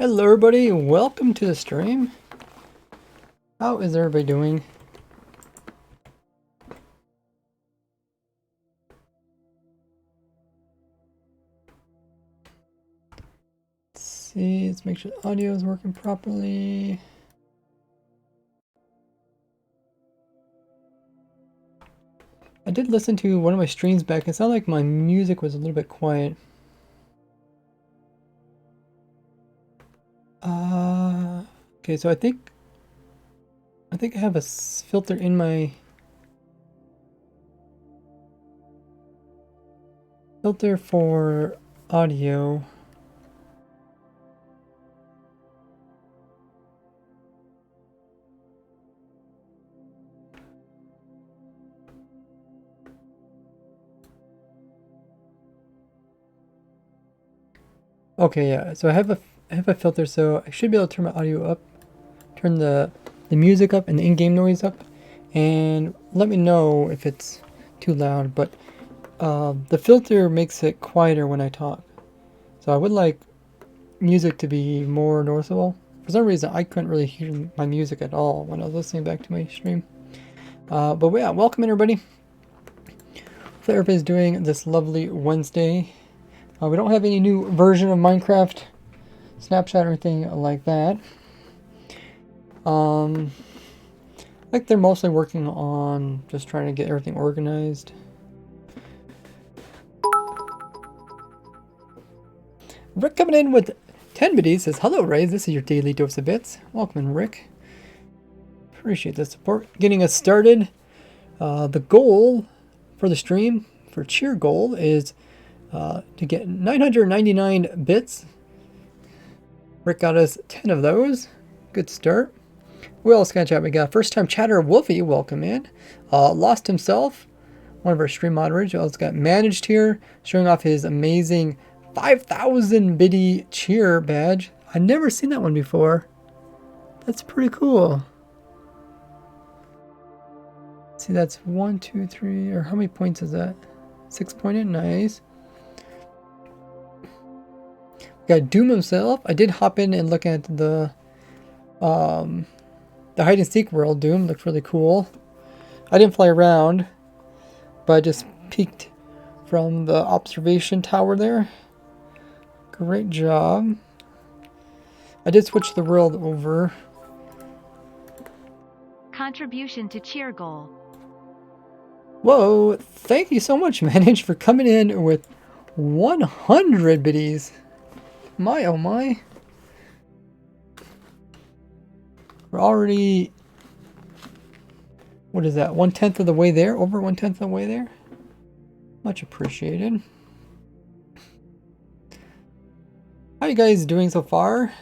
Hello everybody, welcome to the stream. How is everybody doing? Let's see, let's make sure the audio is working properly. I did listen to one of my streams back. It sounded like my music was a little bit quiet. Okay, so I think I have a filter in my filter for audio. Okay, yeah, so I have a filter, so I should be able to turn my audio up, turn the music up and the in-game noise up, and let me know if it's too loud. But the filter makes it quieter when I talk, so I would like music to be more noticeable. For some reason, I couldn't really hear my music at all when I was listening back to my stream. But yeah, welcome everybody. Hopefully everybody's doing this lovely Wednesday. We don't have any new version of Minecraft Snapchat or anything like that. Like they're mostly working on just trying to get everything organized. Rick coming in with 10 biddies says, "Hello Ray, this is your daily dose of bits." Welcome in, Rick. Appreciate the support. Getting us started. The goal for the stream, for cheer goal, is to get 999 bits. Rick got us 10 of those. Good start. Who else got chat? We got first time chatter Wolfie, welcome in. Lost himself, one of our stream moderators. We also got managed here, showing off his amazing 5,000 biddy cheer badge. I've never seen that one before. That's pretty cool. See, that's 1, 2, 3, or how many points is that? 6 pointed, nice. Got Doom himself. I did hop in and look at the hide and seek world. Doom looked really cool. I didn't fly around, but I just peeked from the observation tower there. Great job. I did switch the world over. Contribution to cheer goal. Whoa, thank you so much, Manage, for coming in with 100 biddies. My oh my. We're already, what is that, 1/10 of the way there? Over 1/10 of the way there? Much appreciated. How you guys doing so far?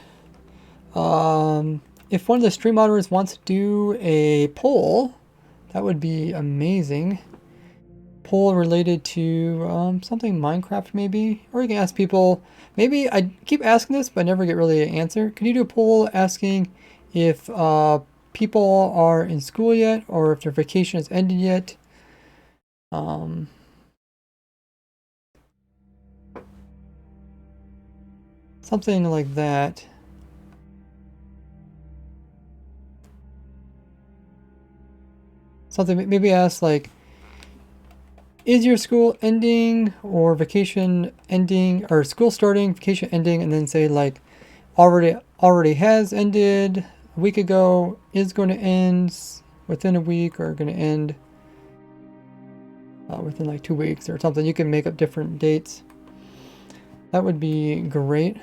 If one of the stream moderators wants to do a poll, that would be amazing. Poll related to something Minecraft maybe, or you can ask people. Maybe I keep asking this but I never get really an answer. Can you do a poll asking if people are in school yet, or if their vacation has ended yet? Something like that. Something, maybe ask like, is your school ending or vacation ending, or school starting, vacation ending, and then say like already has ended a week ago, is going to end within a week, or going to end within like 2 weeks or something. You can make up different dates. That would be great.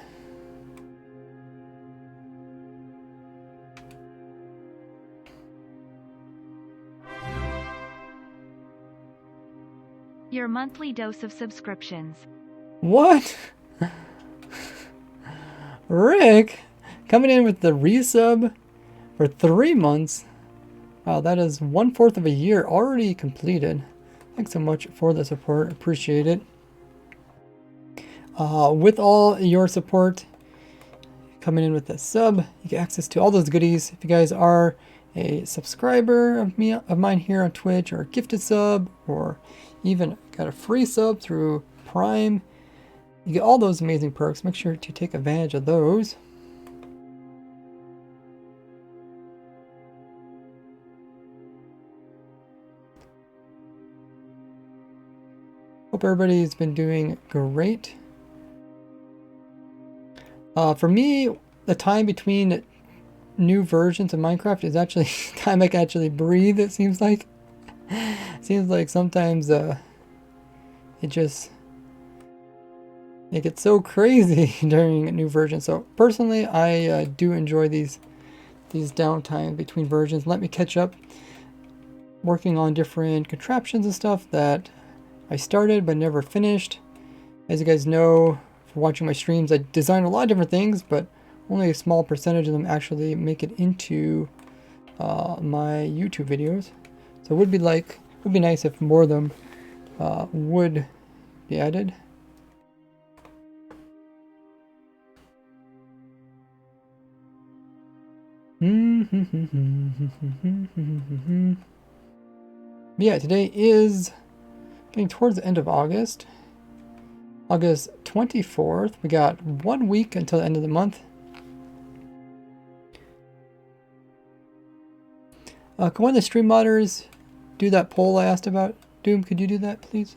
Your monthly dose of subscriptions. What? Rick coming in with the resub for 3 months. Wow, that is 1/4 of a year already completed. Thanks so much for the support. Appreciate it. With all your support coming in with the sub, you get access to all those goodies. If you guys are a subscriber of mine here on Twitch, or a gifted sub, or even got a free sub through Prime, you get all those amazing perks. Make sure to take advantage of those. Hope everybody's been doing great. For me, the time between new versions of Minecraft is actually time I can actually breathe, it seems like. Seems like sometimes it gets so crazy during a new version. So personally, I do enjoy these downtime between versions. Let me catch up working on different contraptions and stuff that I started but never finished. As you guys know, for watching my streams, I design a lot of different things, but only a small percentage of them actually make it into my YouTube videos. So it would be nice if more of them would be added. Yeah, today is getting towards the end of August. August 24th. We got 1 week until the end of the month. Can one of the stream modders do that poll I asked about? Doom, could you do that, please?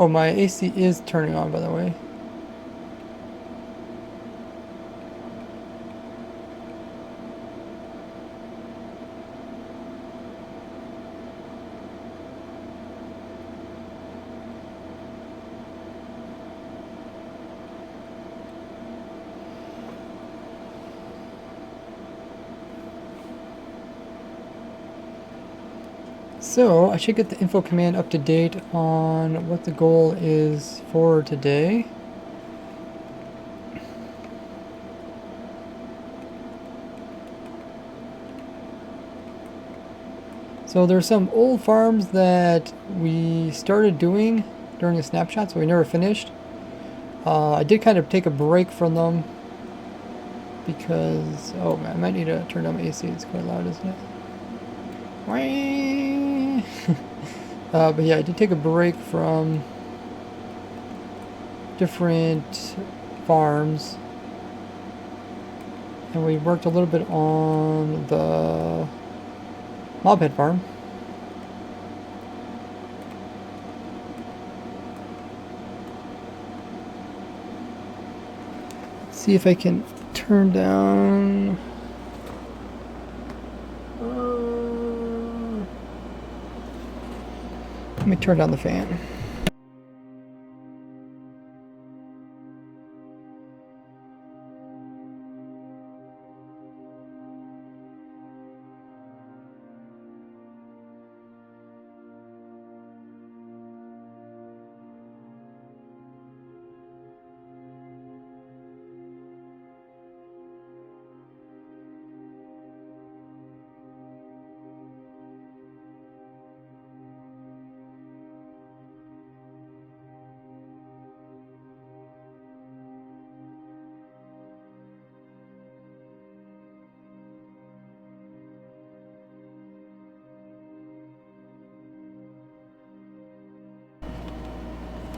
Oh, my AC is turning on, by the way. So I should get the info command up to date on what the goal is for today. So there's some old farms that we started doing during the snapshot, so we never finished. I did kind of take a break from them because, oh man, I might need to turn down my AC. It's quite loud, isn't it? But yeah, I did take a break from different farms, and we worked a little bit on the mobhead farm. Let's see if I can turn down. Let me turn down the fan.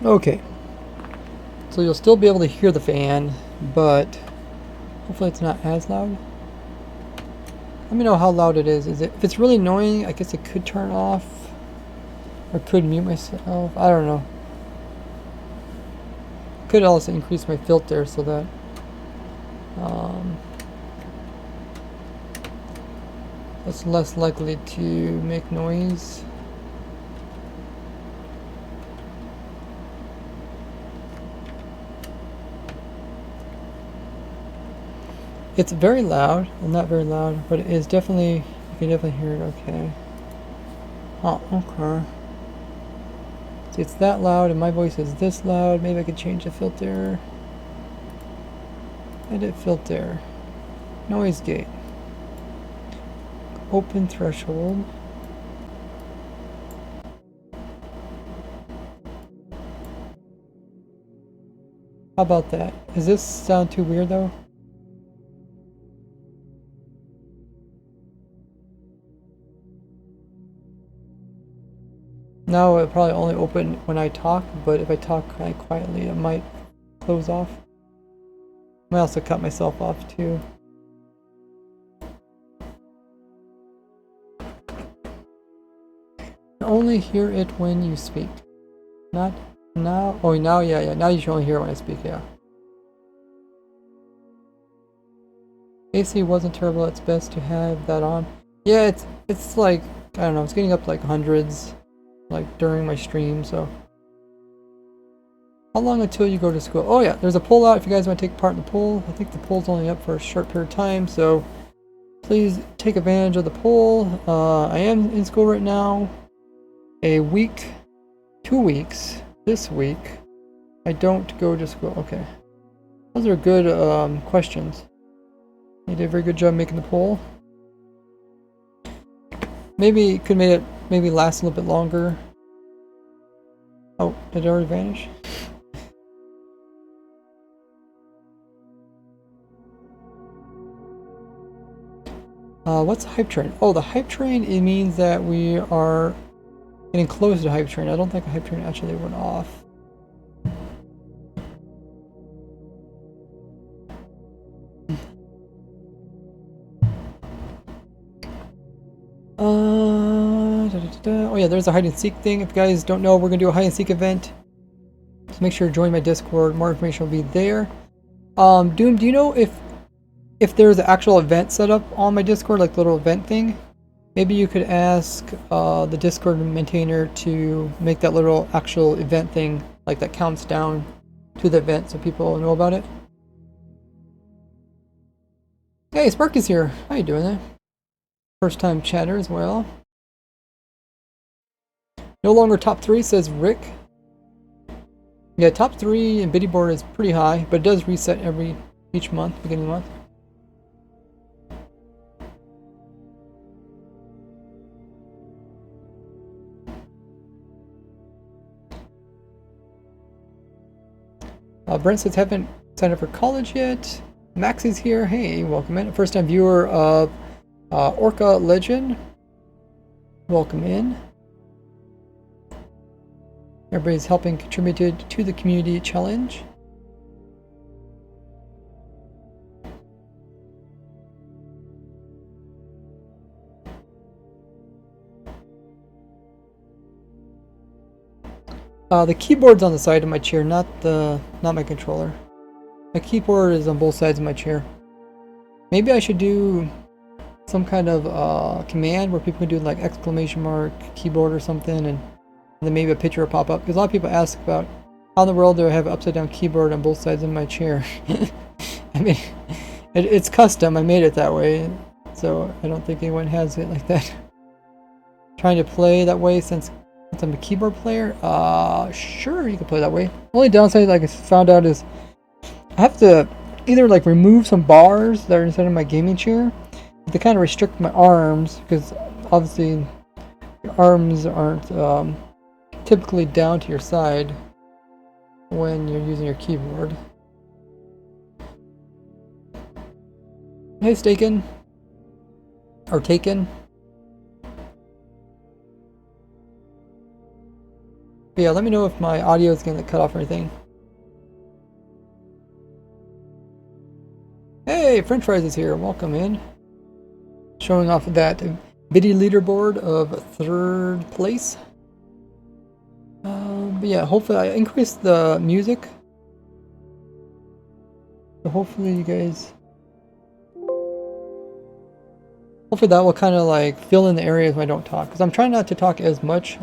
Okay, so you'll still be able to hear the fan, but hopefully it's not as loud. Let me know how loud it is. If it's really annoying, I guess it could turn off, or could mute myself. I don't know. Could also increase my filter so that it's less likely to make noise. It's very loud, well, not very loud, but it is definitely, you can definitely hear it okay. Oh, okay. See, it's that loud and my voice is this loud. Maybe I could change the filter. Edit filter. Noise gate. Open threshold. How about that? Does this sound too weird though? Now it'll probably only open when I talk, but if I talk kind of quietly, it might close off. I might also cut myself off too. Only hear it when you speak. Not now. Oh, now, yeah. Now you should only hear it when I speak, yeah. AC wasn't terrible. It's best to have that on. Yeah, it's like, I don't know, it's getting up to like hundreds, like during my stream, so. How long until you go to school? Oh yeah, there's a poll out if you guys want to take part in the poll. I think the poll's only up for a short period of time, so please take advantage of the poll. I am in school right now. A week, 2 weeks, this week, I don't go to school. Okay. Those are good questions. You did a very good job making the poll. Maybe could make it maybe last a little bit longer. Oh, did it already vanish? What's hype train? Oh, the hype train, it means that we are getting close to hype train. I don't think a hype train actually went off. Oh yeah, there's a hide and seek thing. If you guys don't know, we're gonna do a hide and seek event. So make sure to join my Discord. More information will be there. Doom, do you know if there's an actual event set up on my Discord, like the little event thing? Maybe you could ask the Discord maintainer to make that little actual event thing, like that counts down to the event so people know about it. Hey, Sparky's here. How you doing there? First time chatter as well. No longer top 3, says Rick. Yeah, top 3 in biddy board is pretty high, but it does reset each month, beginning of the month. Brent says haven't signed up for college yet. Max is here. Hey, welcome in. First time viewer of Orca Legend. Welcome in. Everybody's helping contributed to the community challenge. The keyboard's on the side of my chair, not my controller. My keyboard is on both sides of my chair. Maybe I should do some kind of command where people can do like exclamation mark keyboard or something, and then maybe a picture will pop up. Because a lot of people ask about how in the world do I have an upside down keyboard on both sides of my chair. I mean, it's custom. I made it that way, so I don't think anyone has it like that. Trying to play that way since I'm a keyboard player. Sure, you can play that way. Only downside, like I found out, is I have to either like remove some bars that are inside of my gaming chair to kind of restrict my arms, because obviously your arms aren't typically down to your side when you're using your keyboard. Hey, Staken. Or Taken. But yeah, let me know if my audio is going to cut off or anything. Hey, French Fries is here. Welcome in. Showing off that biddy leaderboard of 3rd place. But yeah, hopefully I increased the music. So hopefully you guys... Hopefully that will kind of like fill in the areas when I don't talk. Because I'm trying not to talk as much.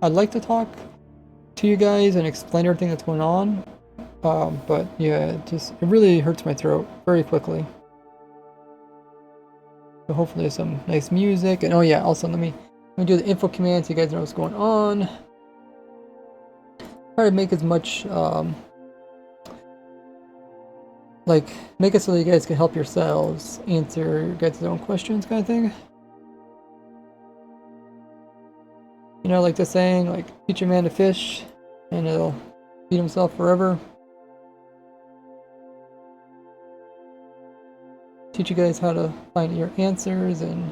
I'd like to talk to you guys and explain everything that's going on. But yeah, it really hurts my throat very quickly. So hopefully there's some nice music. And oh yeah, also let me do the info command so you guys know what's going on. Try to make as much like make it so that you guys can help yourselves answer your guys' own questions, kind of thing. You know, like the saying, like teach a man to fish and it'll feed himself forever. Teach you guys how to find your answers and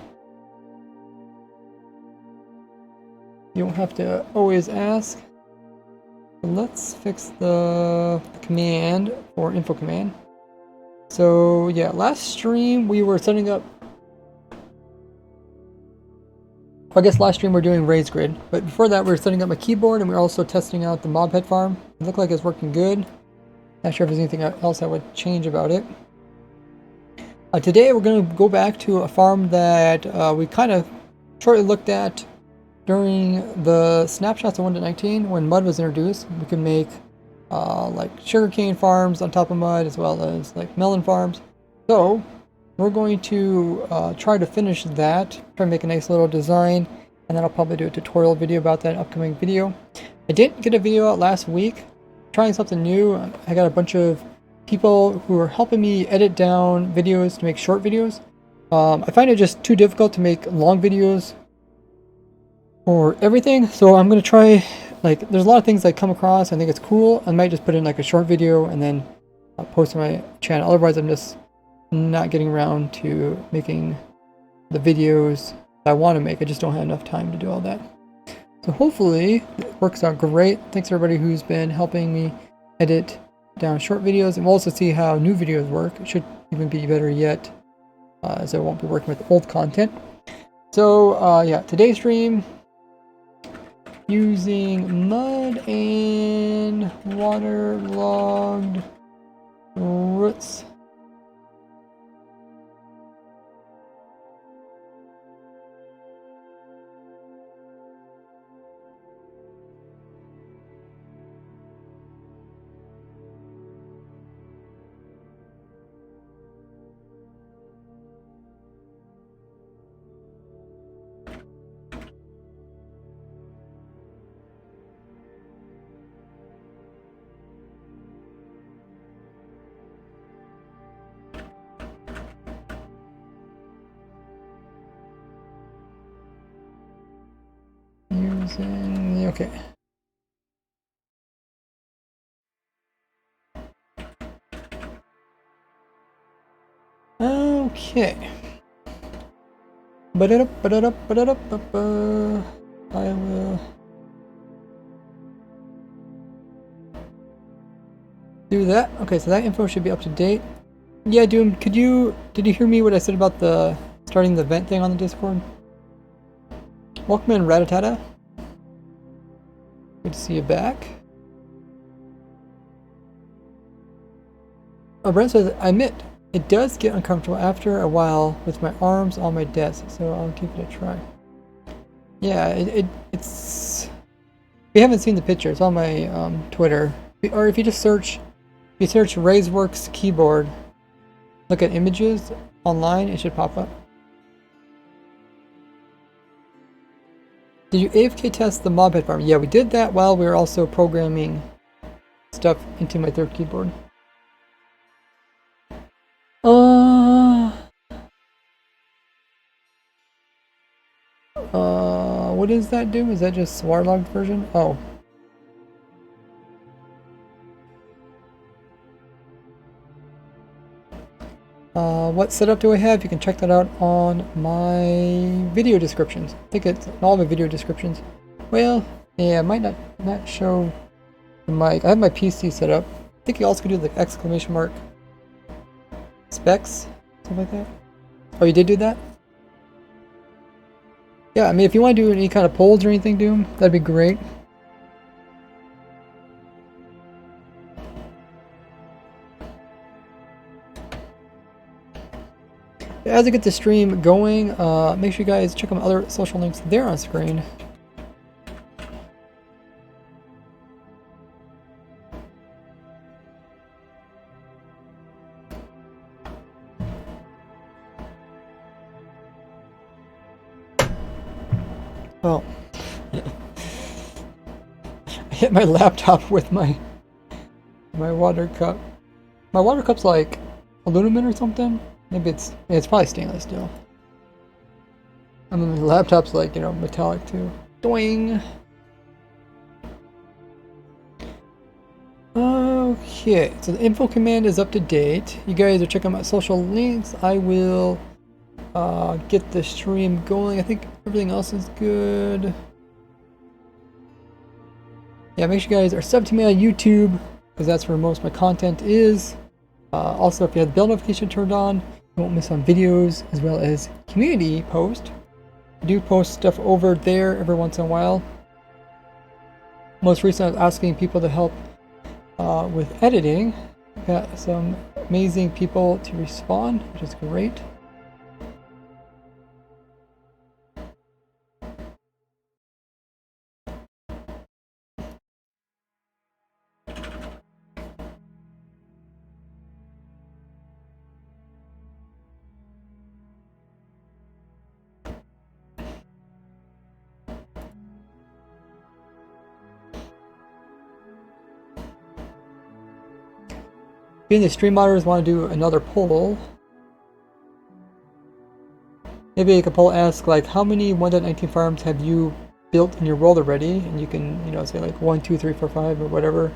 You don't have to always ask. But let's fix the command for info command. So yeah, last stream we were setting up. I guess last stream we we're doing raised grid, but before that we were setting up my keyboard and we were also testing out the mob head farm. It looked like it's working good. Not sure if there's anything else I would change about it. Today we're going to go back to a farm that we kind of shortly looked at during the snapshots of 1.19 when mud was introduced. We could make like sugarcane farms on top of mud as well as like melon farms. So we're going to try to finish that, try to make a nice little design, and then I'll probably do a tutorial video about that upcoming video. I didn't get a video out last week, trying something new. I got a bunch of people who are helping me edit down videos to make short videos. I find it just too difficult to make long videos for everything, so I'm going to try, like, there's a lot of things I come across, I think it's cool, I might just put in like a short video and then post on my channel. Otherwise I'm just not getting around to making the videos I want to make. I just don't have enough time to do all that. So hopefully it works out great. Thanks everybody who's been helping me edit down short videos, and we'll also see how new videos work. It should even be better yet, as I won't be working with old content. So yeah, today's stream using mud and waterlogged roots. Okay. Okay. I will do that. Okay, so that info should be up to date. Yeah, Doom, did you hear me what I said about the starting the event thing on the Discord? Welcome in, Ratatata. Good to see you back. Oh, Brent says, I admit, it does get uncomfortable after a while with my arms on my desk, so I'll give it a try. Yeah, it's... If you haven't seen the picture, it's on my Twitter. Or if you just search, if you search RaiseWorks keyboard, look at images online, it should pop up. Did you AFK test the mob head farm? Yeah, we did that while we were also programming stuff into my third keyboard. What does that do? Is that just waterlogged version? Oh. What setup do I have? You can check that out on my video descriptions. I think it's all my video descriptions. Well, yeah, I might not show the mic. I have my PC set up. I think you also could do the exclamation mark specs, stuff like that. Oh, you did do that? Yeah, I mean, if you want to do any kind of polls or anything, Doom, that'd be great. As I get the stream going, make sure you guys check out my other social links there on screen. Oh. I hit my laptop with my water cup. My water cup's like aluminum or something. Maybe it's probably stainless steel. And then the laptop's like, you know, metallic too. Doing. Okay, so the info command is up to date. You guys are checking my social links. I will get the stream going. I think everything else is good. yeah, make sure you guys are subbed to me on YouTube, because that's where most of my content is. Also, if you have the bell notification turned on, you won't miss on videos as well as community post. I do post stuff over there every once in a while. Most recently, I was asking people to help with editing. Got some amazing people to respond, which is great. Being the stream monitors want to do another poll. Maybe I could poll ask like how many 1.19 farms have you built in your world already, and you can, you know, say like 1, 2, 3, 4, 5 or whatever.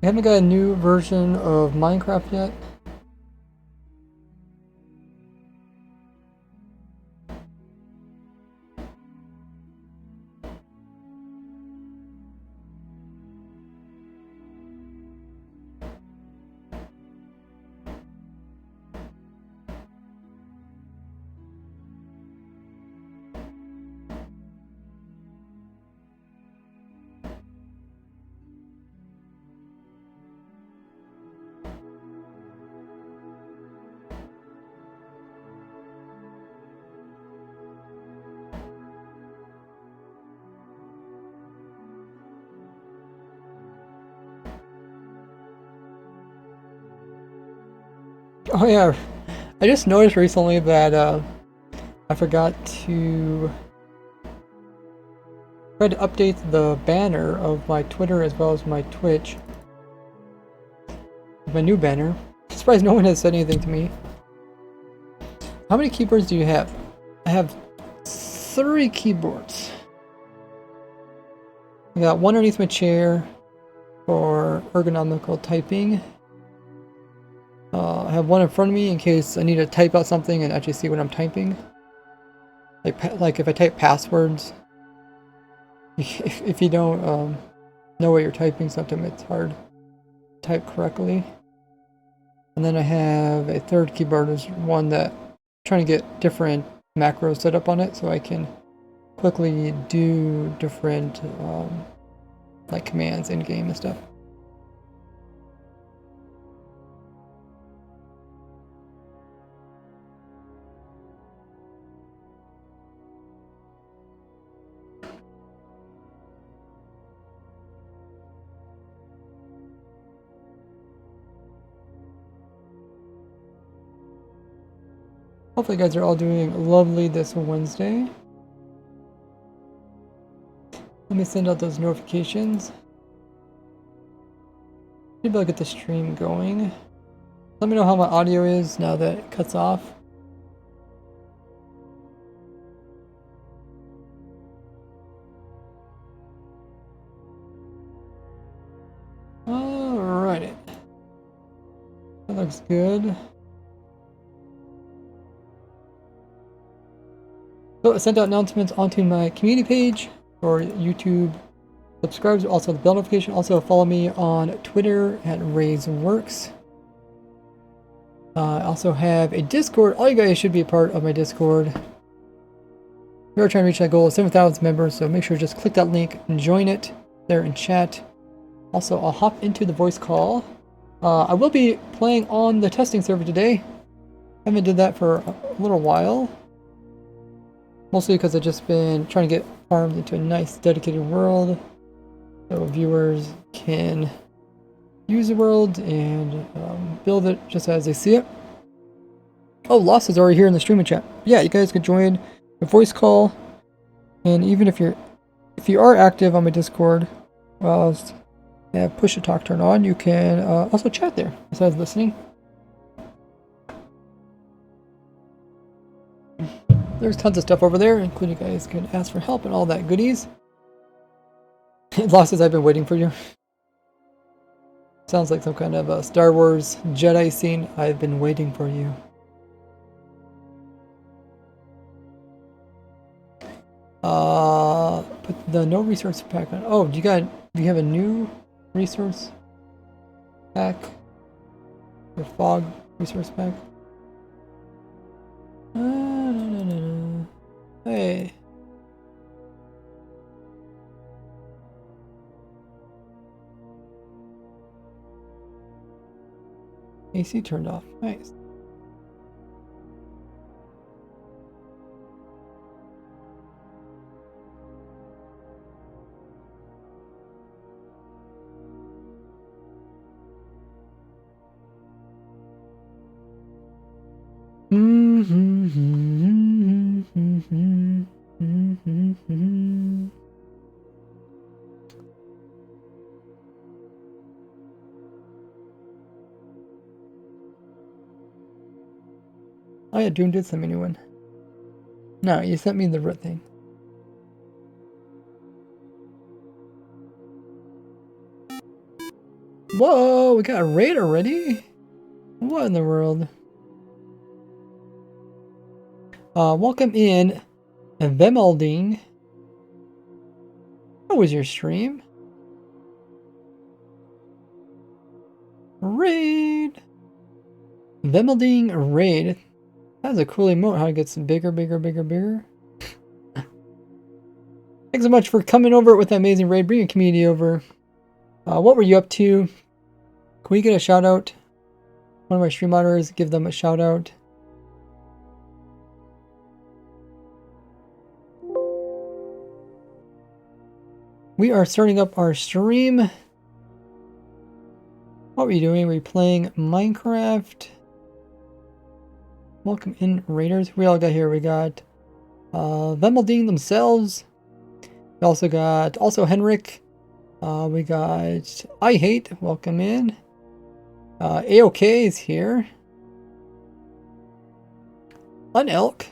We haven't got a new version of Minecraft yet. Oh yeah, I just noticed recently that I forgot to try to update the banner of my Twitter as well as my Twitch. My new banner. I'm surprised no one has said anything to me. How many keyboards do you have? I have 3 keyboards. I got one underneath my chair for ergonomical typing. I have one in front of me in case I need to type out something and actually see what I'm typing. Like if I type passwords, if you don't know what you're typing, sometimes it's hard to type correctly. And then I have a third keyboard, is one that I'm trying to get different macros set up on it so I can quickly do different like commands in game and stuff. Hopefully you guys are all doing lovely this Wednesday. Let me send out those notifications. Maybe I'll get the stream going. Let me know how my audio is now that it cuts off. Alrighty. That looks good. So I sent out announcements onto my community page for YouTube subscribers, also the bell notification. Also follow me on Twitter at RazeWorks. I also have a Discord. All you guys should be a part of my Discord. We are trying to reach that goal of 7,000 members, so make sure to just click that link and join it there in chat. Also, I'll hop into the voice call. I will be playing on the testing server today. Haven't did that for a little while. Mostly because I've just been trying to get farmed into a nice dedicated world. so viewers can use the world and build it just as they see it. Oh, Lost is already here in the streaming chat. Yeah, you guys could join the voice call, and even if you are active on my Discord, have push to talk turned on, you can also chat there besides listening. There's tons of stuff over there, including you guys can ask for help and all that goodies. Lost says, I've been waiting for you. Sounds like some kind of a Star Wars Jedi scene. I've been waiting for you. Put the no resource pack on. Oh, do you have a new resource pack? The fog resource pack? No. Hey. AC turned off. Nice. Oh yeah, Doom did send me a new one. No, you sent me the root thing. Whoa, we got a raid already? What in the world? Welcome in, Vemelding. How was your stream? Raid! Vemelding raid. That's a cool emote, how it gets bigger. Thanks so much for coming over with that amazing raid. Bring your community over. What were you up to? Can we get a shout out? One of my stream monitors, give them a shout out. We are starting up our stream. What were you doing? Were you playing Minecraft? Welcome in, Raiders. We all got here. We got Vemelding themselves. We also got Henrik. We got I Hate. Welcome in. AOK is here. Unelk.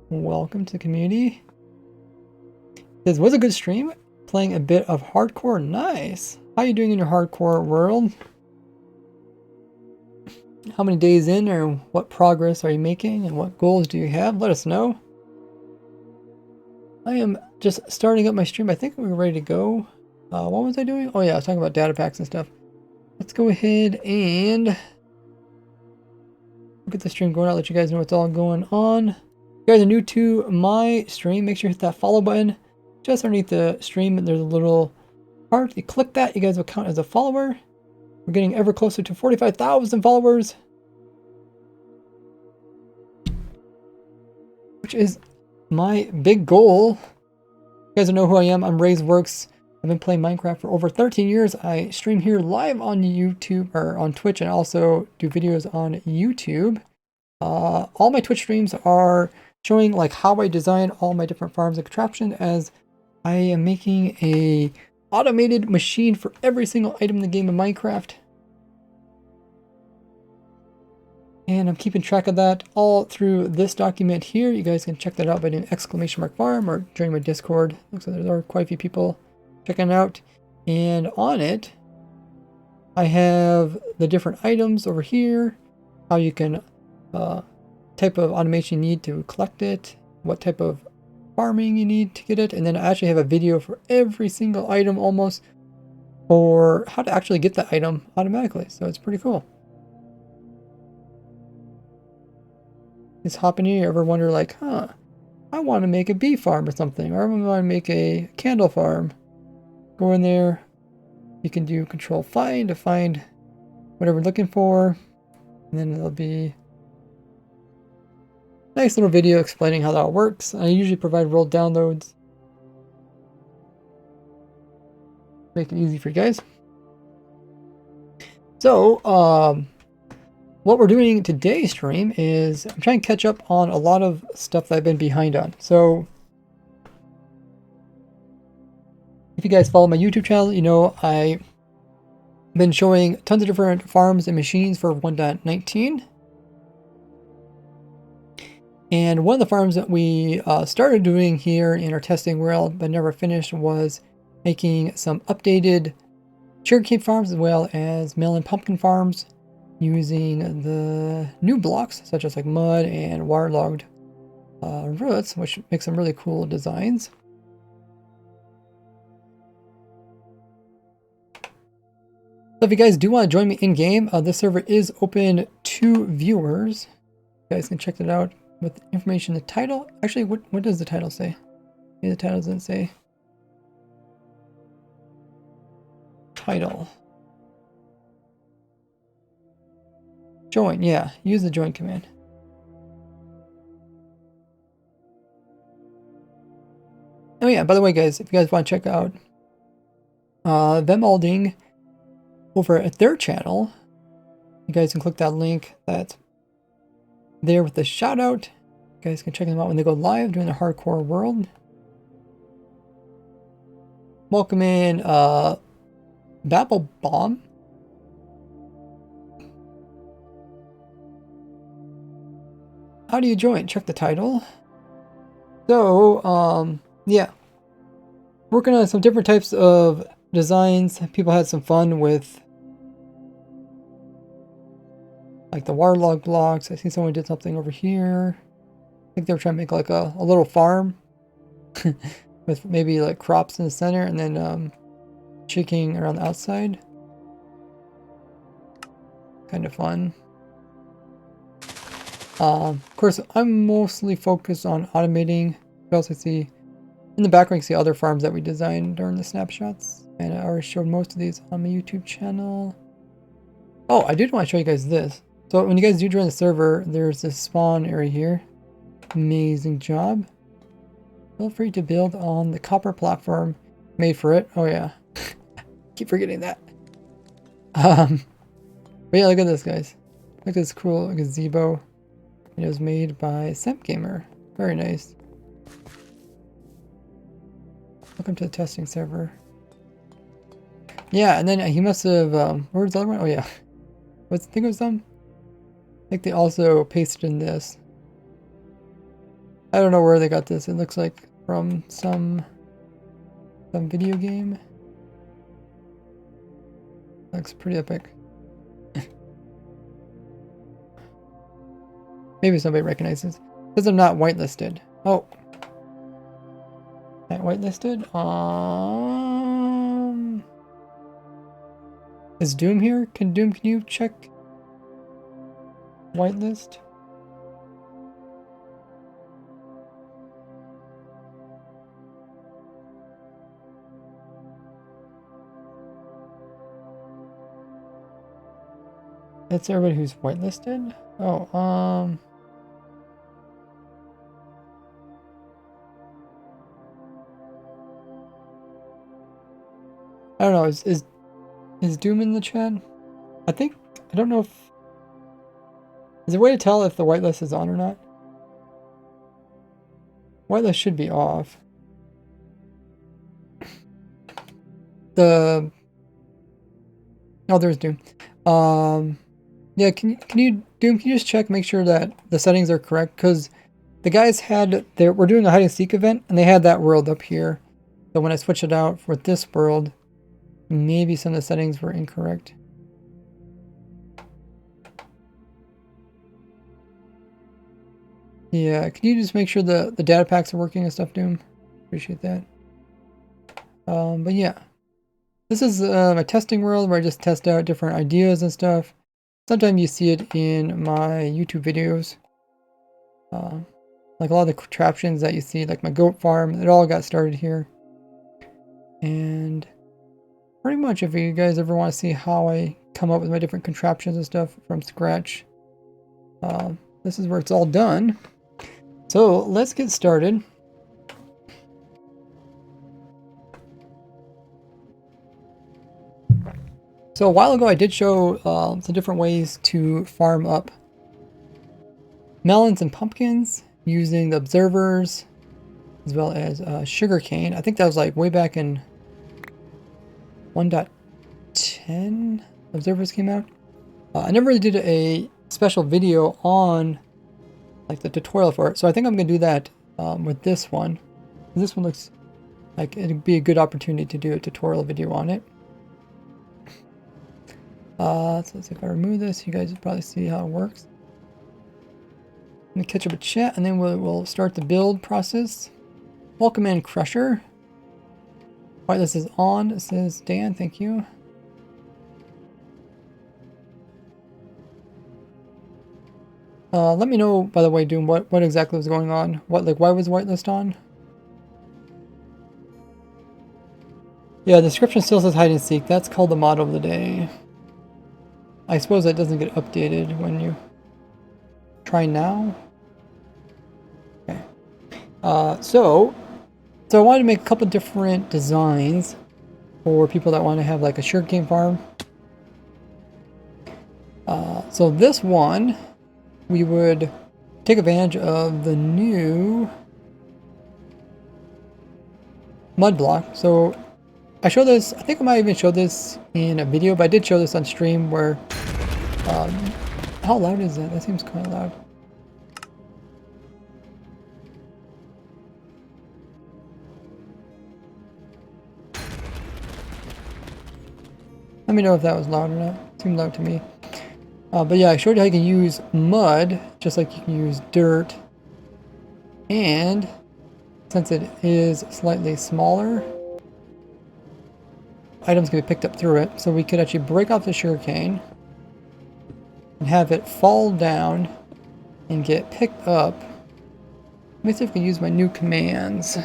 Welcome to the community. This was a good stream. Playing a bit of hardcore. Nice. How are you doing in your hardcore world? How many days in, or what progress are you making, and what goals do you have? Let us know. I am just starting up my stream. I think we were ready to go. What was I doing? Oh yeah, I was talking about data packs and stuff. Let's go ahead and get the stream going. I'll let you guys know what's all going on. If you guys are new to my stream, make sure you hit that follow button. Just underneath the stream, there's a little heart. You click that, you guys will count as a follower. We're getting ever closer to 45,000 followers, which is my big goal. You guys know who I am. I'm RazeWorks. I've been playing Minecraft for over 13 years. I stream here live on YouTube, or on Twitch, and also do videos on YouTube. All my Twitch streams are showing like how I design all my different farms and contraptions, as I am making a automated machine for every single item in the game of Minecraft. And I'm keeping track of that all through this document here. You guys can check that out by doing !farm or joining my Discord. Looks like there are quite a few people checking it out. And on it, I have the different items over here, how you can, type of automation you need to collect it, what type of farming you need to get it, and then I actually have a video for every single item almost, for how to actually get the item automatically. So it's pretty cool. Just hop in here. You ever wonder like, I want to make a bee farm or something, or I want to make a candle farm. Go in there. You can do control find to find whatever we're looking for, and then it'll be a nice little video explaining how that works. I usually provide world downloads. Make it easy for you guys. So, what we're doing today's stream is I'm trying to catch up on a lot of stuff that I've been behind on. So, if you guys follow my YouTube channel, you know I've been showing tons of different farms and machines for 1.19. And one of the farms that we started doing here in our testing world but never finished was making some updated sugarcane farms as well as melon pumpkin farms using the new blocks such as like mud and waterlogged roots, which makes some really cool designs. So if you guys do want to join me in game, this server is open to viewers. You guys can check it out with information. The title, actually, what does the title say? Maybe the title doesn't say. Title. Join, yeah, use the join command. Oh yeah, by the way guys, if you guys want to check out them Alding over at their channel, you guys can click that link that's there with the shout out. You guys can check them out when they go live during the hardcore world. Welcome in Babble Bomb. How do you join? Check the title. So, yeah. Working on some different types of designs. People had some fun with like the waterlog blocks. I see someone did something over here. I think they were trying to make like a little farm with maybe like crops in the center and then chicken around the outside. Kind of fun. Of course, I'm mostly focused on automating. You also see in the background, you see other farms that we designed during the snapshots. And I already showed most of these on my YouTube channel. Oh, I did want to show you guys this. So when you guys do join the server, there's this spawn area here. Amazing job. Feel free to build on the copper platform made for it. Oh yeah. Keep forgetting that. But yeah, look at this, guys. Look at this cool gazebo. It was made by Semp Gamer. Very nice. Welcome to the testing server. Yeah, and then he must have, where's the other one? Oh yeah. I think it was them? I think they also pasted in this. I don't know where they got this. It looks like from some video game. Looks pretty epic. Maybe somebody recognizes. Because I'm not whitelisted. Oh. Not whitelisted? Is Doom here? Can you check whitelist? That's everybody who's whitelisted? Oh, I don't know, is Doom in the chat? I don't know if... Is there a way to tell if the whitelist is on or not? Whitelist should be off. Oh, there's Doom. Yeah, can you Doom, can you just check, make sure that the settings are correct? Because the guys we're doing a hide and seek event, and they had that world up here. So when I switch it out for this world, maybe some of the settings were incorrect. Yeah, can you just make sure the data packs are working and stuff, Doom? Appreciate that. But yeah, this is my testing world where I just test out different ideas and stuff. Sometimes you see it in my YouTube videos. Like a lot of the contraptions that you see, like my goat farm, it all got started here. And pretty much if you guys ever want to see how I come up with my different contraptions and stuff from scratch, this is where it's all done. So let's get started. So a while ago I did show some different ways to farm up melons and pumpkins using the observers as well as sugarcane. I think that was like way back in 1.10 observers came out. I never really did a special video on like the tutorial for it, so I think I'm gonna do that with this one. This one looks like it'd be a good opportunity to do a tutorial video on it. So let's see, if I remove this, you guys will probably see how it works. Let me catch up with chat, and then we'll start the build process. Welcome in, Crusher. Alright, this is on. It says Dan, thank you. Let me know, by the way, Doom, what exactly was going on. Why was whitelist on? Yeah, the description still says hide and seek. That's called the motto of the day. I suppose that doesn't get updated when you try now. Okay. So I wanted to make a couple different designs for people that want to have like a sugarcane farm. So this one, we would take advantage of the new mud block. So I showed this, I think I might even show this in a video, but I did show this on stream where, how loud is that? That seems kind of loud. Let me know if that was loud or not. It seemed loud to me. But yeah, I showed you how you can use mud, just like you can use dirt. And since it is slightly smaller, items can be picked up through it. So we could actually break off the sugarcane and have it fall down and get picked up. Let me see if I can use my new commands.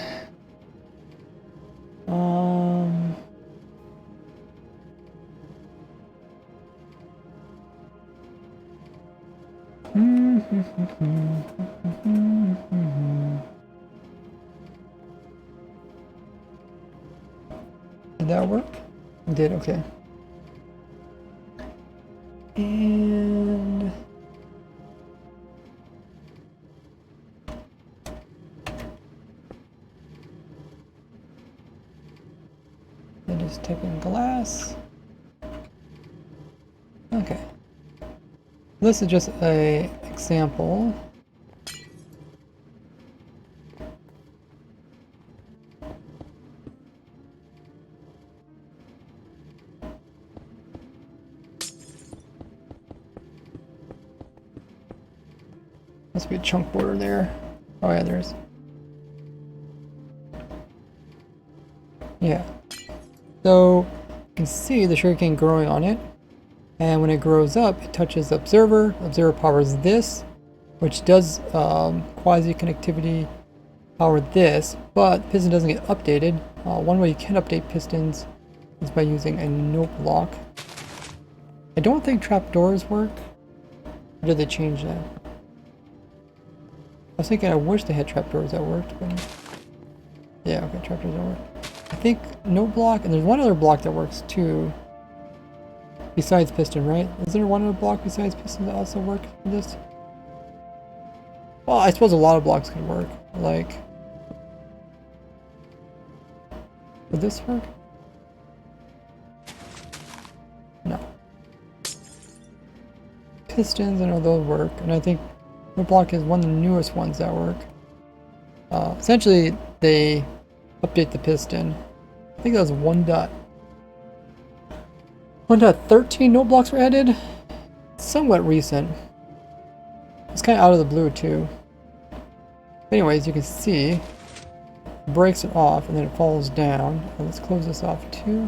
Did that work? It did, okay. And then just type in glass. Okay. This is just an example. Must be a chunk border there. Oh yeah, there is. Yeah. So you can see the sugarcane growing on it. And when it grows up, it touches the observer. Observer powers this, which does quasi-connectivity power this, but the piston doesn't get updated. One way you can update pistons is by using a note block. I don't think trapdoors work. Or did they change that? I was thinking I wish they had trapdoors that worked, but yeah, okay, trapdoors don't work. I think note block, and there's one other block that works too. Besides piston, right? Is there one other block besides piston that also work for this? Well, I suppose a lot of blocks could work. Like, would this work? No. Pistons, I know those work, and I think the block is one of the newest ones that work. Essentially, they update the piston. I think that was 1.13 note blocks were added. Somewhat recent. It's kind of out of the blue too. Anyways, you can see it breaks it off and then it falls down. And let's close this off too.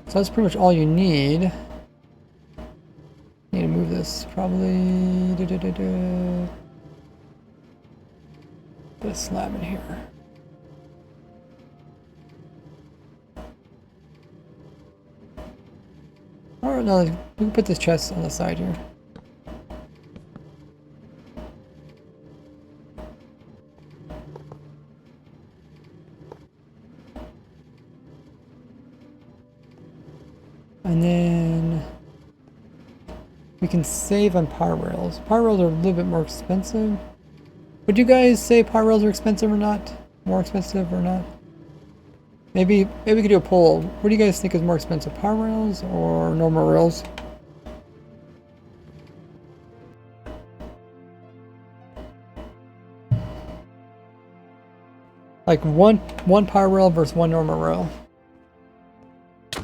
So that's pretty much all you need. Need to move this probably. Put a slab in here. Or no, we can put this chest on the side here. And then we can save on power rails. Power rails are a little bit more expensive. Would you guys say power rails are expensive or not? More expensive or not? Maybe we could do a poll. What do you guys think is more expensive, power rails or normal rails? Like one power rail versus one normal rail. I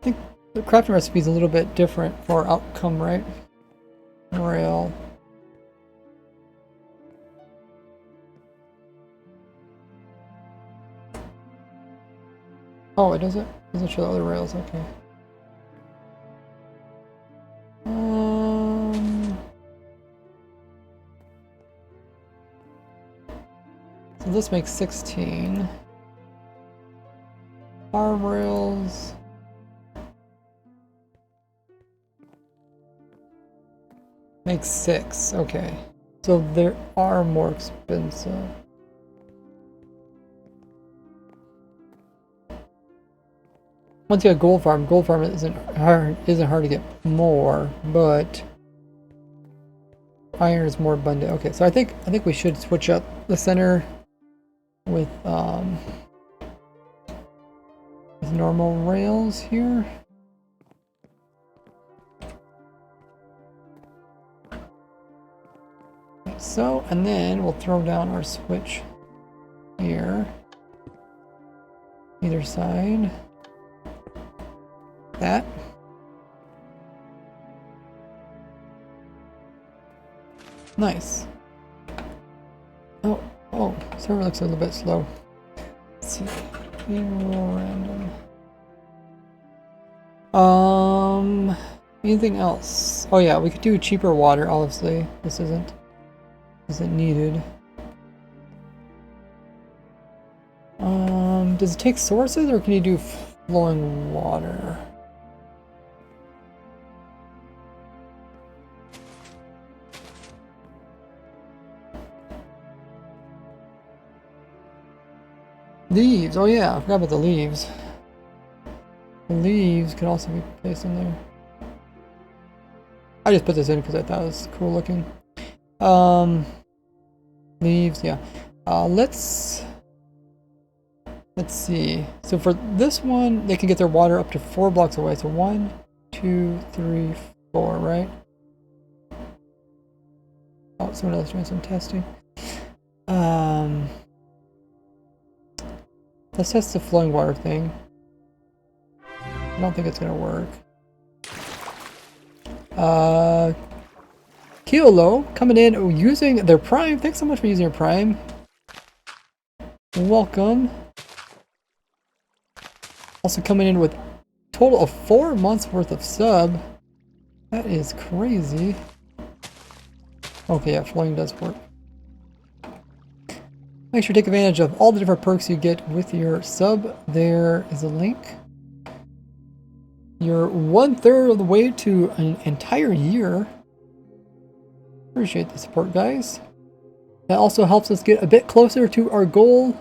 think the crafting recipe is a little bit different for outcome, right? Rail. Oh, it doesn't show the other rails. Okay. So this makes 16. Farm rails. Makes 6. Okay. So they are more expensive. Once you have gold farm isn't hard to get more, but iron is more abundant. Okay, so I think we should switch up the center with normal rails here. Like so, and then we'll throw down our switch here. Either side. That. Nice. Oh, server looks a little bit slow. Let's see. Random. Anything else? Oh yeah, we could do cheaper water, obviously. This isn't needed. Does it take sources or can you do flowing water? Leaves, oh yeah, I forgot about the leaves. The leaves could also be placed in there. I just put this in because I thought it was cool looking. Leaves, yeah. Let's see. So for this one, they can get their water up to 4 blocks away. So 1, 2, 3, 4, right? Oh, someone else doing some testing. Let's test the flowing water thing. I don't think it's gonna work. Kilo coming in using their Prime. Thanks so much for using your Prime. Welcome. Also coming in with a total of 4 months worth of sub. That is crazy. Okay, yeah, flowing does work. Make sure to take advantage of all the different perks you get with your sub. There is a link. You're 1/3 of the way to an entire year. Appreciate the support, guys. That also helps us get a bit closer to our goal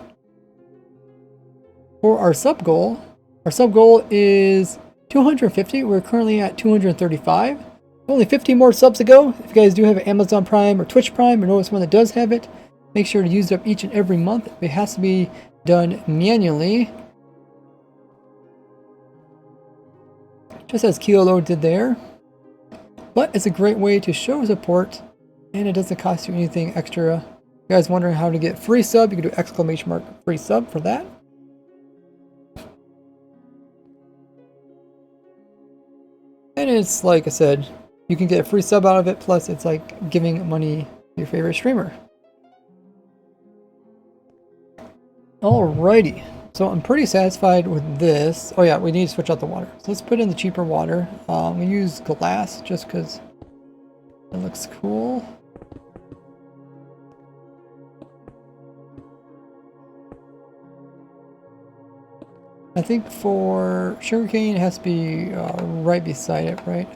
for our sub goal. Our sub goal is 250. We're currently at 235. Only 15 more subs to go. If you guys do have Amazon Prime or Twitch Prime or know someone that does have it, make sure to use it up each and every month. It has to be done manually. Just as Kilo did there. But it's a great way to show support, and it doesn't cost you anything extra. If you guys wondering how to get free sub, you can do ! Free sub for that. And it's like I said, you can get a free sub out of it, plus it's like giving money to your favorite streamer. Alrighty, so I'm pretty satisfied with this. Oh yeah, we need to switch out the water. So let's put in the cheaper water. We use glass just because it looks cool. I think for sugarcane it has to be right beside it, right?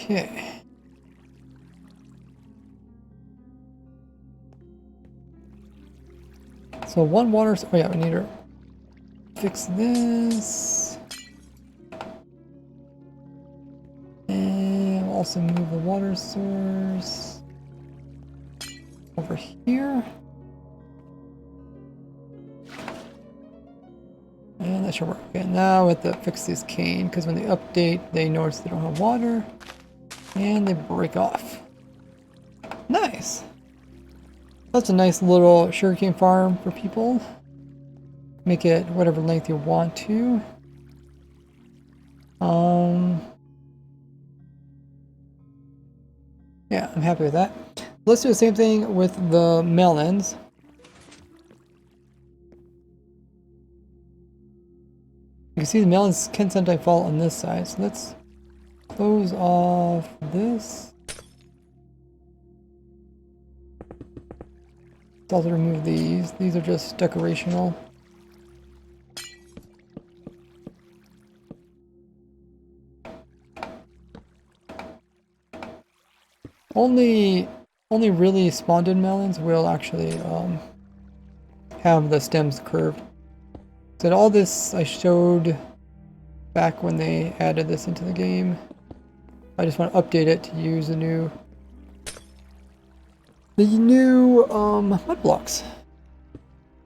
Okay. So one water. Oh yeah, we need to fix this. And we'll also move the water source over here. And that should work. Okay, now we have to fix this cane because when they update, they notice they don't have water and they break off. Nice. That's a nice little sugarcane farm for people. Make it whatever length you want to. Yeah, I'm happy with that. Let's do the same thing with the melons. You can see the melons can sometimes fall on this side, so let's close off this. Let's also remove these. These are just decorational. Only really spawned-in melons will actually have the stems curved. So all this I showed back when they added this into the game. I just want to update it to use the new mud blocks.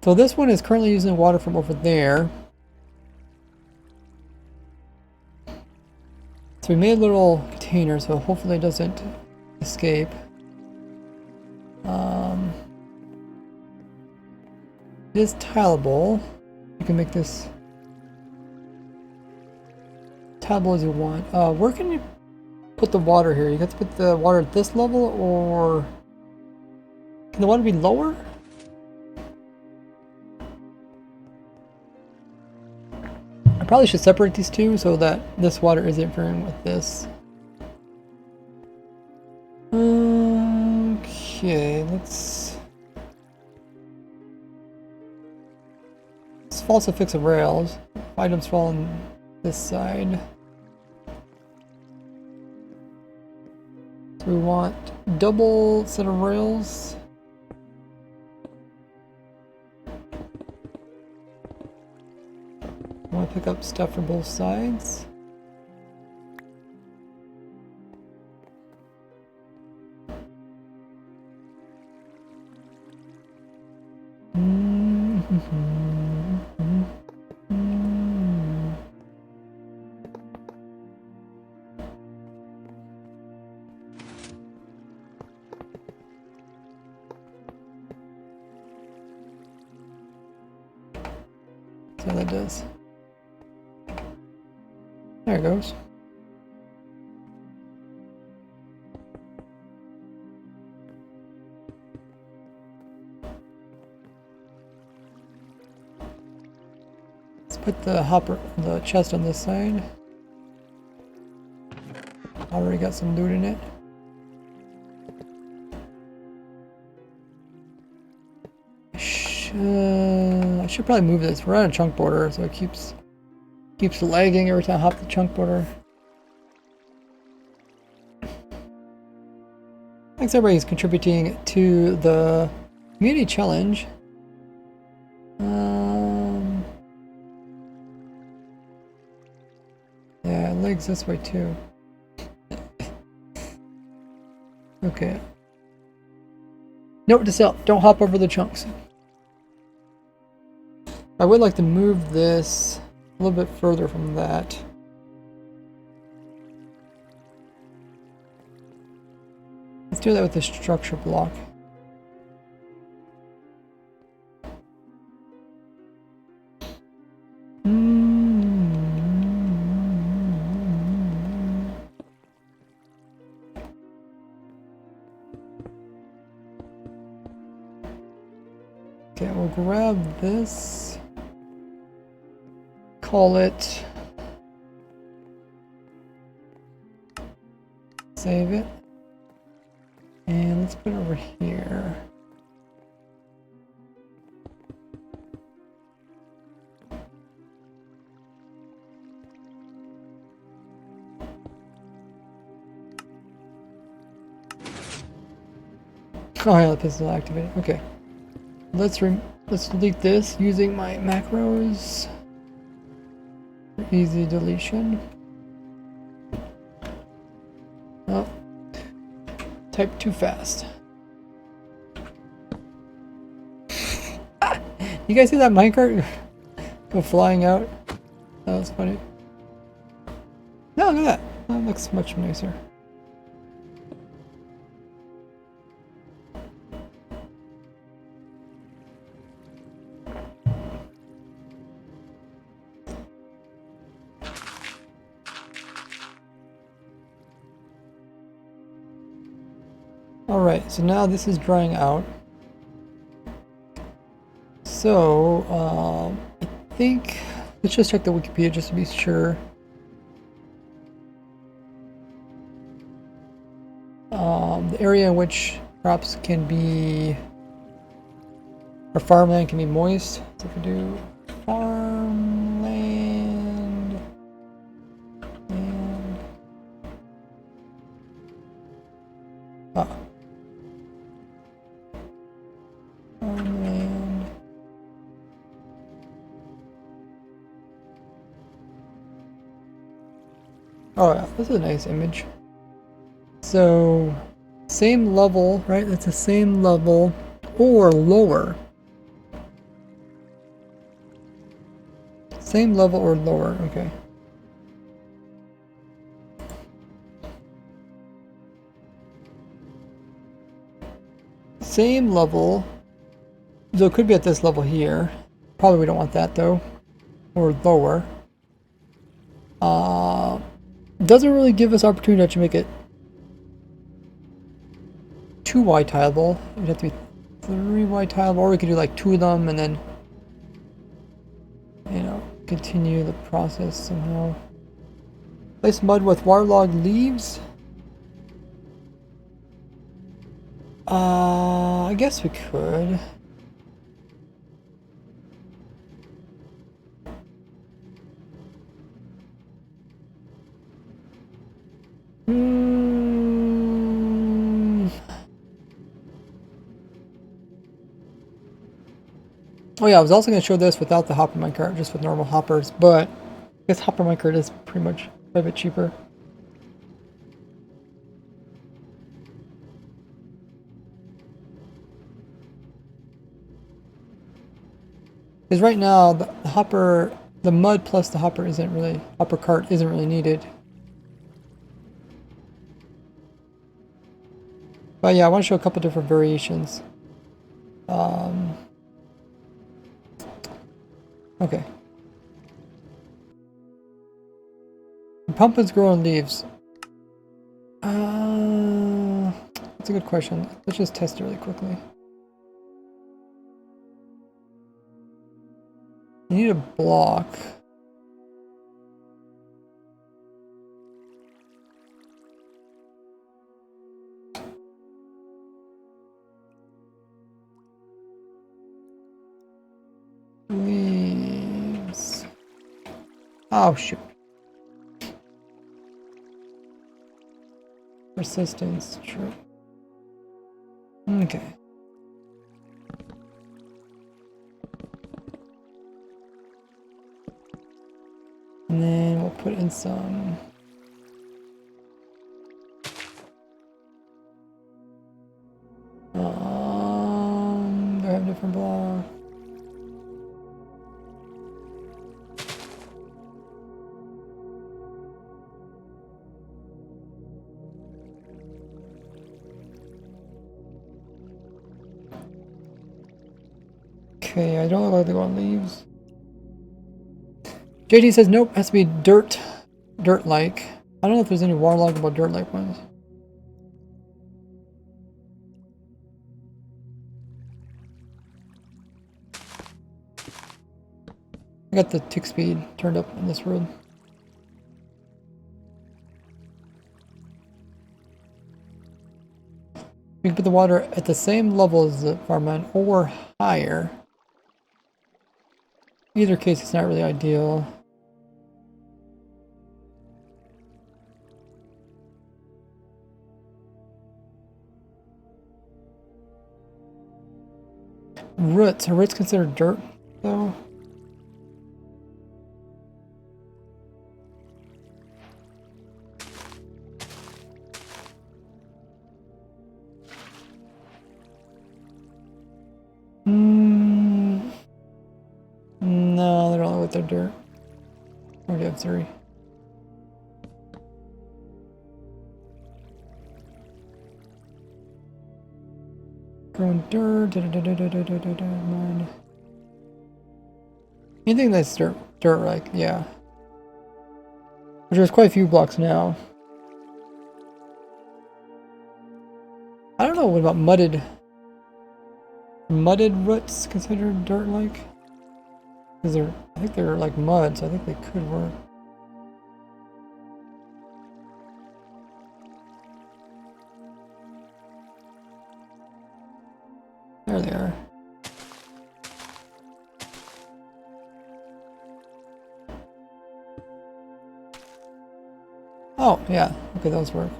So this one is currently using water from over there. So we made a little container, so hopefully it doesn't escape. It is tileable. You can make this tileable as you want. Where can you put the water here? You have to put the water at this level, or can the water be lower? I probably should separate these two so that this water isn't interfering with this. Okay, let's also fix the rails. Items fall on this side. So we want double set of rails. I want to pick up stuff from both sides. So that does. There it goes. Let's put the chest on this side. Already got some loot in it. I should probably move this. We're on a chunk border, so it keeps lagging every time I hop the chunk border. Thanks everybody who's contributing to the community challenge. Yeah, it lags this way too. Okay. Note to self, don't hop over the chunks. I would like to move this a little bit further from that. Let's do that with the structure block. Okay, we'll grab this. Call it. Save it. And let's put it over here. Oh yeah, the pistol activated. Okay. Let's delete this using my macros. Easy deletion. Oh. Type too fast. You guys see that minecart go flying out? That was funny. No, look at that. That looks much nicer. Alright, so now this is drying out. So, I think, let's just check the Wikipedia just to be sure. The area in which crops can be, or farmland can be moist. So if we do farmland and, farmland. Oh yeah, this is a nice image. So, same level, right? That's the same level or lower. Same level or lower, okay. Same level, so it could be at this level here. Probably we don't want that though, or lower. Doesn't really give us opportunity to actually make it too wide tileable. It'd have to be 3 wide tileable, or we could do like 2 of them and then, you know, continue the process somehow. Place mud with waterlogged leaves. I guess we could. Oh yeah, I was also going to show this without the hopper minecart, just with normal hoppers, but I guess hopper minecart is pretty much a bit cheaper. Because right now, the hopper, the mud plus the hopper cart isn't really needed. But yeah, I want to show a couple different variations. Okay. Pumpkins grow on leaves. That's a good question. Let's just test it really quickly. You need a block. Leaves. Oh shoot. Persistence, true. Okay. And then we'll put in some. Do I have different blocks? Okay, I don't look like they go on leaves. JD says nope, has to be dirt-like. I don't know if there's any waterloggable dirt-like ones. I got the tick speed turned up on this road. We can put the water at the same level as the farmland or higher. Either case, it's not really ideal. Roots. Are roots considered dirt, though? No, they're only with their dirt. Already have 3. Growing dirt. Mine. Anything that's dirt, like, yeah. Which there's quite a few blocks now. I don't know, what about mudded? Mudded roots considered dirt-like? Because I think they're like mud, so I think they could work. There they are. Oh, yeah. Okay, those work.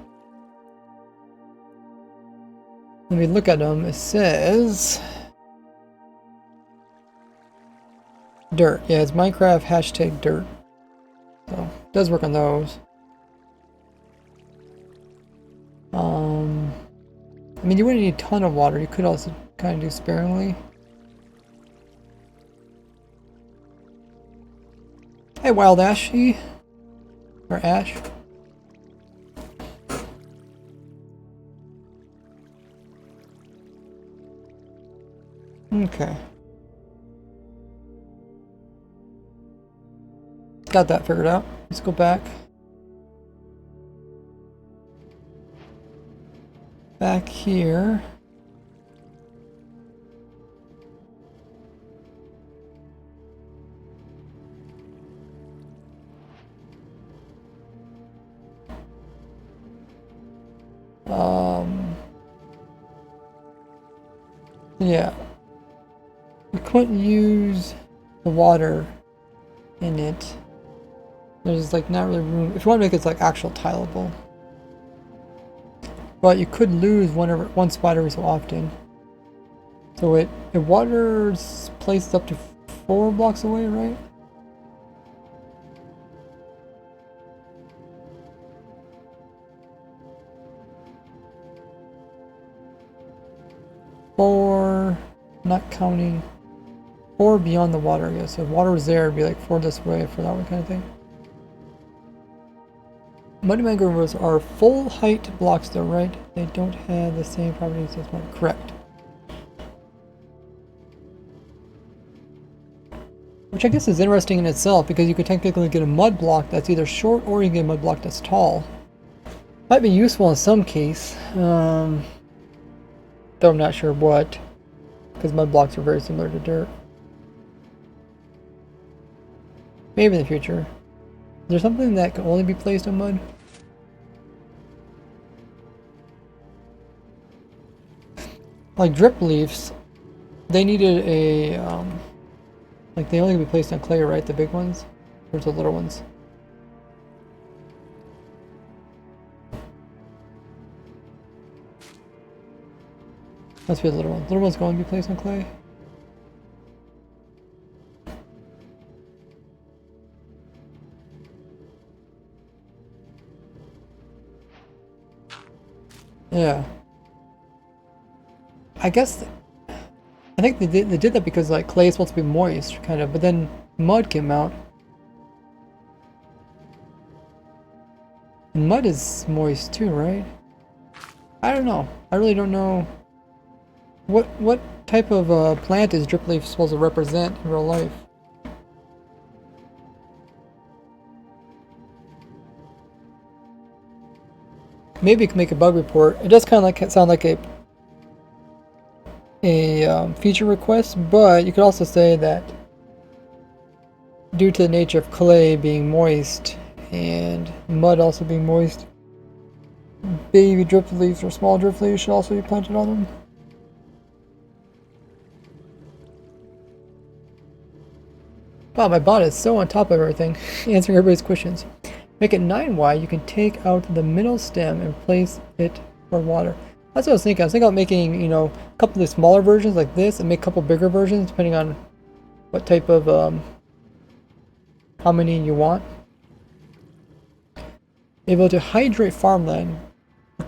When we look at them, it says... dirt. Yeah, it's Minecraft hashtag dirt. So, it does work on those. I mean, you wouldn't need a ton of water. You could also kind of do sparingly. Hey, Wild Ashy. Or Ash. Okay. Got that figured out. Let's go back. Back here. Yeah. We couldn't use the water in it. There's like not really room. If you want to make it like actual tileable. But you could lose one spot every so often. So it water's placed up to 4 blocks away, right? Four, not counting 4 beyond the water, I guess. So if water was there, it'd be like 4 this way, for that way kind of thing. Muddy mangroves are full height blocks though, right? They don't have the same properties as mud. Correct. Which I guess is interesting in itself, because you could technically get a mud block that's either short or you can get a mud block that's tall. Might be useful in some case. Though I'm not sure what, because mud blocks are very similar to dirt. Maybe in the future. Is there something that can only be placed on mud? Like drip leaves, they needed a, like they only can be placed on clay, right? The big ones? Or the little ones? Must be the little one. Little one's going to be placed on clay. Yeah. I guess I think they did that because like clay is supposed to be moist, kind of, but then mud came out. And mud is moist too, right? I don't know. I really don't know. What type of plant is drip leaf supposed to represent in real life? Maybe you can make a bug report. It does kind of like sound like a feature request, but you could also say that due to the nature of clay being moist and mud also being moist, baby drip leaves or small drip leaves should also be planted on them. Wow, my bot is so on top of everything, answering everybody's questions. Make it 9 wide, you can take out the middle stem and place it for water. That's what I was thinking. I was thinking about making, you know, a couple of smaller versions like this and make a couple bigger versions depending on what type of, how many you want. Able to hydrate farmland.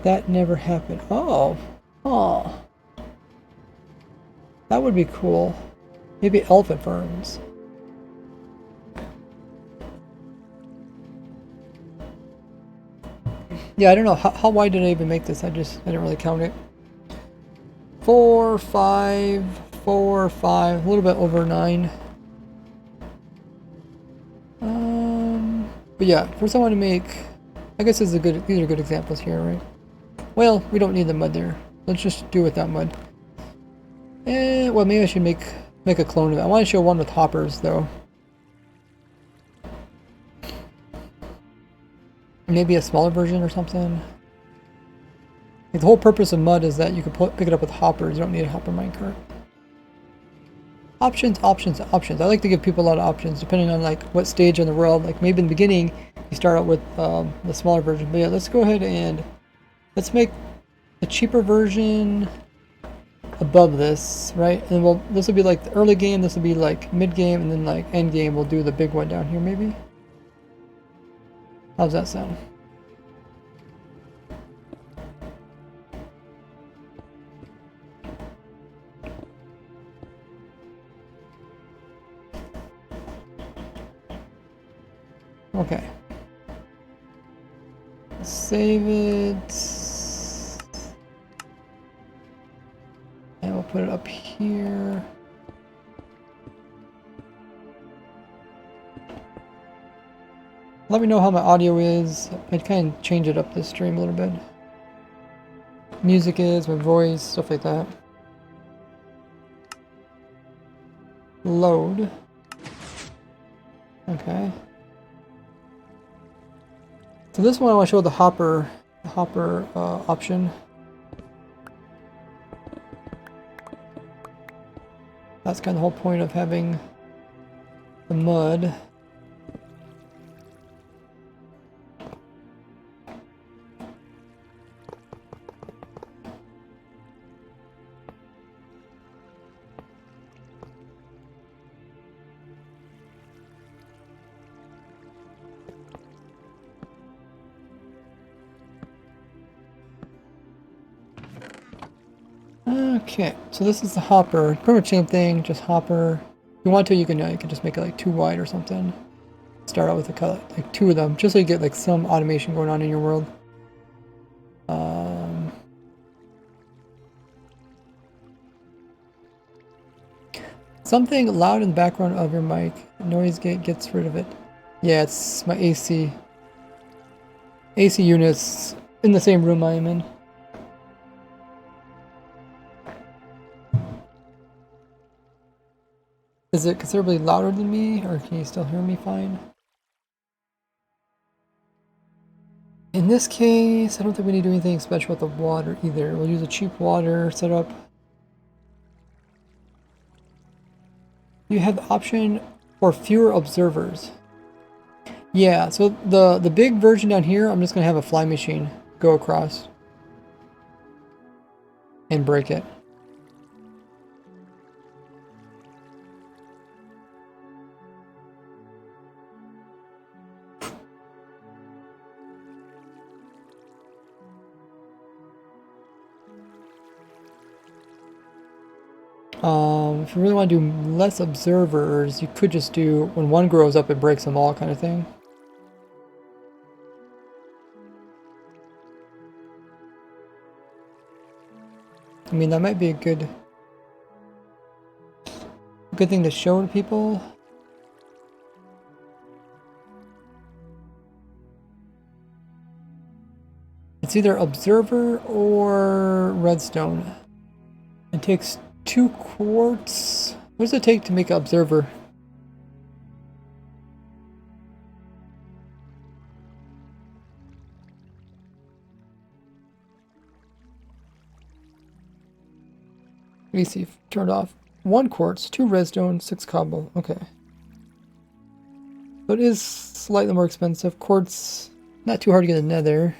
That never happened. Oh. Oh. That would be cool. Maybe elephant ferns. Yeah, I don't know. How wide did I even make this? I didn't really count it. 4, 5, 4, 5, a little bit over 9. But yeah, first I want to make, I guess these are good examples here, right? Well, we don't need the mud there. Let's just do without mud. Well, maybe I should make a clone of it. I want to show one with hoppers, though. Maybe a smaller version or something. Like, the whole purpose of mud is that you can pick it up with hoppers. You don't need a hopper minecart. Options, options, options. I like to give people a lot of options depending on like what stage in the world. Like maybe in the beginning you start out with the smaller version. But yeah, let's go ahead and let's make a cheaper version above this, right? And this will be like the early game, this will be like mid game, and then like end game we'll do the big one down here maybe. How's that sound? Okay. Save it. And we'll put it up here. Let me know how my audio is. I'd kind of change it up this stream a little bit. Music is, my voice, stuff like that. Load. Okay. So this one I want to show the hopper option. That's kind of the whole point of having the mud. Okay, so this is the hopper. Pretty much same thing, just hopper. If you want to, you can just make it like 2 wide or something. Start out with like 2 of them, just so you get like some automation going on in your world. Something loud in the background of your mic. Noise gate gets rid of it. Yeah, it's my AC units in the same room I am in. Is it considerably louder than me, or can you still hear me fine? In this case, I don't think we need to do anything special with the water either. We'll use a cheap water setup. You have the option for fewer observers. Yeah, so the big version down here, I'm just going to have a fly machine go across and break it. If you really want to do less observers, you could just do, when one grows up, it breaks them all kind of thing. I mean, that might be a good thing to show to people. It's either observer or redstone. It takes 2 quartz. What does it take to make an observer? Let me see. Turned off. 1 quartz, 2 redstone, 6 cobble. Okay. So it is slightly more expensive. Quartz, not too hard to get a nether.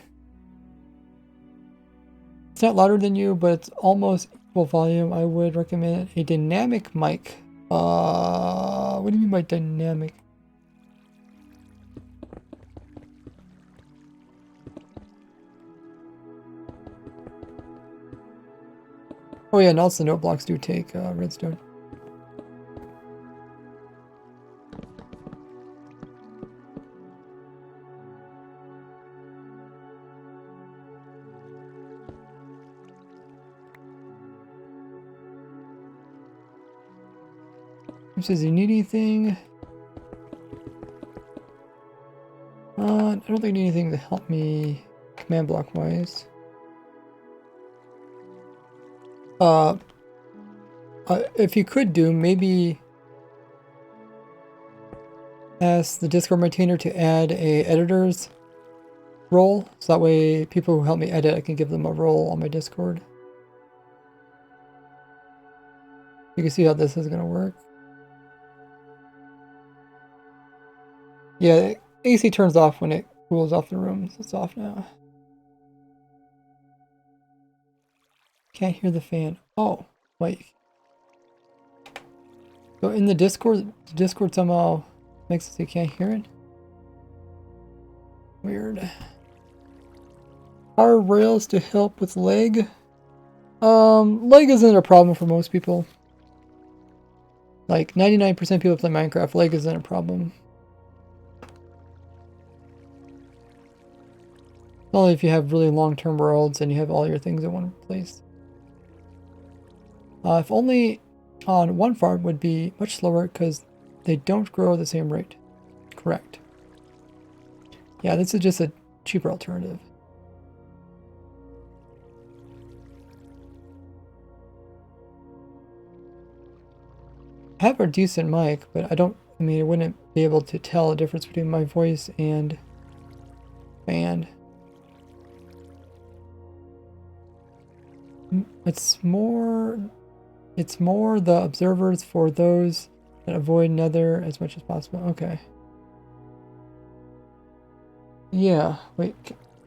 It's not louder than you, but it's almost equal volume. I would recommend a dynamic mic. What do you mean by dynamic? Oh yeah, and also note blocks do take redstone. Says you need anything? I don't think I need anything to help me command block wise. If you could do, maybe ask the Discord maintainer to add a editor's role, so that way people who help me edit, I can give them a role on my Discord. You can see how this is going to work. Yeah, AC turns off when it cools off the room, so it's off now. Can't hear the fan. Oh, wait. So in the Discord somehow makes it so you can't hear it? Weird. Are rails to help with lag? Lag isn't a problem for most people. Like 99% of people play Minecraft, lag isn't a problem. Only if you have really long-term worlds and you have all your things in one place. If only on one farm would be much slower because they don't grow at the same rate. Correct. Yeah, this is just a cheaper alternative. I have a decent mic, but I mean, I wouldn't be able to tell the difference between my voice and fan. It's more the observers for those that avoid nether as much as possible. Okay. Yeah, wait,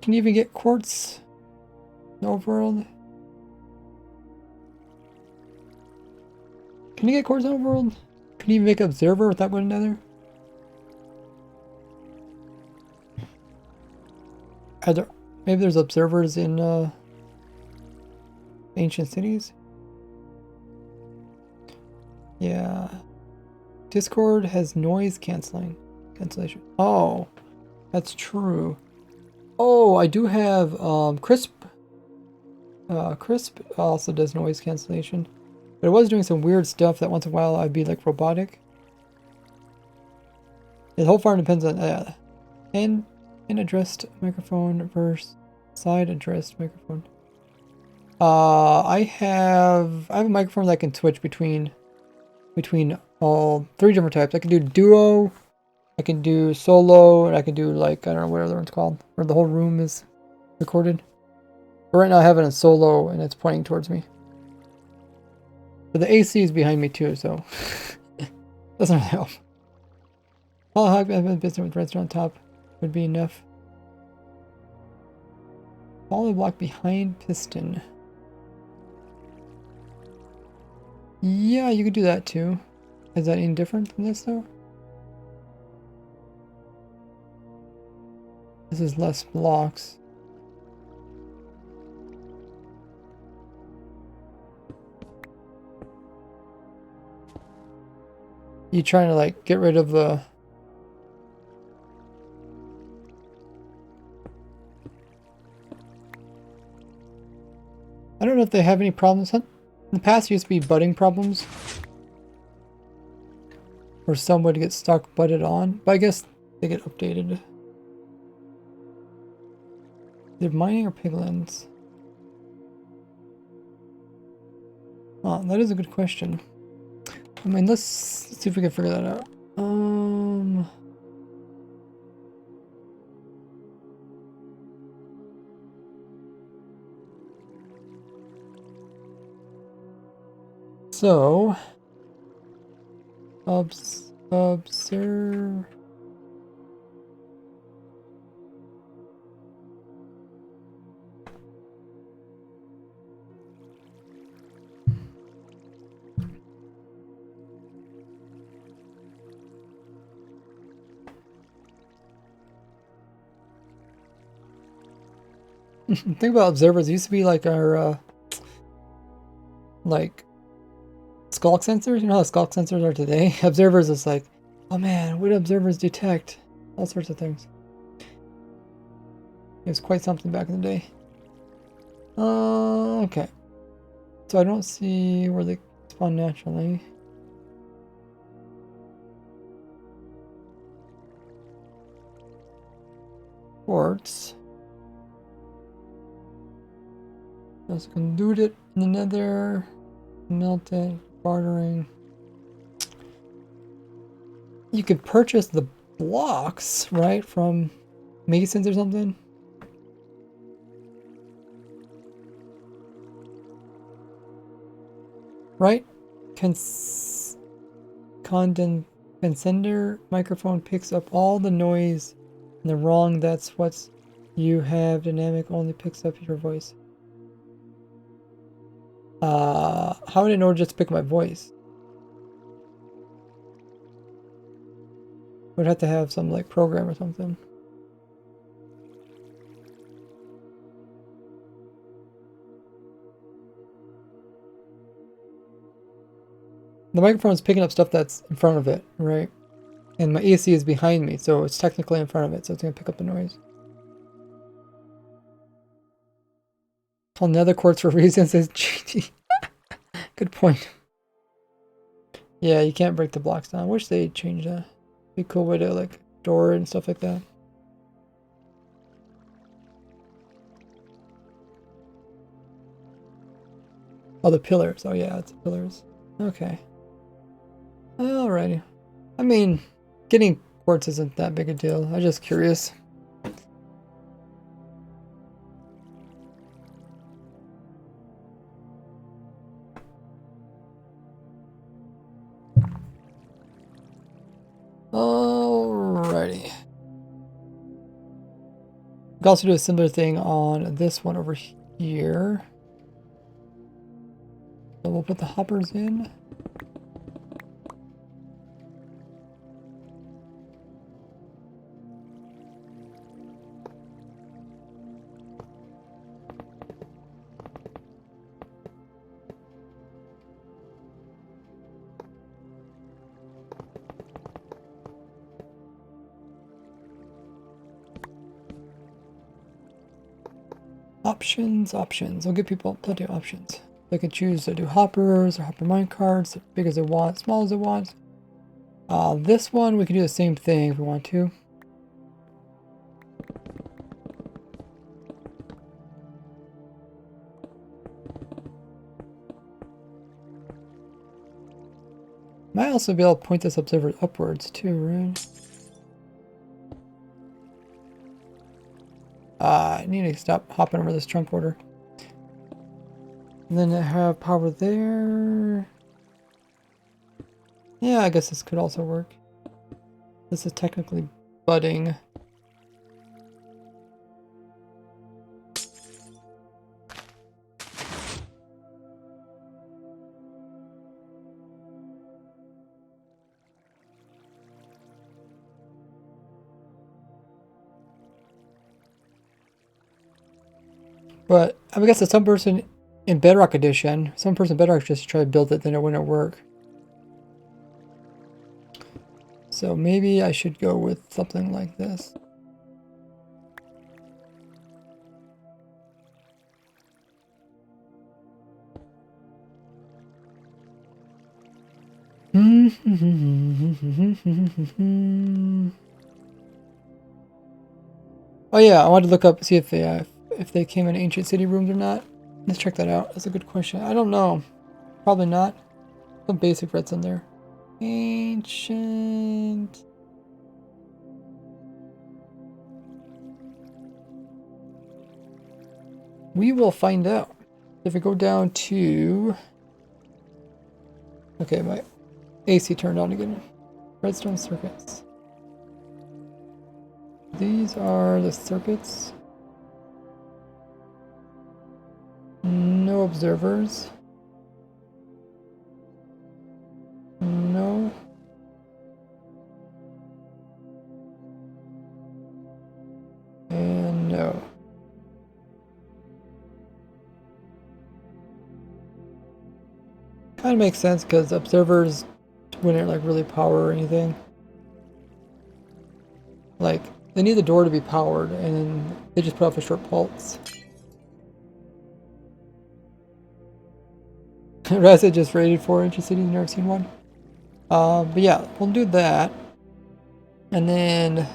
can you even get quartz in the overworld? Can you get quartz in the overworld? Can you even make an observer without going to nether? Maybe there's observers in ancient cities? Yeah. Discord has noise cancellation. Oh, that's true. Oh, I do have Crisp. Crisp also does noise cancellation. But it was doing some weird stuff that once in a while I'd be like robotic. The whole farm depends on in addressed microphone versus side addressed microphone. I have a microphone that can switch between all three different types. I can do duo, I can do solo, and I can do like, I don't know what other one's called, where the whole room is recorded. But right now I have it in solo and it's pointing towards me. But the AC is behind me too, so doesn't really help. All hog business with redstone on top would be enough. Follow the block behind piston. Yeah, you could do that too. Is that any different than this though? This is less blocks. You trying to like get rid of the... I don't know if they have any problems. In the past, it used to be budding problems, where some would get stuck butted on, but I guess they get updated. They're mining or piglins? Oh, that is a good question. I mean, let's see if we can figure that out. So, observe. Think about observers. It used to be like our like skulk sensors. You know how skulk sensors are today? Observers is like, oh man, what do observers detect? All sorts of things. It was quite something back in the day. Okay. So I don't see where they spawn naturally. Quartz. Also can loot it in the nether. Melt it. Bartering. You could purchase the blocks, right, from masons or something. Right? Condenser microphone picks up all the noise in the wrong. That's what you have. Dynamic only picks up your voice. How would it know just to pick my voice? Would have to have some like program or something. The microphone is picking up stuff that's in front of it, right? And my AC is behind me, so it's technically in front of it, so it's going to pick up the noise. Call nether quartz for reasons is GT. Good point. Yeah, you can't break the blocks down. I wish they'd change that. Be a cool way to like store it and stuff like that. Oh, the pillars. Oh yeah, it's the pillars. Okay. Alrighty. I mean, getting quartz isn't that big a deal. I'm just curious. Alrighty. We can also do a similar thing on this one over here. So we'll put the hoppers in. Options. I'll give people plenty of options. They can choose to do hoppers or hopper minecarts, big as they want, small as they want. This one, we can do the same thing if we want to. Might also be able to point this observer upwards too, right? I need to stop hopping over this trunk order. And then I have power there. Yeah, I guess this could also work. This is technically budding. But I guess that some person in Bedrock Edition, some person in Bedrock just tried to build it, then it wouldn't work. So maybe I should go with something like this. Oh yeah, I wanted to look up, see if they came in ancient city rooms or not. Let's check that out. That's a good question. I don't know. Probably not. Some basic redstone there. Ancient. We will find out. If we go down to... Okay, my AC turned on again. Redstone circuits. These are the circuits. No observers. No. And no. Kind of makes sense because observers wouldn't like really power or anything. Like they need the door to be powered, and then they just put off a short pulse. Rasa just raided 4 inches cities. Never seen one. But yeah, we'll do that, and then.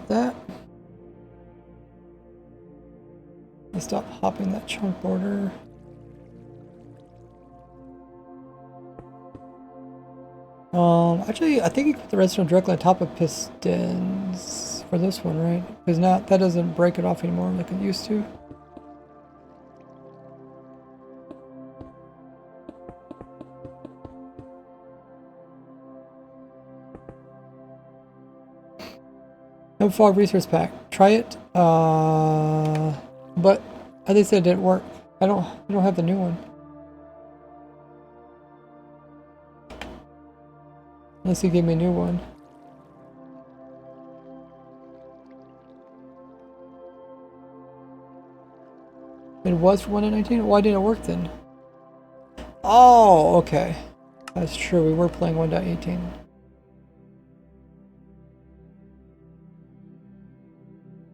That. Let's stop hopping that chunk border. Actually, I think you put the redstone directly on top of pistons for this one, right? Because that doesn't break it off anymore like it used to. No fog resource pack. Try it. But they said it didn't work. I don't have the new one. Unless he gave me a new one. It was for 1.19? Why didn't it work then? Oh, okay. That's true. We were playing 1.18.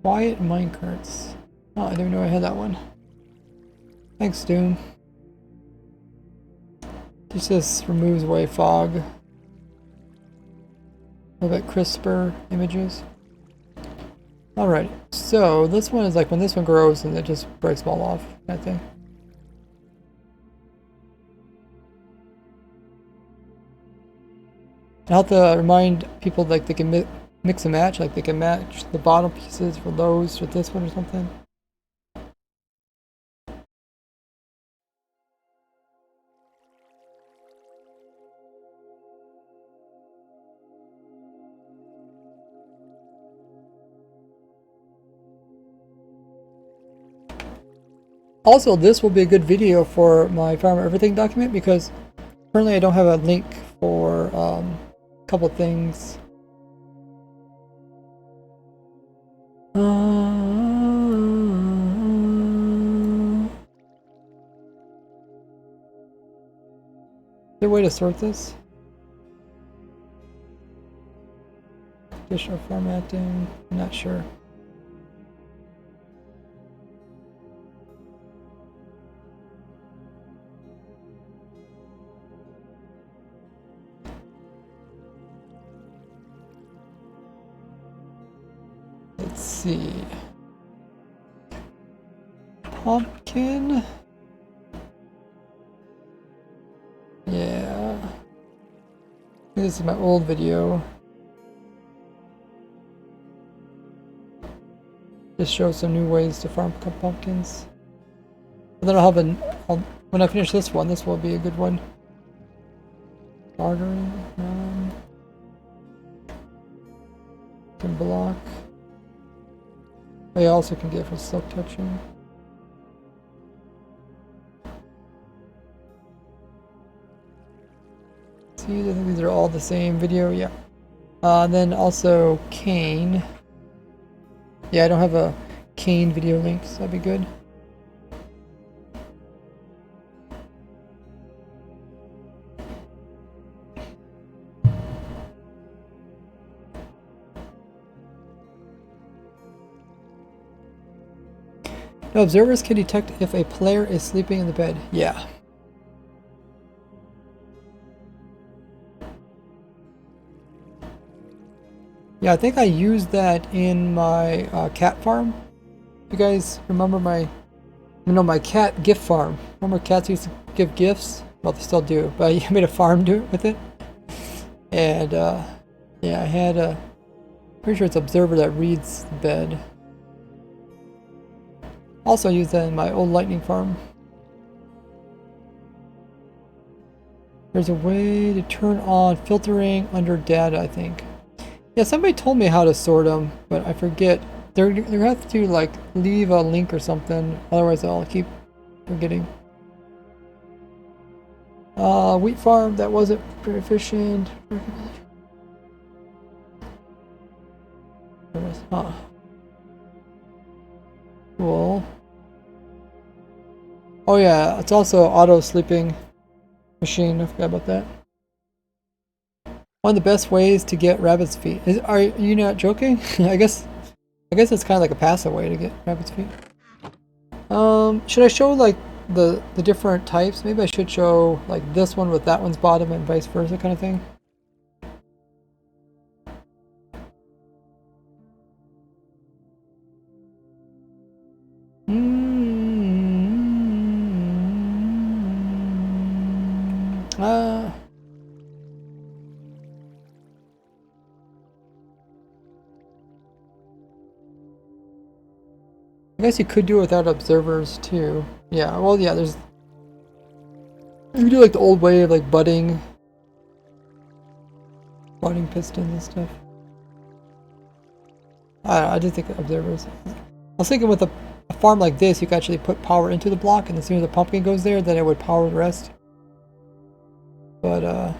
Quiet minecurts. Oh, I didn't know I had that one. Thanks, Doom. This just removes away fog. A little bit crisper images. Alright, so this one is like when this one grows and it just breaks them all off, I think. I have to remind people like they can mix and match, like they can match the bottom pieces for those with this one or something. Also, this will be a good video for my Farm Everything document because currently I don't have a link for a couple things. Is there a way to sort this? Additional formatting, I'm not sure. Let's see. Pumpkin. Yeah. This is my old video. Just show some new ways to farm pumpkins. And then I'll have when I finish this one, this will be a good one. Bartering. Can block. I also can get for silk touching. See, I think these are all the same video, yeah. Then also cane. Yeah, I don't have a cane video link, so that'd be good. No, observers can detect if a player is sleeping in the bed. Yeah. Yeah, I think I used that in my cat farm. You guys remember my cat gift farm? Remember cats used to give gifts? Well, they still do, but I made a farm do it with it. And yeah, I had a pretty sure it's observer that reads the bed. Also used that in my old lightning farm. There's a way to turn on filtering under data, I think. Yeah, somebody told me how to sort them, but I forget. They're gonna have to like leave a link or something, otherwise I'll keep forgetting. Wheat farm, that wasn't very efficient. Huh. Cool. Oh yeah, it's also auto sleeping machine. I forgot about that. One of the best ways to get rabbit's feet. Are you not joking? I guess it's kind of like a passive way to get rabbit's feet. Should I show like the different types? Maybe I should show like this one with that one's bottom and vice versa kind of thing. I guess you could do it without observers too. Yeah, well, yeah, there's... You could do like the old way of like budding pistons and stuff. I did think observers. I was thinking with a farm like this, you could actually put power into the block, and as soon as the pumpkin goes there, then it would power the rest. But,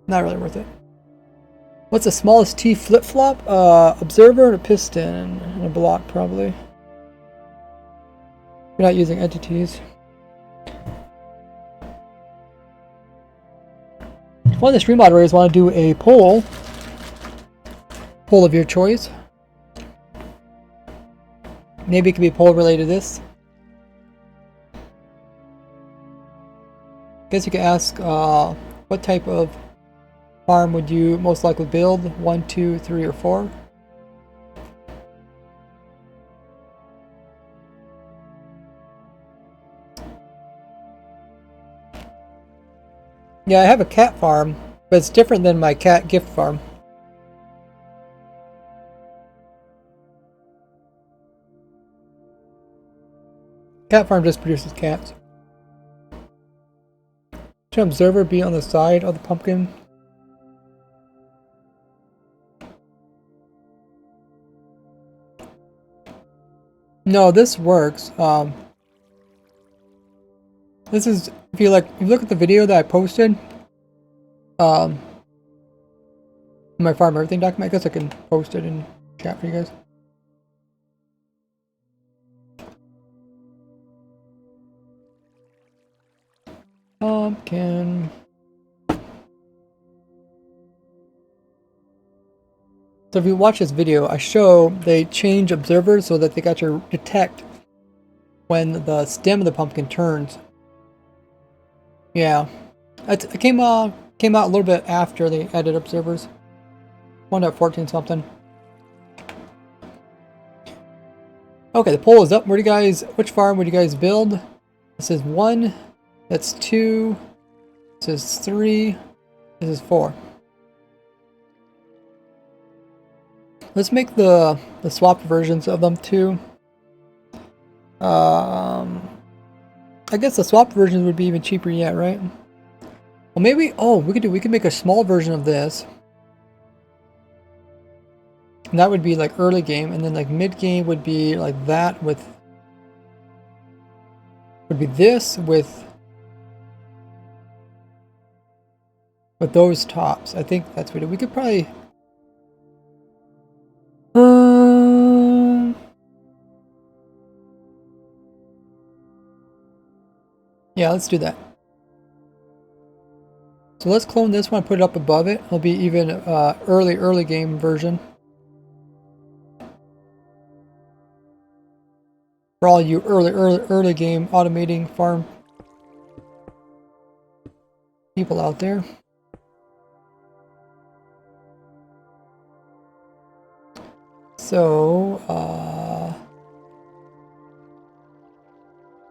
not really worth it. What's the smallest T flip-flop? Observer and a piston and a block, probably. We're not using entities. If one of the stream moderators want to do a poll of your choice, maybe it could be a poll related to this. I guess you could ask what type of farm would you most likely build? 1, 2, 3, or 4? Yeah, I have a cat farm, but it's different than my cat gift farm. Cat farm just produces cats. Should an observer be on the side of the pumpkin? No, this works. This is, if you look at the video that I posted, in my farm everything document. I guess I can post it in chat for you guys. Pumpkin. So if you watch this video, I show they change observers so that they got to detect when the stem of the pumpkin turns. Yeah, it came out a little bit after they added observers. 1.14 something. Okay, the poll is up. Which farm would you guys build? This is 1. That's 2. This is 3. This is 4. Let's make the swapped versions of them too. I guess the swapped versions would be even cheaper yet, right? Well, maybe, we could make a small version of this. And that would be like early game, and then like mid game would be like that would be this with those tops. I think that's what we could probably yeah, let's do that. So let's clone this one, put it up above it. It'll be even early game version. For all you early game automating farm people out there. So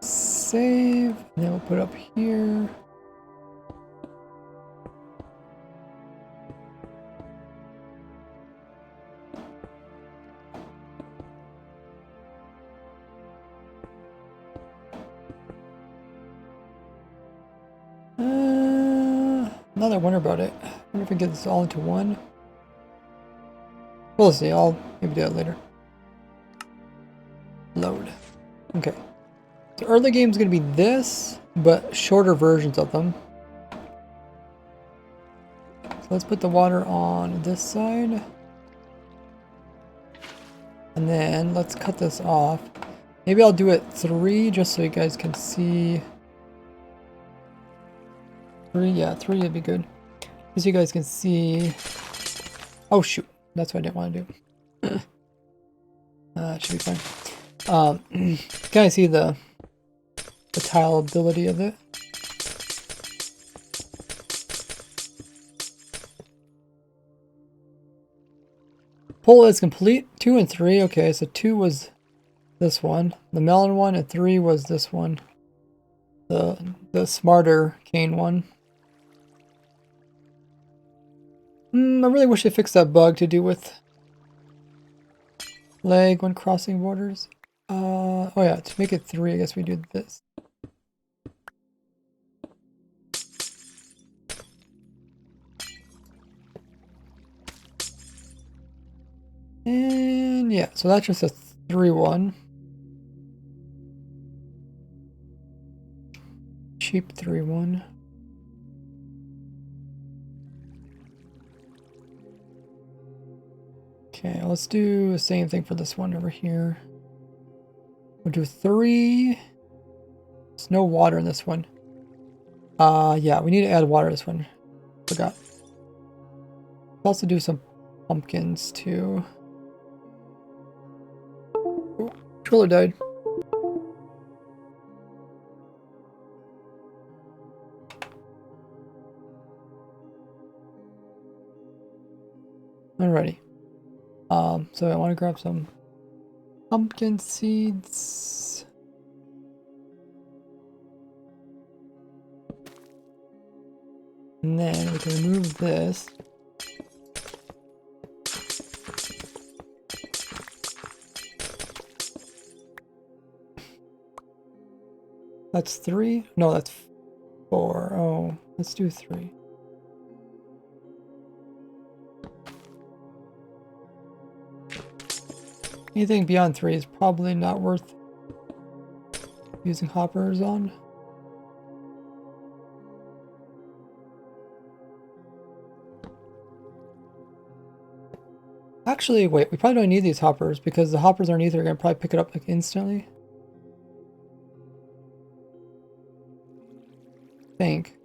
save, and then we'll put it up here. Now that I wonder about it, I wonder if we get this all into one. We'll see. I'll maybe do that later. Load. Okay. So early game is going to be this, but shorter versions of them. So let's put the water on this side. And then let's cut this off. Maybe I'll do it 3 just so you guys can see. 3, yeah, 3 would be good. Just so you guys can see. Oh shoot, that's what I didn't want to do. Should be fine. Kind of see the tile ability of it. Poll is complete. 2 and 3. Okay, so 2 was this one, the melon one, and 3 was this one, the smarter cane one. I really wish they fixed that bug to do with lag when crossing borders. Oh yeah, to make it 3, I guess we do this. And yeah, so that's just a 3-1. Cheap 3-1. Okay, let's do the same thing for this one over here. We'll do 3. There's no water in this one. Yeah, we need to add water to this one. Forgot. Let's also do some pumpkins too. Oh, controller died. Alrighty. So I want to grab some pumpkin seeds. And then we can remove this. That's 3? No, that's 4. Oh, let's do 3. Anything beyond 3 is probably not worth using hoppers on. Actually, wait, we probably don't need these hoppers because the hoppers aren't either going to probably pick it up like instantly. I think.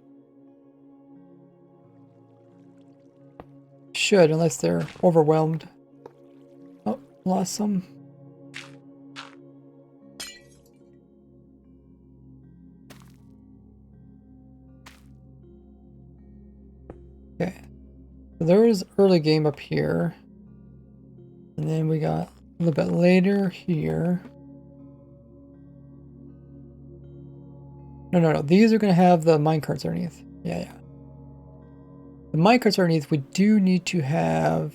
Should, unless they're overwhelmed. Oh, lost some. Okay. So there is early game up here. And then we got a little bit later here. No. These are going to have the minecarts underneath. Yeah. The minecarts underneath, we do need to have...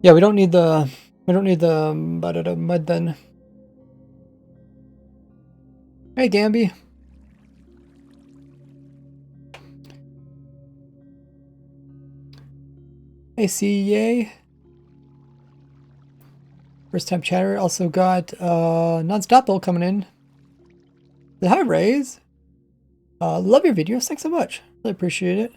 yeah, we don't need the mud then. Hey, Gamby. Hey, CEA. First time chatter. Also got Nonstop Bill coming in. Hi, Rays. Love your videos. Thanks so much. Really appreciate it.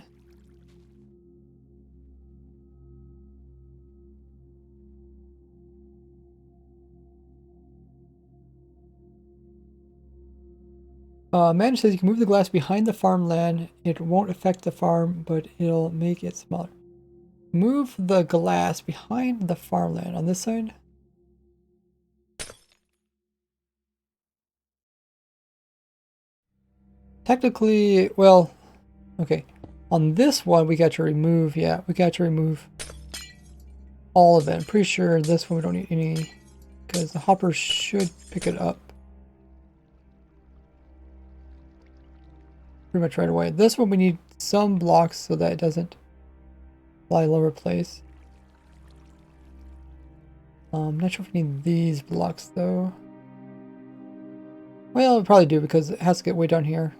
Man says you can move the glass behind the farmland. It won't affect the farm, but it'll make it smaller. Move the glass behind the farmland on this side. Technically, well, okay. On this one, we got to remove, yeah, we got to remove all of it. I'm pretty sure this one we don't need any, because the hopper should pick it up pretty much right away. This one we need some blocks so that it doesn't fly all over the place. I'm not sure if we need these blocks though. Well, we probably do because it has to get way down here.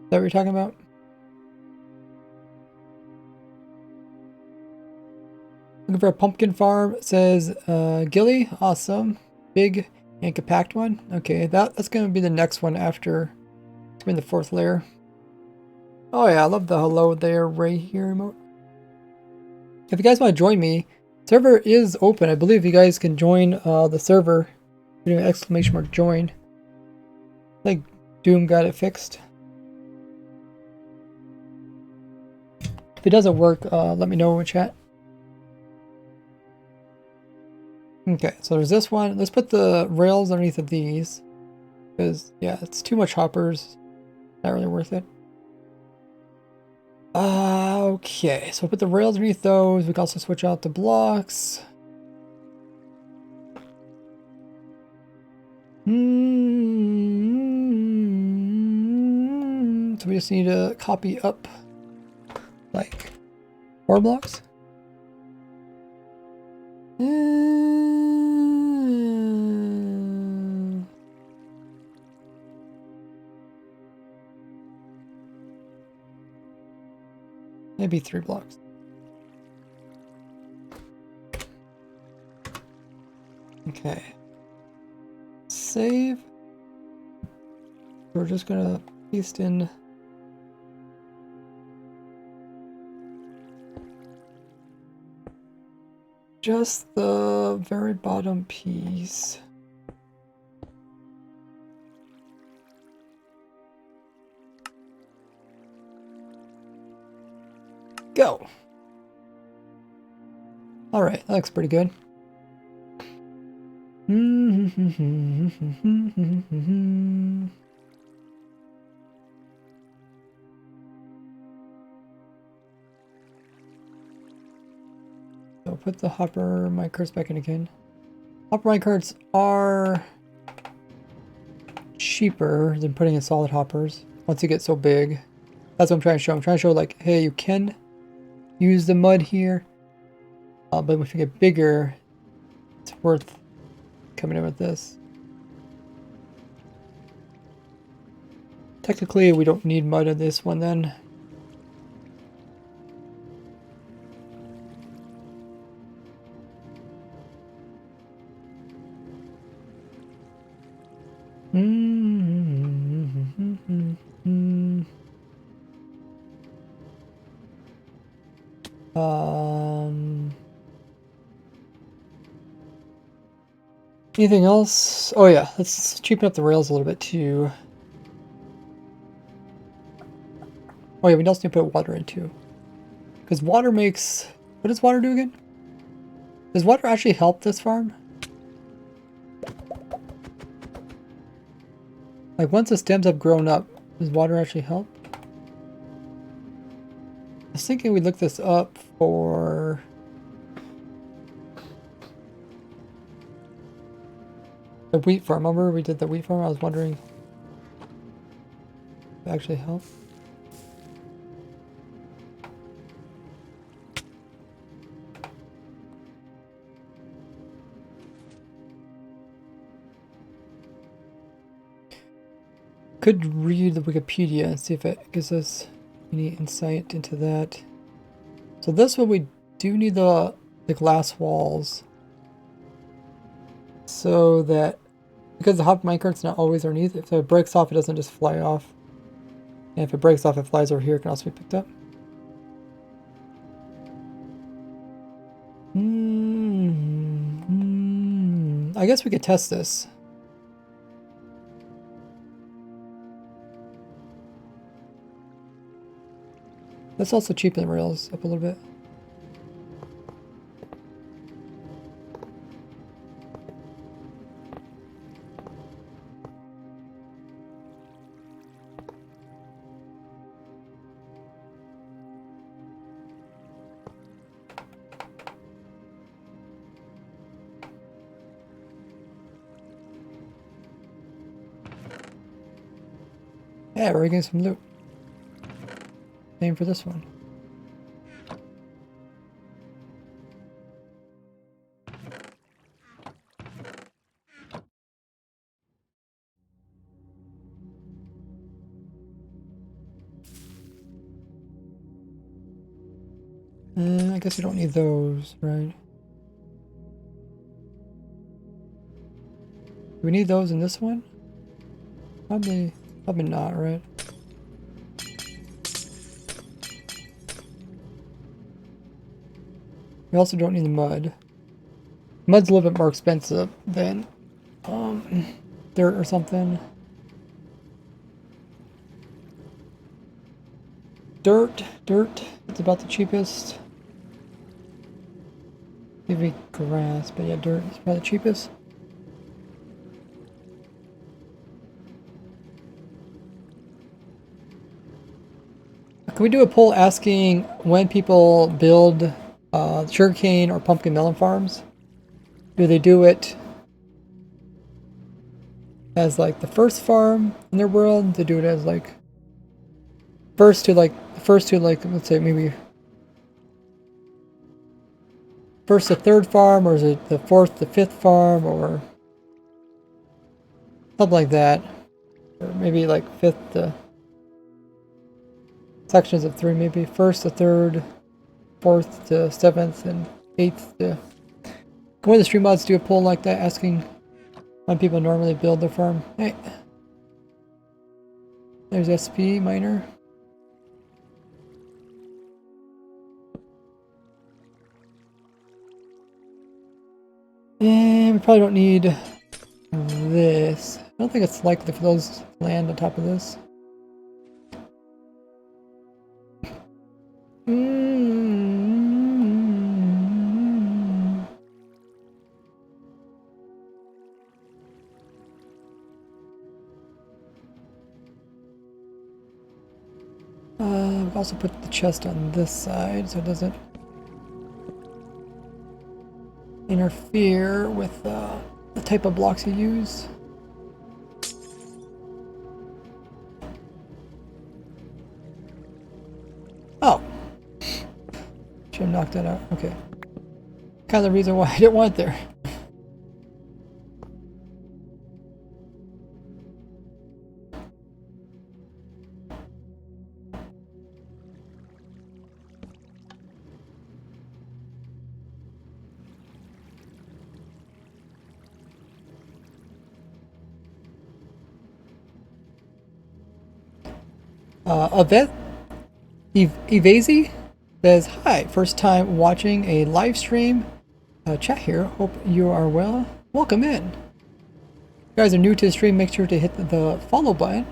Is that what you're talking about? Looking for a pumpkin farm. It says Gilly. Awesome. Big and compact one. Okay, that's going to be the next one after we're in the 4th layer. Oh yeah, I love the hello there right here emote. If you guys want to join me, server is open. I believe you guys can join the server. Put an exclamation mark join. I think Doom got it fixed. If it doesn't work, let me know in chat. Okay, so there's this one. Let's put the rails underneath of these. Because, yeah, it's too much hoppers. Not really worth it. Okay, so we'll put the rails underneath those. We can also switch out the blocks. So we just need to copy up like 4 blocks. Maybe 3 blocks. Okay. Save. We're just gonna paste in just the very bottom piece. Go. All right, that looks pretty good. So put the hopper minecarts back in again. Hopper minecarts are cheaper than putting in solid hoppers once you get so big. That's what I'm trying to show. I'm trying to show like, hey, you can use the mud here, but if you get bigger, it's worth coming in with this. Technically, we don't need mud in this one then. Anything else? Oh yeah, let's cheapen up the rails a little bit too. Oh yeah, we also need to put water in too. Because water makes... What does water do again? Does water actually help this farm? Like once the stems have grown up, does water actually help? I was thinking we'd look this up for... the wheat farm. Remember we did the wheat farm? I was wondering if it actually helped. Could read the Wikipedia and see if it gives us any insight into that. So this one we do need the glass walls, so that because the hop minecart's not always underneath, if it breaks off, it doesn't just fly off. And if it breaks off, it flies over here. It can also be picked up. I guess we could test this. Let's also cheapen the rails up a little bit. Yeah, we're getting some loot. Same for this one. I guess we don't need those, right? Do we need those in this one? Probably not, right? We also don't need the mud. Mud's a little bit more expensive than dirt or something. Dirt. It's about the cheapest. Maybe grass, but yeah, dirt is probably the cheapest. Can we do a poll asking when people build sugarcane or pumpkin melon farms? Do they do it as like the first farm in their world? Do they do it as like first to like let's say maybe first to third farm, or is it the fourth to fifth farm, or something like that? Or maybe like fifth to sections of three, maybe first to third, fourth to seventh, and eighth to. Can one of the stream mods do a poll like that, asking when people normally build their farm? Hey, there's SP miner. And we probably don't need this. I don't think it's likely for those to land on top of this. We've also put the chest on this side so it doesn't interfere with the type of blocks you use. Oh, should have knocked that out. Okay, kind of the reason why I didn't want it there. Yvette Evasi says, hi, first time watching a live stream. Chat here, hope you are well. Welcome in. If you guys are new to the stream, make sure to hit the follow button.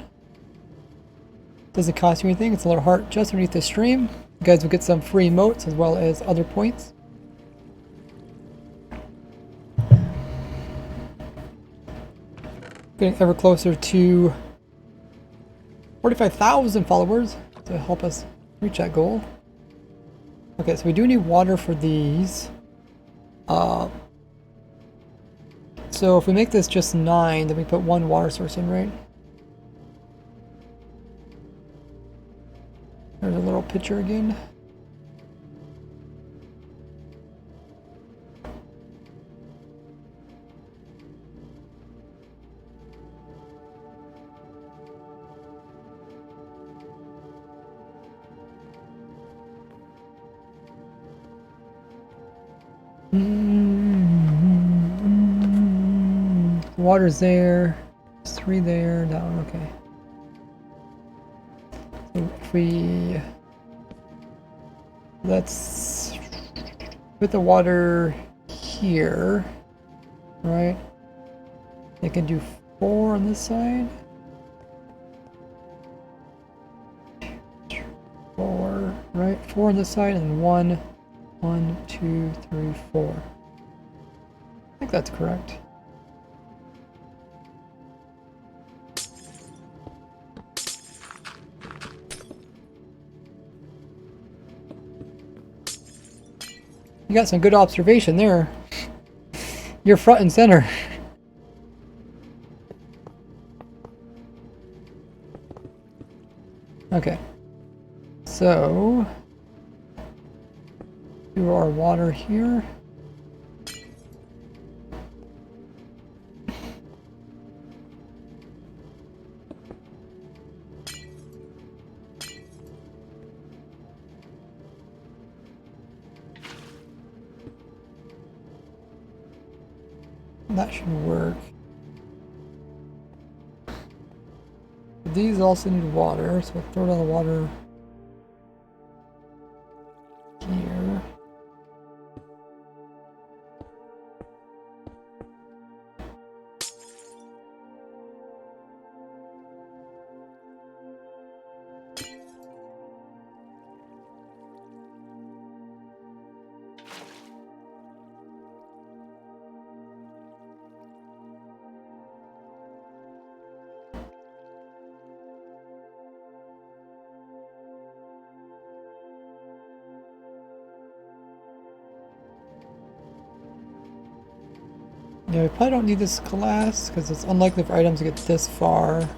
Doesn't cost you anything, it's a little heart just underneath the stream. You guys will get some free emotes as well as other points. Getting ever closer to 45,000 followers to help us reach that goal. Okay, so we do need water for these. So if we make this just 9, then we put one water source in, right? There's a little picture again. Water's there. There's 3 there. That one, okay. So if we let's put the water here, right? They can do 4 on this side. 4, right? 4 on this side, and 1, 2, 3, 4. I think that's correct. You got some good observation there. You're front and center. Okay. So, do our water here. that should work. These also need water, so we'll throw down the water here. Yeah, we probably don't need this glass because it's unlikely for items to get this far.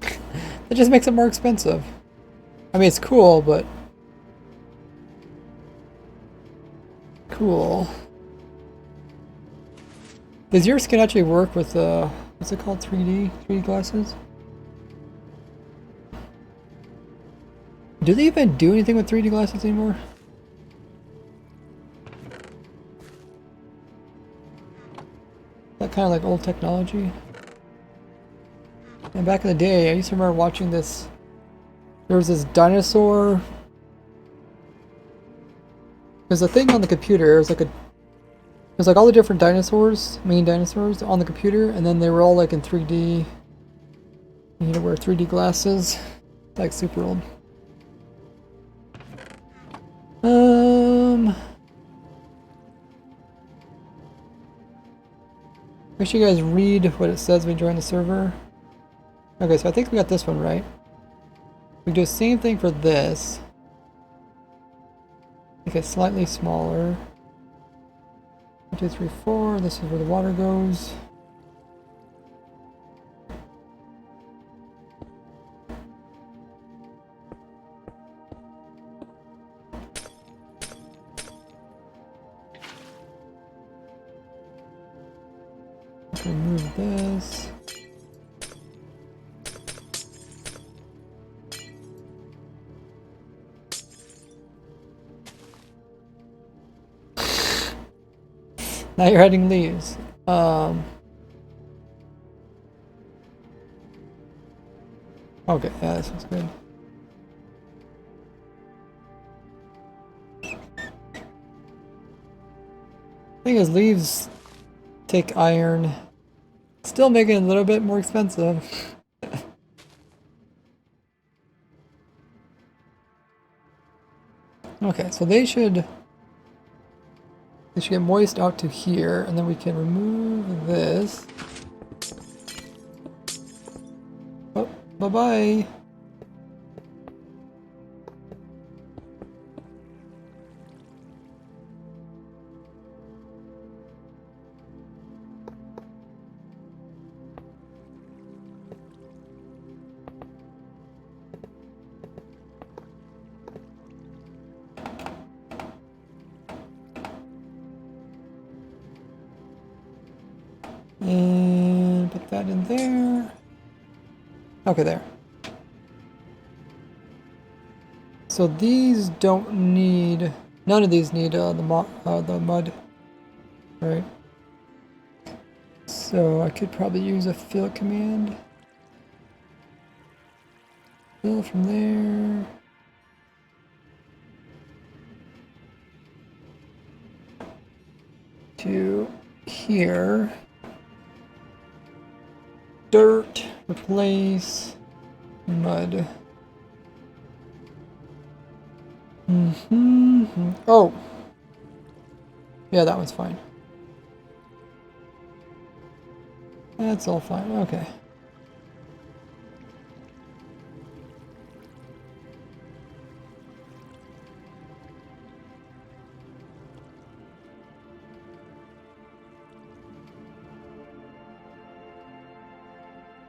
It just makes it more expensive. I mean, it's cool, but... Cool. Does your skin actually work with, what's it called, 3D glasses? Do they even do anything with 3D glasses anymore? Is that kind of like old technology? And back in the day, I used to remember watching this. There was this dinosaur. There's a thing on the computer. It was like all the different dinosaurs, main dinosaurs, on the computer, and then they were all like in 3D. You need to wear 3D glasses. Like super old. Make sure you guys read what it says when you join the server. Okay, so I think we got this one right. We do the same thing for this. Make it slightly smaller. 1, 2, 3, 4. This is where the water goes. Remove this. Now you're adding leaves. Okay, yeah, this looks good. Thing is, leaves take iron. Still making it a little bit more expensive. Okay, so they should get moist out to here, and then we can remove this. Oh, bye-bye. And put that in there. Okay, there. So these don't need, none of these need the mud, right? So I could probably use a fill command. Fill from there. To here. Dirt, replace, mud. Oh! Yeah, that one's fine. That's all fine, okay.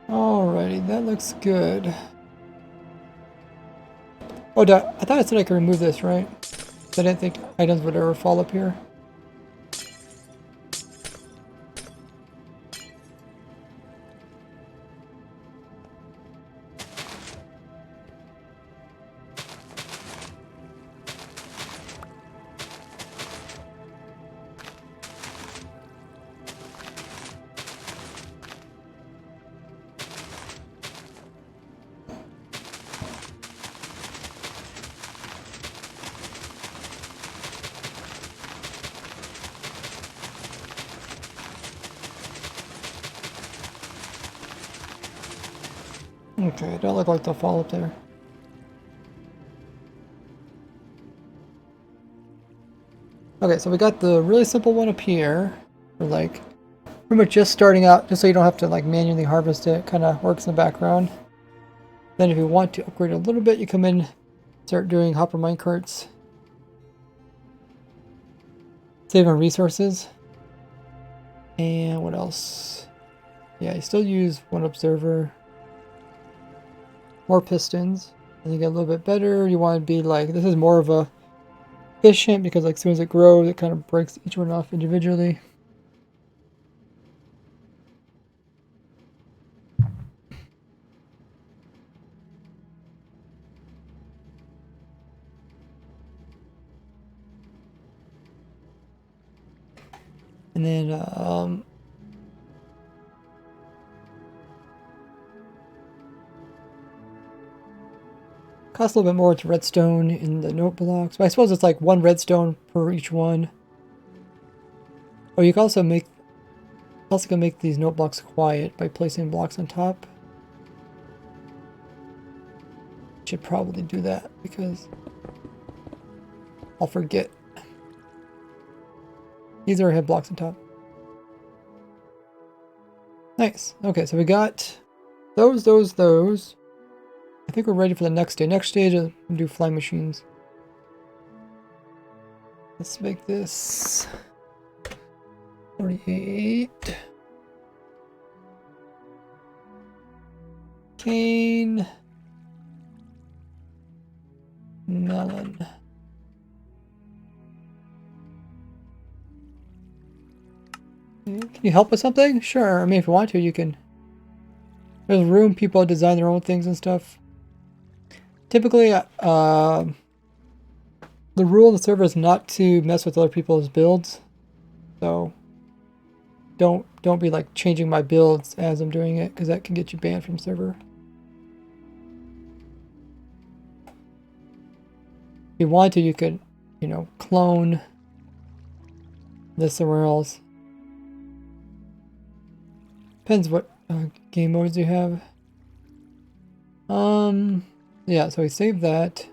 Alrighty, that looks good. Oh, I thought I said I could remove this, right? I didn't think items would ever fall up here. Okay, don't look like they'll fall up there. Okay, so we got the really simple one up here. For like pretty much just starting out, just so you don't have to like manually harvest it. Kind of works in the background. Then if you want to upgrade a little bit, you come in, start doing hopper minecarts. Save on resources. And what else? Yeah, you still use one observer. More pistons. And you get a little bit better. You want to be like, this is more of a efficient because like as soon as it grows, it kind of breaks each one off individually. And then costs a little bit more to redstone in the note blocks, but I suppose it's like one redstone per each one. Oh, you can also make these note blocks quiet by placing blocks on top. Should probably do that because I'll forget. These are head blocks on top. Nice. Okay, so we got those. I think we're ready for the next stage. Next stage is do flying machines. Let's make this 48. Cane. Melon. Can you help with something? Sure. I mean, if you want to, you can. There's room. People design their own things and stuff. Typically, the rule of the server is not to mess with other people's builds. So don't be like changing my builds as I'm doing it, because that can get you banned from server. If you want to, you could, you know, clone this somewhere else. Depends what game modes you have. Yeah, so we saved that.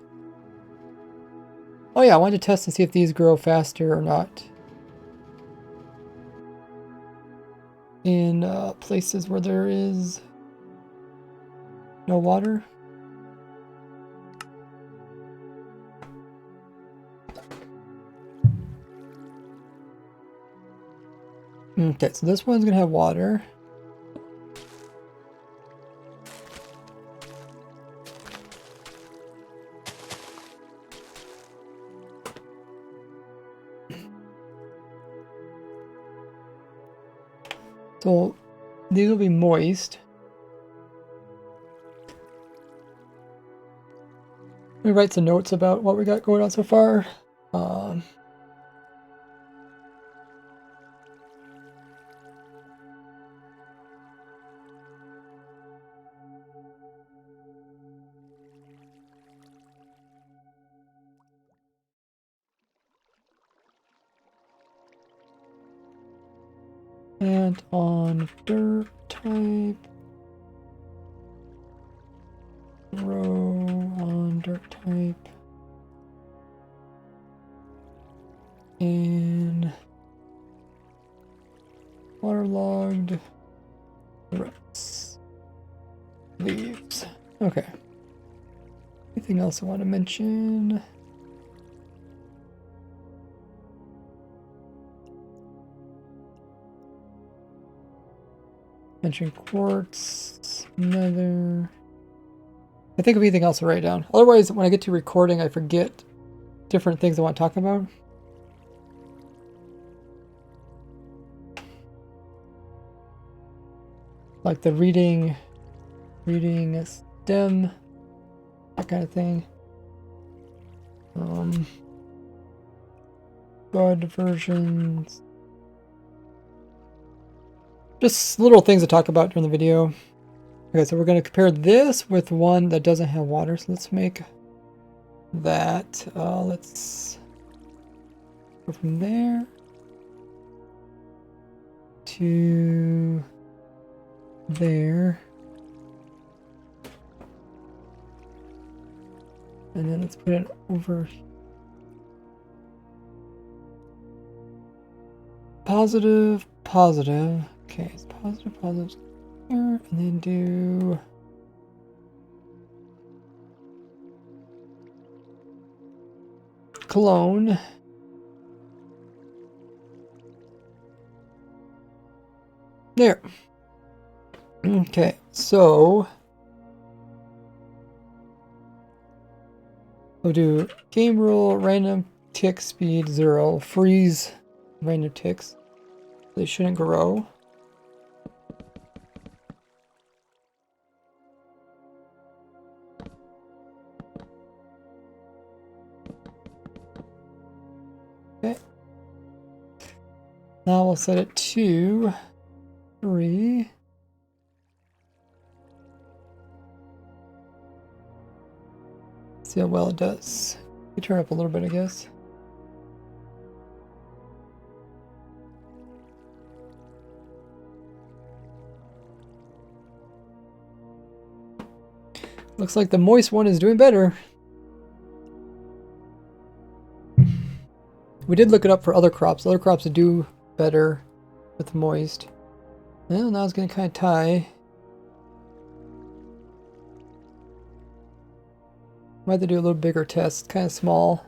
Oh yeah, I wanted to test and see if these grow faster or not. In places where there is no water. Okay, so this one's gonna have water. So these will be moist. Let me write some notes about what we got going on so far. And on dirt type, row on dirt type, and waterlogged roots, leaves. Okay. Anything else I want to mention? Mention quartz, nether. I think of anything else to write down. Otherwise, when I get to recording, I forget different things I want to talk about. Like the reading a stem, that kind of thing. God versions. Just little things to talk about during the video. Okay, so we're going to compare this with one that doesn't have water. So let's make that. Let's go from there to there. And then let's put it over positive, positive. Okay, it's positive, positive here, and then do clone. There. Okay, so we'll do game rule, random tick speed 0, freeze random ticks. They shouldn't grow. Okay. Now we'll set it to 3. See how well it does. You turn up a little bit, I guess. Looks like the moist one is doing better. We did look it up for other crops. Other crops that do better with moist. Well, now it's going to kind of tie. Might have to do a little bigger test. It's kind of small.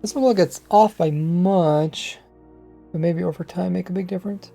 Doesn't look like it's off by much, but maybe over time make a big difference.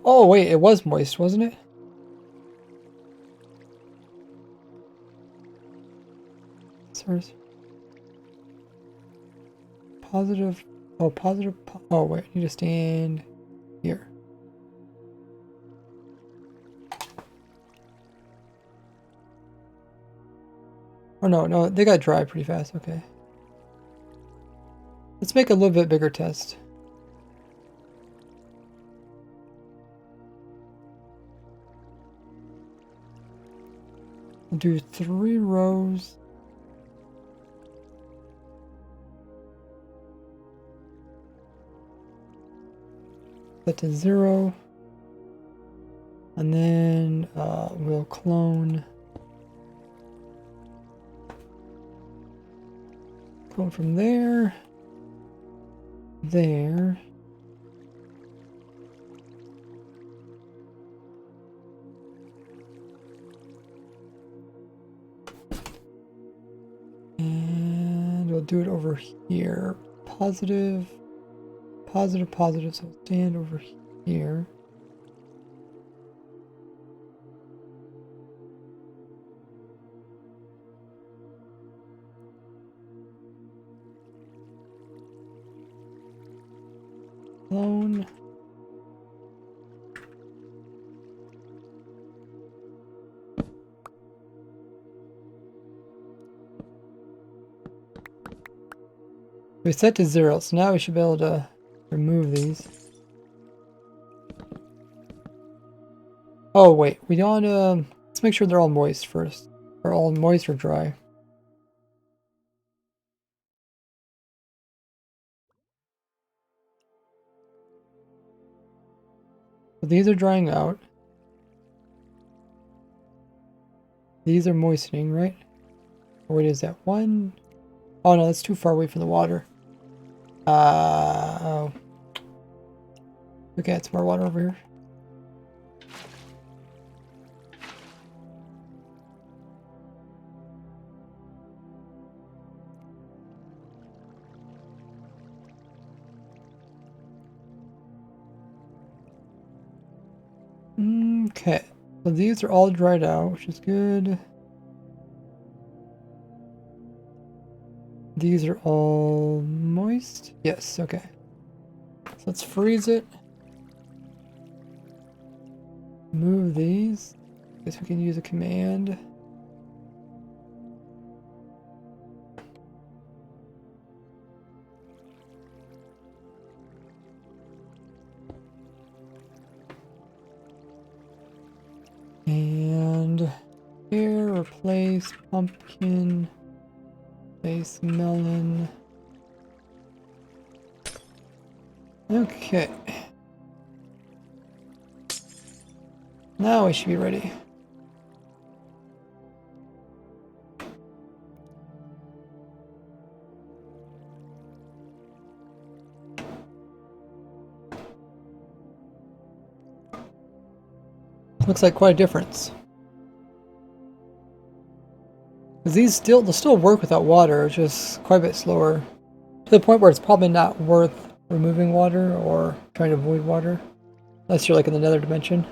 Oh wait, it was moist, wasn't it? Source. Positive. Oh, positive. Oh wait, you just stand here. Oh no, they got dry pretty fast. Okay. Let's make a little bit bigger test. We'll do 3 rows. Set to 0. And then we'll clone. Clone from there. There. And we'll do it over here. Positive, positive, positive. So we'll stand over here. Clone. We set to 0, so now we should be able to remove these. Oh wait, we don't. Let's make sure they're all moist first, or all moist or dry. So these are drying out. These are moistening, right? Or wait, is that 1? Oh no, that's too far away from the water. Oh. Okay, it's more water over here. Okay, so these are all dried out, which is good. These are all moist. Yes, okay. So let's freeze it. Move these. Guess we can use a command. place pumpkin, place melon. Okay. Now we should be ready. Looks like quite a difference. Because they'll still work without water, it's just quite a bit slower. To the point where it's probably not worth removing water or trying to avoid water. Unless you're like in another dimension.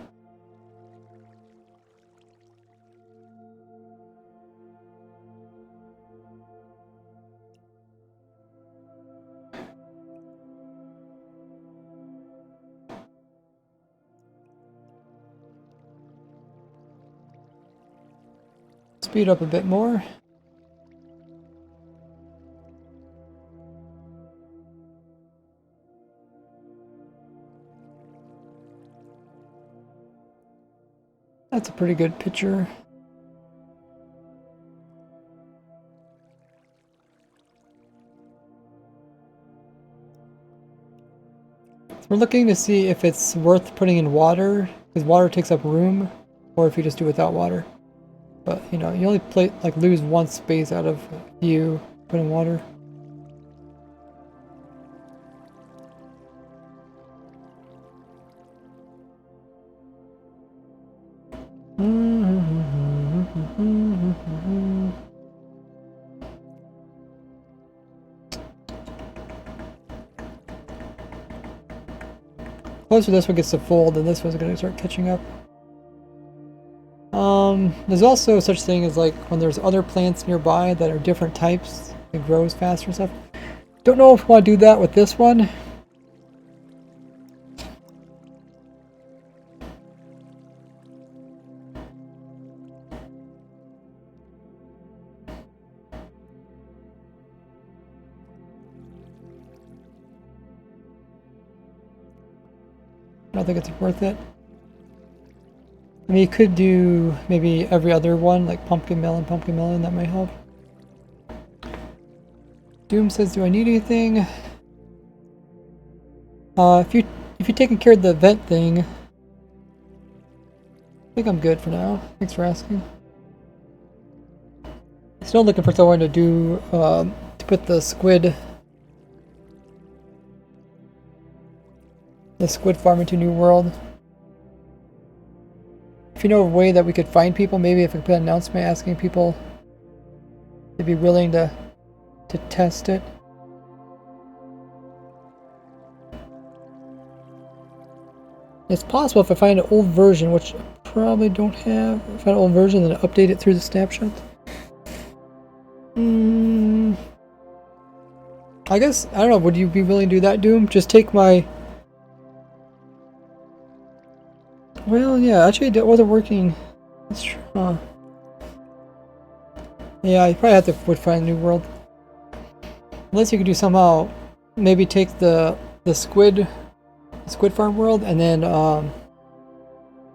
Speed up a bit more. That's a pretty good picture. So we're looking to see if it's worth putting in water, because water takes up room, or if you just do without water. But you know, you only lose one space out of you put in water. Closer this one gets to full, then this one's going to start catching up. There's also such thing as like when there's other plants nearby that are different types, it grows faster and stuff. Don't know if I want to do that with this one. I don't think it's worth it. I mean, you could do maybe every other one, like pumpkin melon, that might help. Doom says, do I need anything? If you're taking care of the vent thing, I think I'm good for now. Thanks for asking. Still looking for someone to do, to put the squid farm into New World. If you know a way that we could find people, maybe if we put an announcement asking people to be willing to test it. It's possible if I find an old version, which I probably don't have. If I find an old version, then update it through the snapshot. I guess, I don't know, would you be willing to do that, Doom? Just take my... Well, yeah, actually it wasn't working. That's true. Yeah, you probably have to find a New World. Unless you could do somehow, maybe take the squid farm world and then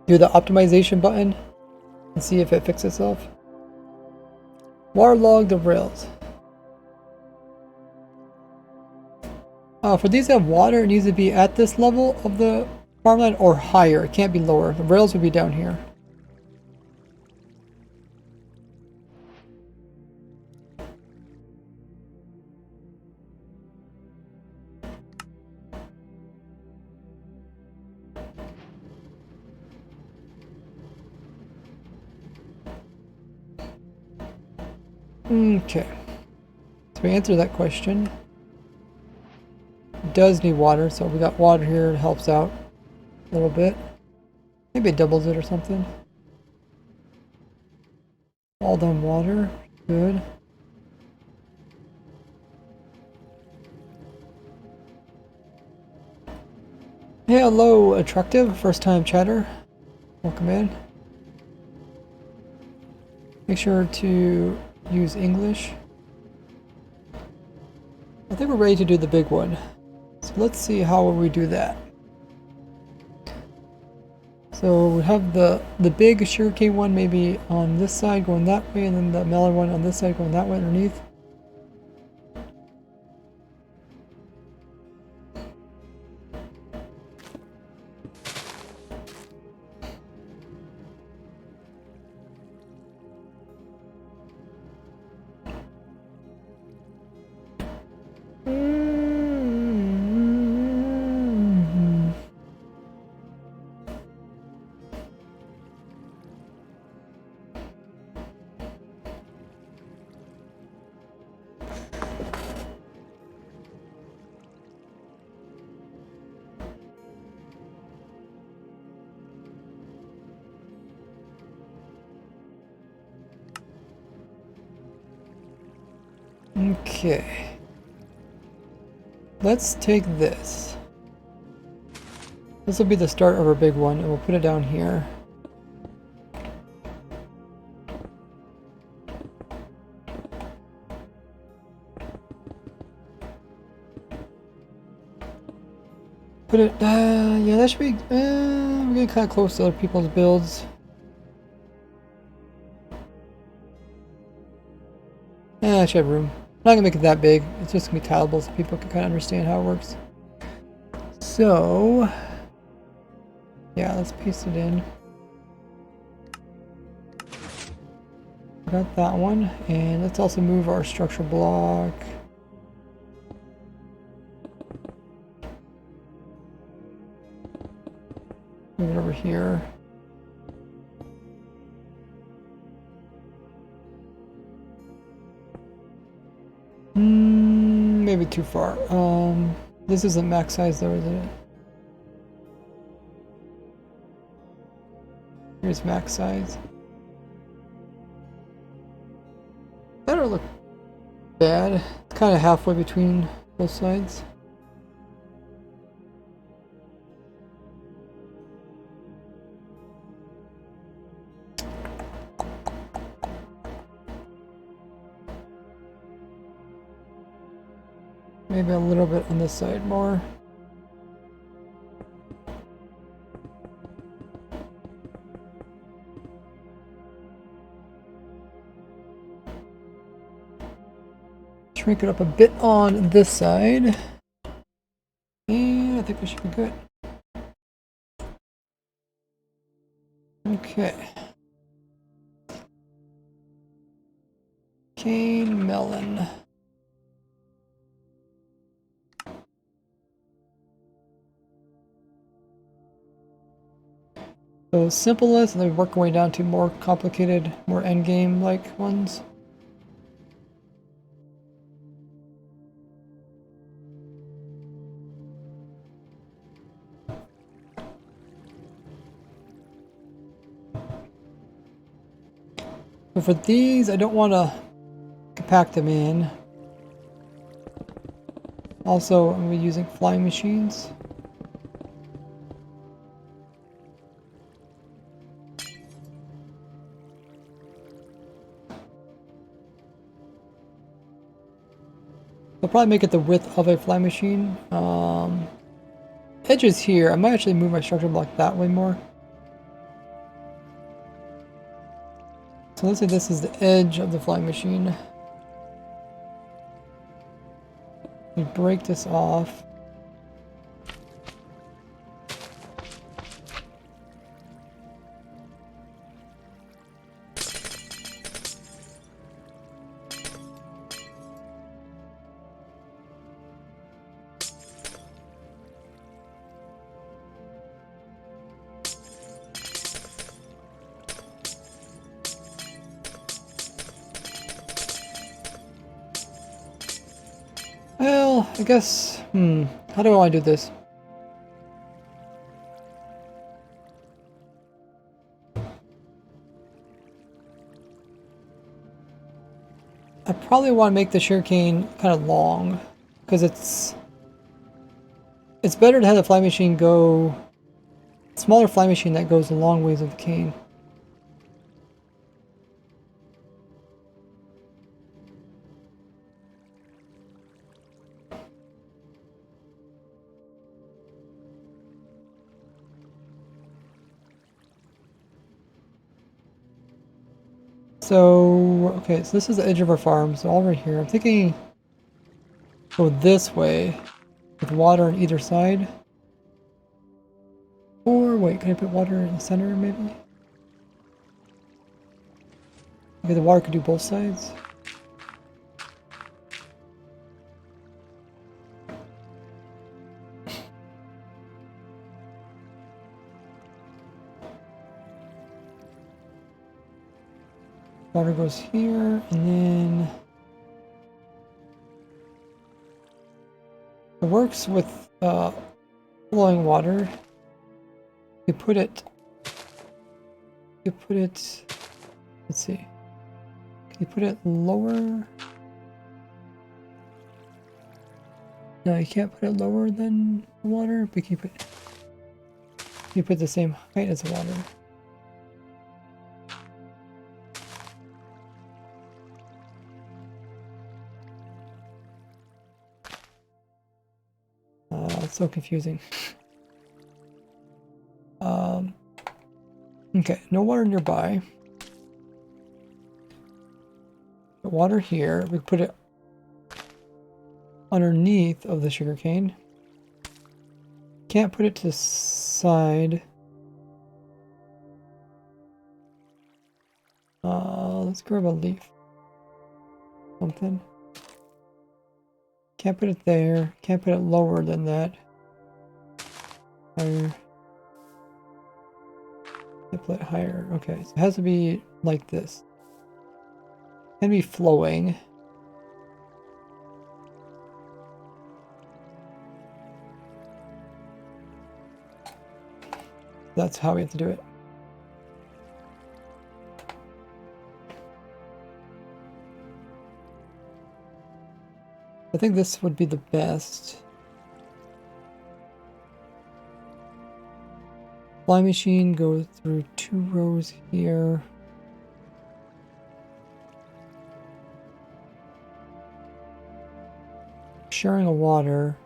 do the optimization button and see if it fixes itself. Waterlog the rails. For these that have water, it needs to be at this level of the farmland or higher. It can't be lower. The rails would be down here. Okay. So we answered that question. It does need water, so we got water here. It helps out a little bit. Maybe it doubles it or something. All done water. Good. Hey, hello, Attractive. First time chatter. Welcome in. Make sure to use English. I think we're ready to do the big one. So let's see how we do that. So we have the big sugarcane one maybe on this side going that way, and then the melon one on this side going that way underneath. Okay. Let's take this. This will be the start of our big one, and we'll put it down here. Put it, yeah, that should be, we're getting kind of close to other people's builds. Yeah, I should have room. I'm not gonna make it that big. It's just gonna be tileable so people can kind of understand how it works. So, yeah, let's paste it in. Got that one, and let's also move our structure block. Move it over here. Maybe too far. This isn't max size though, is it? Here's max size. That don't look bad. It's kind of halfway between both sides. Maybe a little bit on this side more. Shrink it up a bit on this side. And I think we should be good. Okay. Cane melon. So simplest, and then we work our way down to more complicated, more endgame like ones. But for these, I don't want to compact them in. Also, I'm using flying machines. I'll probably make it the width of a flying machine. Edges here, I might actually move my structure block that way more. So let's say this is the edge of the flying machine. We break this off. Well, I guess, how do I want to do this? I probably want to make the sugarcane kind of long, because it's better to have the flying machine go, smaller flying machine that goes a long ways with the cane. So, okay, so this is the edge of our farm, so all right here. I'm thinking go this way with water on either side. Or wait, can I put water in the center maybe? Maybe the water could do both sides. Water goes here, and then it works with flowing water. You put it. Let's see. Can you put it lower? No, you can't put it lower than the water. But you put the same height as the water. It's so confusing. Okay, no water nearby. Put water here. We put it underneath of the sugarcane. Can't put it to the side. Let's grab a leaf. Something. Can't put it there. Can't put it lower than that. Higher. Can't put it higher. Okay, so it has to be like this. Can be flowing. That's how we have to do it. I think this would be the best. Fly machine goes through 2 rows here. Sharing a water.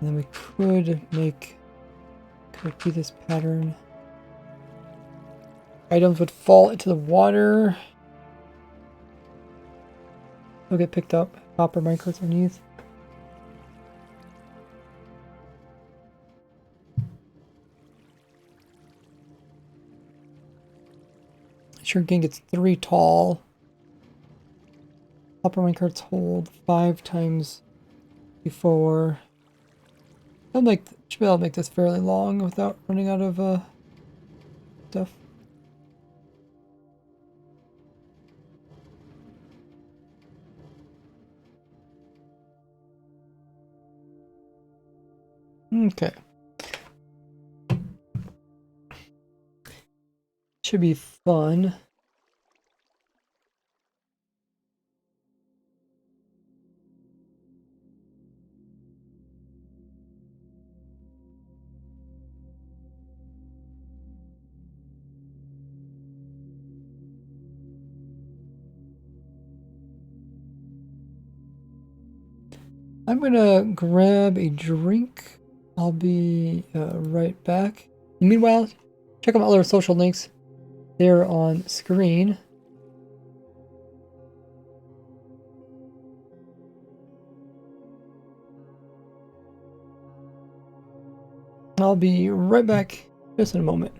And then we could do this pattern. Items would fall into the water. They'll get picked up. Copper micros underneath. Sugarcane gets 3 tall. Copper minecarts hold 5 times before. Should be able to make this fairly long without running out of stuff. Okay. Should be fun. I'm gonna grab a drink. I'll be right back. Meanwhile, check out my other social links. They're on screen. I'll be right back just in a moment.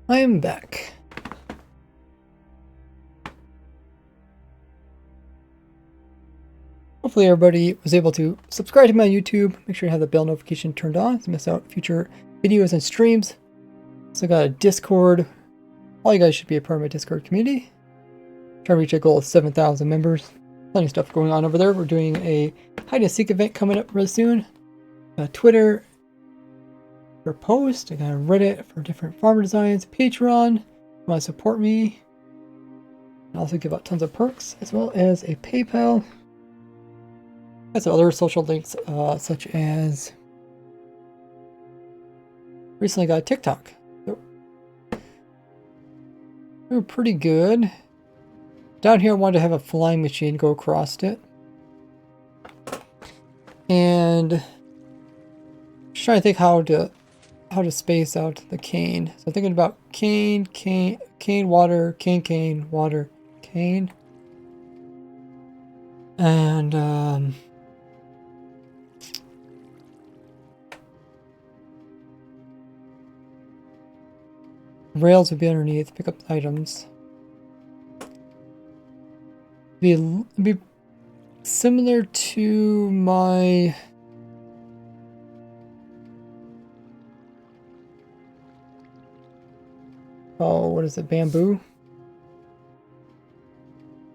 I am back. Hopefully everybody was able to subscribe to my YouTube. Make sure you have the bell notification turned on to miss out future videos and streams. So I got a Discord. All you guys should be a part of my Discord community. Trying to reach a goal of 7,000 members. Plenty of stuff going on over there. We're doing a hide and seek event coming up really soon. Twitter for post. I got a Reddit for different farmer designs. Patreon. If you want to support me. I also give out tons of perks, as well as a PayPal. Got some other social links, such as recently got a TikTok. They were pretty good. Down here I wanted to have a flying machine go across it. And just trying to think how to space out the cane. So I'm thinking about cane, water, water, cane. And rails would be underneath, pick up items. Be similar to my what is it, bamboo?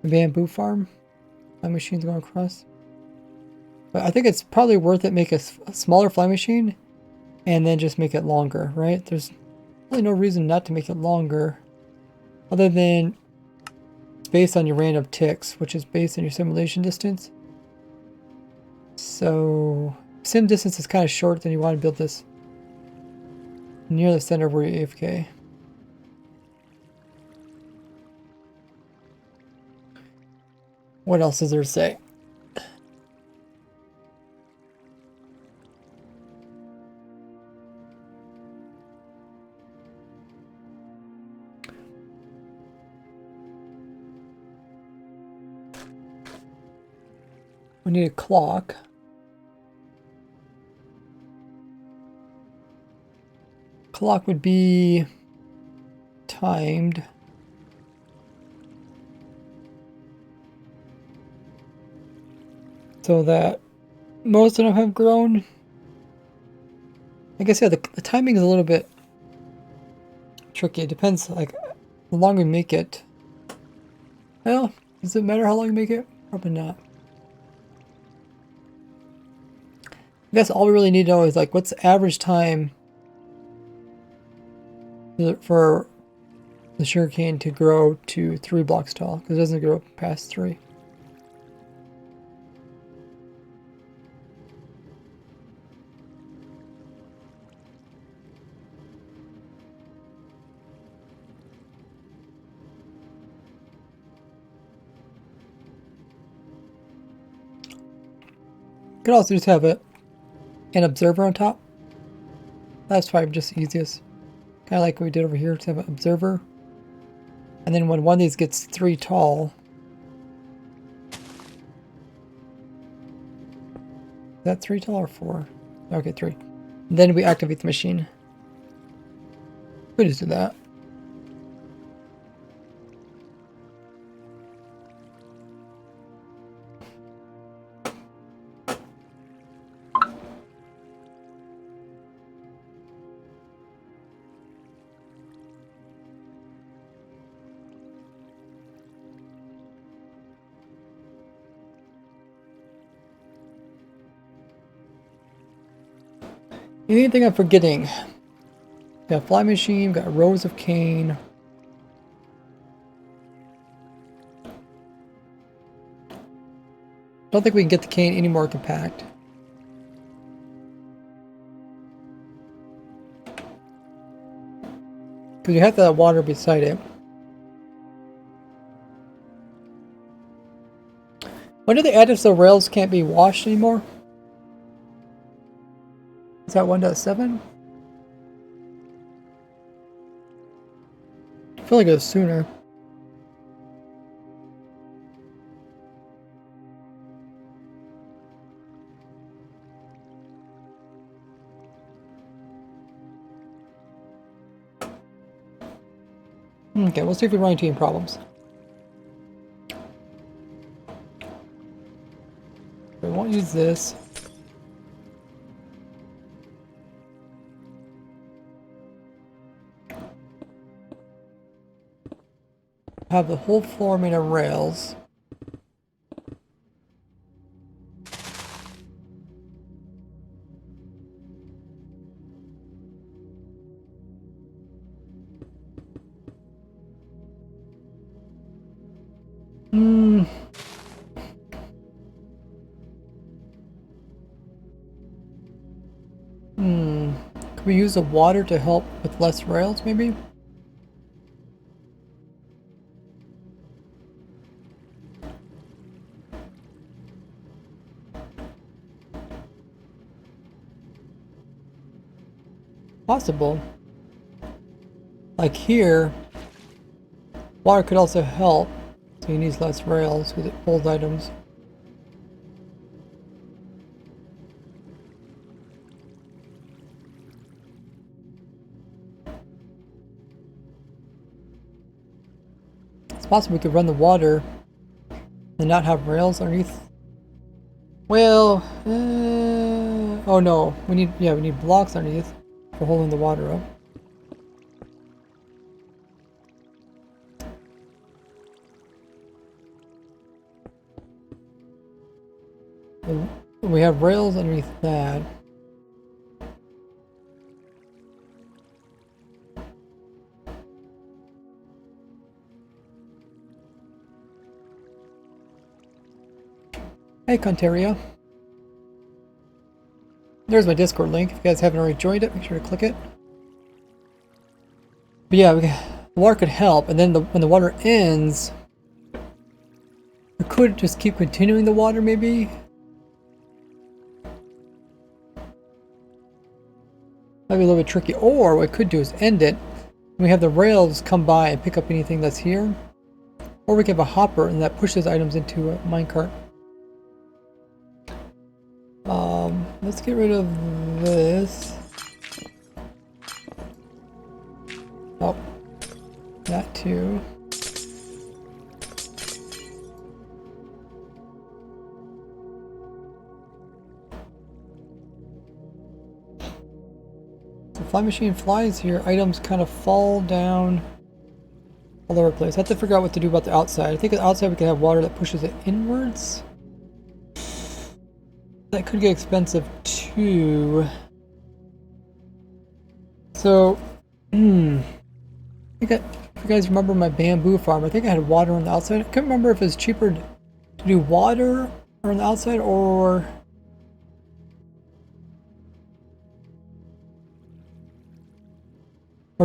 The bamboo farm? Fly machine's going across. But I think it's probably worth it, make a smaller fly machine and then just make it longer, right? There's really no reason not to make it longer other than it's based on your random ticks, which is based on your simulation distance. So sim distance is kind of short, then you want to build this near the center where you're AFK. What else is there to say? We need a clock. Clock would be timed. So that most of them have grown. Like I said, the timing is a little bit tricky. It depends, like, the longer we make it. Well, does it matter how long you make it? Probably not. I guess all we really need to know is, like, what's the average time for the sugarcane to grow to 3 blocks tall, because it doesn't grow past 3. Could also just have an observer on top. That's probably just the easiest. Kind of like what we did over here, to have an observer. And then when one of these gets 3 tall, is that 3 tall or 4? Okay, 3. And then we activate the machine. We just do that. Anything I'm forgetting? Got a fly machine, got rows of cane. Don't think we can get the cane any more compact. Because you have to have water beside it. When did they add it so rails can't be washed anymore? Is that 1.7? I feel like it was sooner. Okay, we'll see if we run into any problems. We won't use this. Have the whole floor made of rails. Could we use the water to help with less rails, maybe? Possible. Like here, water could also help, so you need less rails because it pulls items. It's possible we could run the water and not have rails underneath. Well, oh no, we need blocks underneath for holding the water up. We have rails underneath that. Hey, Conteria. There's my Discord link. If you guys haven't already joined it, make sure to click it. But yeah, the water could help, and then when the water ends, we could just keep continuing the water, maybe? Might be a little bit tricky. Or what I could do is end it. We have the rails come by and pick up anything that's here. Or we can have a hopper, and that pushes items into a minecart. Let's get rid of this. Oh, that too. The fly machine flies here, items kind of fall down all over the place. I have to figure out what to do about the outside. I think the outside we can have water that pushes it inwards. That could get expensive too. So, if you guys remember my bamboo farm, I think I had water on the outside. I can't remember if it's cheaper to do water on the outside or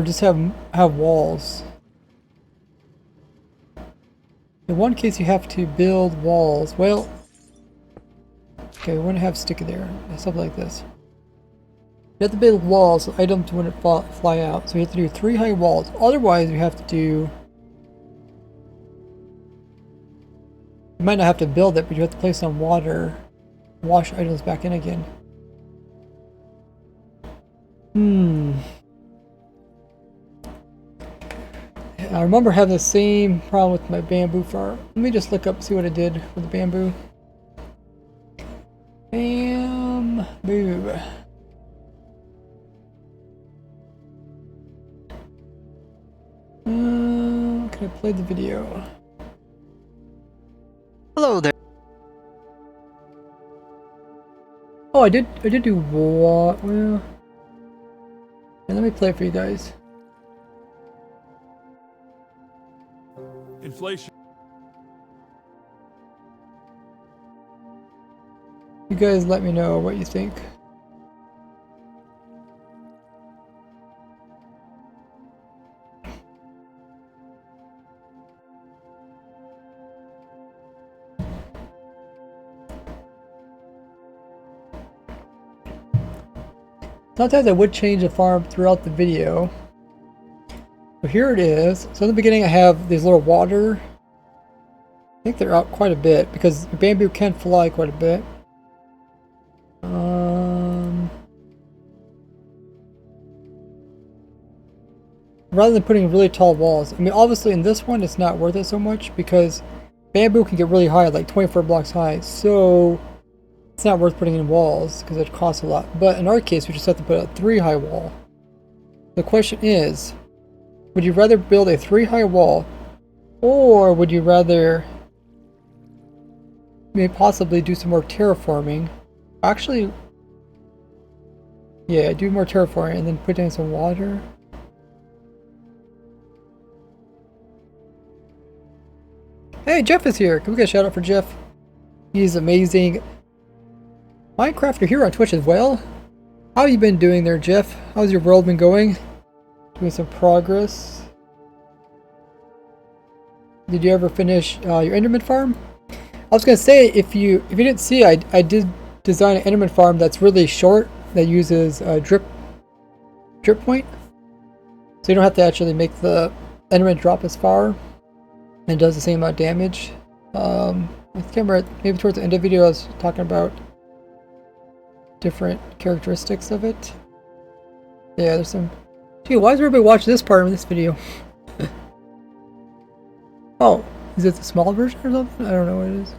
just have walls. In one case, you have to build walls. Well. Okay, we want to have sticky there, stuff like this. You have to build walls so items wouldn't fly out. So you have to do 3 high walls. Otherwise, you have to do... You might not have to build it, but you have to place some water. Wash items back in again. I remember having the same problem with my bamboo farm. Let me just look up and see what I did for the bamboo. Bamboo. Can I play the video? Hello there. Oh, I did do what? Well, yeah, let me play it for you guys. Inflation. You guys let me know what you think. Sometimes I would change the farm throughout the video. So here it is. So in the beginning I have these little water. I think they're out quite a bit because the bamboo can fly quite a bit. rather than putting really tall walls. I mean, obviously in this one it's not worth it so much because bamboo can get really high, like 24 blocks high. So it's not worth putting in walls because it costs a lot. But in our case, we just have to put a 3 high wall. The question is, would you rather build a 3 high wall, or would you rather maybe possibly do some more terraforming? Actually, yeah, do more terraforming and then put in some water. Hey, Jeff is here. Can we get a shout out for Jeff? He's amazing. Minecrafter here on Twitch as well. How you been doing there, Jeff? How's your world been going? Doing some progress. Did you ever finish your Enderman farm? I was gonna say, if you didn't see, I did design an Enderman farm that's really short, that uses drip point, so you don't have to actually make the Enderman drop as far, and does the same amount of damage. I can't remember, maybe towards the end of the video I was talking about different characteristics of it. Yeah, there's some. Gee, why is everybody watching this part of this video? Oh, is it the small version or something? I don't know what it is.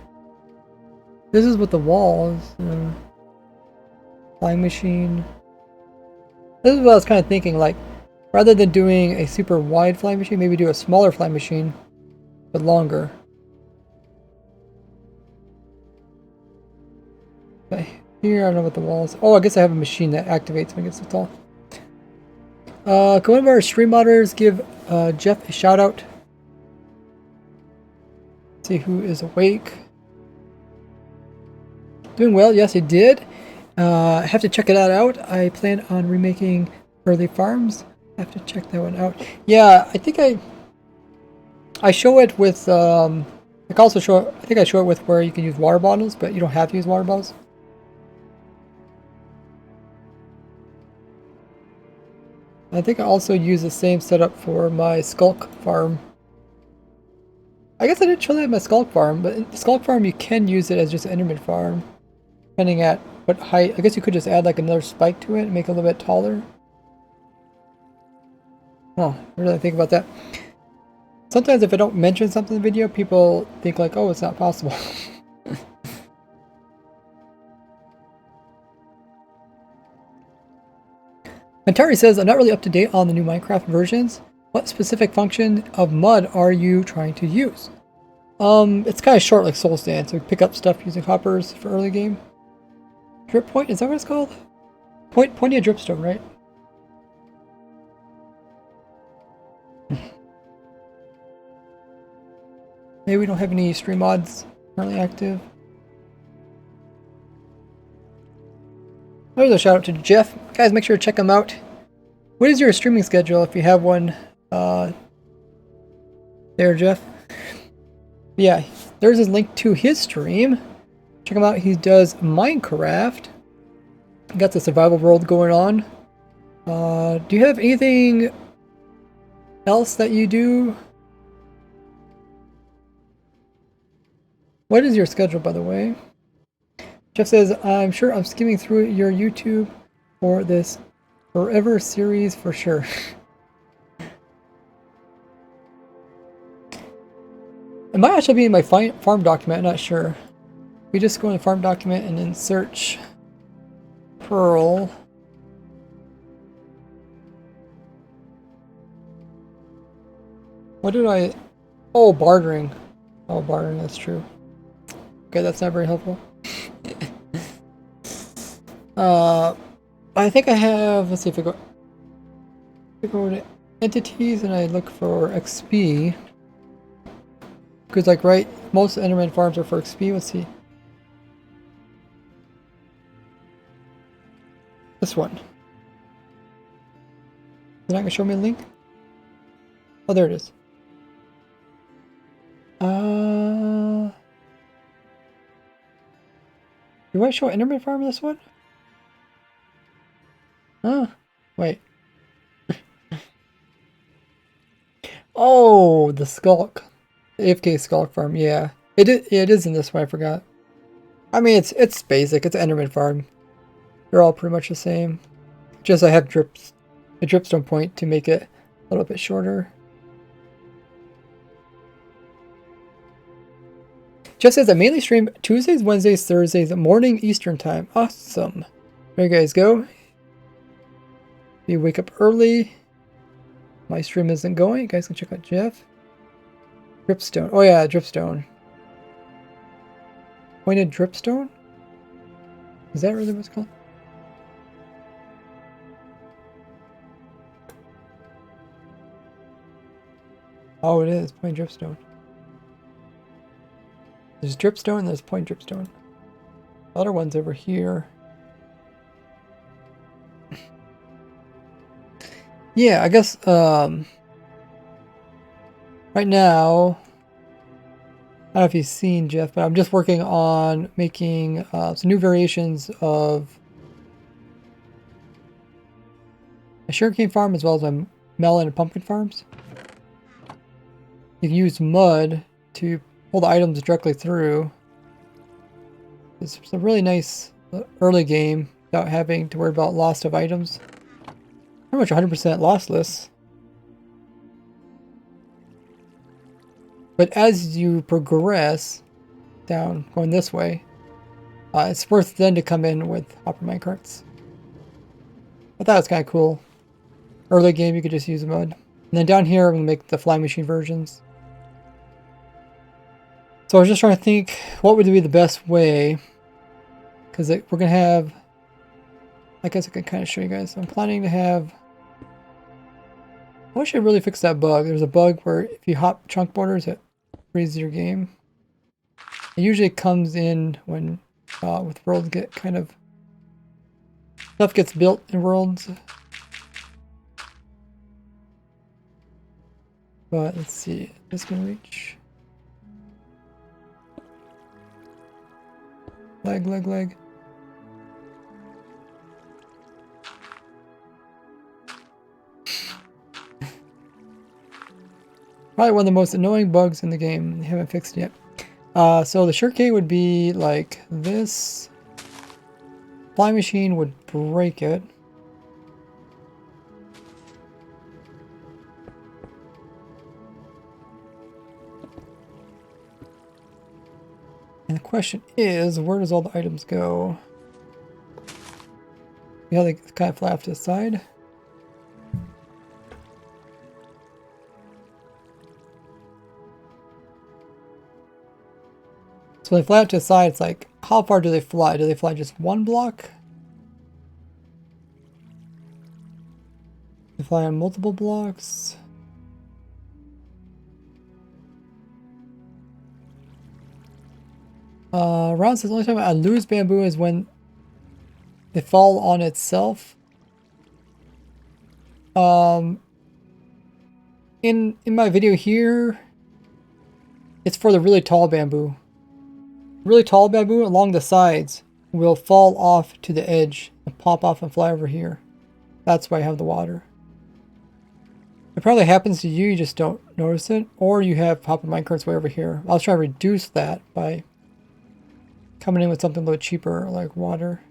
This is with the walls. Flying machine. This is what I was kind of thinking, like, rather than doing a super wide flying machine, maybe do a smaller flying machine, but longer. But here, I don't know what the walls. Oh, I guess I have a machine that activates when it gets so tall. Can one of our stream monitors give Jeff a shout out? See who is awake. Doing well, yes, he did. I have to check it out. I plan on remaking Early Farms. I have to check that one out. Yeah, I think I show it with I can also show. I think I show it with where you can use water bottles, but you don't have to use water bottles. I think I also use the same setup for my Skulk farm. I guess I didn't show that in my Skulk farm, but in the Skulk farm you can use it as just an Enderman farm, depending at what height. I guess you could just add like another spike to it and make it a little bit taller. Oh, I really think about that. Sometimes if I don't mention something in the video, people think like, oh, it's not possible. Atari says, I'm not really up to date on the new Minecraft versions. What specific function of mud are you trying to use? It's kind of short like Soul Sand, so we pick up stuff using hoppers for early game. Drip point, is that what it's called? Pointy dripstone, right? Maybe we don't have any stream mods currently active. There's a shout out to Jeff. Guys, make sure to check him out. What is your streaming schedule if you have one? There, Jeff. Yeah, there's his link to his stream. Check him out. He does Minecraft. Got the survival world going on. Do you have anything else that you do? What is your schedule, by the way? Jeff says, I'm sure I'm skimming through your YouTube for this Forever series for sure. It might actually be in my farm document, I'm not sure. We just go in the farm document and then search Pearl. What did I... Oh, bartering. Oh, bartering, that's true. Okay, that's not very helpful. I think I have, let's see if I go to entities and I look for XP. Because like, right, most Enderman farms are for XP, let's see. This one. Is it not gonna show me a link? Oh, there it is. Do I show Enderman farm in this one? Huh? Wait. Oh, the Skulk. AFK Skulk farm, yeah. It is in this one, I forgot. I mean, it's basic. It's an Enderman farm. They're all pretty much the same. Just I have a dripstone point to make it little bit shorter. Jeff says I mainly stream Tuesdays, Wednesdays, Thursdays, morning Eastern time. Awesome. There you guys go. You wake up early. My stream isn't going. You guys can check out Jeff. Dripstone. Oh yeah, dripstone. Pointed dripstone? Is that really what it's called? Oh, it is. Point dripstone. There's dripstone and there's point dripstone. The other one's over here. Yeah, I guess right now, I don't know if you've seen Jeff, but I'm just working on making some new variations of a sugarcane farm as well as my melon and pumpkin farms. You can use mud to pull the items directly through. It's a really nice early game without having to worry about loss of items. Pretty much 100% lossless. But as you progress down, going this way, it's worth then to come in with hopper minecarts. I thought it was kind of cool. Early game, you could just use mud. And then down here, I'm going to make the fly machine versions. So I was just trying to think, what would be the best way? Because we're going to have... I guess I can kind of show you guys. I'm planning to have... I wish I really fixed that bug. There's a bug where if you hop chunk borders, it freezes your game. It usually comes in when with worlds get kind of... Stuff gets built in worlds. But let's see, this can reach. Leg. Probably one of the most annoying bugs in the game. They haven't fixed it yet. So the sugarcane would be like this. Fly machine would break it. And the question is, where does all the items go? Yeah, they kind of fly off to the side. So when they fly out to the side, it's like, how far do they fly? Do they fly just one block? They fly on multiple blocks? Round says the only time I lose bamboo is when they fall on itself. In my video here, it's for the really tall bamboo. Really tall bamboo along the sides will fall off to the edge and pop off and fly over here. That's why I have the water. It probably happens to you, you just don't notice it, or you have hopper minecarts way over here. I was trying to reduce that by coming in with something a little cheaper like water.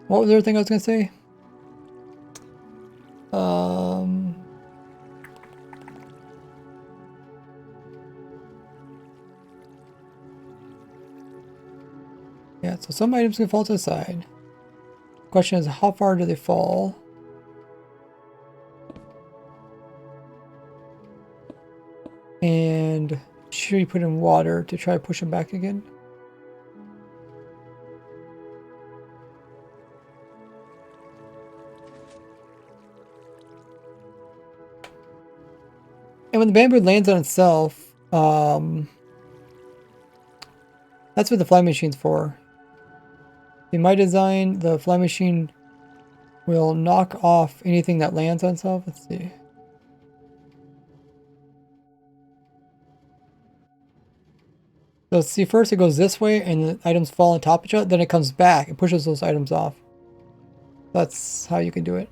What was the other thing I was going to say? Yeah, so some items can fall to the side. Question is, how far do they fall? And should you put in water to try to push them back again? And when the bamboo lands on itself, that's what the fly machine's for. In my design, the fly machine will knock off anything that lands on itself. Let's see. So see, first it goes this way and the items fall on top of each other, then it comes back and pushes those items off. That's how you can do it.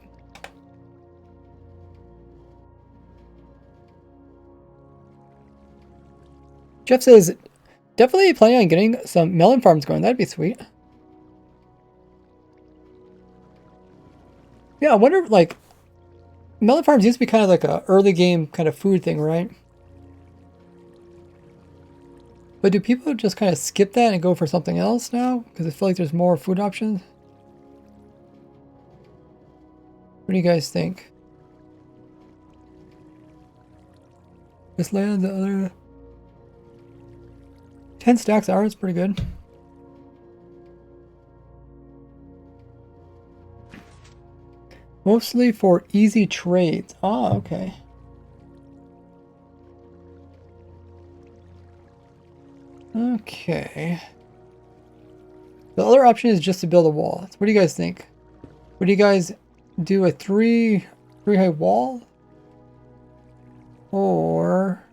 Jeff says, definitely planning on getting some melon farms going. That'd be sweet. Yeah, I wonder, like, melon farms used to be kind of like a early game kind of food thing, right? But do people just kind of skip that and go for something else now? Because I feel like there's more food options. What do you guys think? This land, the other 10 stacks of ours, pretty good. Mostly for easy trades. Ah, okay. Okay. The other option is just to build a wall. So what do you guys think? Would you guys do a three high wall? Or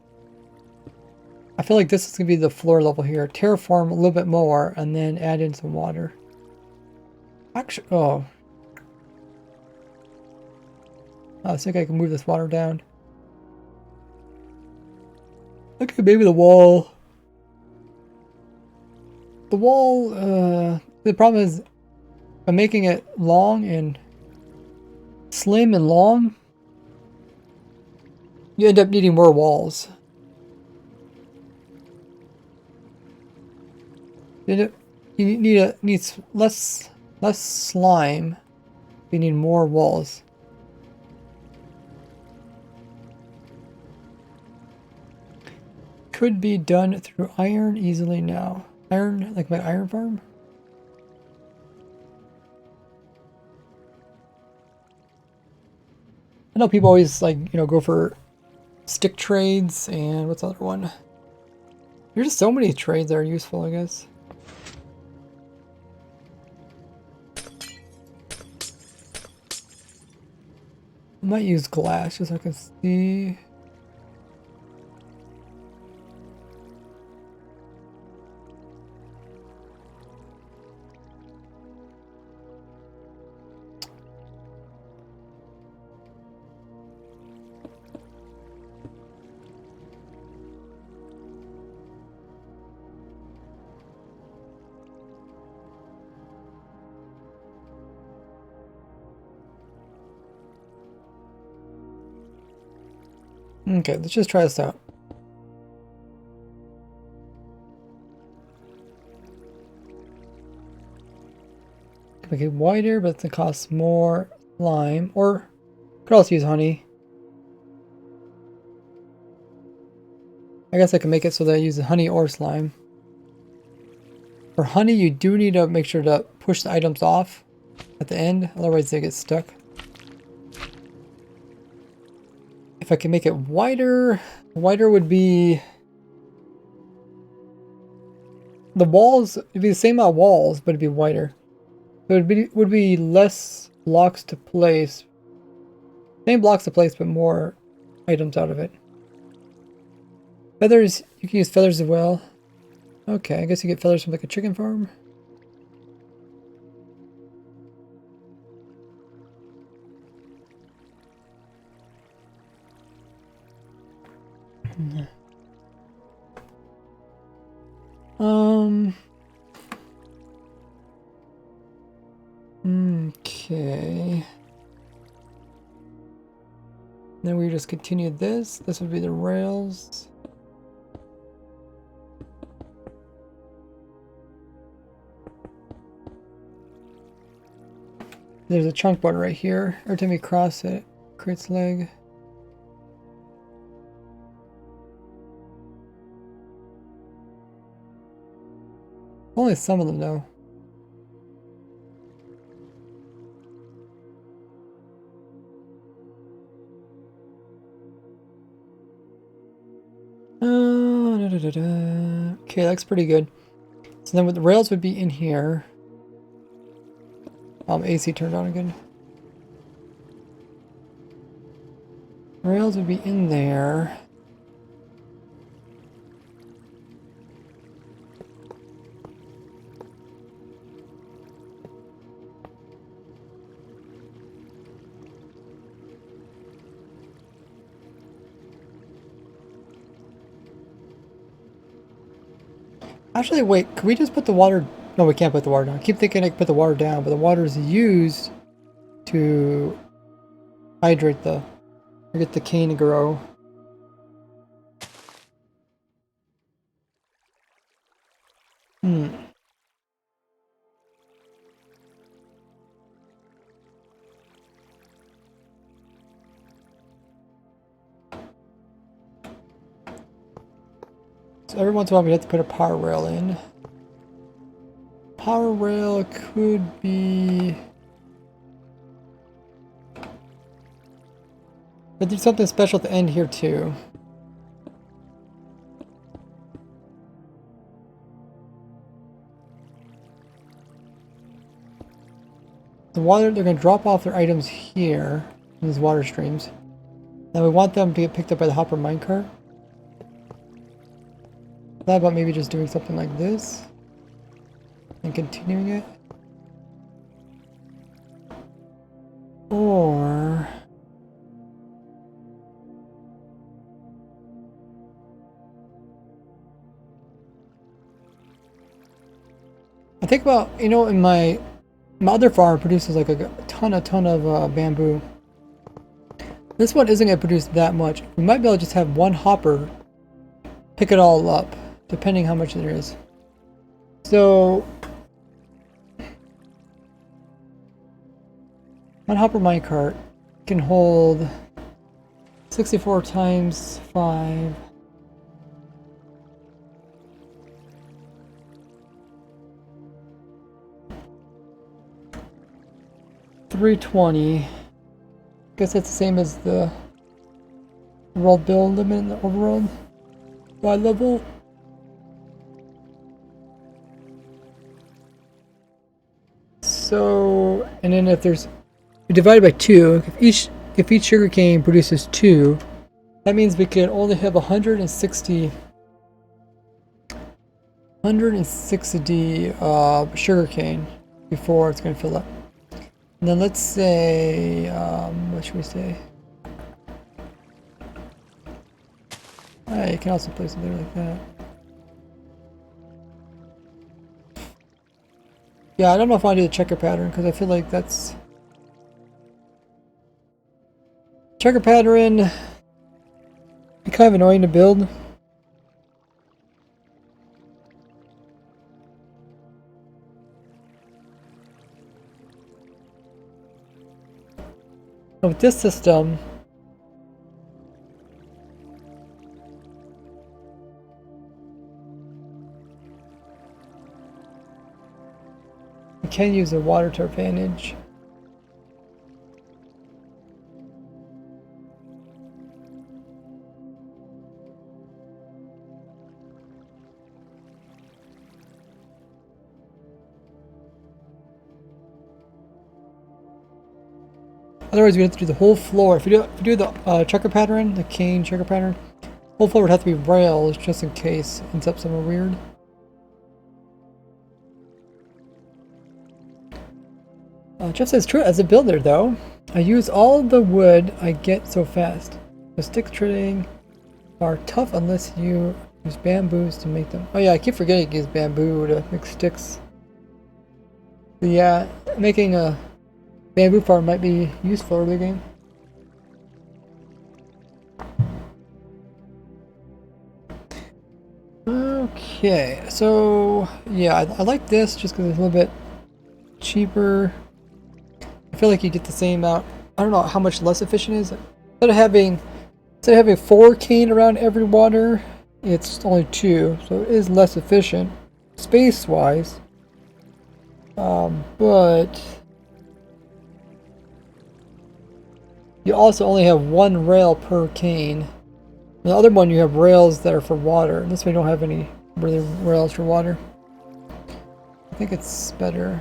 I feel like this is gonna be the floor level here. Terraform a little bit more and then add in some water. Actually, oh. I think I can move this water down. Okay, maybe the wall. The wall, the problem is by making it long and slim and long, you end up needing more walls. You need less slime. You need more walls. Could be done through iron easily now. Iron, like my iron farm? I know people always like, you know, go for stick trades and what's the other one? There's just so many trades that are useful, I guess. I might use glass just so I can see. Okay, let's just try this out. Make it wider, but it costs more lime. Or could also use honey. I guess I can make it so that I use honey or slime. For honey, you do need to make sure to push the items off at the end, otherwise they get stuck. If I can make it wider, wider would be the walls. It'd be the same amount of walls, but it'd be wider. So would be less blocks to place. Same blocks to place, but more items out of it. Feathers, you can use feathers as well. Okay, I guess you get feathers from like a chicken farm. Okay. Then we just continue this. This would be the rails. There's a chunk board right here. Every time you cross it, creates leg. Only some of them though. Okay, that's pretty good. So then the rails would be in here. AC turned on again. Rails would be in there. Actually, wait, can we just put the water... No, we can't put the water down. I keep thinking I can put the water down, but the water is used to hydrate the... or get the cane to grow. So every once in a while we have to put a power rail in. Power rail could be... But there's something special at the end here too. The water, they're going to drop off their items here in these water streams. And we want them to get picked up by the hopper minecart. Thought about maybe just doing something like this and continuing it. Or... I think about, you know, in my other farm produces like a ton of bamboo. This one isn't going to produce that much. We might be able to just have one hopper pick it all up, depending how much there is. So, one hopper minecart can hold 64 times 5. $320. Guess that's the same as the world build limit in the overworld. Wide level. So, and then if there's, we divide by 2. If each sugarcane produces 2, that means we can only have 160 sugarcane before it's going to fill up. And then let's say, what should we say? You can also place it there like that. Yeah, I don't know if I want to do the checker pattern because I feel like that's... Checker pattern be kind of annoying to build. But with this system, we can use the water to our advantage. Otherwise, we have to do the whole floor. If you do the checker pattern, the cane checker pattern, whole floor would have to be rails just in case it ends up somewhere weird. Jeff says, true, as a builder though, I use all the wood I get so fast. The stick trading are tough unless you use bamboos to make them. Oh yeah, I keep forgetting to use bamboo to make sticks. But yeah, making a bamboo farm might be useful early game. Okay, so yeah, I like this just because it's a little bit cheaper. I feel like you get the same amount. I don't know how much less efficient it is. Instead of having 4 cane around every water, it's only 2, so it is less efficient space-wise. But you also only have 1 rail per cane. The other one you have rails that are for water. This way you don't have any really rails for water. I think it's better.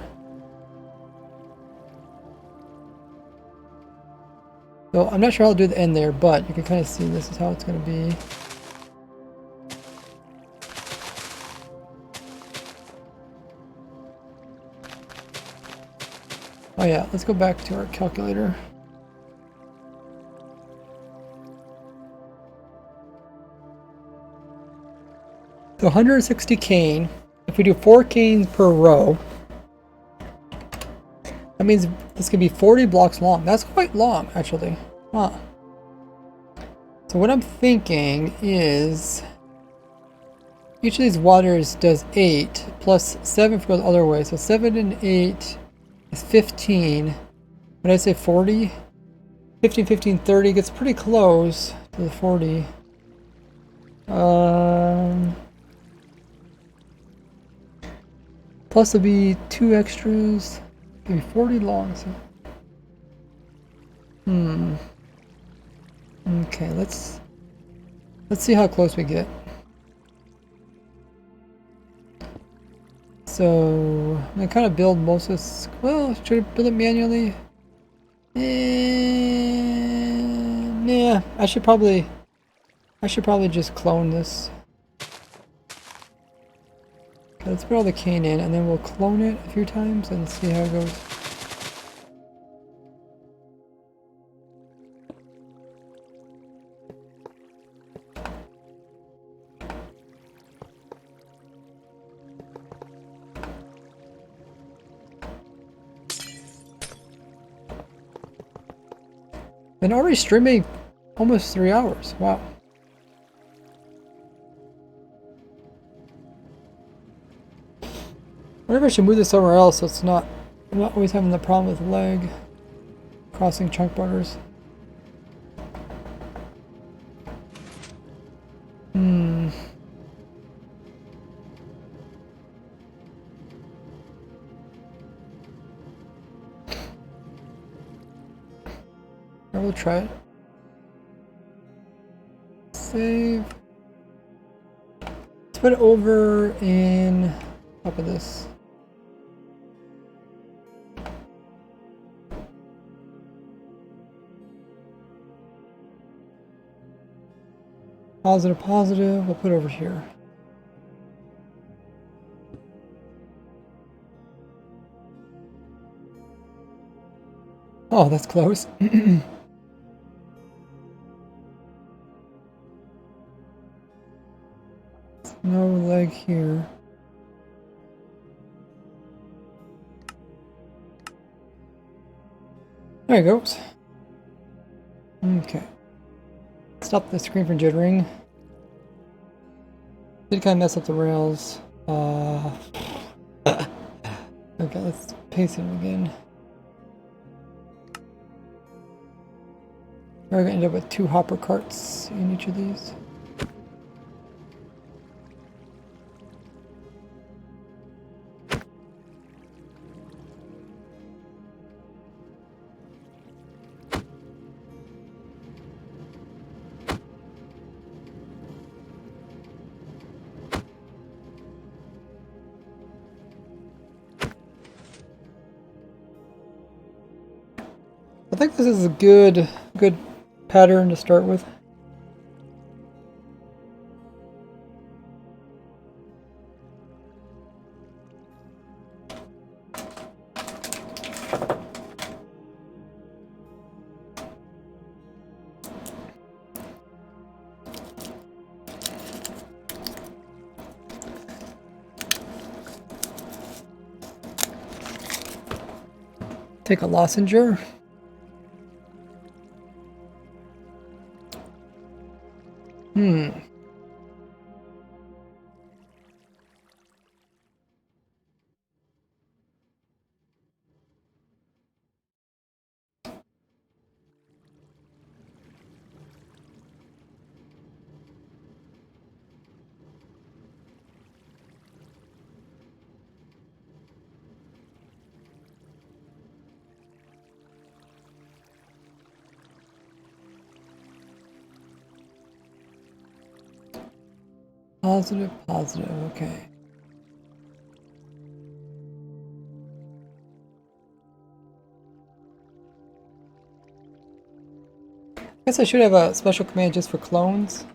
So I'm not sure how I'll do the end there, but you can kind of see this is how it's going to be. Oh yeah, let's go back to our calculator. So 160 cane. If we do 4 canes per row, that means this could be 40 blocks long. That's quite long, actually. Huh. So what I'm thinking is each of these waters does 8 plus 7 if it goes the other way. So 7 and 8 is 15. Would I say 40? 15, 15, 30 gets pretty close to the 40. Plus there'll be 2 extras. Maybe 40 long. So. Okay, let's see how close we get. So I'm gonna kind of build most of this. Well, should I build it manually? Yeah, I should probably just clone this. Okay, let's put all the cane in, and then we'll clone it a few times and see how it goes. Been already streaming almost 3 hours. Wow. I wonder if I should move this somewhere else so it's not. I'm not always having the problem with lag crossing chunk borders. I will try it. Save. Let's put it over in top of this. Positive, positive. We'll put it over here. Oh, that's close. No leg here. There it goes. Okay. Stop the screen from jittering. Did kind of mess up the rails. Okay, let's paste it again. We're gonna end up with 2 hopper carts in each of these. I think this is a good pattern to start with. Take a lozenger. Positive, positive, okay. I guess I should have a special command just for clones.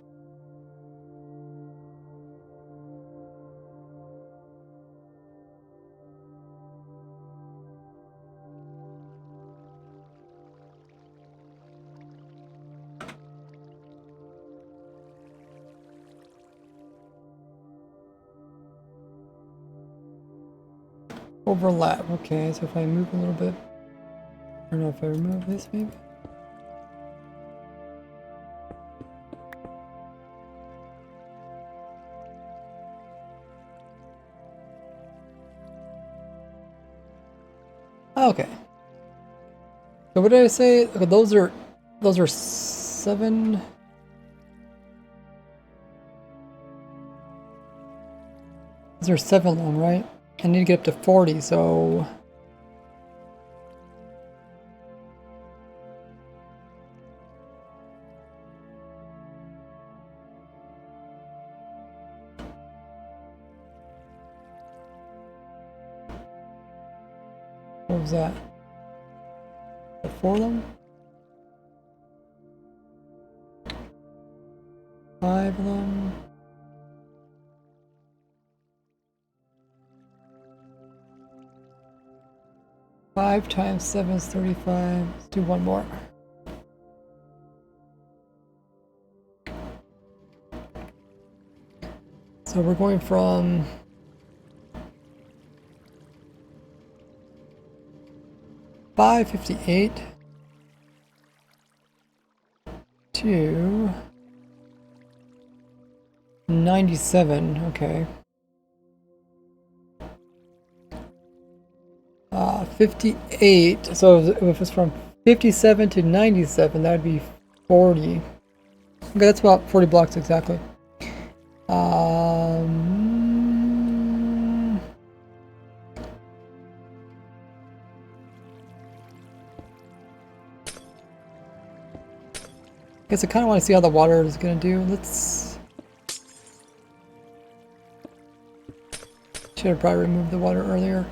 Overlap. Okay, so if I move a little bit, I don't know if I remove this maybe. Okay. So what did I say? Okay, those are 7. Those are 7 long, right? I need to get up to 40, so what was that? 4 of them? 5 of them? Five times 7 is 35. Let's do one more. So we're going from 558 to 97. Okay. 58. So if it's from 57 to 97, that would be 40. Okay, that's about 40 blocks exactly. Guess I kind of want to see how the water is going to do. Let's... Should have probably removed the water earlier.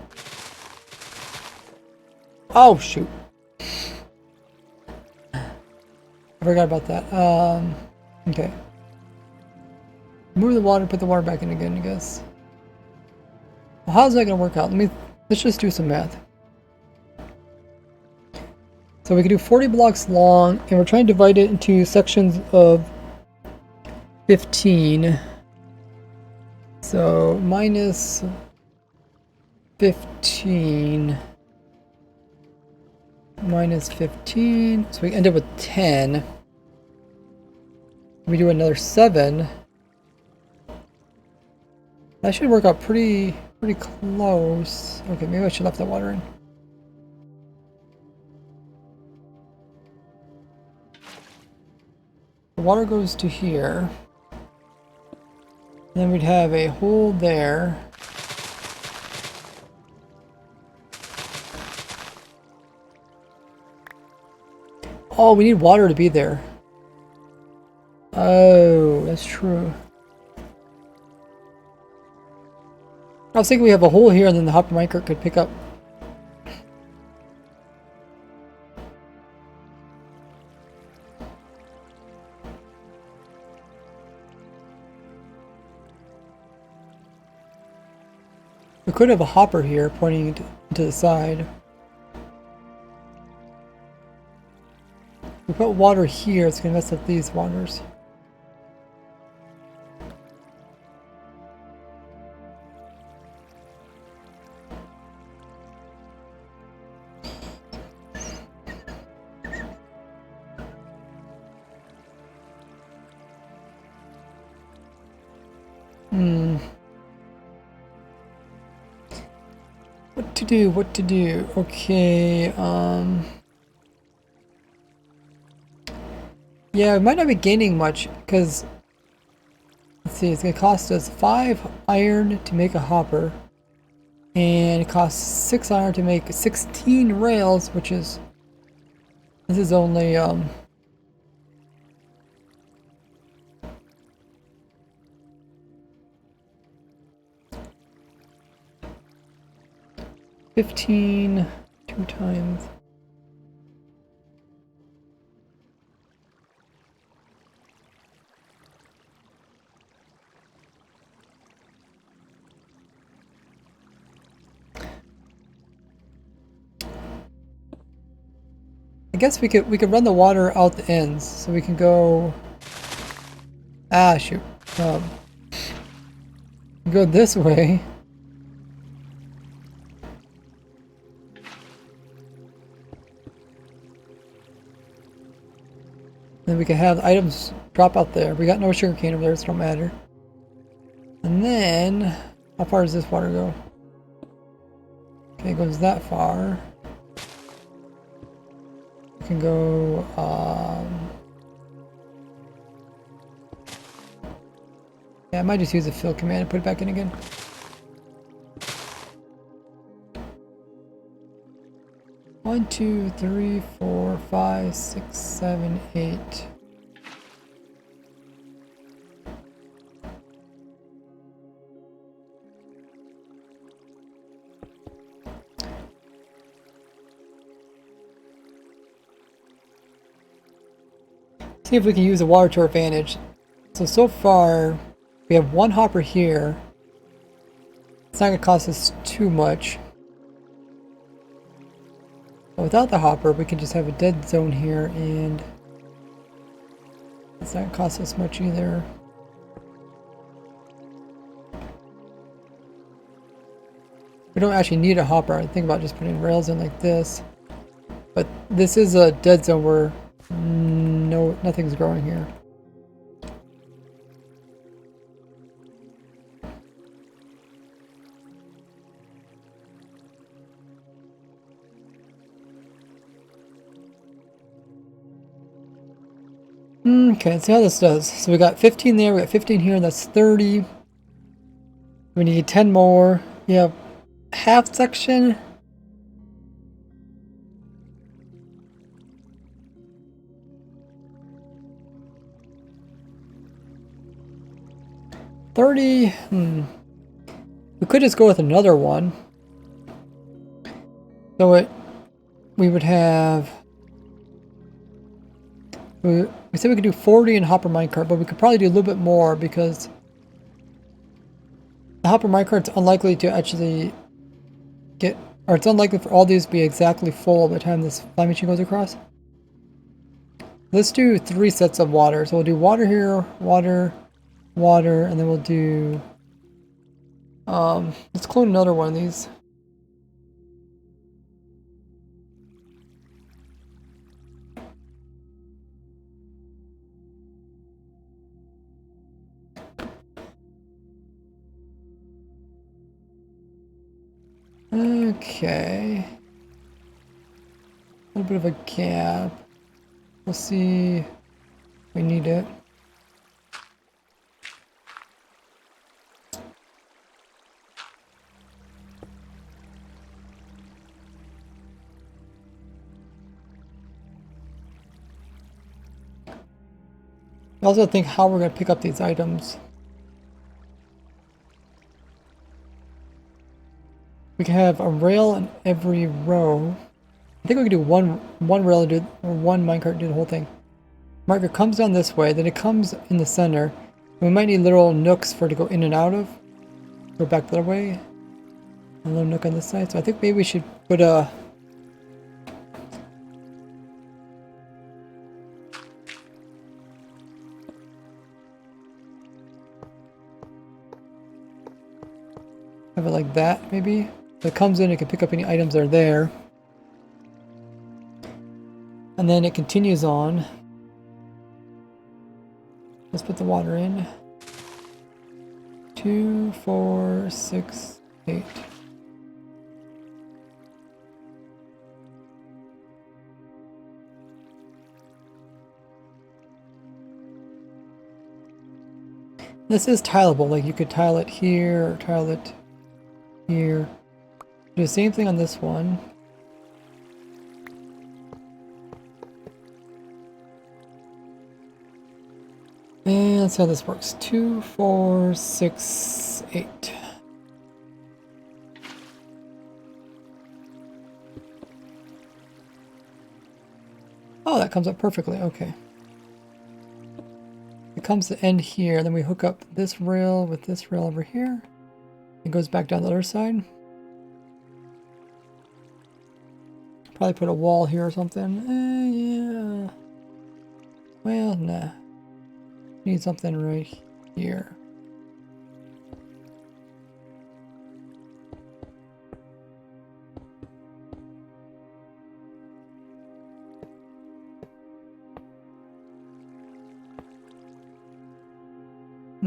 Oh, shoot. I forgot about that. Okay. Move the water, put the water back in again, I guess. Well, how's that going to work out? Let's just do some math. So we can do 40 blocks long, and we're trying to divide it into sections of 15. So minus 15 minus 15. So we end up with 10. We do another 7. That should work out pretty close. Okay, maybe I should have left the water in. The water goes to here. And then we'd have a hole there. Oh, we need water to be there. Oh, that's true. I was thinking we have a hole here and then the hopper micro could pick up. We could have a hopper here pointing to the side. We put water here, it's going to mess up these waters. What to do? Okay, yeah, we might not be gaining much, because, let's see, it's going to cost us 5 iron to make a hopper, and it costs 6 iron to make 16 rails, which is, this is only, 15, 2 times. I guess we could run the water out the ends, so we can go. Ah, shoot. Go this way. we can have items drop out there. We got no sugarcane over there, so it don't matter. And then, how far does this water go? Okay, it goes that far. We can go, yeah, I might just use the fill command and put it back in again. One, two, three, 4, 5, 6, 7, 8. See if we can use the water to our advantage. So far, we have one hopper here. It's not going to cost us too much. But without the hopper, we can just have a dead zone here, and it's not going to cost us much either. We don't actually need a hopper. I think about just putting rails in like this. But this is a dead zone where nothing's growing here. Okay, let's see how this does. So we got 15 there, we got 15 here, that's 30. We need 10 more. We have half section. $30. We could just go with another one. So we would have. We said we could do 40 in hopper minecart, but we could probably do a little bit more because the hopper minecart's unlikely to actually get, or it's unlikely for all these to be exactly full by the time this fly machine goes across. Let's do 3 sets of water. So we'll do water here, water, water, and then we'll do, let's clone another one of these. Okay. A little bit of a gap. We'll see if we need it. I also think how we're going to pick up these items. We can have a rail in every row. I think we can do one rail do, or one minecart do the whole thing. Marker comes down this way, then it comes in the center. We might need little nooks for it to go in and out of. Go back the other way. A little nook on this side. So I think maybe we should put a have it like that, maybe. So it comes in, it can pick up any items that are there. And then it continues on. Let's put the water in. 2, 4, 6, 8. This is tileable, like you could tile it here or tile it here. Do the same thing on this one. And let's see how this works. 2, 4, 6, 8. Oh, that comes up perfectly. Okay. It comes to end here, then we hook up this rail with this rail over here. It goes back down the other side. Probably put a wall here or something. Yeah. Well, nah. Need something right here.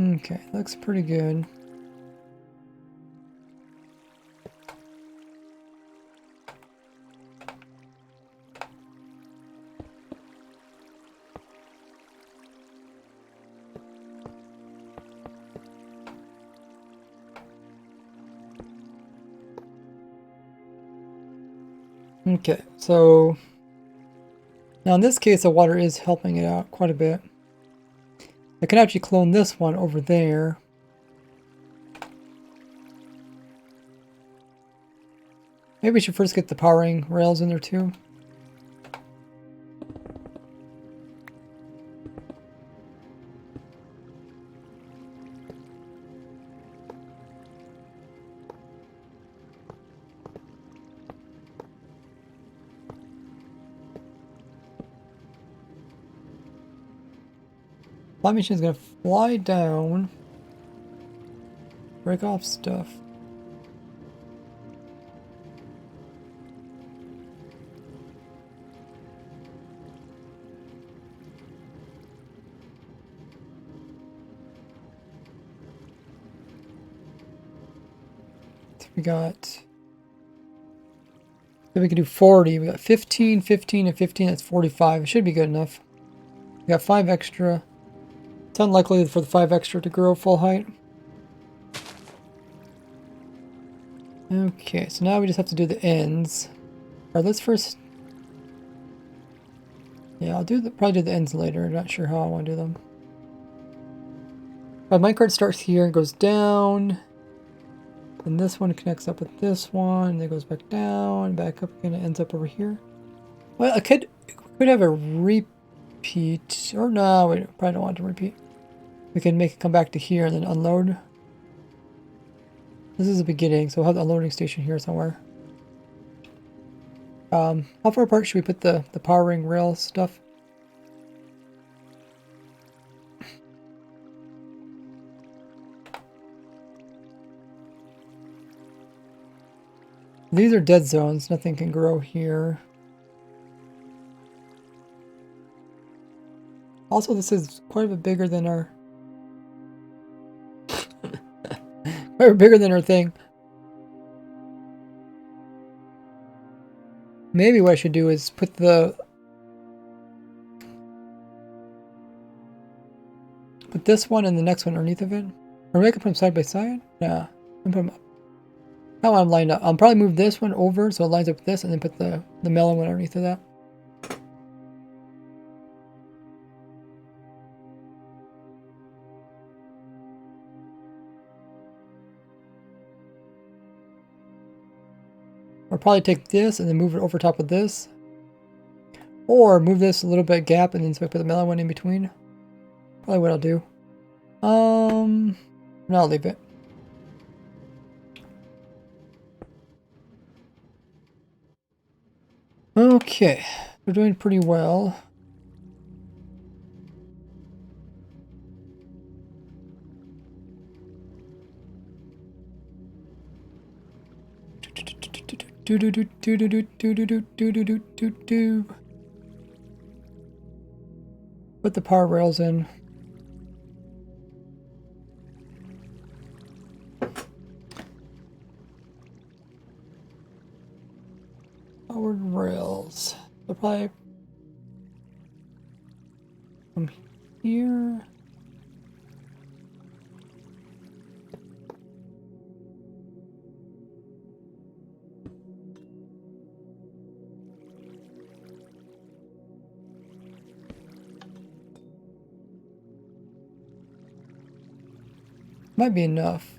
Okay, looks pretty good. Okay, so now in this case the water is helping it out quite a bit. I can actually clone this one over there. Maybe we should first get the powering rails in there too. Fly machine is going to fly down, break off stuff. So we got, then we can do 40. We got 15, 15, and 15. That's 45. It should be good enough. We got 5 extra. It's unlikely for the 5 extra to grow full height. Okay, so now we just have to do the ends. Alright, let's first... Yeah, I'll probably do the ends later. Not sure how I want to do them. My minecart starts here and goes down. And this one connects up with this one. And it goes back down, back up again. It ends up over here. Well, I could have a repeat. Or no, we probably don't want to repeat. We can make it come back to here and then unload. This is the beginning, so we'll have the unloading station here somewhere. How far apart should we put the powering rail stuff? These are dead zones. Nothing can grow here. Also, this is quite a bit bigger than our... quite a bit bigger than our thing. Maybe what I should do is put this one and the next one underneath of it. Or make it put them side by side? Yeah. Put them up. How I'm lined up. I'll probably move this one over so it lines up with this and then put the melon one underneath of that. I'll probably take this and then move it over top of this. Or move this a little bit gap and then so I put the melon one in between. Probably what I'll do. No, I'll leave it. Okay, we're doing pretty well. Put the power rails in. Powered rails. They'll probably from here. Might be enough.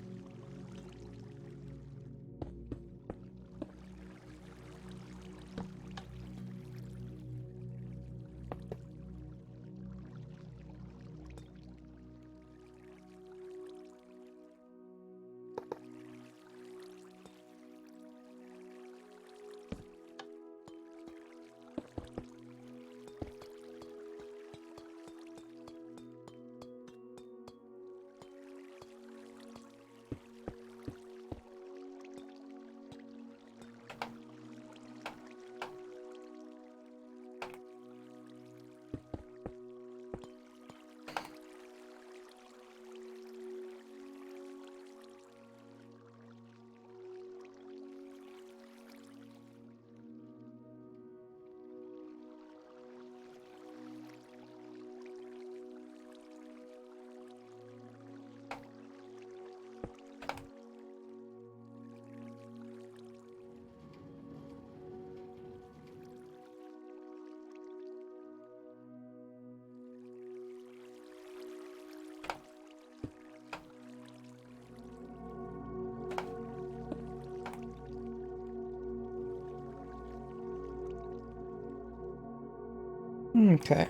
Okay.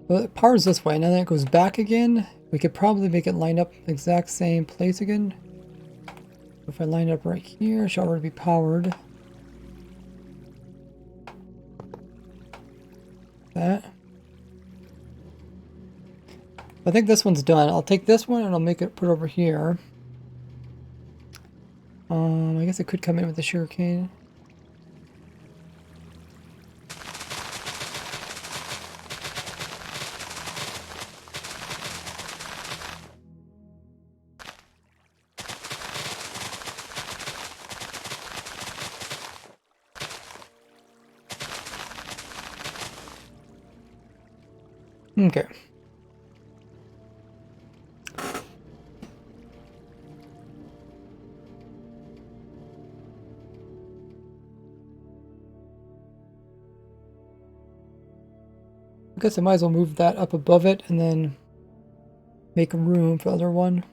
Well, it powers this way, and then it goes back again. We could probably make it line up the exact same place again. If I line it up right here, it should already be powered. That. I think this one's done. I'll take this one and I'll make it put over here. I guess it could come in with the sugarcane. Okay. I guess I might as well move that up above it and then make room for the other one.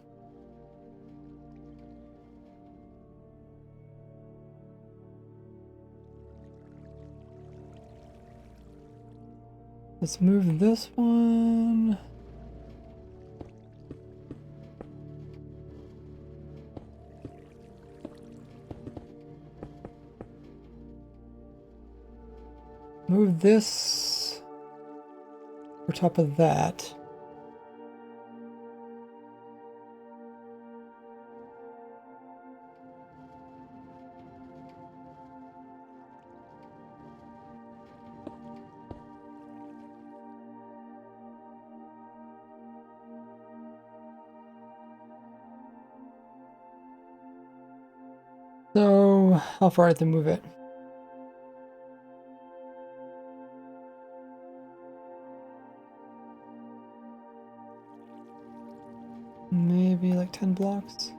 Let's move this one. Move this over top of that. So, how far I have to move it? Maybe like 10 blocks.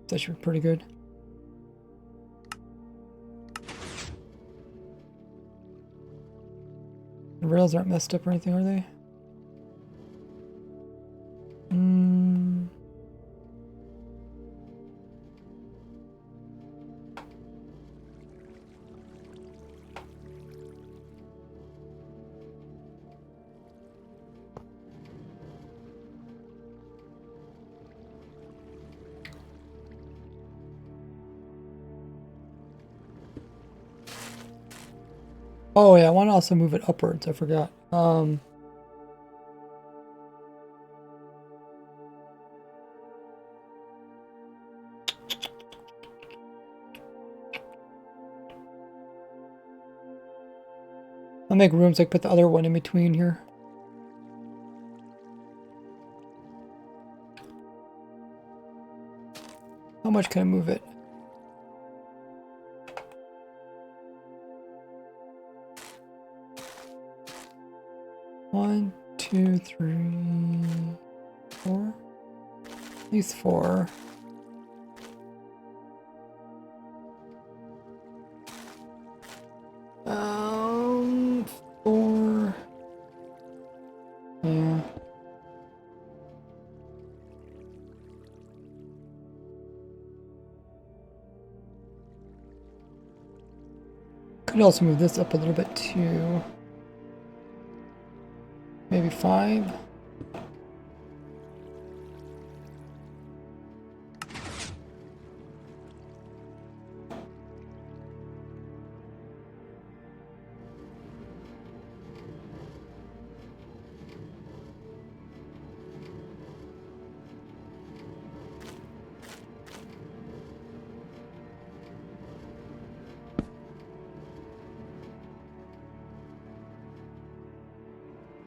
That should be pretty good. The rails aren't messed up or anything, are they? Oh yeah, I want to also move it upwards. I forgot. I'll make room so I can put the other one in between here. How much can I move it? One, two, three, four. At least four. Four. Yeah. Could also move this up a little bit too. Maybe 5.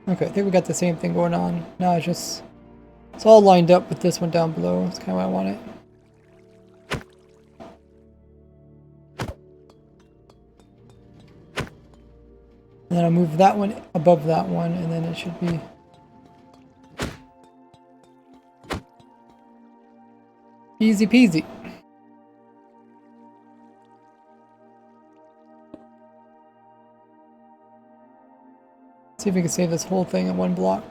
Okay, I think we got the same thing going on. Now it's all lined up with this one down below. That's kind of what I want it. And then I'll move that one above that one, and then it should be easy peasy. See if we can save this whole thing in one block.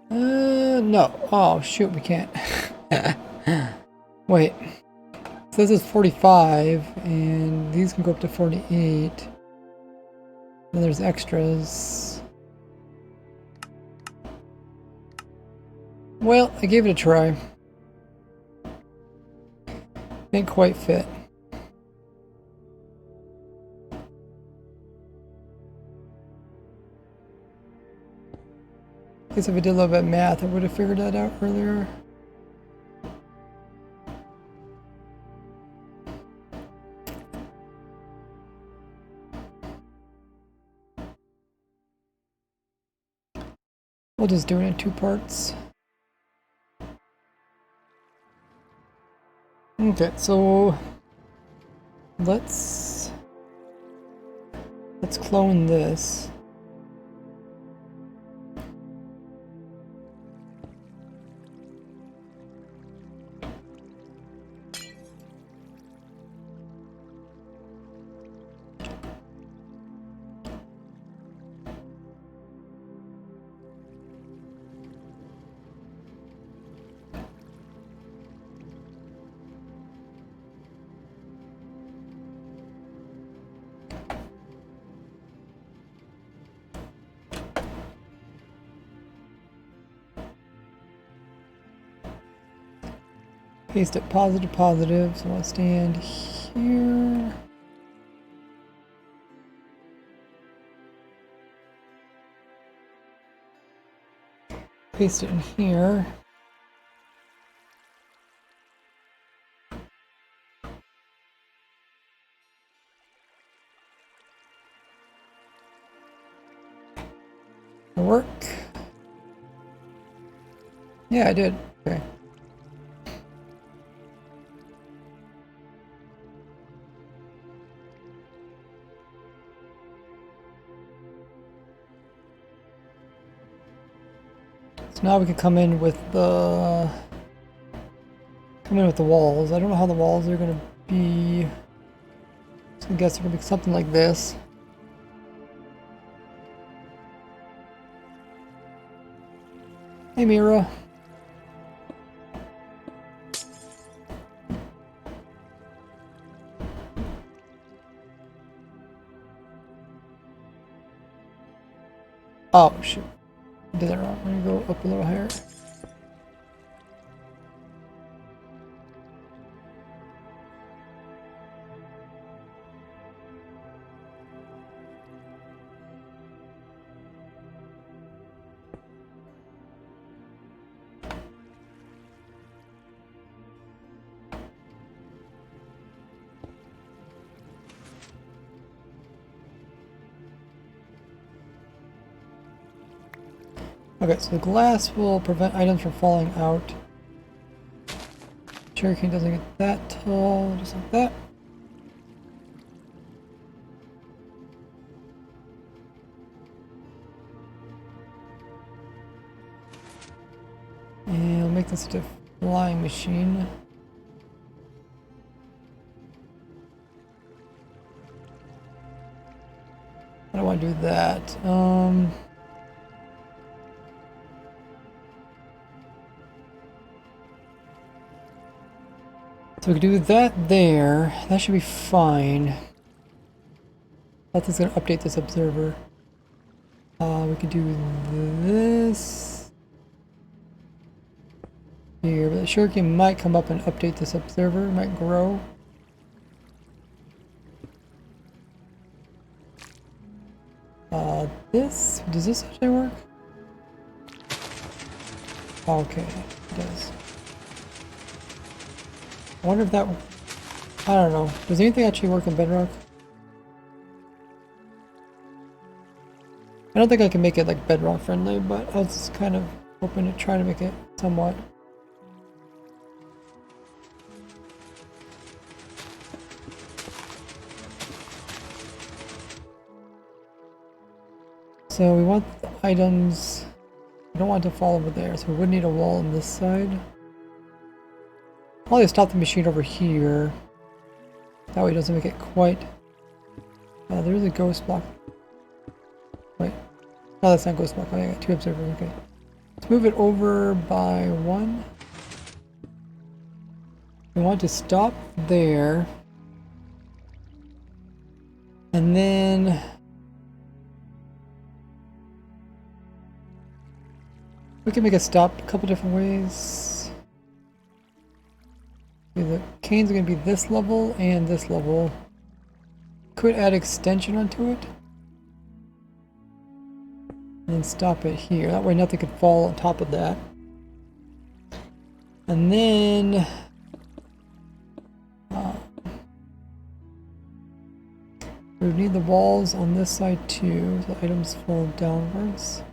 No. Oh, shoot, we can't. Wait. So this is 45, and these can go up to 48. Then there's extras. Well, I gave it a try. Didn't quite fit. I guess if I did a little bit of math, I would have figured that out earlier. We'll just do it in 2 parts. Okay, so let's clone this. Paste it positive, positive, so I'll stand here. Paste it in here. Work. Yeah, I did. Okay. So now we can come in with the walls. I don't know how the walls are gonna be. So I guess they're gonna be something like this. Hey Mira. Oh shoot. I did that wrong. I'm gonna go up a little higher. Okay, so the glass will prevent items from falling out. Cherry cane doesn't get that tall, just like that. And we'll make this into a flying machine. I don't want to do that. So we can do that there. That should be fine. That's just going to update this observer. We can do this here, but the shuriken might come up and update this observer. It might grow. Does this actually work? Okay, it does. I wonder if that, I don't know. Does anything actually work in Bedrock? I don't think I can make it like Bedrock friendly, but I was kind of hoping to try to make it somewhat. So we want the items, we don't want to fall over there, so we would need a wall on this side. probably stop the machine over here. That way it doesn't make it quite... there is a ghost block. Wait. No, that's not ghost block. Oh, I got 2 observers. Okay. Let's move it over by 1. We want to stop there. And then... we can make a stop a couple different ways. The cane's going to be this level and this level. Could add extension onto it. And then stop it here. That way nothing could fall on top of that. And then... we would need the walls on this side too, so items fall downwards.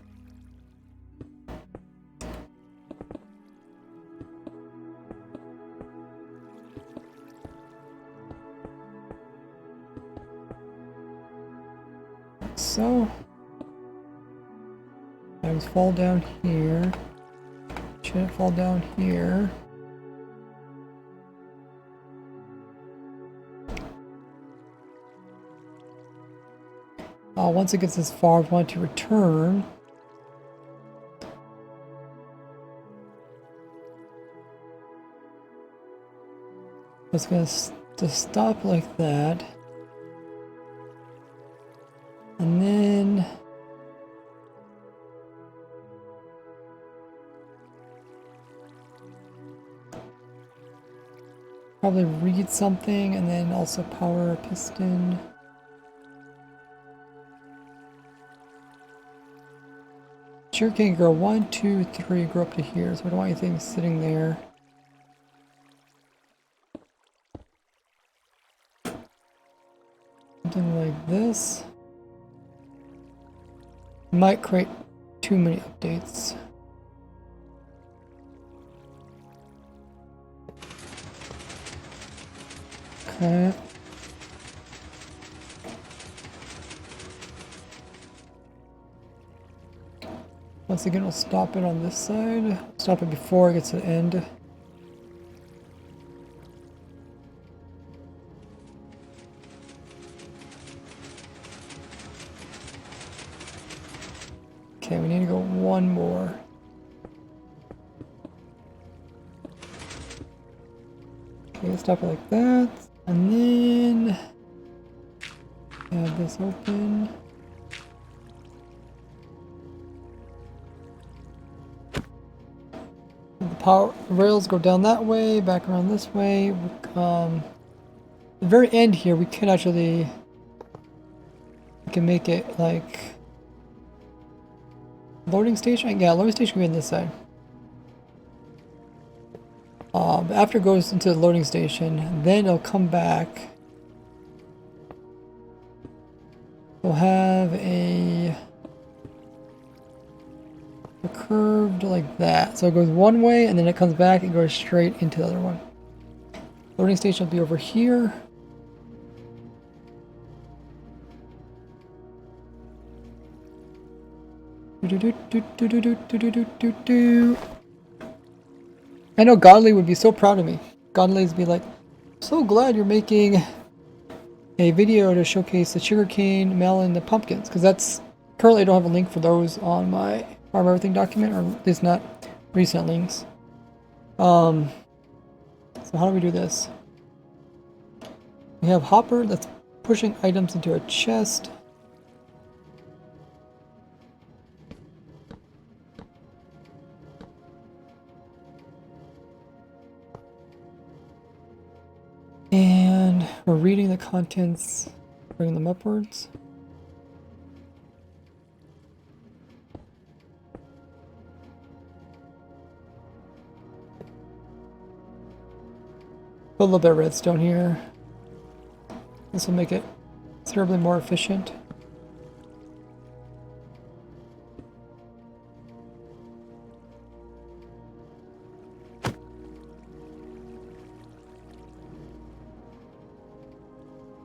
So, items fall down here. Shouldn't fall down here. Once it gets this far, we want to return. It's going to stop like that. And then... probably read something and then also power a piston. Sure can grow 1, 2, 3, grow up to here, so I don't want anything sitting there. Something like this. Might create too many updates. Okay. Once again, we'll stop it on this side. Stop it before it gets to the end. Okay, we need to go one more. Okay, stop it like that. And then have this open. The power rails go down that way, back around this way. The very end here, we can actually make it like loading station. Yeah, loading station can be on this side. After it goes into the loading station, then it'll come back. We'll have a curved like that. So it goes one way and then it comes back and goes straight into the other one. Loading station will be over here. I know Godly would be so proud of me. Godly would be like, so glad you're making a video to showcase the sugarcane, melon, and pumpkins. Because that's, currently I don't have a link for those on my Farm Everything document, or at least not recent links. So how do we do this? We have Hopper that's pushing items into a chest. And we're reading the contents, bringing them upwards. Put a little bit of redstone here. This will make it considerably more efficient.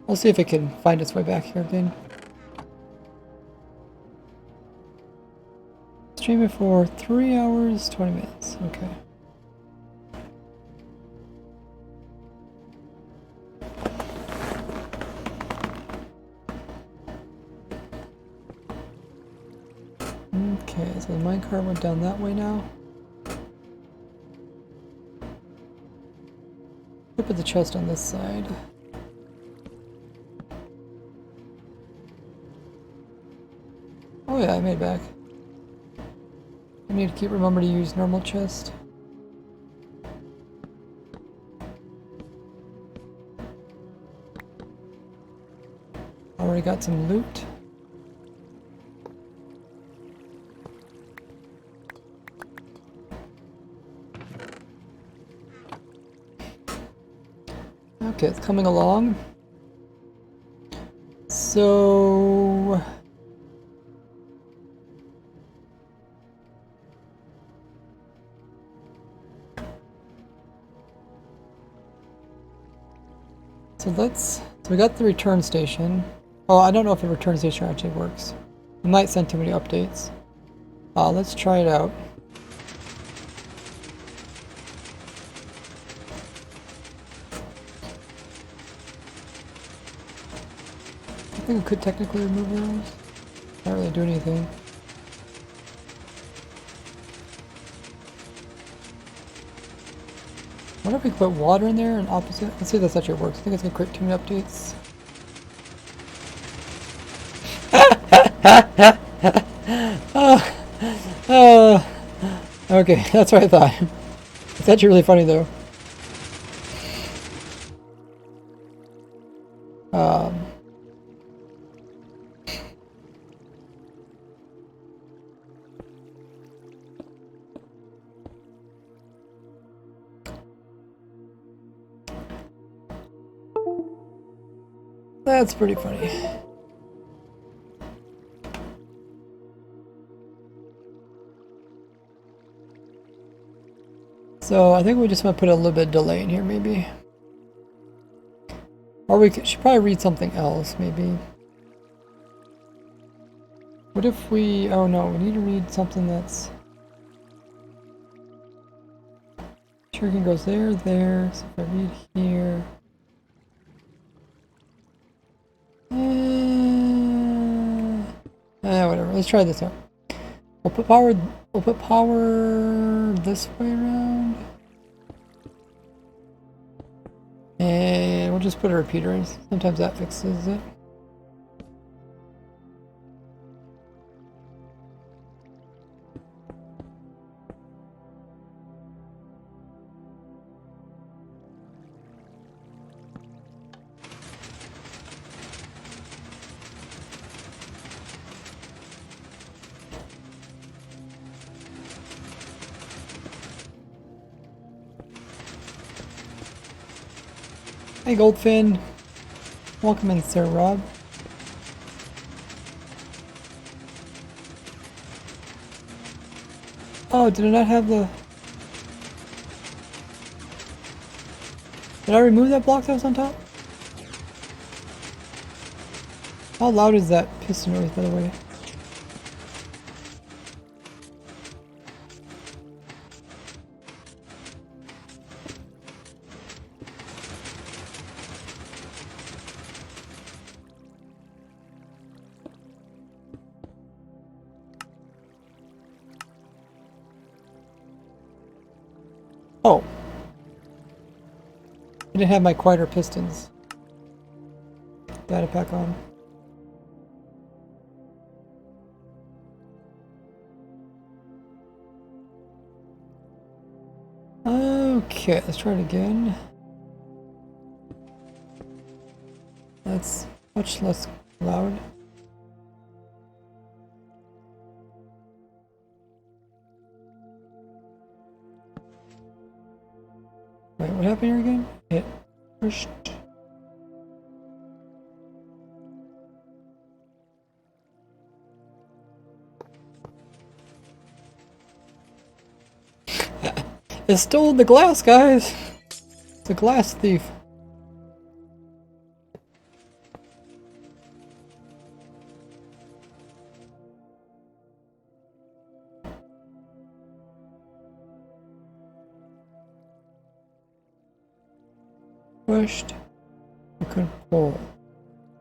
We'll see if it can find its way back here again. Stream it for 3 hours, 20 minutes. Okay. Okay, so the minecart went down that way now. Look at the chest on this side. Oh yeah, I made it back. I need to keep remember to use normal chest. Already got some loot. Okay, it's coming along. So we got the return station. Oh, I don't know if the return station actually works. It might send too many updates. Let's try it out. I think we could technically remove arrows. Not really do anything. What if we put water in there and opposite? Let's see if this actually works. I think it's gonna create too many updates. Okay, that's what I thought. It's actually really funny though. That's pretty funny. So I think we just want to put a little bit of delay in here maybe. Or we should probably read something else maybe. What if we, oh no, we need to read something that's... Shuriken goes there, there, so if I read here... whatever, let's try this out. We'll put power this way around. And we'll just put a repeater in. Sometimes that fixes it. Hey Goldfin, welcome in Sir Rob. Oh, did I not have the... Did I remove that block that was on top? How loud is that piston noise, by the way? Oh. I didn't have my quieter pistons. Data pack on. Okay, let's try it again. That's much less loud. Wait, what happened here again? It pushed. It stole the glass, guys! It's a glass thief. Pushed. I couldn't pull.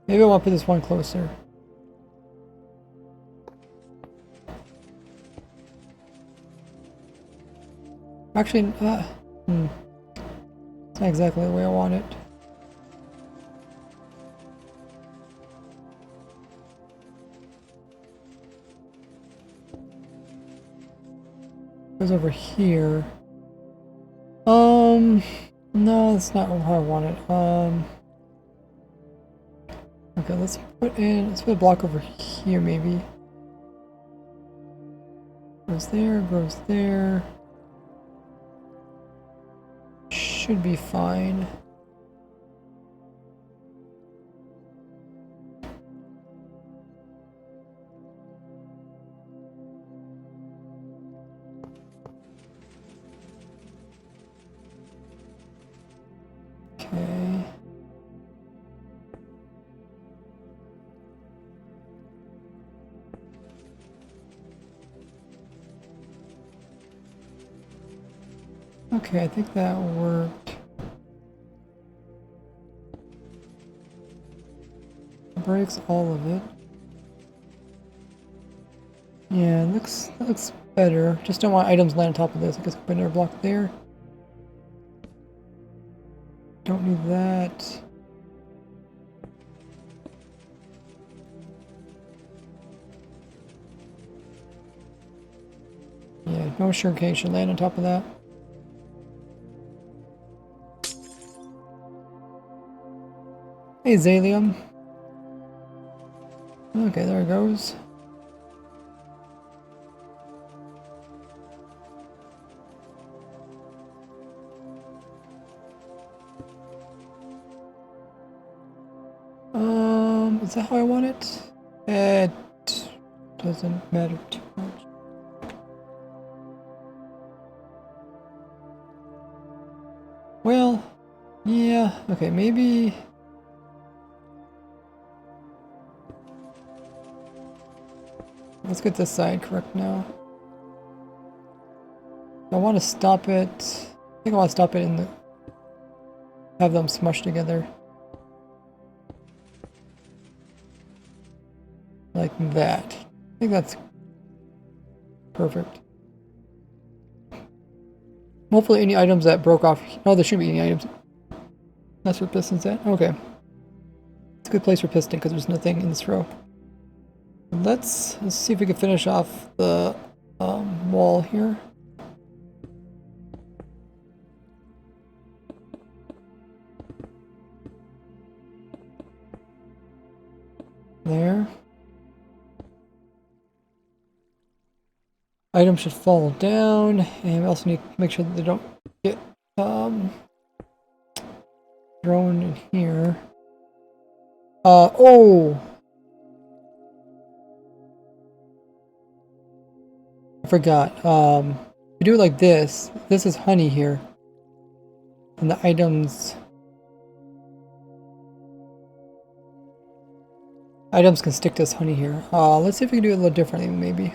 Maybe I want to put this one closer. Actually, it's not exactly the way I want it. Goes over here. No, that's not how I want it. Okay, let's put a block over here maybe. Goes there. Should be fine. Okay. Okay, I think that worked. Breaks all of it. Yeah, that looks better. Just don't want items laying on top of this. I guess put another block there. Don't need that. Yeah, no sugarcane should land on top of that. Hey, Zalium. Okay, there it goes. Is that how I want it? It doesn't matter too much. Well, yeah, okay, maybe. Let's get this side correct now. I want to stop it. I think I want to stop it in the. Have them smushed together. Like that. I think that's perfect. Hopefully any items that broke off. Oh, there shouldn't be any items. That's where piston's at? Okay. It's a good place for piston because there's nothing in this row. Let's see if we can finish off the wall here. There. Items should fall down, and we also need to make sure that they don't get thrown in here. Oh! I forgot. We do it like this. This is honey here. And the items can stick to this honey here. Let's see if we can do it a little differently, maybe.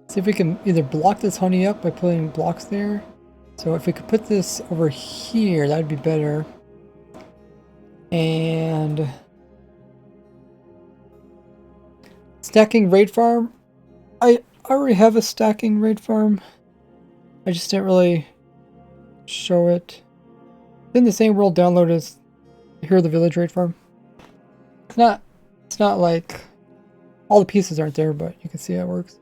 See if we can either block this honey up by putting blocks there. So if we could put this over here, that would be better. And stacking raid farm. I already have a stacking raid farm. I just didn't really show it. It's in the same world download as Here the Village raid farm. It's not like all the pieces aren't there, but you can see how it works.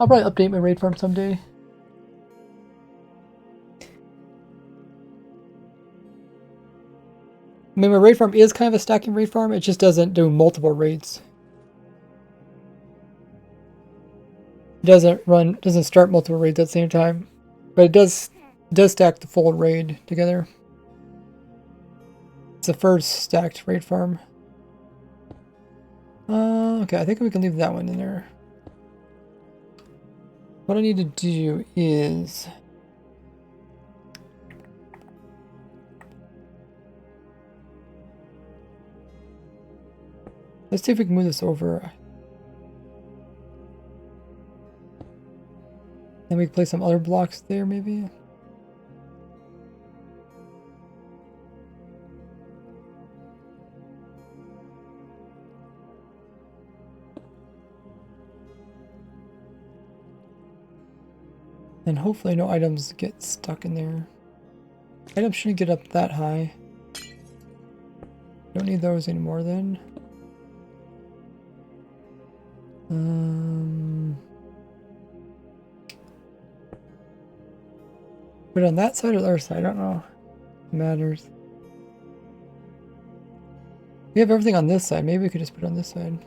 I'll probably update my raid farm someday. I mean, my raid farm is kind of a stacking raid farm. It just doesn't do multiple raids. It doesn't start multiple raids at the same time, but it does stack the full raid together. It's the first stacked raid farm. Okay, I think we can leave that one in there. What I need to do is let's see if we can move this over. Then we can place some other blocks there, maybe. And hopefully no items get stuck in there. Items shouldn't get up that high. Don't need those anymore then. Put it on that side or the other side? I don't know. It matters. We have everything on this side. Maybe we could just put it on this side.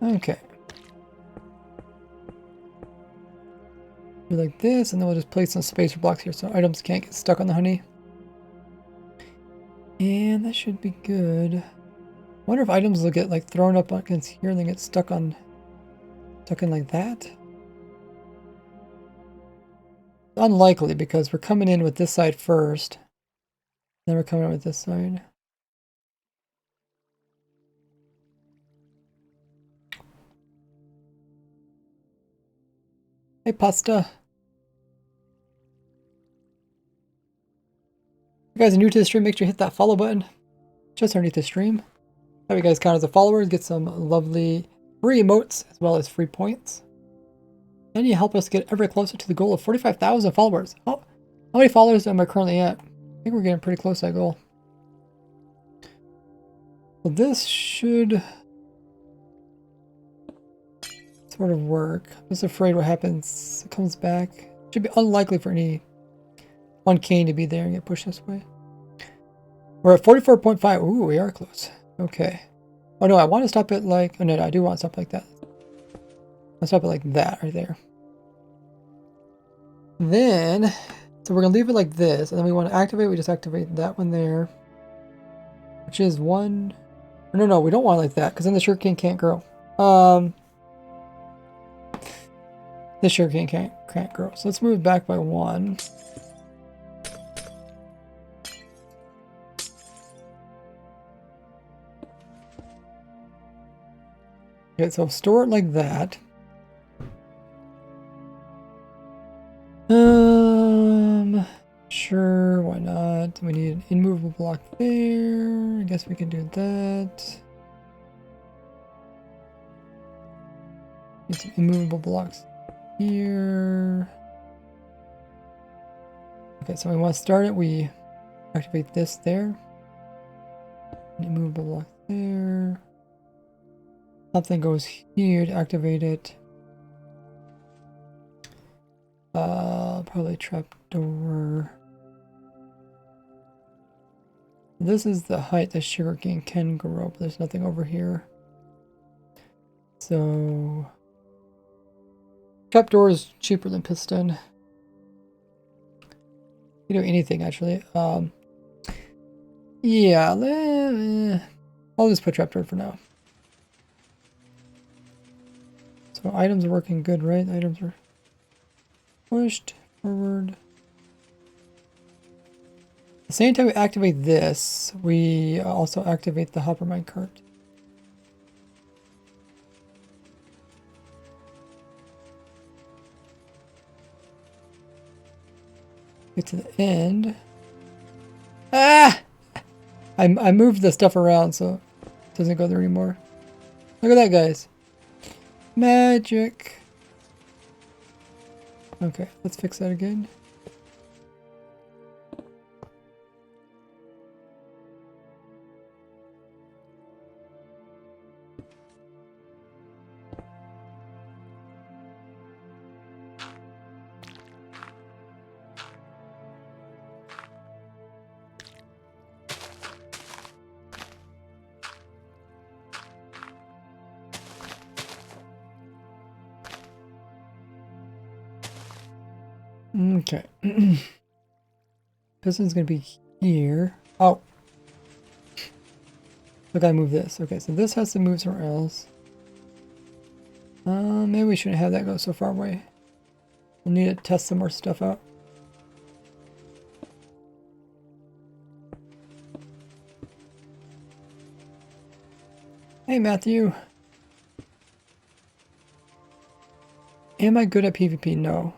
Okay. Do like this, and then we'll just place some spacer blocks here so items can't get stuck on the honey. And that should be good. I wonder if items will get like thrown up against here and then get stuck in like that. Unlikely because we're coming in with this side first. Then we're coming in with this side. Hey, pasta. If you guys are new to the stream, make sure you hit that follow button just underneath the stream. Have you guys count as a follower, get some lovely free emotes as well as free points. And you help us get ever closer to the goal of 45,000 followers. Oh, how many followers am I currently at? I think we're getting pretty close to that goal. Well, this should sort of work. I'm just afraid what happens. It comes back. Should be unlikely for any one cane to be there and get pushed this way. We're at 44.5. Ooh, we are close. Okay. Oh no, I want to stop it like... Oh no, I do want to stop like that. I'll stop it like that right there. Then, so we're going to leave it like this. And then we want to activate. We just activate that one there. Which is one... No, we don't want it like that. Because then the sugarcane can't grow. This sugarcane can't grow. So let's move it back by one. Okay, so store it like that. Sure, why not? We need an immovable block there. I guess we can do that. Need some immovable blocks here. Okay, so we want to start it. We activate this there. An immovable block there. Something goes here to activate it. Probably trapdoor. This is the height the sugarcane can grow, but there's nothing over here. So trapdoor is cheaper than piston. You do anything actually. Yeah, I'll just put trapdoor for now. So items are working good, right? Items are pushed forward. At the same time we activate this, we also activate the hopper minecart. Get to the end. Ah! I moved the stuff around so it doesn't go there anymore. Look at that, guys. Magic. Okay, let's fix that again. Okay. Piston's gonna be here. Oh. Look, I move this. Okay, so this has to move somewhere else. Maybe we shouldn't have that go so far away. We'll need to test some more stuff out. Hey, Matthew. Am I good at PvP? No.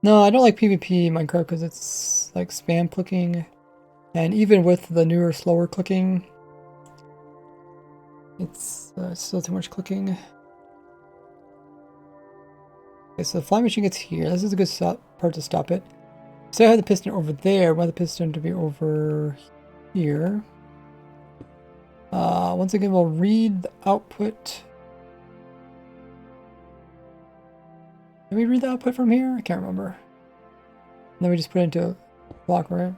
No, I don't like PvP Minecraft because it's like spam clicking. And even with the newer, slower clicking, it's still too much clicking. Okay, so the flying machine gets here. This is a good part to stop it. So I have the piston over there. I want the piston to be over here. Once again, we'll read the output. Did we read the output from here? I can't remember. And then we just put it into a block, right?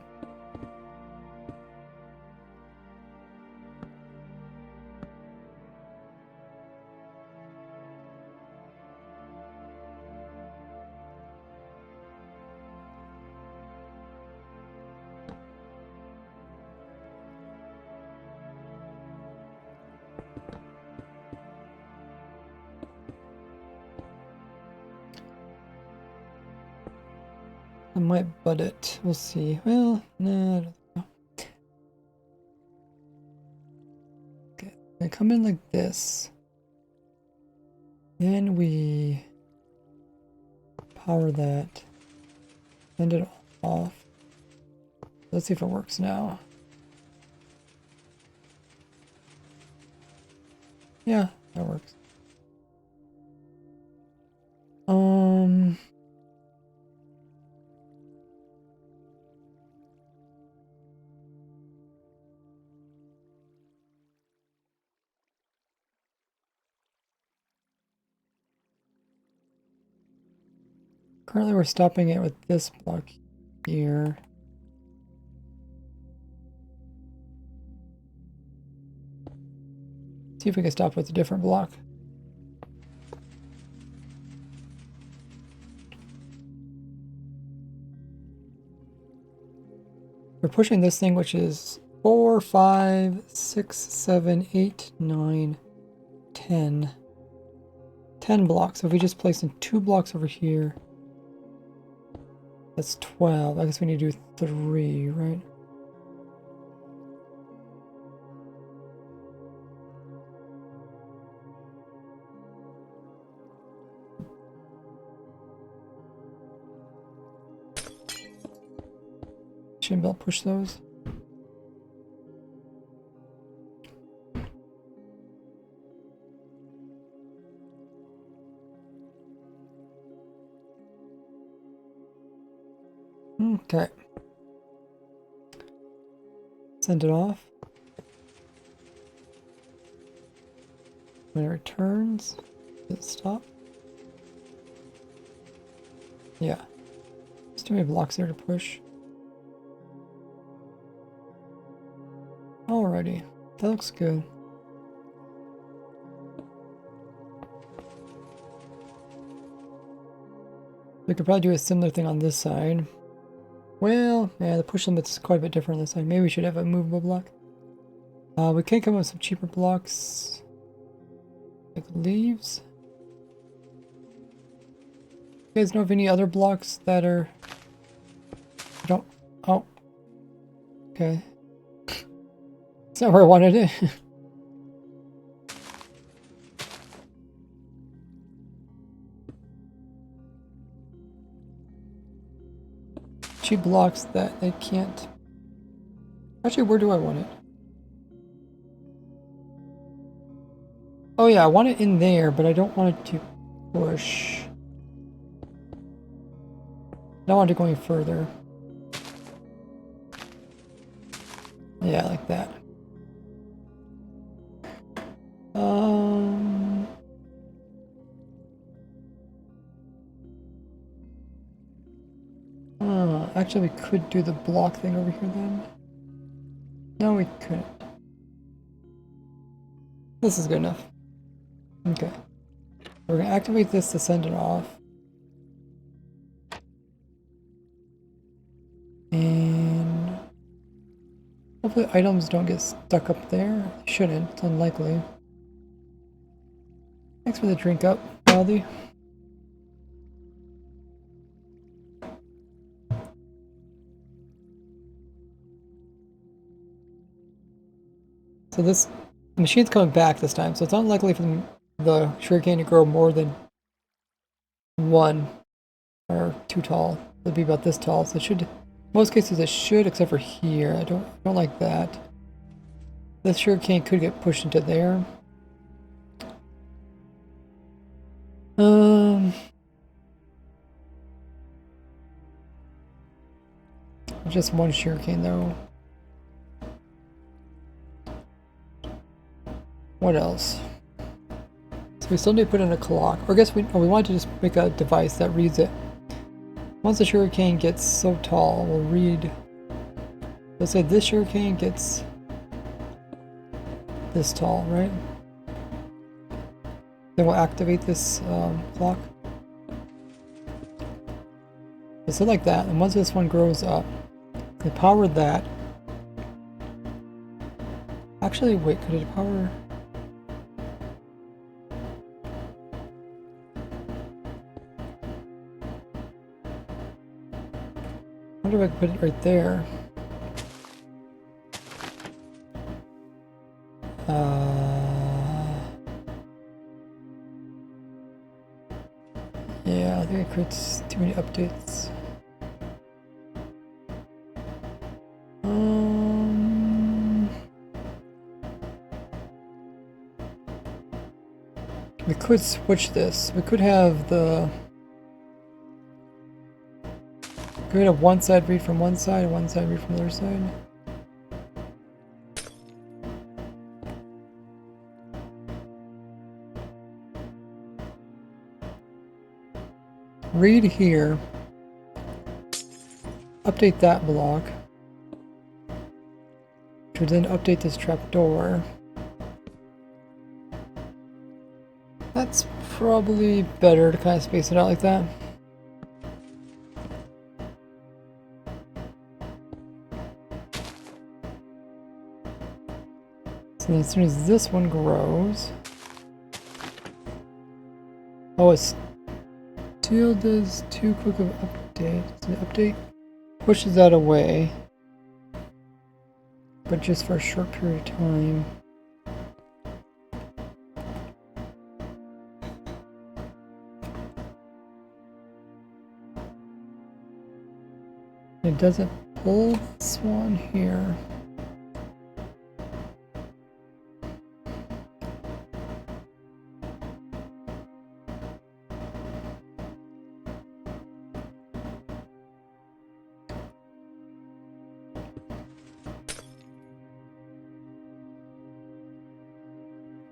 I might butt it. We'll see. Well, no, I don't know. Okay, I come in like this. Then we power that. Send it off. Let's see if it works now. Yeah, that works. Currently we're stopping it with this block here. See if we can stop with a different block. We're pushing this thing, which is 4, 5, 6, 7, 8, 9, 10. 10 blocks. So if we just place in 2 blocks over here, that's 12. I guess we need to do 3, right? Shouldn't be able to push those. Okay. Send it off. When it returns, does it stop? Yeah. There's too many blocks there to push. Alrighty. That looks good. We could probably do a similar thing on this side. Well, yeah, the push limit's quite a bit different on this side. Maybe we should have a movable block. We can come up with some cheaper blocks. Like leaves. You guys know of any other blocks that are... Don't... Oh. Okay. That's not where I wanted it. Cheap blocks that they can't... Actually, where do I want it? Oh yeah, I want it in there, but I don't want it to push. I don't want it going further. Yeah, like that. Actually, we could do the block thing over here then. No, we couldn't. This is good enough. Okay. We're gonna activate this to send it off. And hopefully items don't get stuck up there. They shouldn't, it's unlikely. Thanks for the drink up, Baldy. So this machine's coming back this time, so it's unlikely for the sugarcane to grow more than 1 are too tall. It'll be about this tall, so it should, most cases it should, except for here. I don't like that. This sugarcane could get pushed into there. Just one sugarcane though. What else? So we still need to put in a clock. Or I guess we want to just make a device that reads it. Once the sugarcane gets so tall, we'll read. Let's say this sugarcane gets this tall, right? Then we'll activate this clock. So like that, and once this one grows up, we power that. Actually, wait, could it power? I wonder if I could put it right there. Yeah, I think it creates too many updates. We could switch this. We could have the. Could we have one side read from one side and one side read from the other side? Read here. Update that block. Which would then update this trapdoor. That's probably better to kind of space it out like that. So then as soon as this one grows... Oh, it still does too quick of an update. So the update pushes that away. But just for a short period of time. It doesn't pull this one here.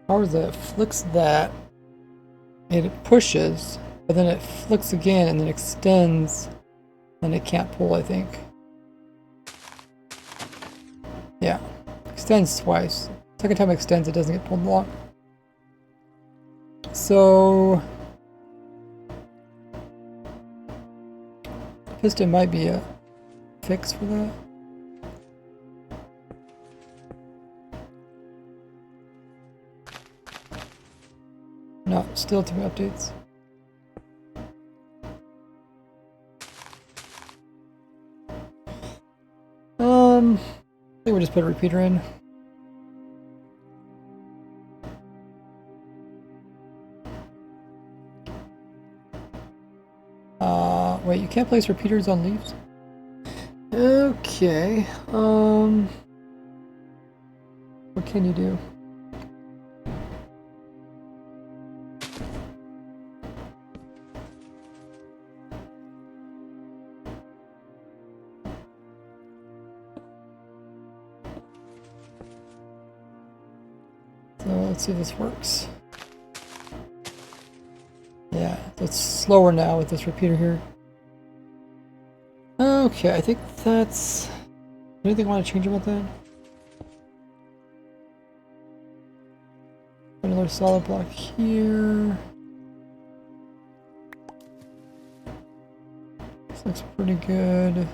Powers that, flicks that, and it pushes, but then it flicks again and then extends, and it can't pull, I think. Yeah, extends twice. Second time it extends, it doesn't get pulled lock. So piston might be a fix for that. No, still too many updates. I think we'll just put a repeater in. Wait, you can't place repeaters on leaves? Okay, what can you do? So let's see if this works. Yeah, it's slower now with this repeater here. Okay, I think that's... Anything I want to change about that? Another solid block here. This looks pretty good.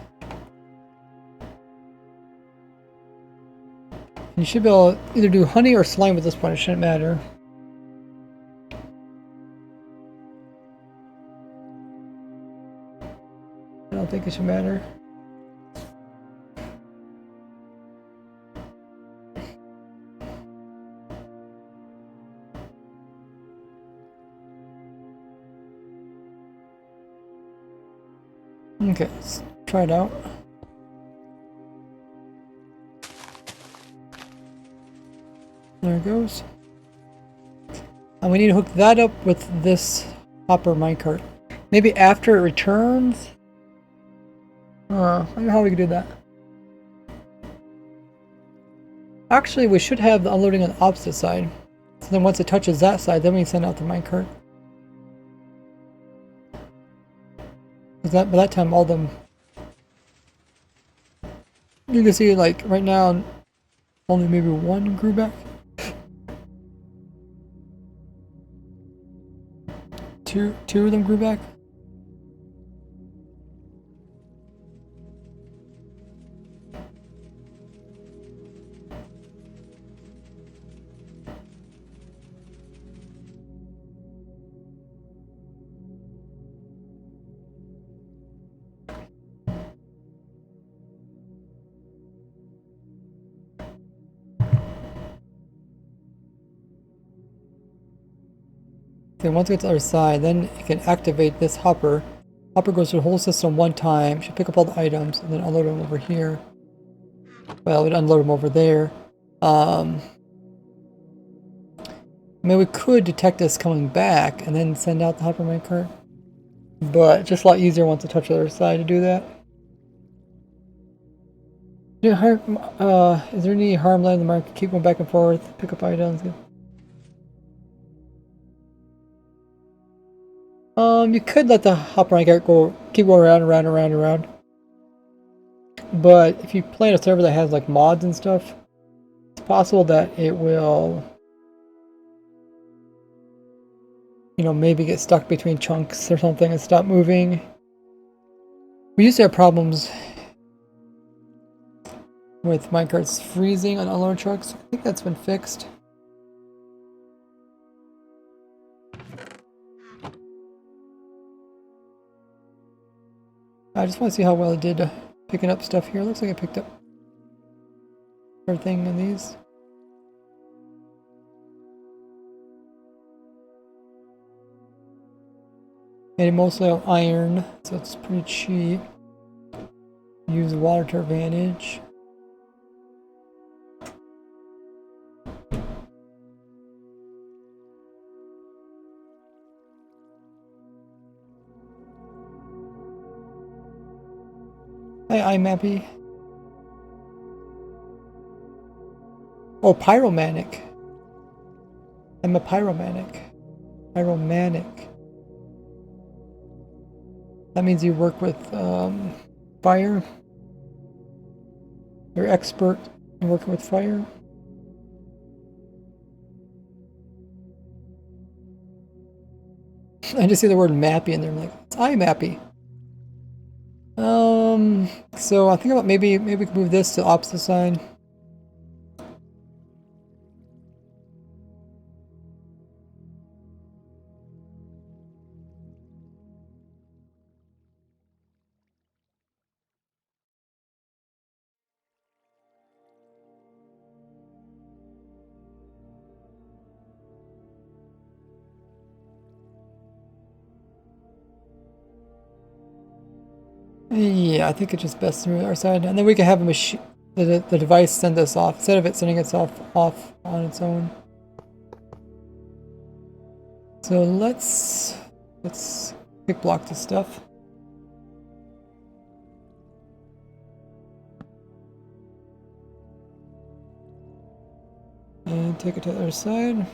You should be able to either do honey or slime at this point, it shouldn't matter. I don't think it should matter. Okay, let's try it out. There it goes. And we need to hook that up with this hopper minecart. Maybe after it returns? I don't know how we can do that. Actually, we should have the unloading on the opposite side. So then once it touches that side, then we send out the minecart. Because by that time, all them... You can see, like, right now, only maybe one grew back. Two of them grew back. Then once it gets to the other side, then you can activate this hopper. Hopper goes through the whole system one time, should pick up all the items, and then unload them over here. Well, we'd unload them over there. I mean, we could detect us coming back and then send out the hopper minecart. But it's just a lot easier once it touches the other side to do that. Is there any harm letting the market keep going back and forth, pick up items? You could let the hopper minecart keep going around and around and around and around. But if you play in a server that has like mods and stuff, it's possible that it will, you know, maybe get stuck between chunks or something and stop moving. We used to have problems with minecarts freezing on unload trucks. I think that's been fixed. I just want to see how well it did picking up stuff here. Looks like it picked up everything in these. And mostly on iron, so it's pretty cheap. Use the water to our advantage. Hi, iMappy. Oh, pyromanic. I'm a pyromanic. Pyromanic. That means you work with fire. You're expert in working with fire. I just see the word mappy in there. I'm like, it's iMappy. So I think about maybe we can move this to the opposite side. Yeah, I think it's just best to move our side, and then we can have a machine, the device send us off instead of it sending itself off on its own. So let's pick block this stuff. And take it to the other side.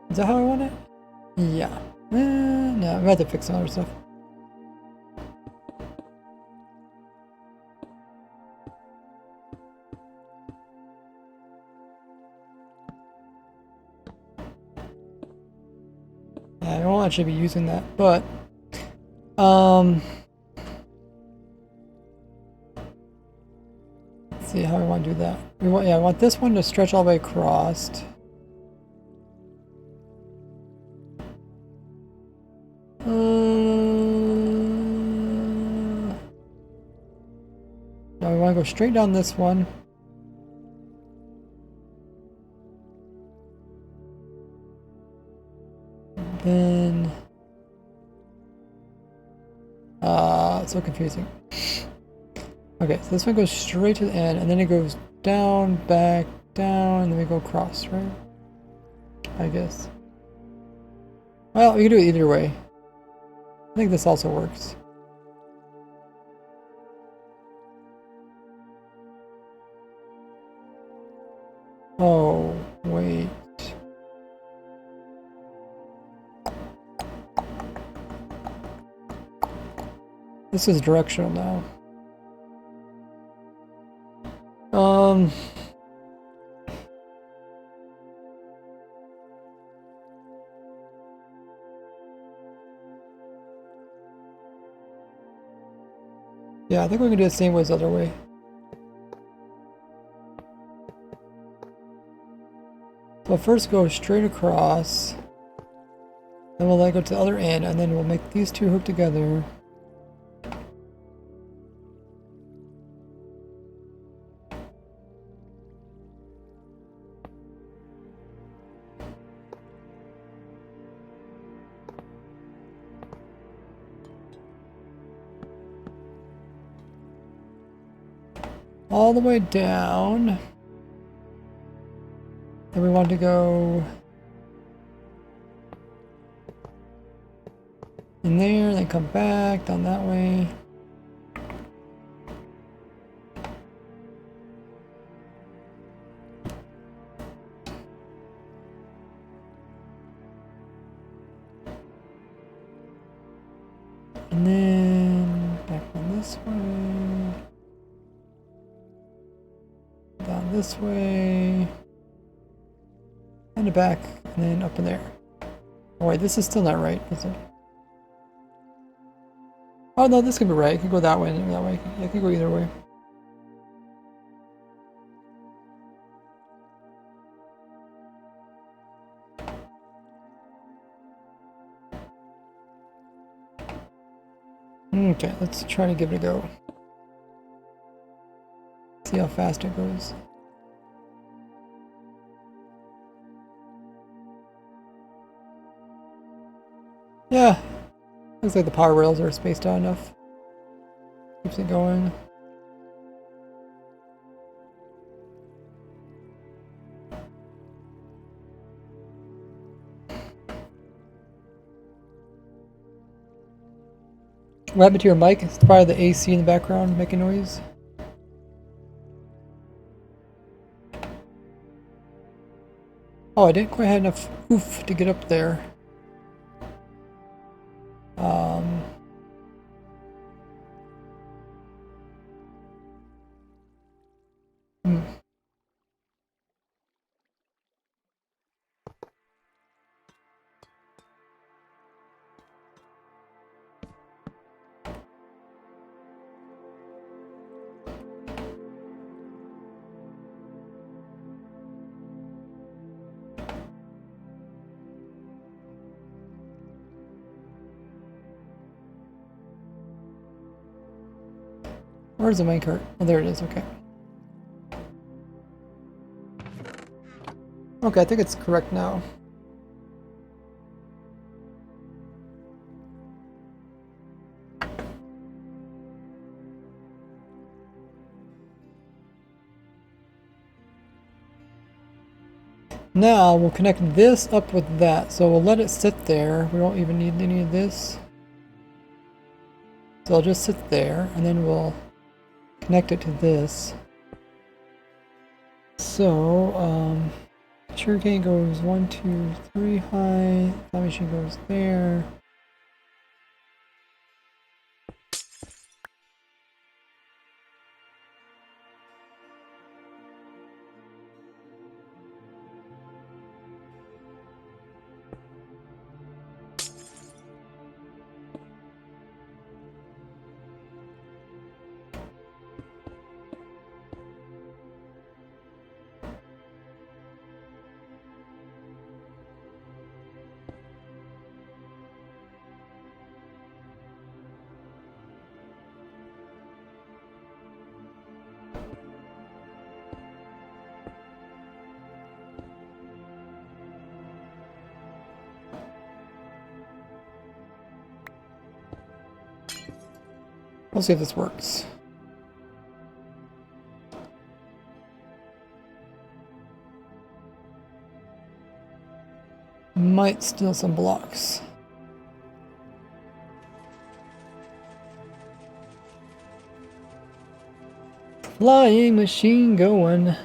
Is that how I want it? Yeah. No, I'm about to fix some other stuff. I won't actually be using that, but let's see how I want to do that. I want this one to stretch all the way across. Now we want to go straight down this one. Then so confusing. Okay, so this one goes straight to the end, and then it goes down, back, down, and then we go across, right? I guess. Well, we can do it either way. I think this also works. Oh, wait. This is directional now. Yeah, I think we're gonna do it the same way as the other way. So first go straight across, then we'll let go to the other end, and then we'll make these two hook together. All the way down. Then we want to go in there, then come back down that way. And then back on this way. Down this way. And back, and then up in there. Oh wait, this is still not right, is it? Oh no, this could be right. It could go that way and that way. It could go either way. Okay, let's try to give it a go. See how fast it goes. Yeah, looks like the power rails are spaced out enough. Keeps it going. What happened to your mic? It's probably the AC in the background making noise. Oh, I didn't quite have enough oof to get up there. Where's the minecart? Oh, there it is, okay. Okay, I think it's correct now. Now we'll connect this up with that, so we'll let it sit there. We don't even need any of this. So I'll just sit there, and then we'll connect it to this. So, sugarcane goes 1, 2, 3 high, that machine goes there. We'll see if this works. Might steal some blocks. Flying machine going.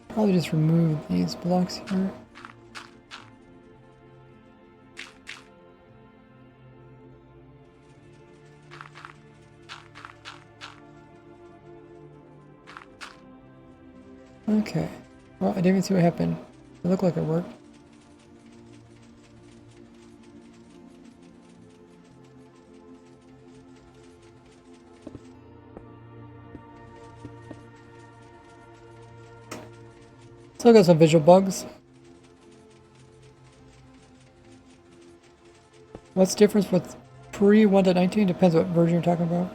Probably just remove these blocks here. Okay. Well, I didn't even see what happened. It looked like it worked. So I got some visual bugs. What's the difference with pre 1.19? Depends what version you're talking about.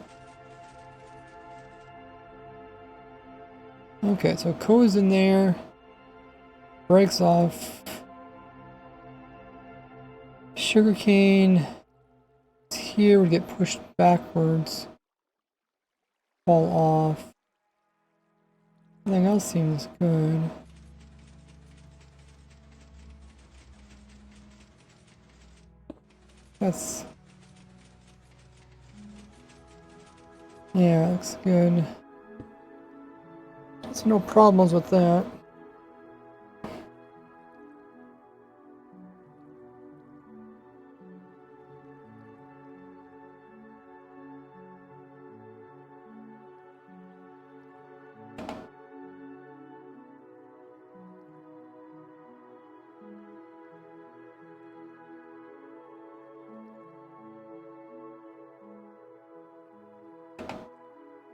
Okay, so code's in there. Breaks off. Sugarcane. Here would get pushed backwards. Fall off. Everything else seems good. That's... yeah, looks good. So no problems with that.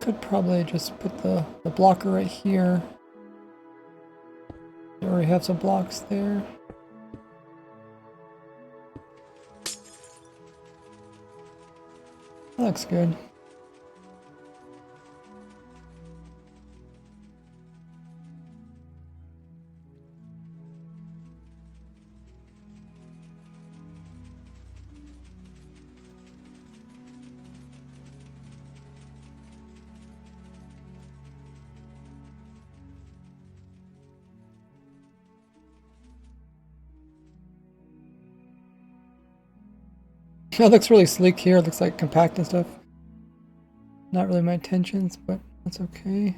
Could probably just put the blocker right here. You already have some blocks there. That looks good. That looks really sleek here. It looks like compact and stuff. Not really my intentions, but that's okay.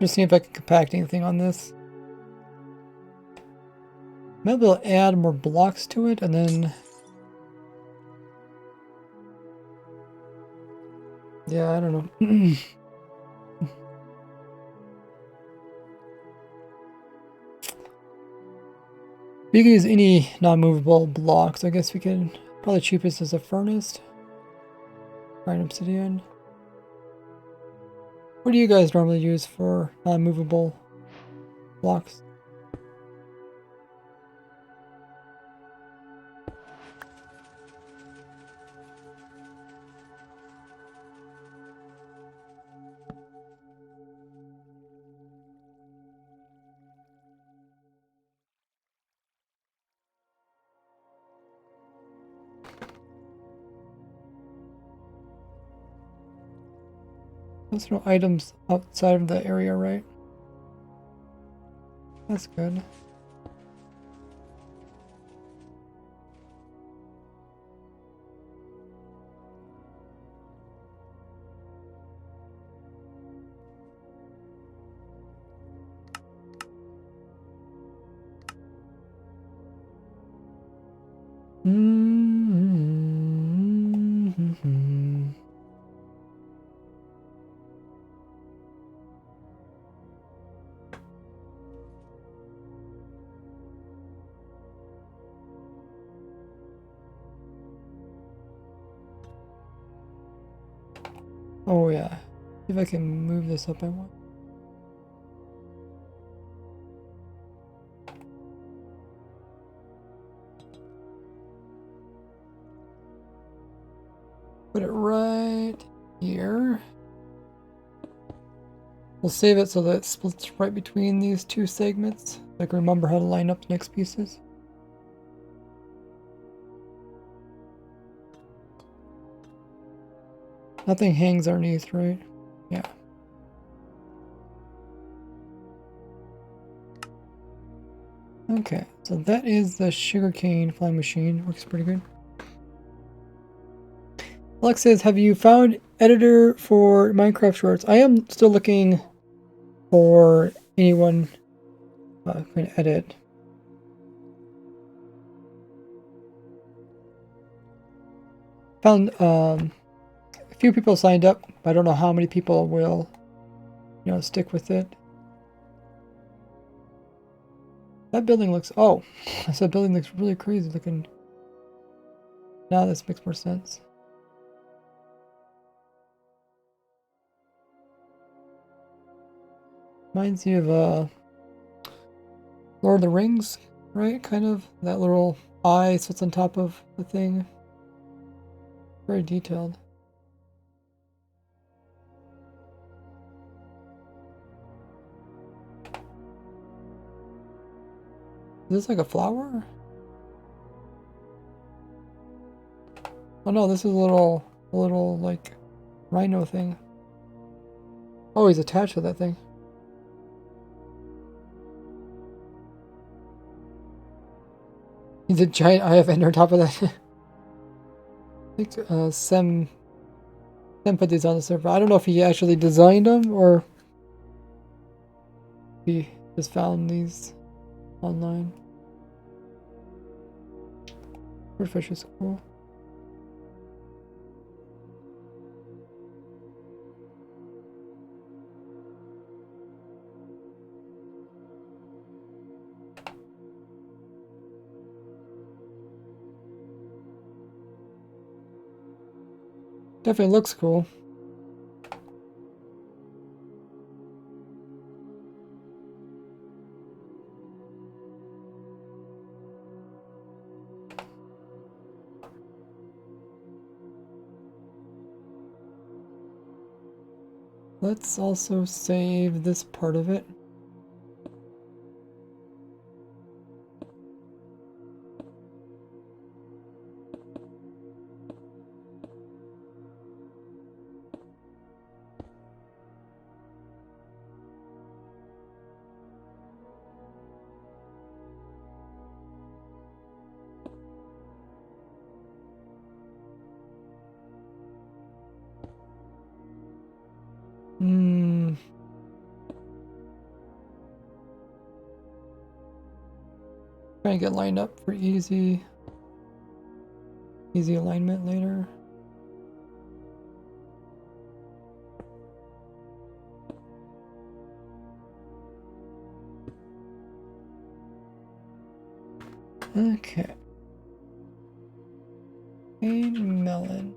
Just see if I can compact anything on this. Might be able to add more blocks to it and then... yeah, I don't know. You can use any non-movable blocks. I guess we can... probably cheapest is a furnace. Iron obsidian. What do you guys normally use for non-movable blocks? There's no items outside of the area, right? That's good. Oh yeah. See if I can move this up by one. Put it right here. We'll save it so that it splits right between these two segments. I can remember how to line up the next pieces. Nothing hangs underneath, right? Yeah. Okay, so that is the sugarcane flying machine. Works pretty good. Alex says, have you found editor for Minecraft shorts? I am still looking for anyone who can edit. Found a few people signed up, but I don't know how many people will, stick with it. That building looks, oh, that building looks really crazy looking. Now this makes more sense. Reminds you of Lord of the Rings, right? Kind of. That little eye sits on top of the thing. Very detailed. Is this like a flower? Oh no, this is a little like rhino thing. Oh, he's attached to that thing. He's a giant eye event on top of that. I think Sem put these on the server. I don't know if he actually designed them or he just found these online. Fish is cool. Definitely looks cool. Let's also save this part of it. Trying to get lined up for easy alignment later. Okay. A melon.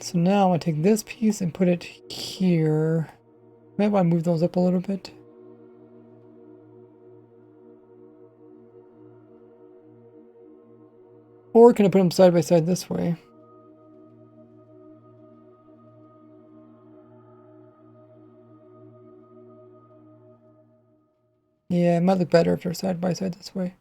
So now I'm going to take this piece and put it here. Might want to move those up a little bit. Or can I put them side by side this way? Yeah, it might look better if they're side by side this way.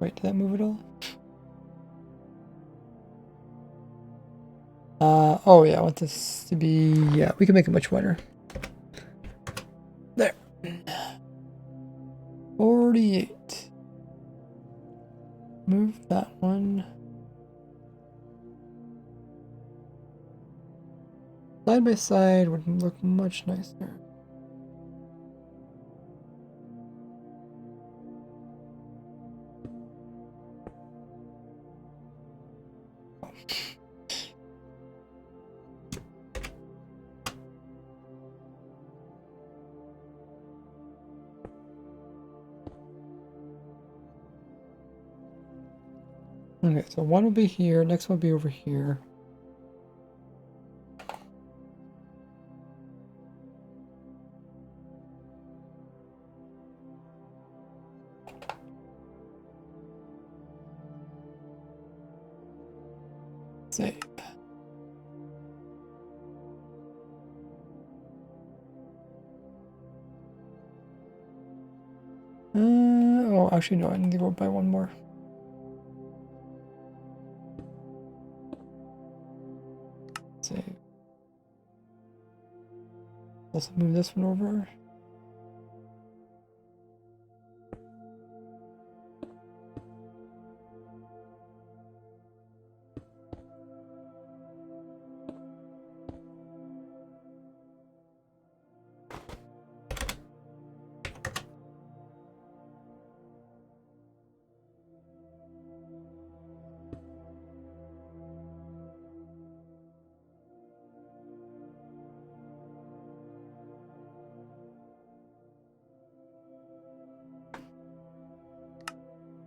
Wait, did that move at all? Oh yeah, I want this to be, yeah, we can make it much wider. There. 48. Move that one. Side by side would look much nicer. Okay, so one will be here, next one will be over here. Save. Oh, actually no, I need to go by one more. Save. Also move this one over.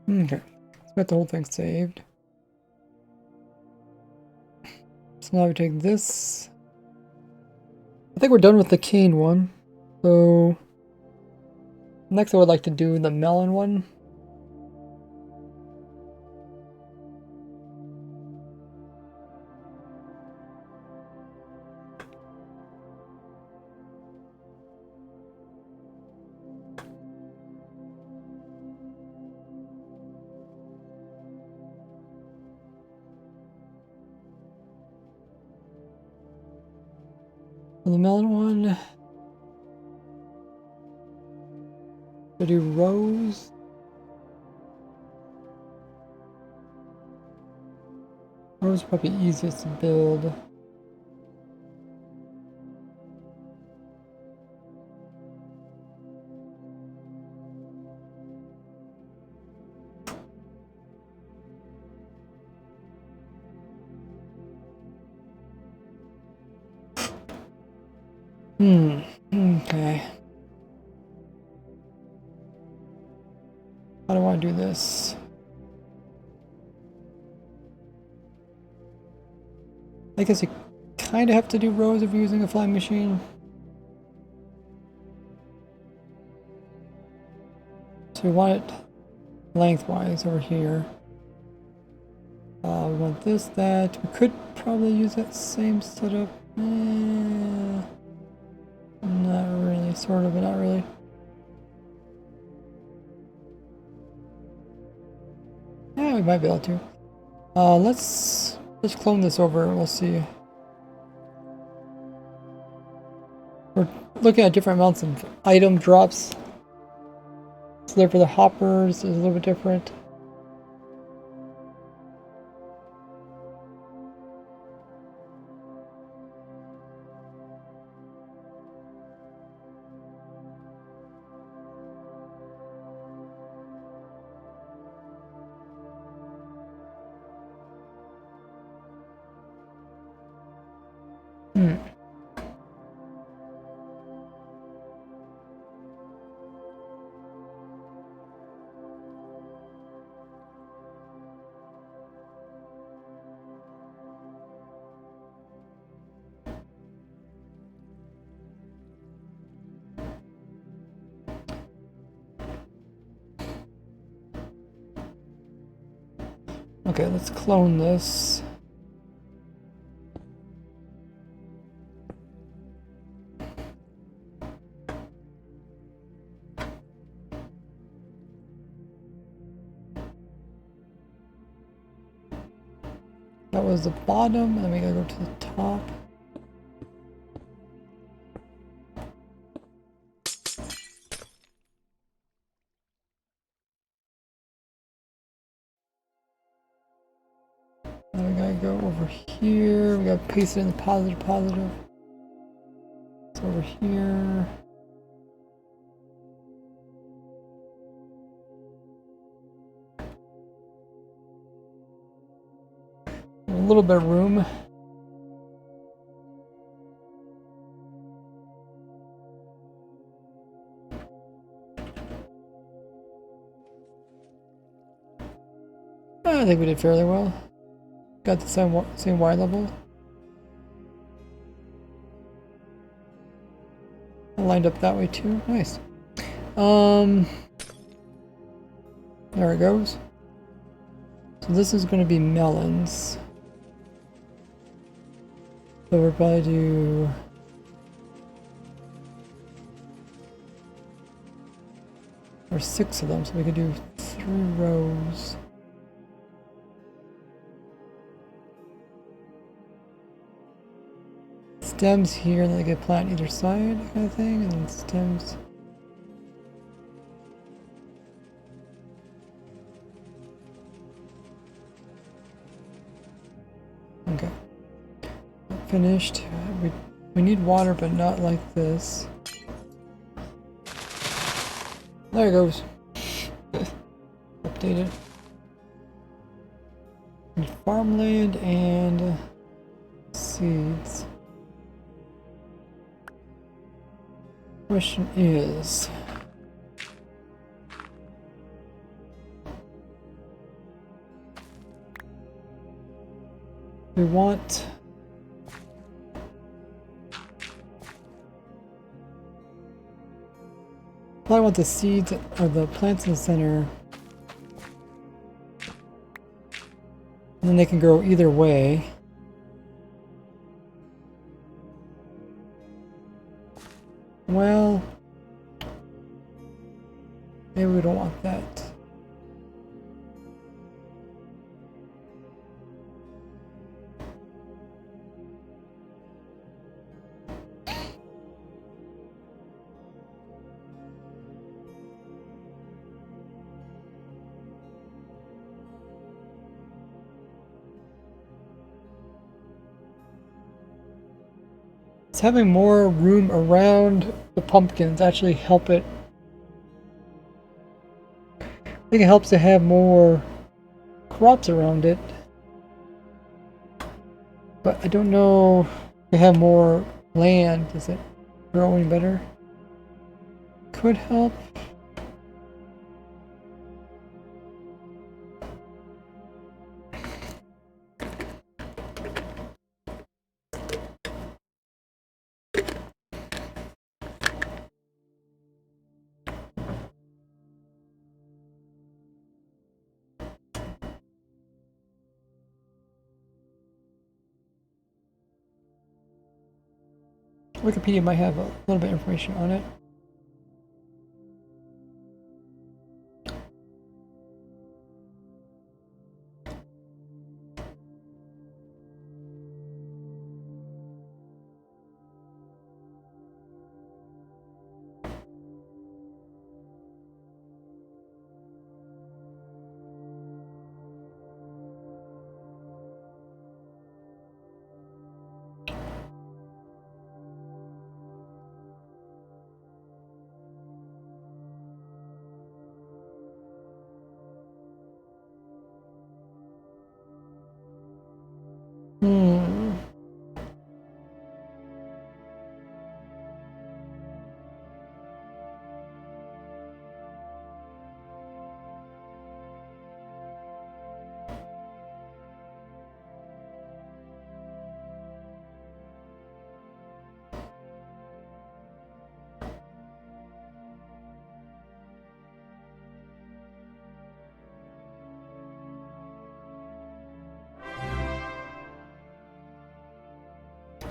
Okay, so got the whole thing saved. So now we take this. I think we're done with the cane one. So next I would like to do the melon one. For the melon one, I do rows. Rows are probably easiest to build. Okay. How do I want to do this? I guess you kind of have to do rows if you're using a flying machine. So we want it lengthwise over here. We want this, that. We could probably use that same setup. Not really, sort of, but not really. Yeah, we might be able to. Let's clone this over and we'll see. We're looking at different amounts of item drops. So there for the hoppers is a little bit different. Okay, let's clone this. that was the bottom, and then we gotta go to the top. Then we gotta go over here. We gotta paste it in the positive. It's over here. A little bit of room. I think we did fairly well. Got the same Y level. I lined up that way too. Nice. There it goes. So this is going to be melons. So we'll probably do... There's 6 of them, so we could do 3 rows. Stems here, and then they get plant either side, kind of thing, and then stems. Okay. Finished. We need water, but not like this. There it goes. Updated. Need farmland and seeds. Question is, we want probably want the seeds or the plants in the center, and then they can grow either way. Well, maybe we don't want that. Does having more room around the pumpkins actually help it? I think it helps to have more crops around it. But I don't know if we have more land. Does it grow any better? Could help. Wikipedia might have a little bit of information on it.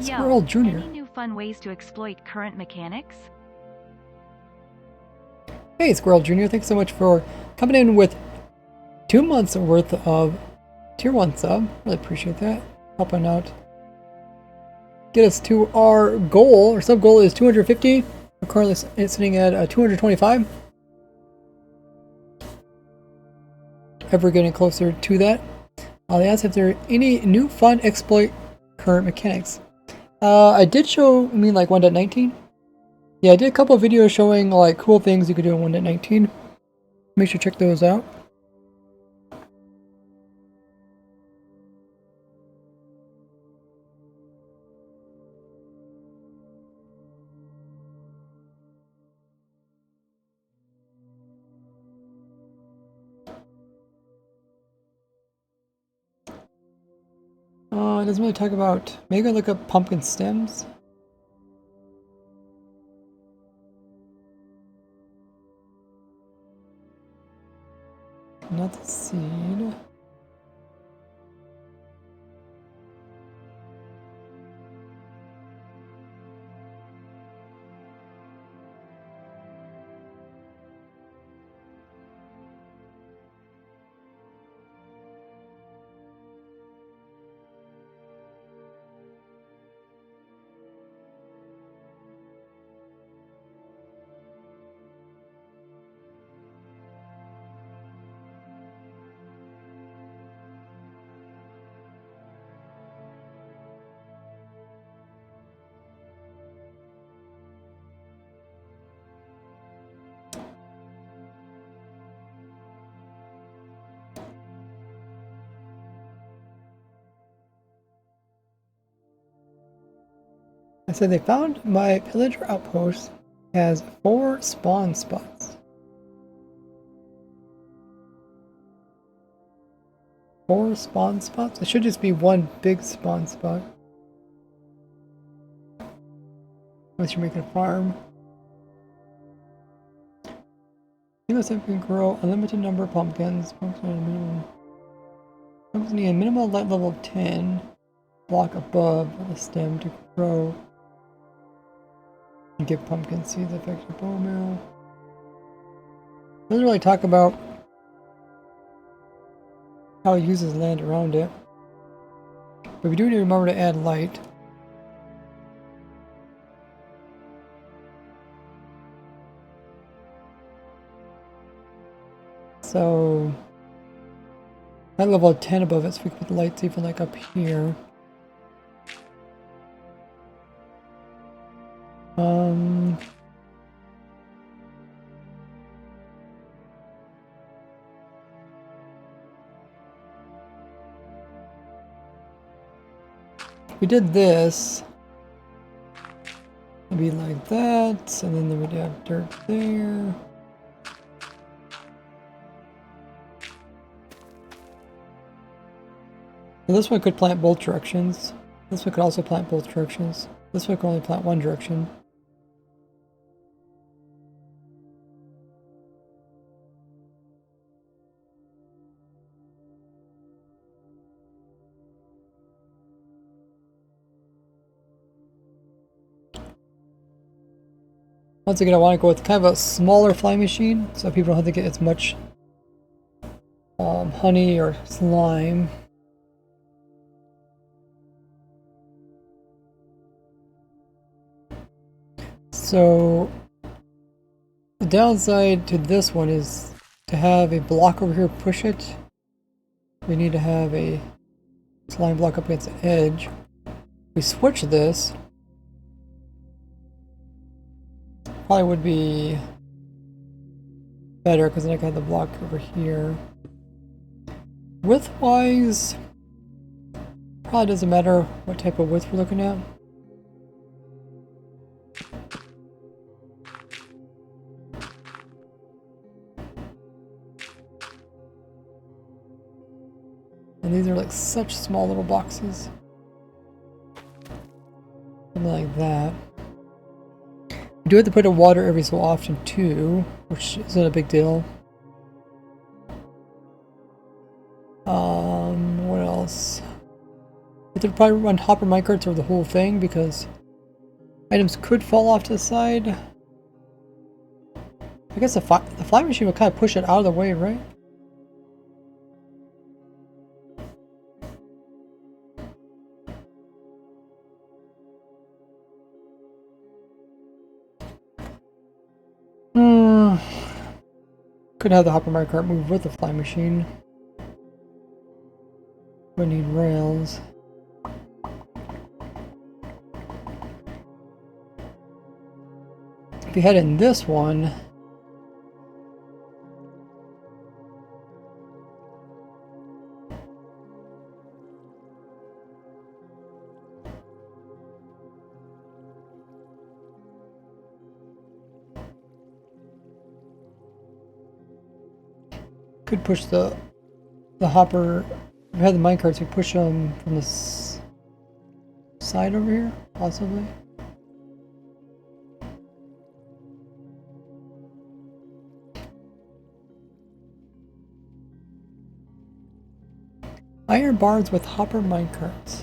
Squirrel Jr. Any new fun ways to exploit current mechanics? Hey, Squirrel Jr., thanks so much for coming in with 2 months worth of Tier 1 sub. Really appreciate that. Helping out. Get us to our goal. Our sub goal is 250. We're currently sitting at 225. Ever getting closer to that. They asked if there are any new fun exploit current mechanics. I did show, I mean like 1.19? Yeah, I did a couple of videos showing like cool things you could do in 1.19. Make sure to check those out. It doesn't really talk about, maybe look up pumpkin stems. Not the seed. I said they found my pillager outpost has 4 spawn spots. 4 spawn spots? It should just be 1 big spawn spot. Unless you're making a farm. Single stem can grow a limited number of pumpkins. Pumpkins need a minimal light level of 10 block above the stem to grow and give pumpkin seeds effective bone marrow. Doesn't really talk about how it uses land around it. But we do need to remember to add light. So that level 10 above it, so we can put the lights even like up here. We did this, it'd be like that, and then we'd have dirt there. So this one could plant both directions. This one could also plant both directions. This one can only plant one direction. Once again, I want to go with kind of a smaller fly machine, so people don't have to get as much honey or slime. So the downside to this one is to have a block over here push it. We need to have a slime block up against the edge. We switch this. Probably would be better because then I can have the block over here. Width-wise, probably doesn't matter what type of width we're looking at. And these are like such small little boxes. Something like that. We do have to put in water every so often too, which isn't a big deal. What else? We have to probably run hopper minecarts over the whole thing because items could fall off to the side. I guess the fly machine would kind of push it out of the way, right? Could have the hopper minecart move with the flying machine. We need rails. If you head in this one, could push the hopper. If we had the minecarts, we push them from the side over here, possibly. Iron bars with hopper minecarts.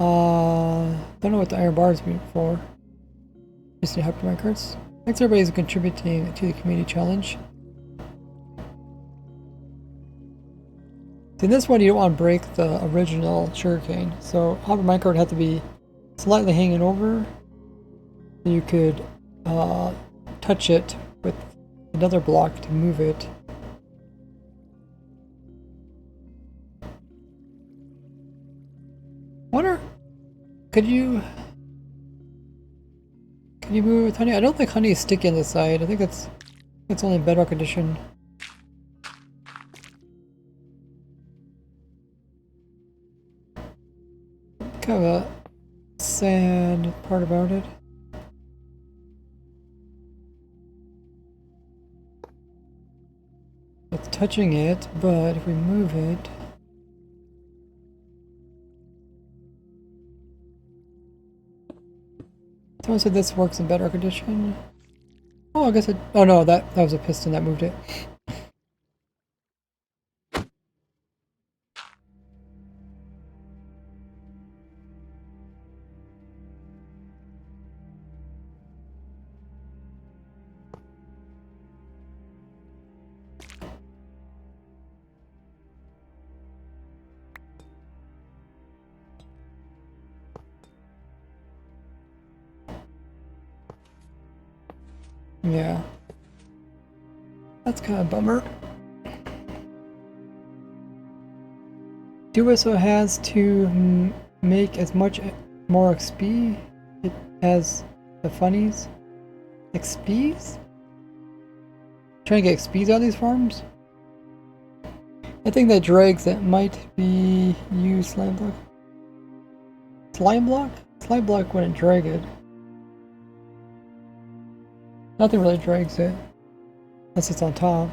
Don't know what the iron bars mean for. Just need hopper minecarts. Thanks everybody contributing to the community challenge. In this one, you don't want to break the original sugarcane, so hopper minecart would have to be slightly hanging over. You could touch it with another block to move it. Wonder, could you move it with honey? I don't think honey is sticky on the side. I think it's only bedrock edition. Kind of a sad part about it. It's touching it, but if we move it, someone said this works in bedrock edition. Oh, I guess it. Oh no, that was a piston that moved it. Yeah. That's kind of a bummer. Duoso has to make as much more XP as the funnies. XPs? Trying to get XPs out of these farms? I think that drags that might be you, slime block. Slime block? Slime block wouldn't drag it. Nothing really drags it. Unless it's on top.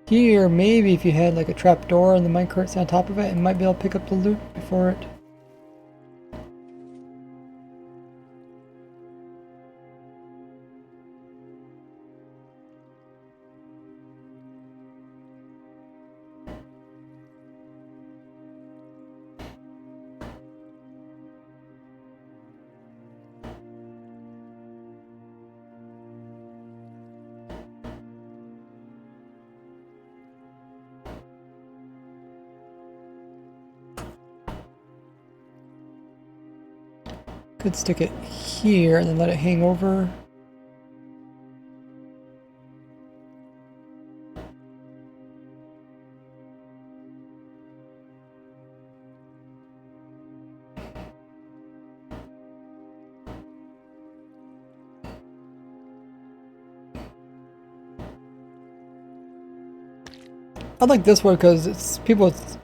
Here, maybe if you had like a trap door and the minecart's on top of it, it might be able to pick up the loot before it. Could stick it here and then let it hang over. I like this one because it's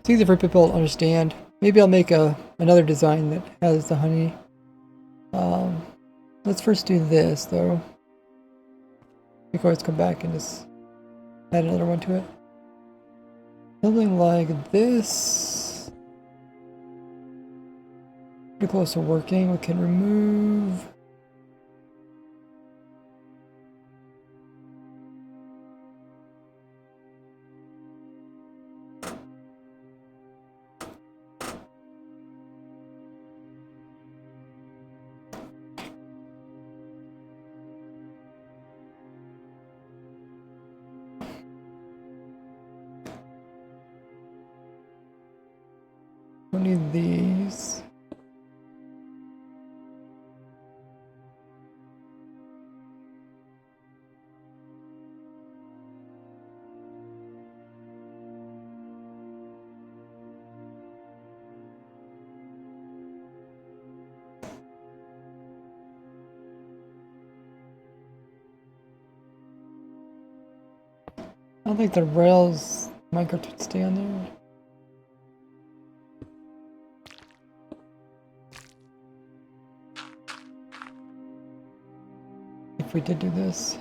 easy for people to understand. Maybe I'll make another design that has the honey. Let's first do this though. Before let's come back and just add another one to it. Something like this. Pretty close to working. We can remove. Don't need these. I don't think the rails migrate would stay on there. If we did do this.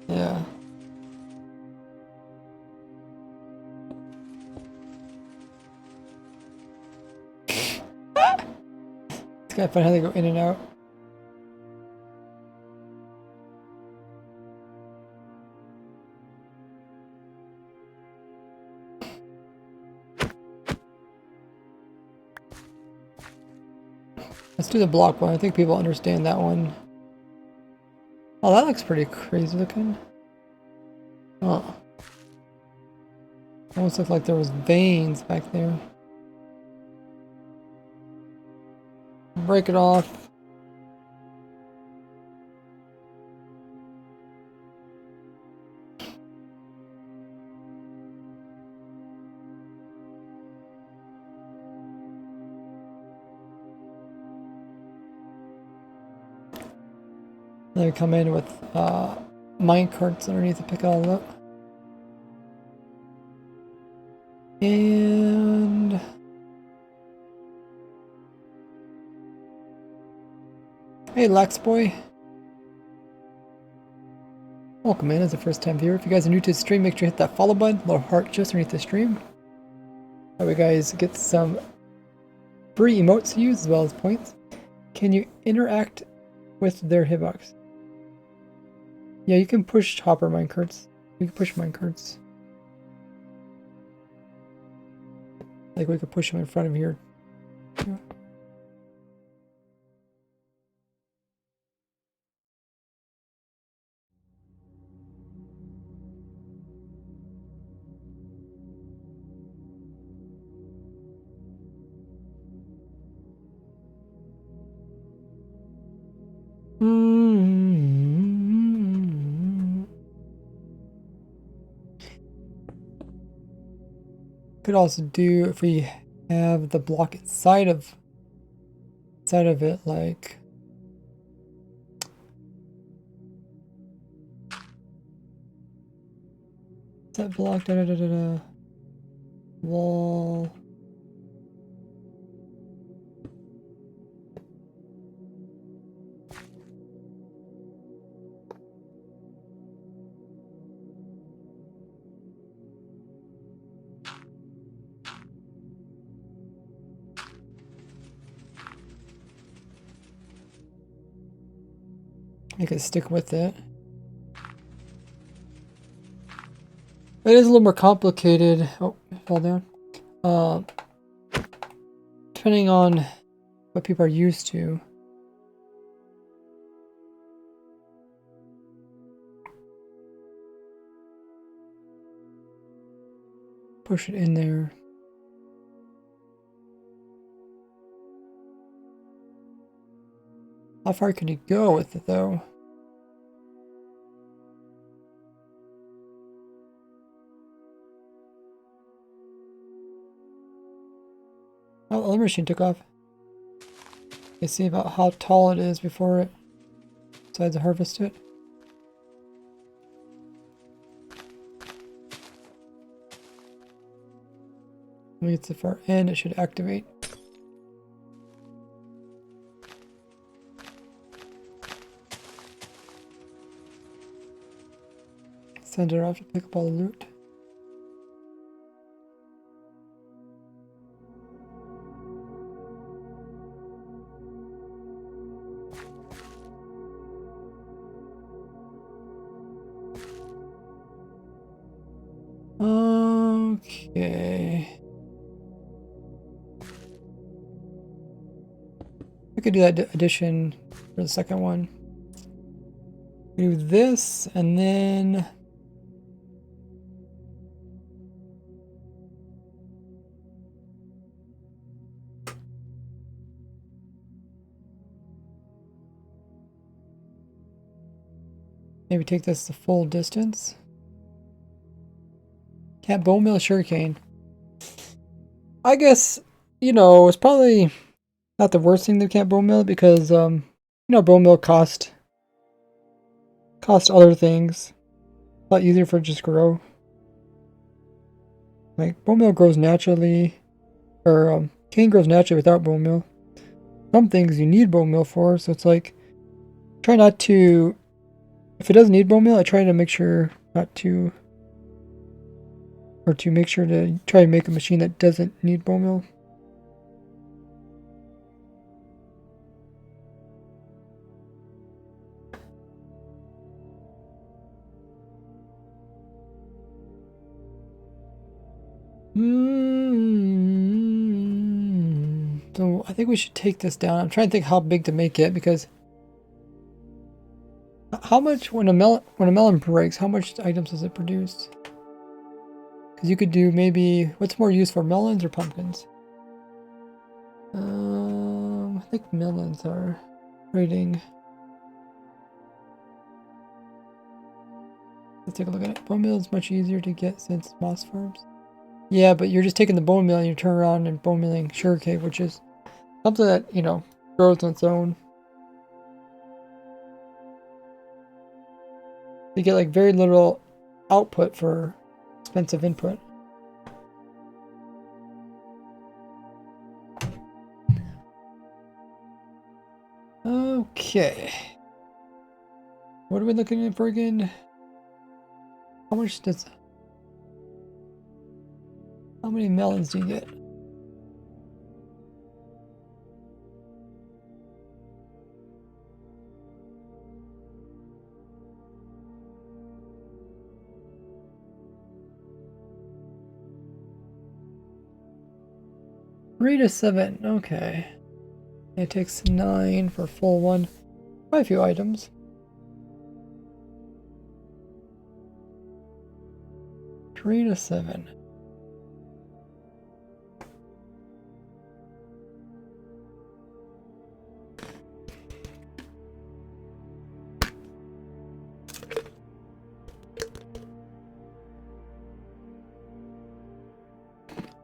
Yeah. It's kind of fun how they go in and out. Let's do the block one. I think people understand that one. Oh, that looks pretty crazy looking. Oh. Almost looked like there was veins back there. Break it off. Then we come in with mine carts underneath to pick it all up. And hey, Lex boy. Welcome in as a first time viewer. If you guys are new to the stream, make sure you hit that follow button, little heart just underneath the stream. That way you guys get some free emotes to use as well as points. Can you interact with their hitbox? Yeah, you can push hopper minecarts. You can push minecarts. Like we could push them in front of here. Yeah. Could also do if we have the block inside of it, like that block wall. I could stick with it. It is a little more complicated. Oh, fall down. Depending on what people are used to. Push it in there. How far can you go with it though? Oh, the other machine took off. You see about how tall it is before it decides to harvest it. When it gets to the far end, it should activate. Send it off to pick up all the loot. Okay. I We could do that addition for the second one. Do this, and then maybe take this the full distance. Can't bone mill sugarcane. I guess, you know, it's probably not the worst thing they can't bone mill because, you know, bone mill cost other things. A lot easier for it to just grow. Like, bone mill grows naturally, or cane grows naturally without bone mill. Some things you need bone mill for, so it's like, try not to, if it doesn't need bone meal, I try to make sure not to, or to make sure to try and make a machine that doesn't need bone meal. So I think we should take this down. I'm trying to think how big to make it because how much when a melon breaks, how much items does it produce? Because you could do maybe what's more used for melons or pumpkins? I think melons are rating. Let's take a look at it. Bone meal is much easier to get since moss farms. Yeah, but you're just taking the bone meal and you turn around and bone milling sugarcane, which is something that, you know, grows on its own. You get like very little output for expensive input. Okay. What are we looking at for again? How much does... How many melons do you get? Three to 7, okay. It takes 9 for full one. Quite a few items. Three to 7.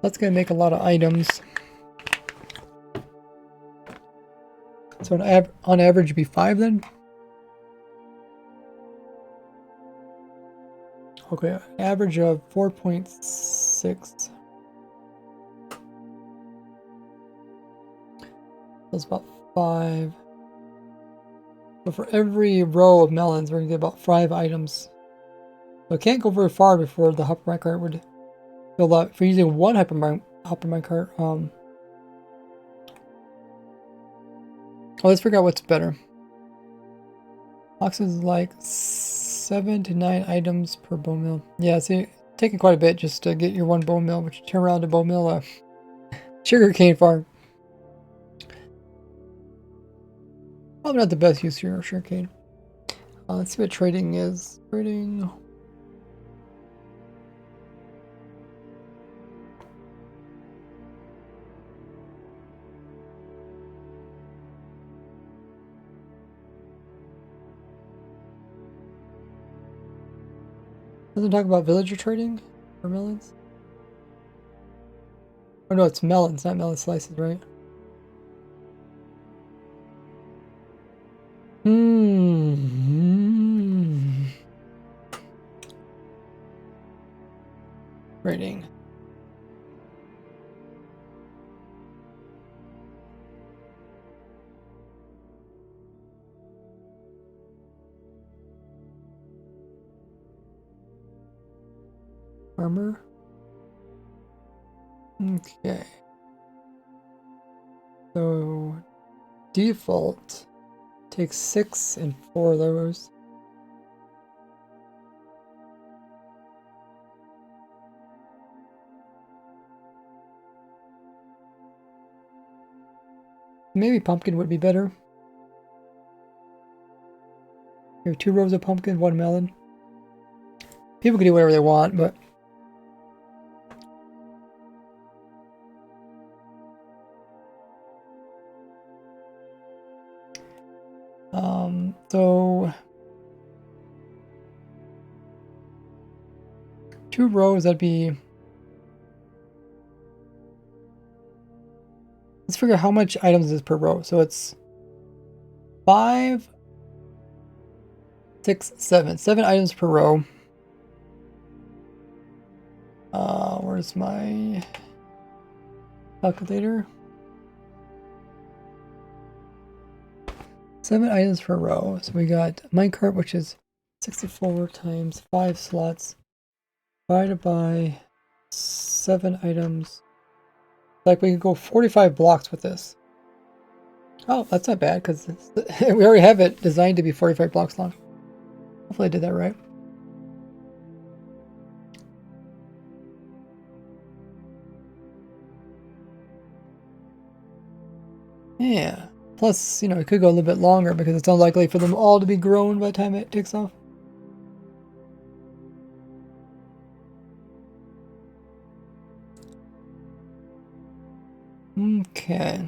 That's gonna make a lot of items. So on average, it'd be 5 then? Okay, average of 4.6. That's about 5. But for every row of melons, we're gonna get about 5 items. So it can't go very far before the hopper minecart would fill up. If you're using one hopper minecart, let's figure out what's better. Ox is like 7 to 9 items per bone mill. Yeah, so taking quite a bit just to get your one bone mill, which you turn around to bone mill a sugarcane farm. Probably not the best use here of sugarcane. Let's see what trading is. Trading. Doesn't talk about villager trading for melons. Oh no, it's melons, not melon slices, right? Rating. Armor. Okay. So default takes 6 and 4 of those. Maybe pumpkin would be better. We have 2 rows of pumpkin, 1 melon. People can do whatever they want, but so 2 rows, that'd be, let's figure out how much items is per row. So it's 5, 6, 7. 7 items per row. Where's my calculator? 7 items per row. So we got minecart, which is 64 times 5 slots divided by 7 items. Like we could go 45 blocks with this. Oh, that's not bad because we already have it designed to be 45 blocks long. Hopefully I did that right. Yeah. Plus, it could go a little bit longer because it's unlikely for them all to be grown by the time it takes off. Okay.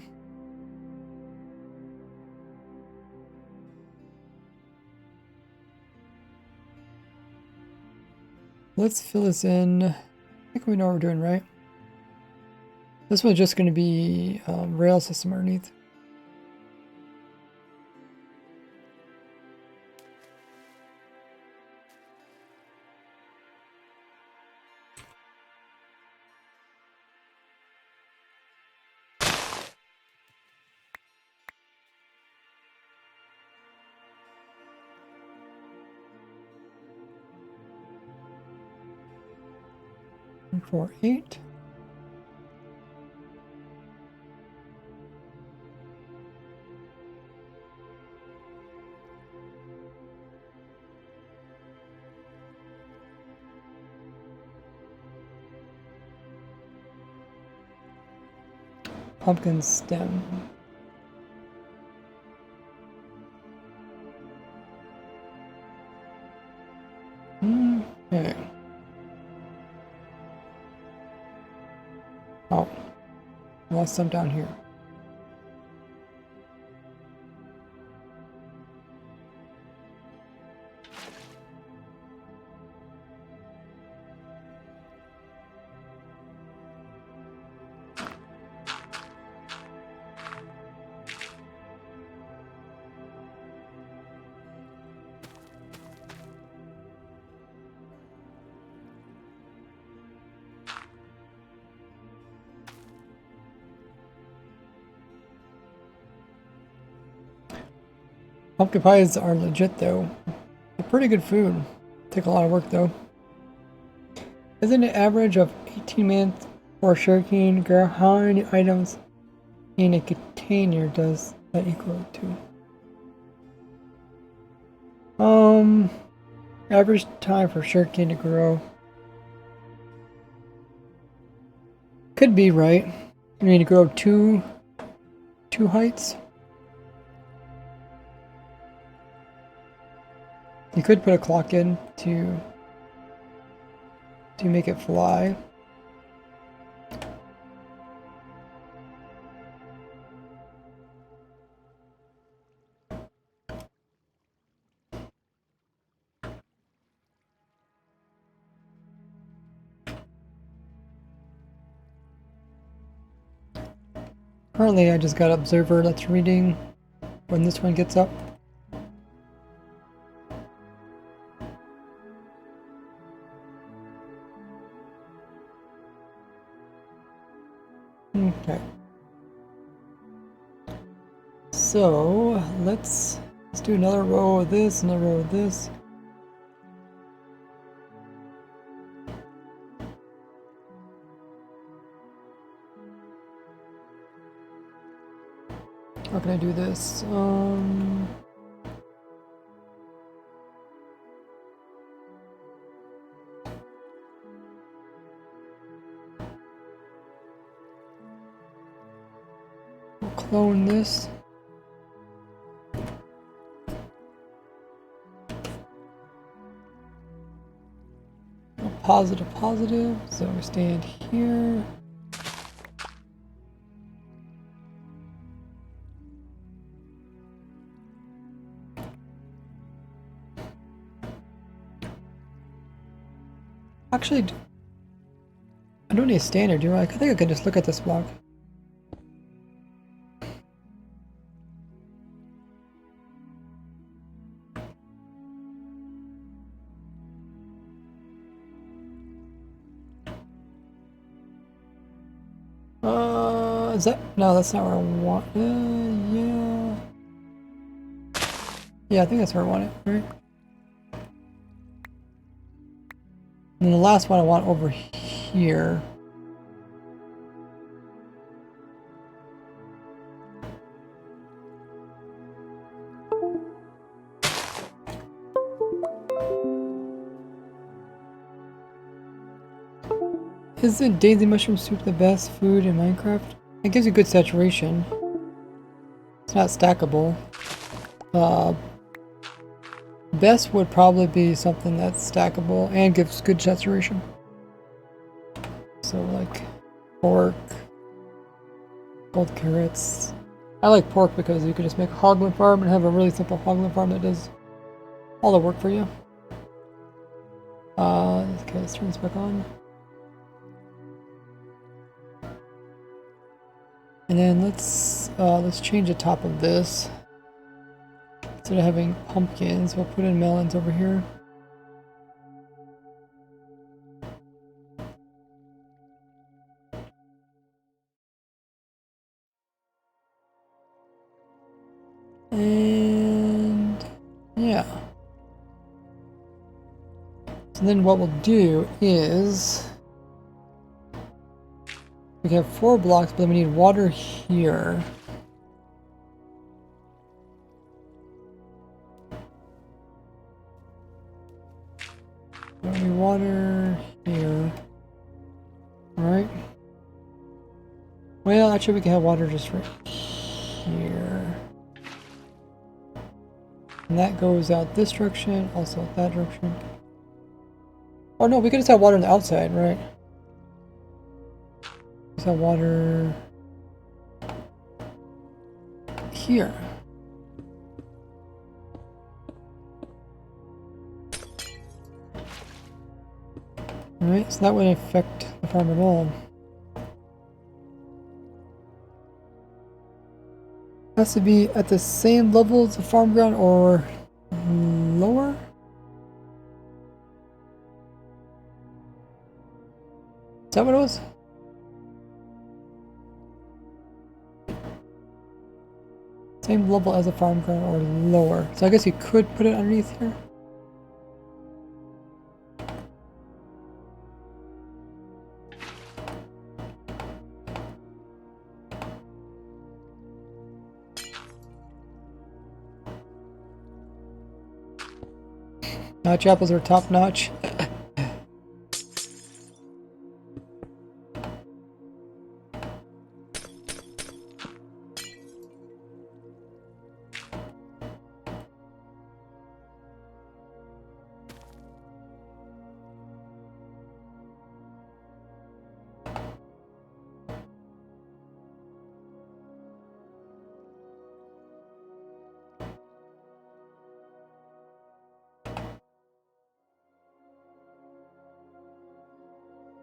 Let's fill this in. I think we know what we're doing, right? This one's just going to be rail system underneath. One, 4, 8. Pumpkin stem. Okay. Oh, I lost some down here. Pumpkin pies are legit though. They're pretty good food. Take a lot of work though. Isn't it average of 18 minutes for sugarcane? Girl, how many items in a container does that equal to? Average time for sugarcane to grow. Could be right. You need to grow two heights. You could put a clock in to make it fly. Currently I just got observer that's reading when this one gets up. Okay. So let's do another row of this, another row of this. How can I do this? We'll clone this. Positive, positive. So we stand here. Actually, I don't need a standard, do I? I think I can just look at this block. Is that? No, that's not where I want. Yeah. Yeah, I think that's where I want it, right? And then the last one I want over here. Isn't daisy mushroom soup the best food in Minecraft? It gives you good saturation. It's not stackable. Best would probably be something that's stackable and gives good saturation. So like pork, gold carrots. I like pork because you can just make a hoglin farm and have a really simple hoglin farm that does all the work for you. Okay, let's turn this back on. And then let's change the top of this. Instead of having pumpkins, we'll put in melons over here. And yeah. So then what we'll do is we have 4 blocks, but then we need water here. We need water here. Alright. Well, actually we can have water just right here. And that goes out this direction, also that direction. Oh no, we could just have water on the outside, right? Just have water here. Alright, so that wouldn't affect the farm at all. Has to be at the same level as the farm ground or lower? Is that what it was? Same level as the farm ground or lower. So I guess you could put it underneath here. Notch apples are top notch.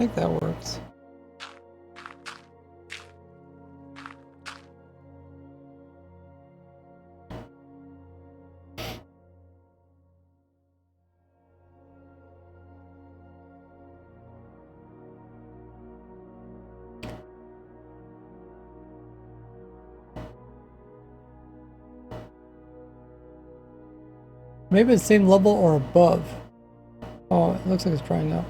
I think that works. Maybe the same level or above. Oh, it looks like it's drying out.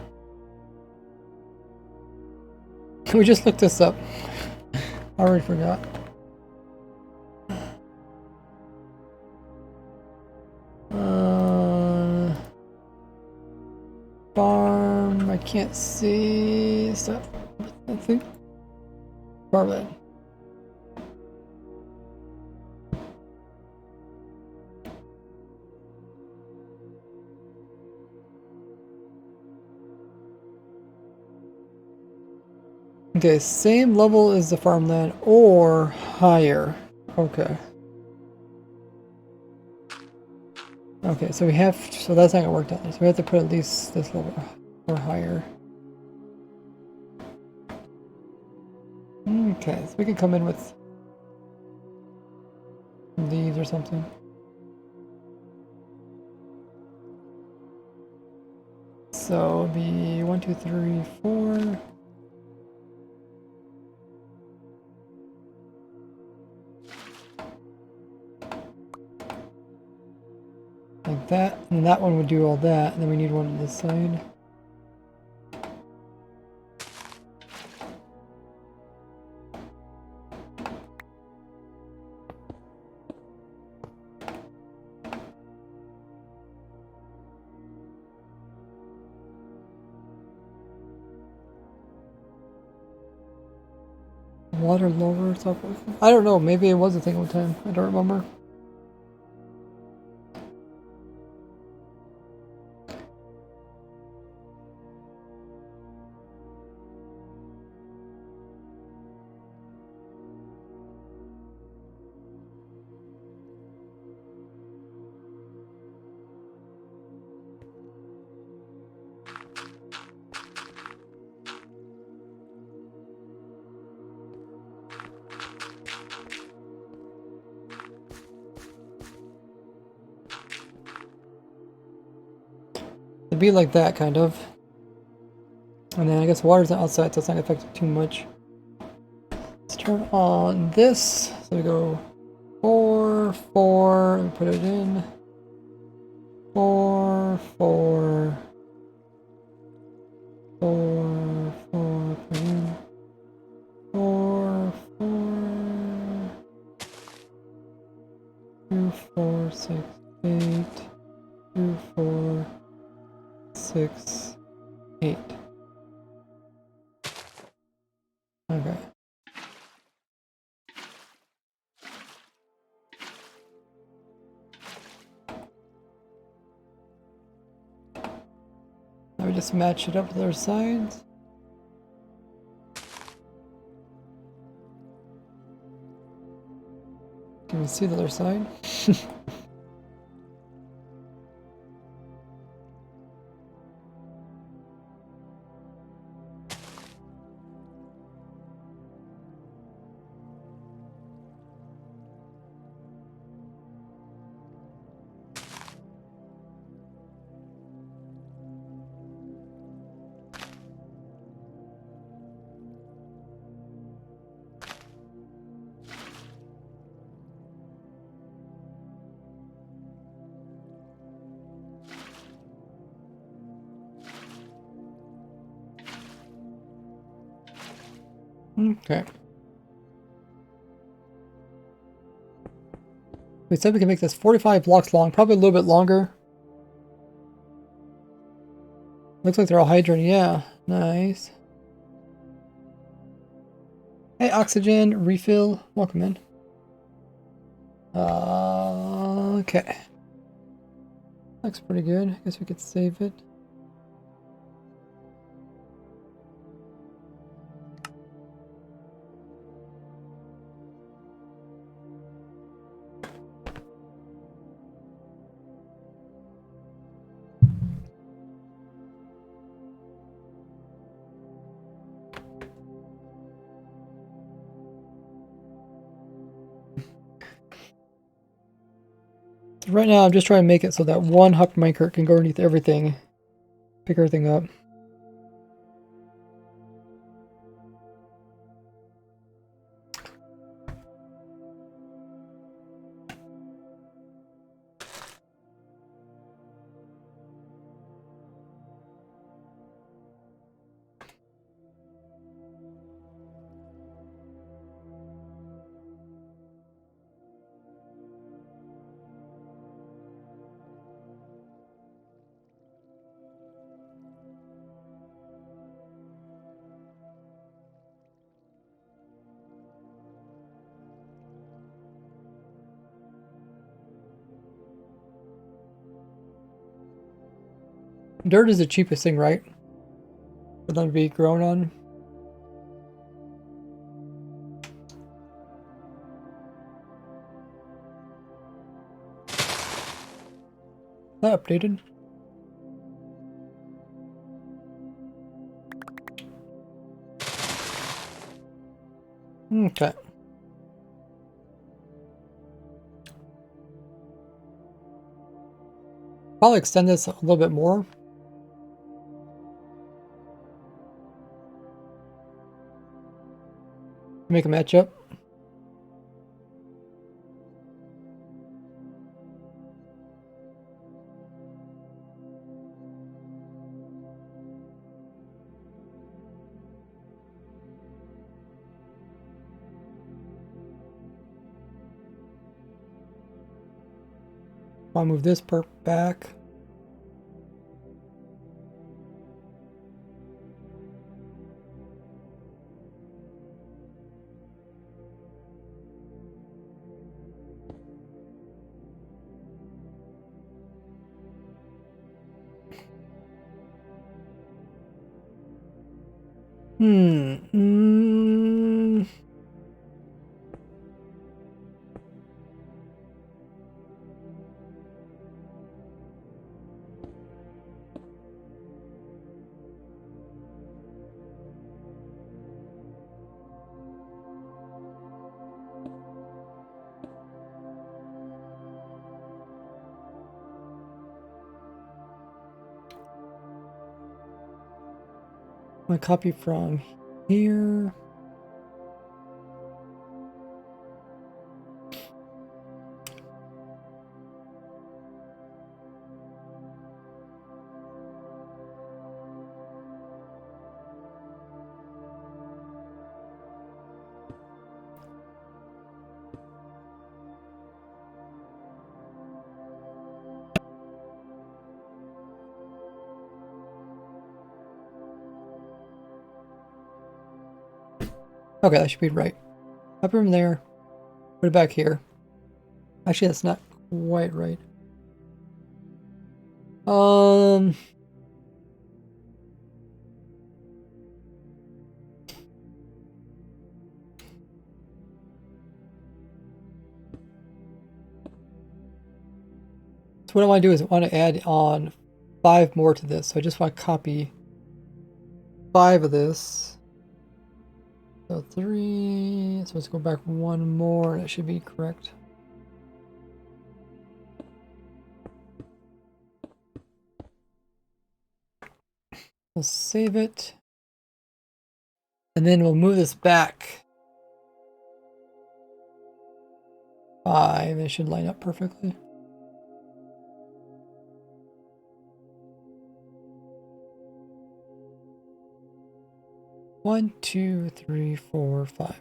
We just looked this up. I already forgot. Farm, I can't see stuff. I think. Farmland. Okay, same level as the farmland or higher. Okay. Okay, so we have, so that's not gonna work down there. So we have to put at least this level or higher. Okay, so we can come in with leaves or something. So it'd be 1, 2, 3, 4. Like that, and that one would do all that, and then we need one on this side. Water lower, top. I don't know, maybe it was a thing one time. I don't remember. It'd be like that, kind of. And then I guess water's not outside, so it's not gonna affect it too much. Let's turn on this. So we go 4, 4, and put it in. 4, 4, 4, 4, put it in. 4, 4, 2, 4, 6, 8, 2, 4, 6, 8. Okay. Now we just match it up with our sides. Can we see the other side? Okay. We said we can make this 45 blocks long, probably a little bit longer. Looks like they're all hydrant. Yeah, nice. Hey, oxygen refill. Welcome in. Okay. Looks pretty good. I guess we could save it. Right now, I'm just trying to make it so that one huck minecart can go underneath everything, pick everything up. Dirt is the cheapest thing, right? For them to be grown on. that updated. Okay. Probably extend this a little bit more. Make a matchup. I'll move this perk back. Hmm. My copy from here. Okay, that should be right. Up from there. Put it back here. Actually, that's not quite right. So what I want to do is I want to add on 5 more to this. So I just want to copy 5 of this. So 3. So let's go back 1 more. That should be correct. We'll save it. And then we'll move this back 5. It should line up perfectly. One, 2, 3, 4, 5.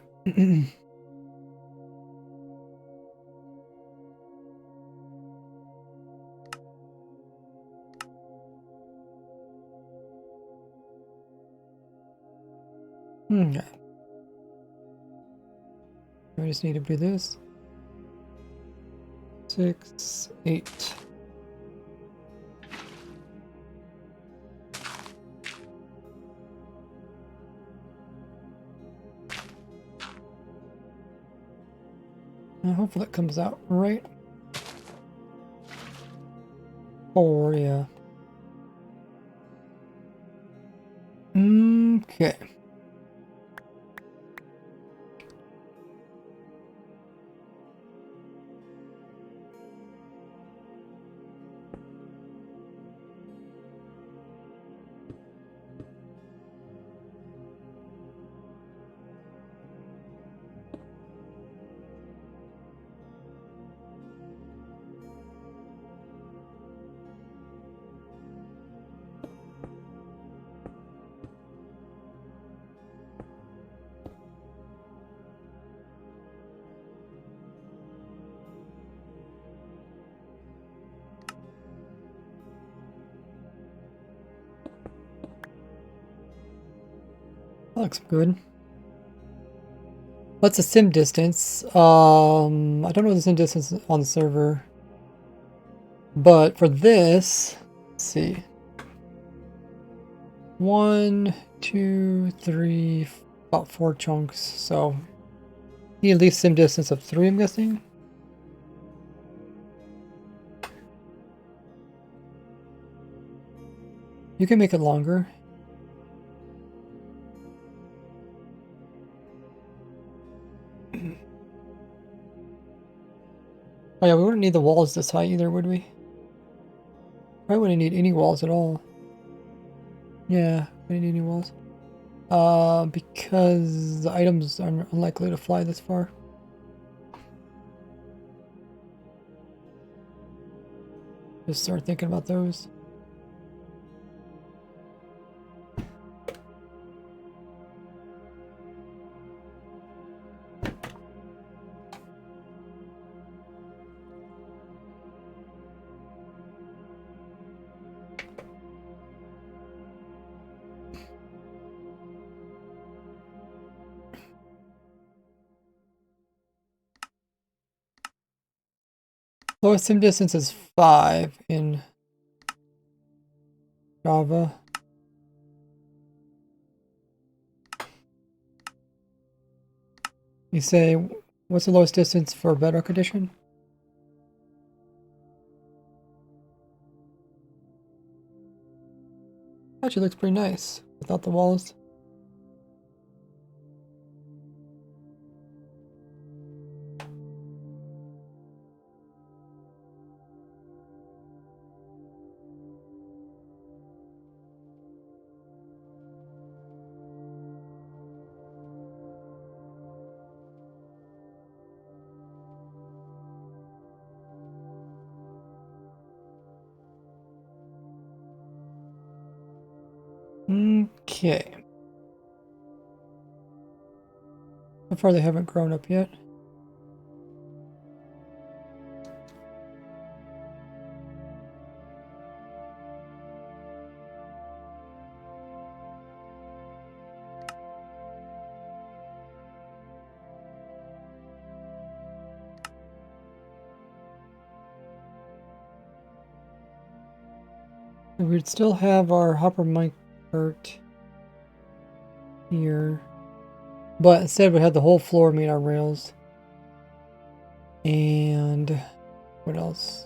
Okay. We just need to do this. 6, 8. And hopefully that comes out right. 4, yeah. Okay. That looks good. What's the sim distance? I don't know the sim distance on the server. But for this, let's see. 1, 2, 3, about 4 chunks. So need at least sim distance of 3, I'm guessing. You can make it longer. Oh yeah, we wouldn't need the walls this high either, would we? Probably wouldn't need any walls at all. Yeah, we didn't need any walls. Because the items are unlikely to fly this far. Just start thinking about those. Lowest sim distance is 5 in Java. You say, what's the lowest distance for Bedrock Edition? Actually looks pretty nice without the walls. Okay. So far they haven't grown up yet. We'd still have our hopper mic cart here, but instead we had the whole floor made out of rails. And what else?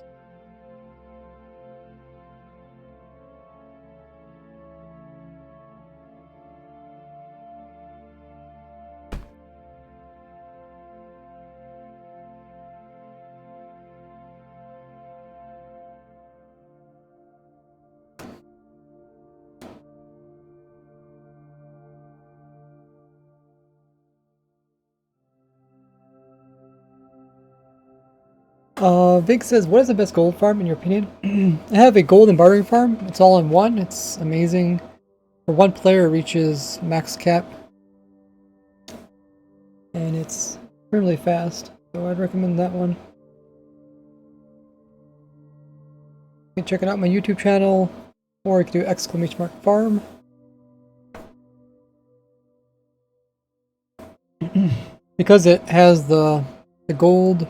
Vig says, what is the best gold farm in your opinion? I have a golden bartering farm. It's all in one. It's amazing. For one player, it reaches max cap. And it's really fast. So I'd recommend that one. You can check it out on my YouTube channel. Or you can do !farm. Because it has the gold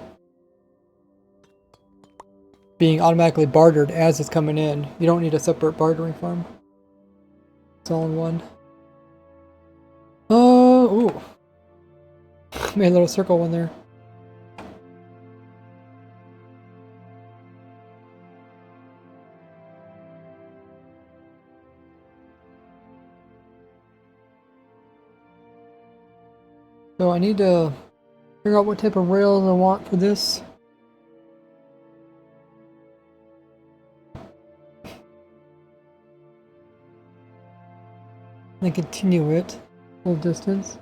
being automatically bartered as it's coming in. You don't need a separate bartering farm. It's all in one. Ooh. Made a little circle one there. So I need to figure out what type of rails I want for this. And continue it full distance.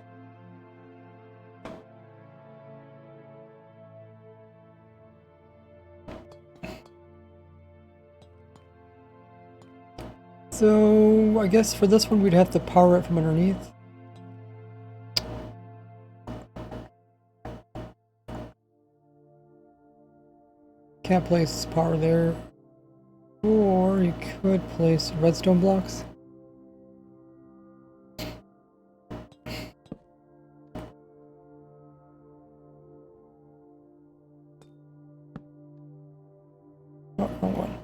So I guess for this one we'd have to power it from underneath. Can't place power there. Or you could place redstone blocks. Oh, wrong one.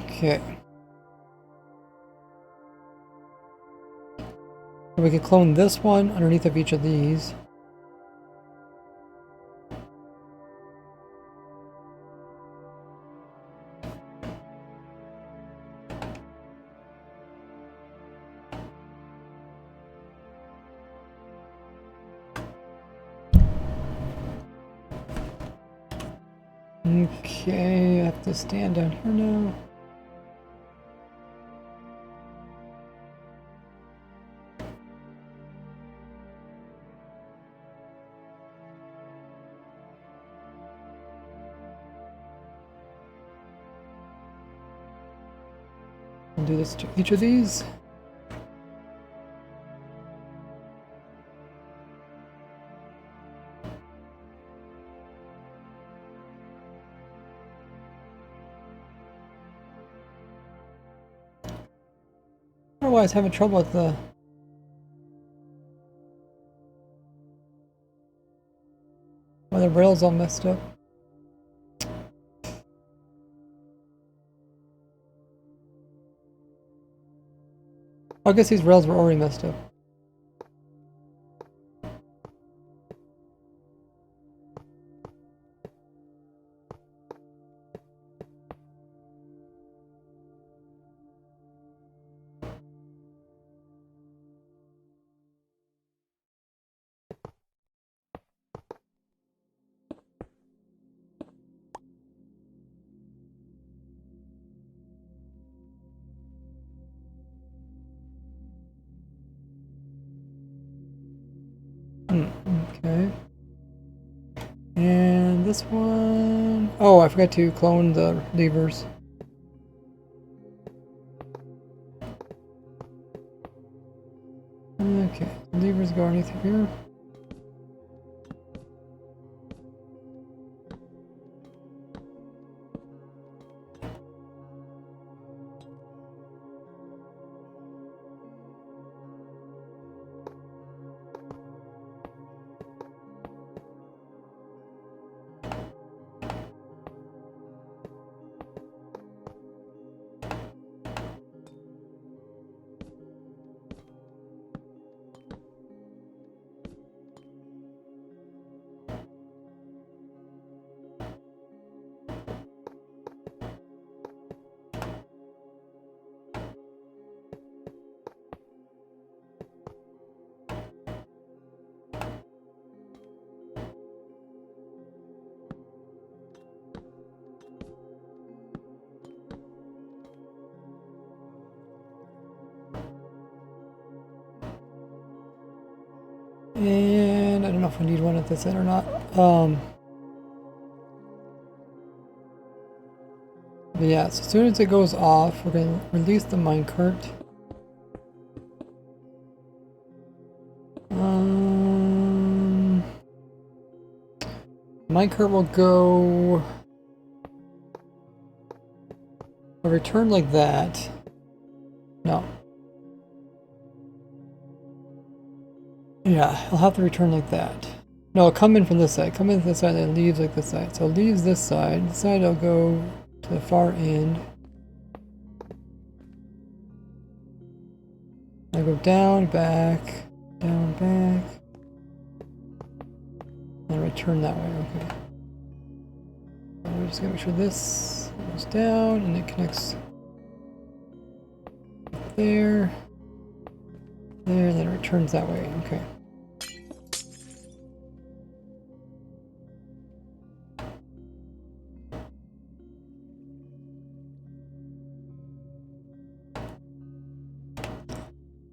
Okay. Or we could clone this one underneath of each of these. Okay, I have to stand down here now. I'll do this to each of these. Otherwise, having trouble with the rails all messed up. I guess these rails were already messed up. Okay. And this one... Oh, I forgot to clone the levers. Okay, levers go underneath here. And I don't know if I need one at this end or not. But yeah, so as soon as it goes off, we're going to release the minecart. Minecart will go... a return like that. No. Yeah, I'll have to return like that. No, it'll come in from this side. Come in from this side and it leaves like this side. So it leaves this side. This side will go to the far end. I go down, back, and return that way. Okay. So we're just gonna make sure this goes down and it connects there, then it returns that way. Okay.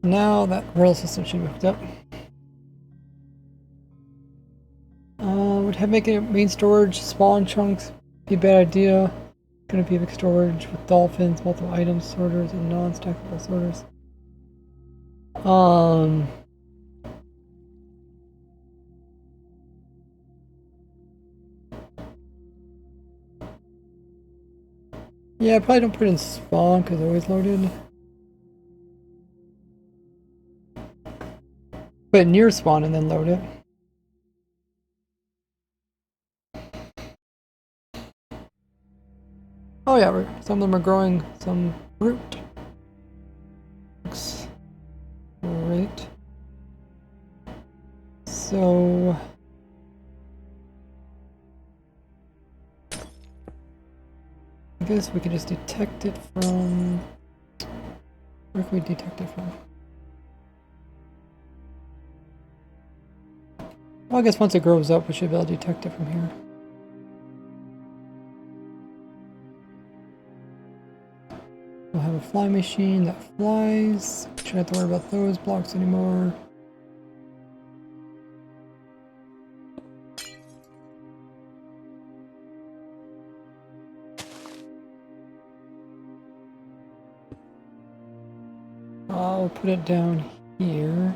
Now that rail system should be hooked up. Would have making main storage spawn chunks be a bad idea? Gonna be a big storage with dolphins, multiple items, sorters, and non-stackable sorters. Yeah, I probably don't put it in spawn because they're always loaded. Put it near spawn and then load it. Oh yeah, some of them are growing some fruit. Looks great. so I guess we could just detect it from, where can we detect it from? Well, I guess once it grows up, we should be able to detect it from here. We'll have a fly machine that flies. Shouldn't have to worry about those blocks anymore. I'll put it down here.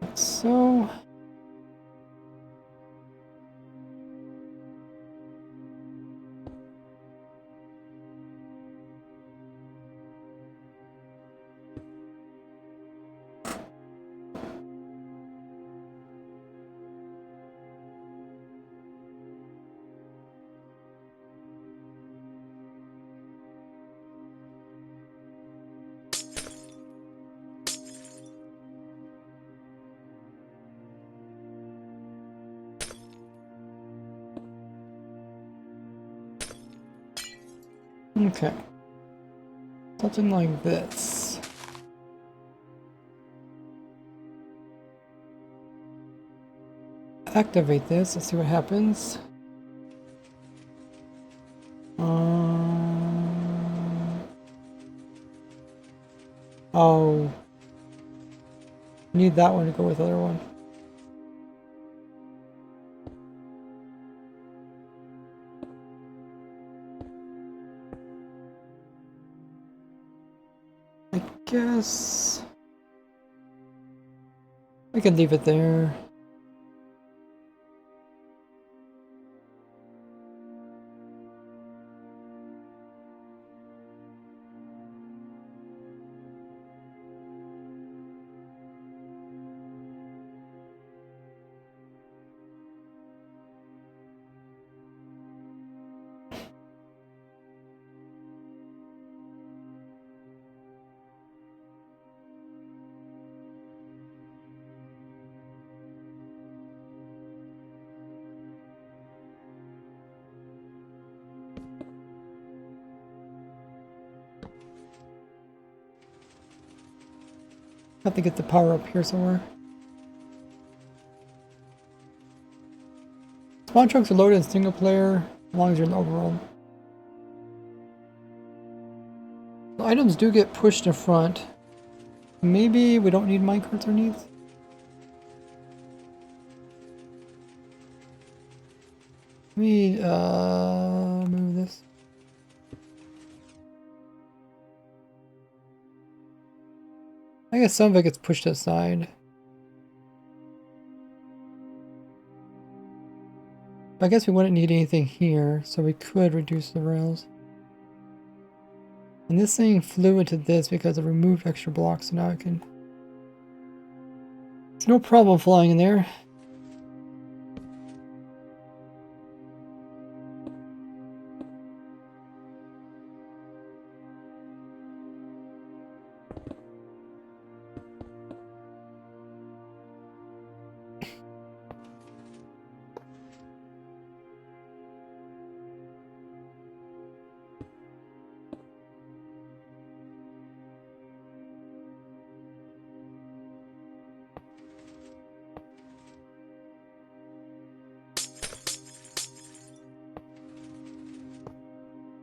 Like so. Okay. Something like this. Activate this, let's see what happens. Oh. Need that one to go with the other one. I guess we could leave it there. Have to get the power up here somewhere. Spawn chunks are loaded in single player as long as you're in the overworld. The items do get pushed in front. Maybe we don't need minecarts underneath. Let me move this. I guess some of it gets pushed aside. I guess we wouldn't need anything here, so we could reduce the rails. And this thing flew into this because it removed extra blocks, so now it can... It's no problem flying in there.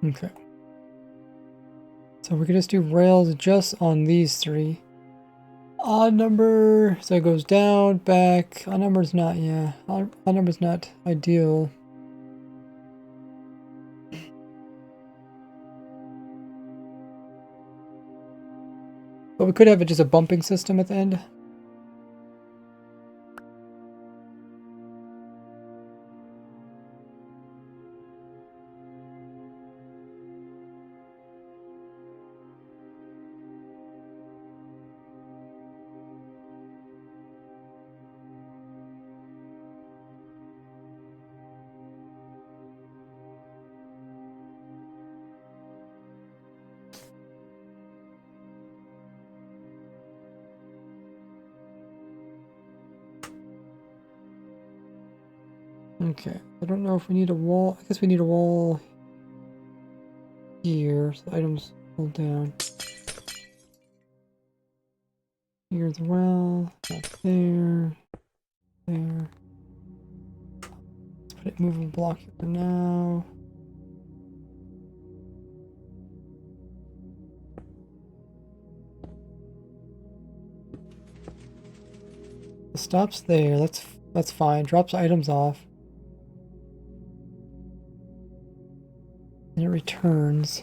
Okay. So we could just do rails just on these three. Odd number, so it goes down, back. Odd number's not, yeah. Odd number's not ideal. But we could have it just a bumping system at the end. Okay, I don't know if we need a wall. I guess we need a wall here, so the items fall down. Here as well, not there, there. Let's put a movable block here for now. It stops there. That's fine. Drops items off. And it returns.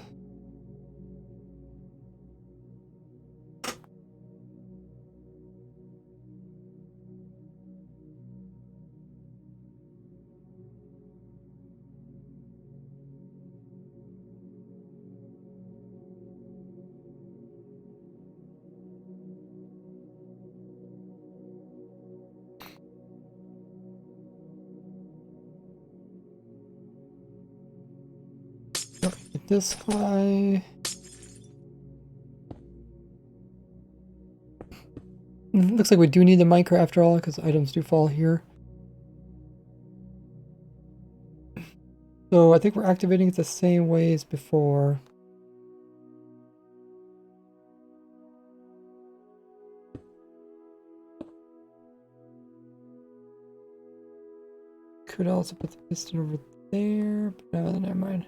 Get this guy. Looks like we do need the micro after all, because items do fall here. So I think we're activating it the same way as before. Could also put the piston over there, but no, never mind.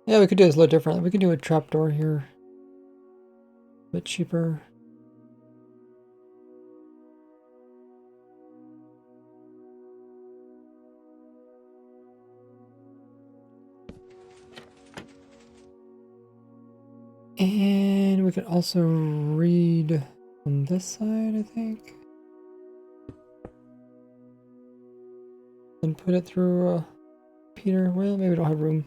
Yeah, we could do this a little differently. We could do a trapdoor here. A bit cheaper. And we could also read on this side, I think. And put it through Peter. Well, maybe we don't have room.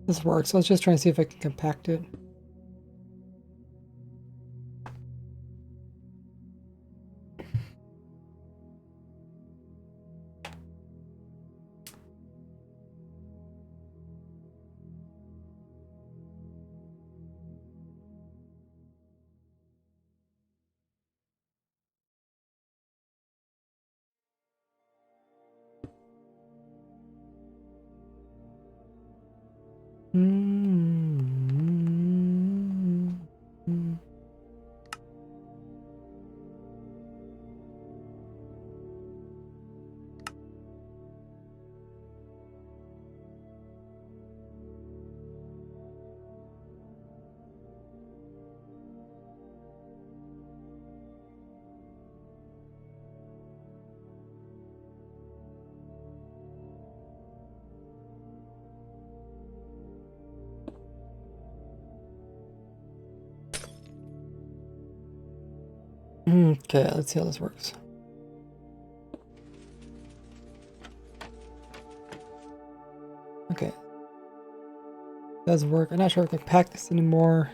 This works. Let's just try and see if I can compact it. Okay, let's see how this works. Okay. Does work. I'm not sure if I can pack this anymore.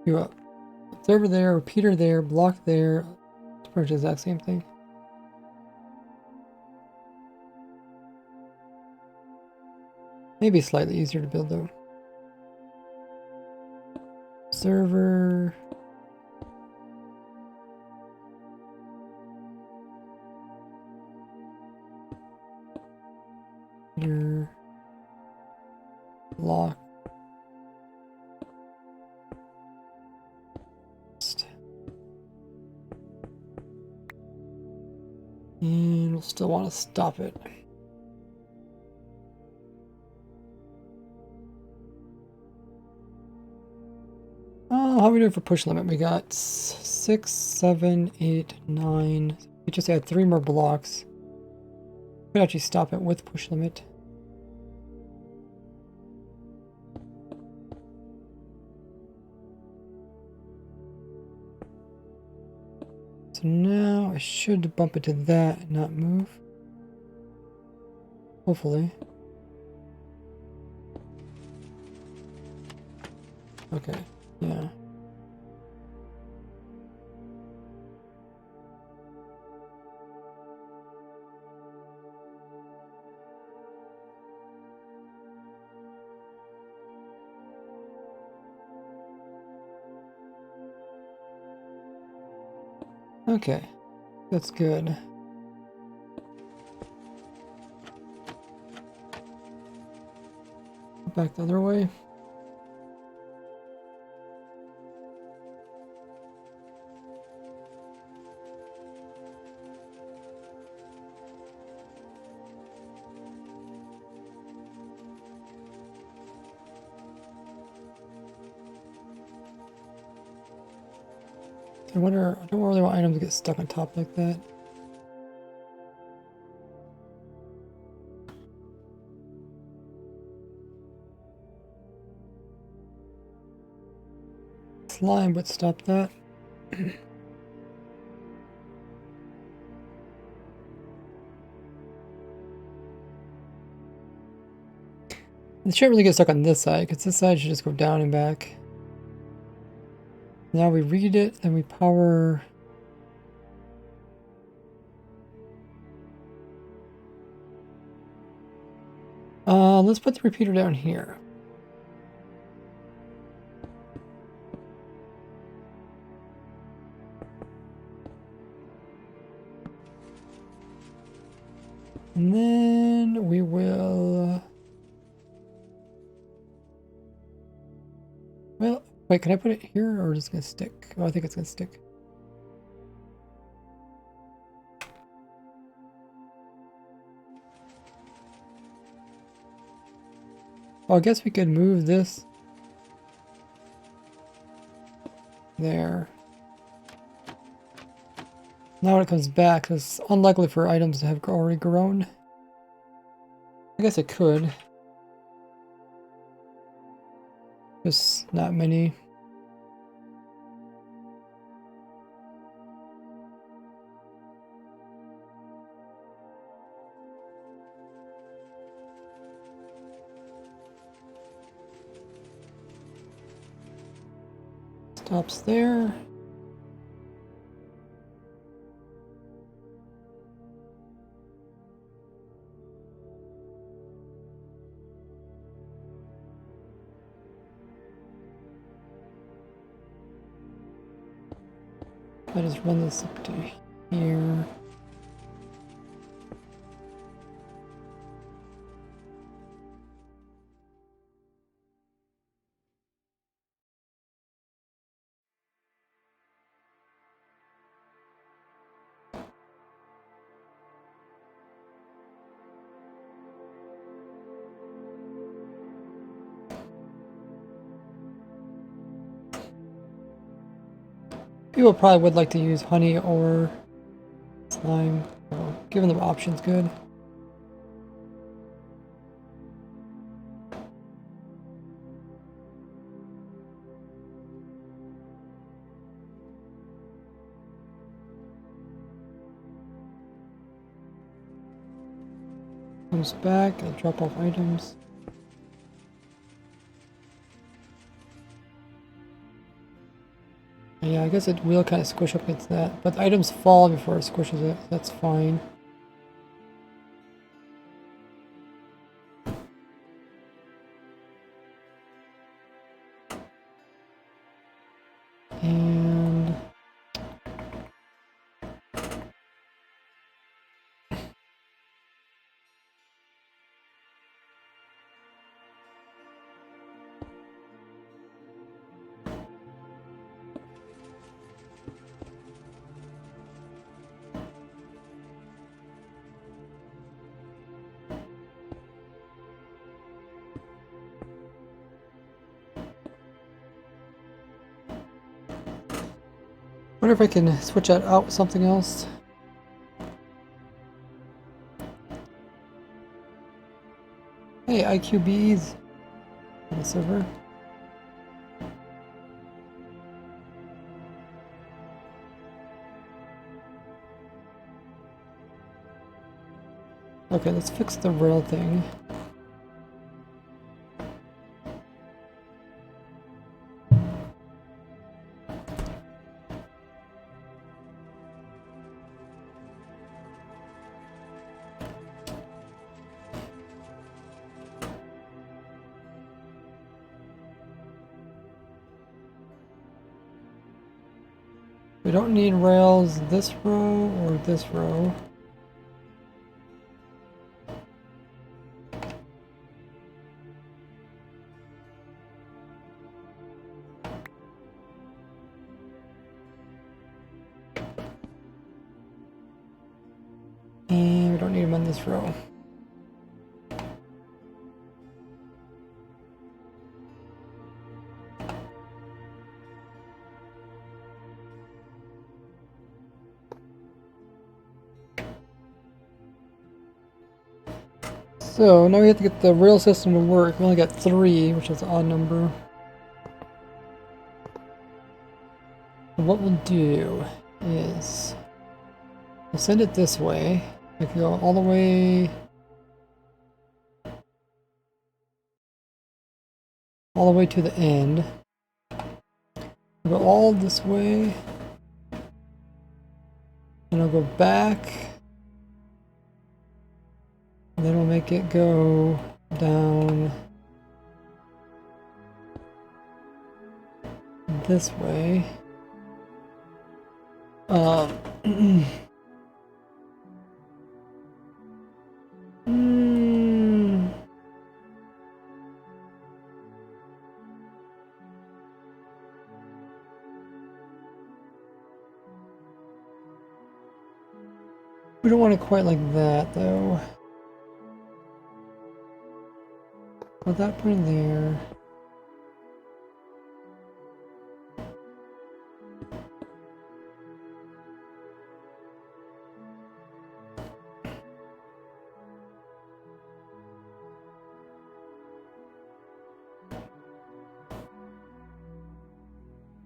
You up. Observer there, repeater there, block there. It's pretty much the exact same thing. Maybe slightly easier to build though. Server. Your lock. And we'll still want to stop it. How are we doing for push limit? We got 6, 7, 8, 9. We just add 3 more blocks. We could actually stop it with push limit. So now I should bump it to that and not move. Hopefully. Okay, yeah. Okay, that's good. Back the other way. I don't really want items to get stuck on top like that. Slime would stop that. It shouldn't really get stuck on this side, because this side should just go down and back. Now we read it, then we power... let's put the repeater down here. And then we will... Well, wait, can I put it here or is it gonna stick? Oh, I think it's gonna stick. Oh, I guess we could move this there. Now when it comes back, it's unlikely for items to have already grown. I guess it could. Just not many. Stops there. I just run this up to here. People probably would like to use honey or slime. So giving them options good. Comes back, I'll drop off items. Yeah, I guess it will kind of squish up against that, but items fall before it squishes it. That's fine. And Wonder if I can switch that out with something else. Hey, IQBs on the server. Okay, let's fix the rail thing. We don't need rails this row or this row. And we don't need them on this row. So now we have to get the rail system to work. We only got 3, which is an odd number. And what we'll do is we'll send it this way. We can go all the way to the end. We'll go all this way. And I'll go back. And then we'll make it go down this way. We don't want it quite like that, though. Put that point in there.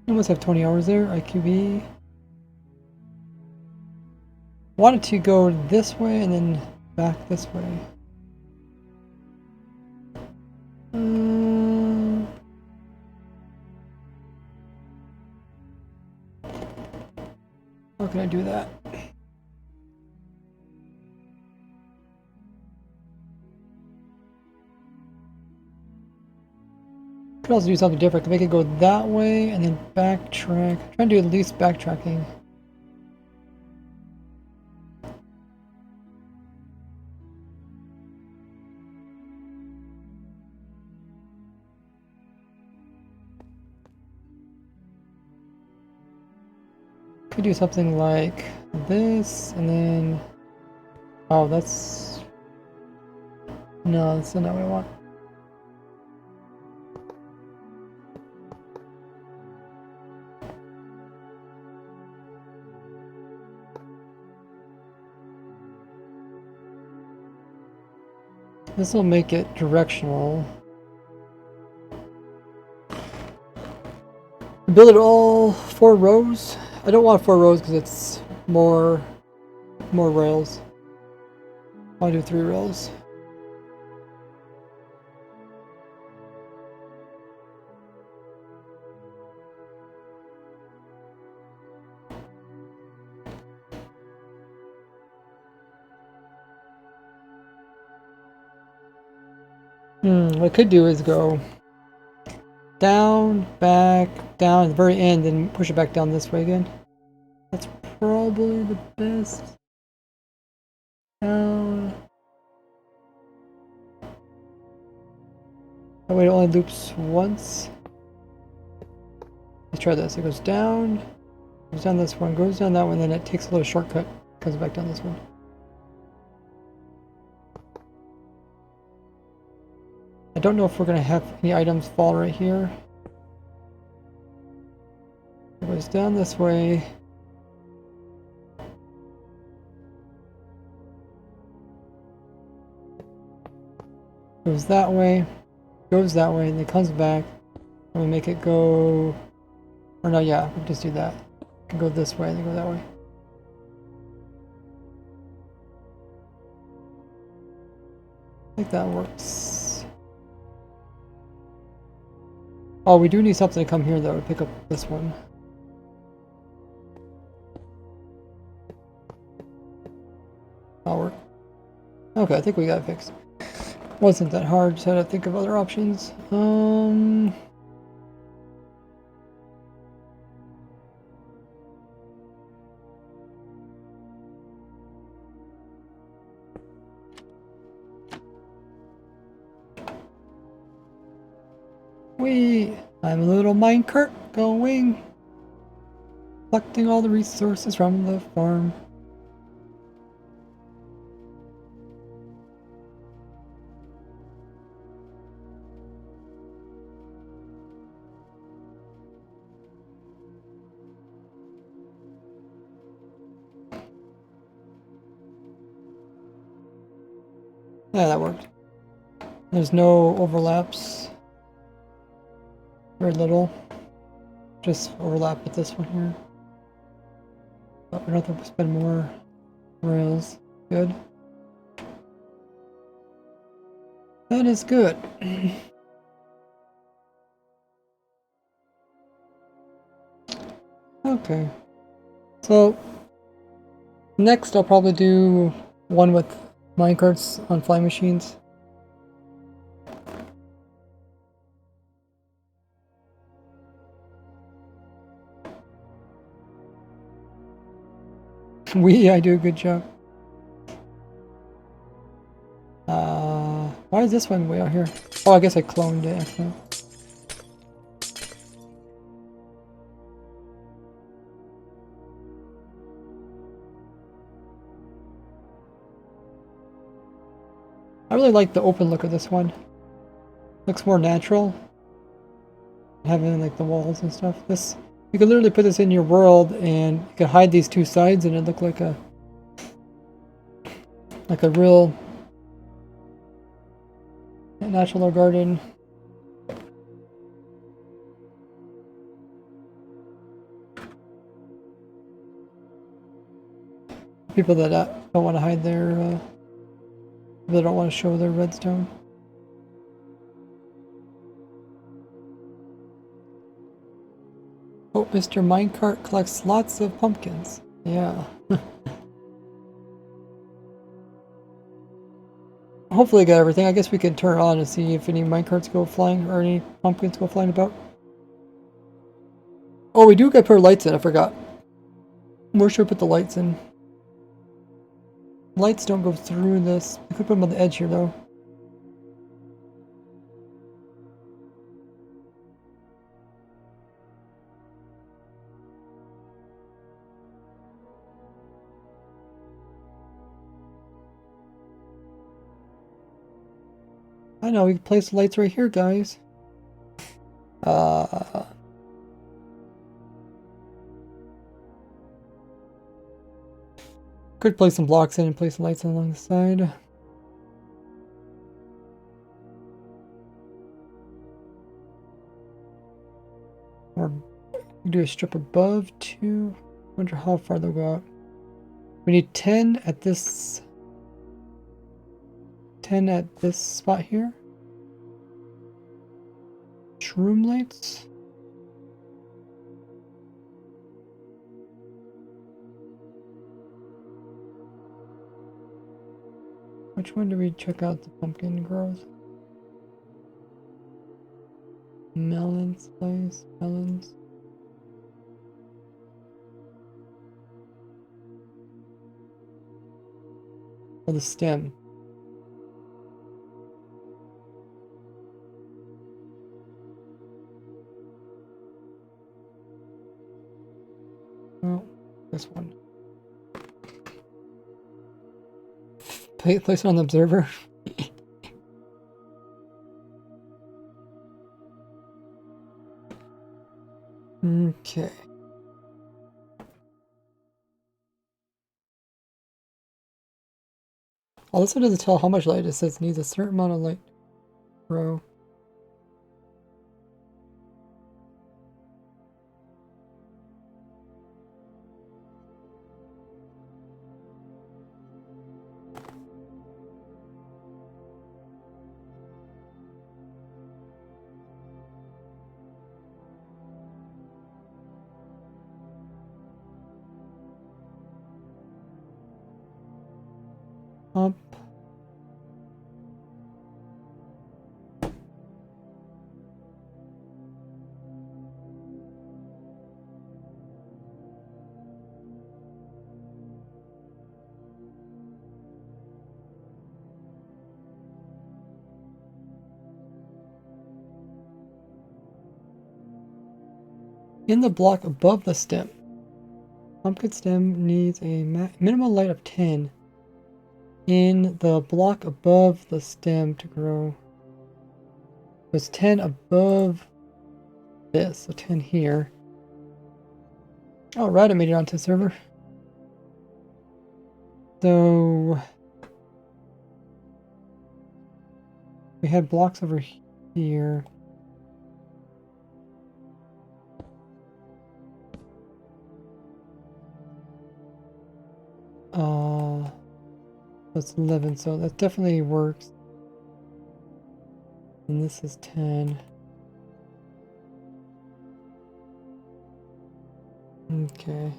I must have 20 hours there, IQB. Wanted to go this way and then back this way. How can I do that? Could also do something different. Could make it go that way and then backtrack. Try and do at least backtracking. Could do something like this and then. Oh, that's. No, that's not what I want. This will make it directional. Build it all 4 rows. I don't want 4 rows because it's more rails. I want to do 3 rows. What I could do is go down, back, down at the very end, and push it back down this way again. That's probably the best. Down. That way it only loops once. Let's try this. It goes down this one, goes down that one, then it takes a little shortcut, comes back down this one. I don't know if we're going to have any items fall right here. It goes down this way, Goes that way, and then comes back, and we make it go, or no, yeah, we just do that. It can go this way and then go that way. I think that works. Oh, we do need something to come here though to pick up this one. That'll work. Okay, I think we got it fixed. Wasn't that hard, just had to think of other options. I'm a little minecart going, collecting all the resources from the farm. Yeah, that worked. There's no overlaps. Very little. Just overlap with this one here. But we don't have to spend more rails. Good. That is good. Okay. So, next I'll probably do one with minecarts on flying machines. I do a good job. Why is this one way out here? Oh, I guess I cloned it actually. I really like the open look of this one. Looks more natural. Having like the walls and stuff. This, you could literally put this in your world and you could hide these two sides and it look like a real natural garden. People that don't want to hide their, people that don't want to show their redstone. Oh, Mr. Minecart collects lots of pumpkins. Yeah. Hopefully I got everything. I guess we can turn it on and see if any minecarts go flying or any pumpkins go flying about. Oh, we do got to put our lights in. I forgot. Where should we put the lights in? Lights don't go through this. We could put them on the edge here, though. I know, we can place the lights right here, guys. Could place some blocks in and place some lights along the side. Or do a strip above too. Wonder how far they'll go out. We need 10 at this. 10 at this spot here. Shroom lights. Which one do we check out the pumpkin grows? Melons, place, melons. Or the stem. Oh, this one. Place it on the observer. Okay. Oh, this one doesn't tell how much light. It says needs a certain amount of light. grow. Up. In the block above the stem. Pumpkin stem needs a minimal light of 10 in the block above the stem to grow. It's 10 above this, so 10 here. Oh, right, I made it onto the server. So we had blocks over here. That's 11, so that definitely works. And this is 10. Okay.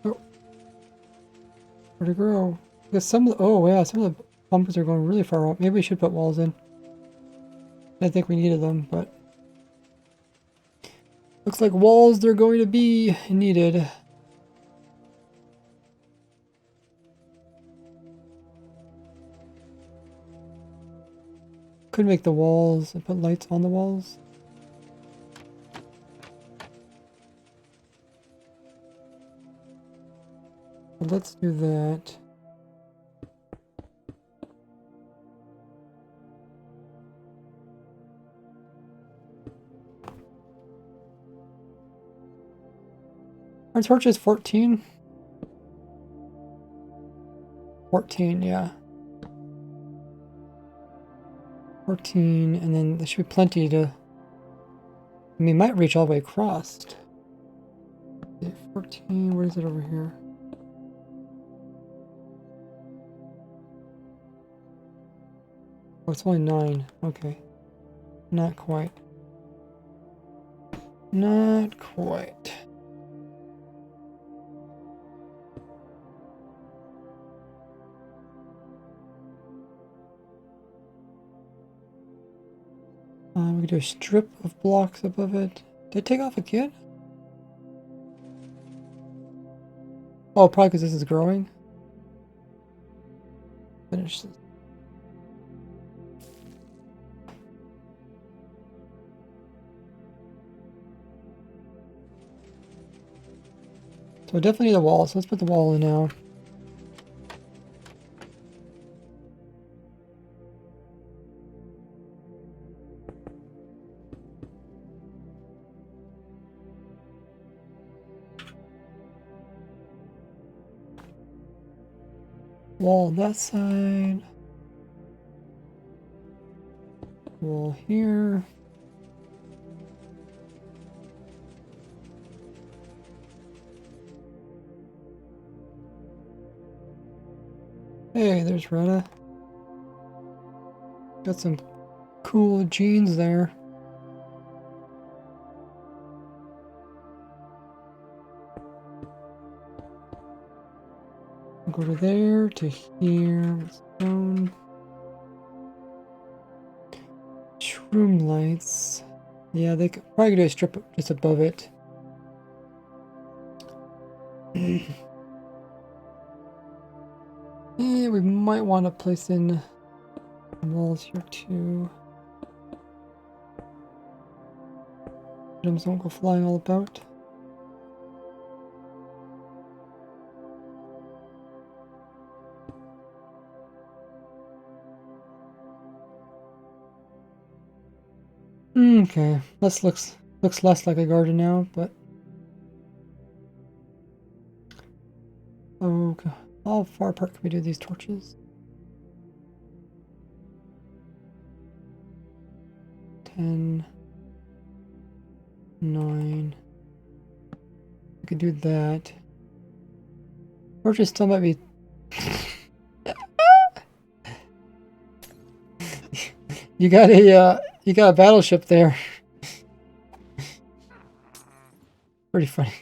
Oh. Where'd it grow? Because some of the, oh yeah, some of the pumpkins are going really far up. Maybe we should put walls in. I think we needed them, but looks like walls they're going to be needed. Could make the walls and put lights on the walls. But let's do that. Our torch is 14. 14, yeah. 14, and then there should be plenty to... I mean, might reach all the way across. 14, where is it over here? Oh, it's only 9. Okay. Not quite. Not quite. We could do a strip of blocks above it. Did it take off again? Oh, probably because this is growing. Finish this. So definitely need a wall, so let's put the wall in now. Wall on that side. Wall here. Hey, there's Retta. Got some cool jeans there. Go to there, to here, stone. Shroom lights. Yeah, they could probably do a strip just above it. Yeah, we might want to place in walls here too. Items won't go flying all about. Okay, let's look. Looks less like a garden now, but okay. How far apart can we do these torches? 10, 9. We could do that. Torches still might be. You got a battleship there. Pretty funny.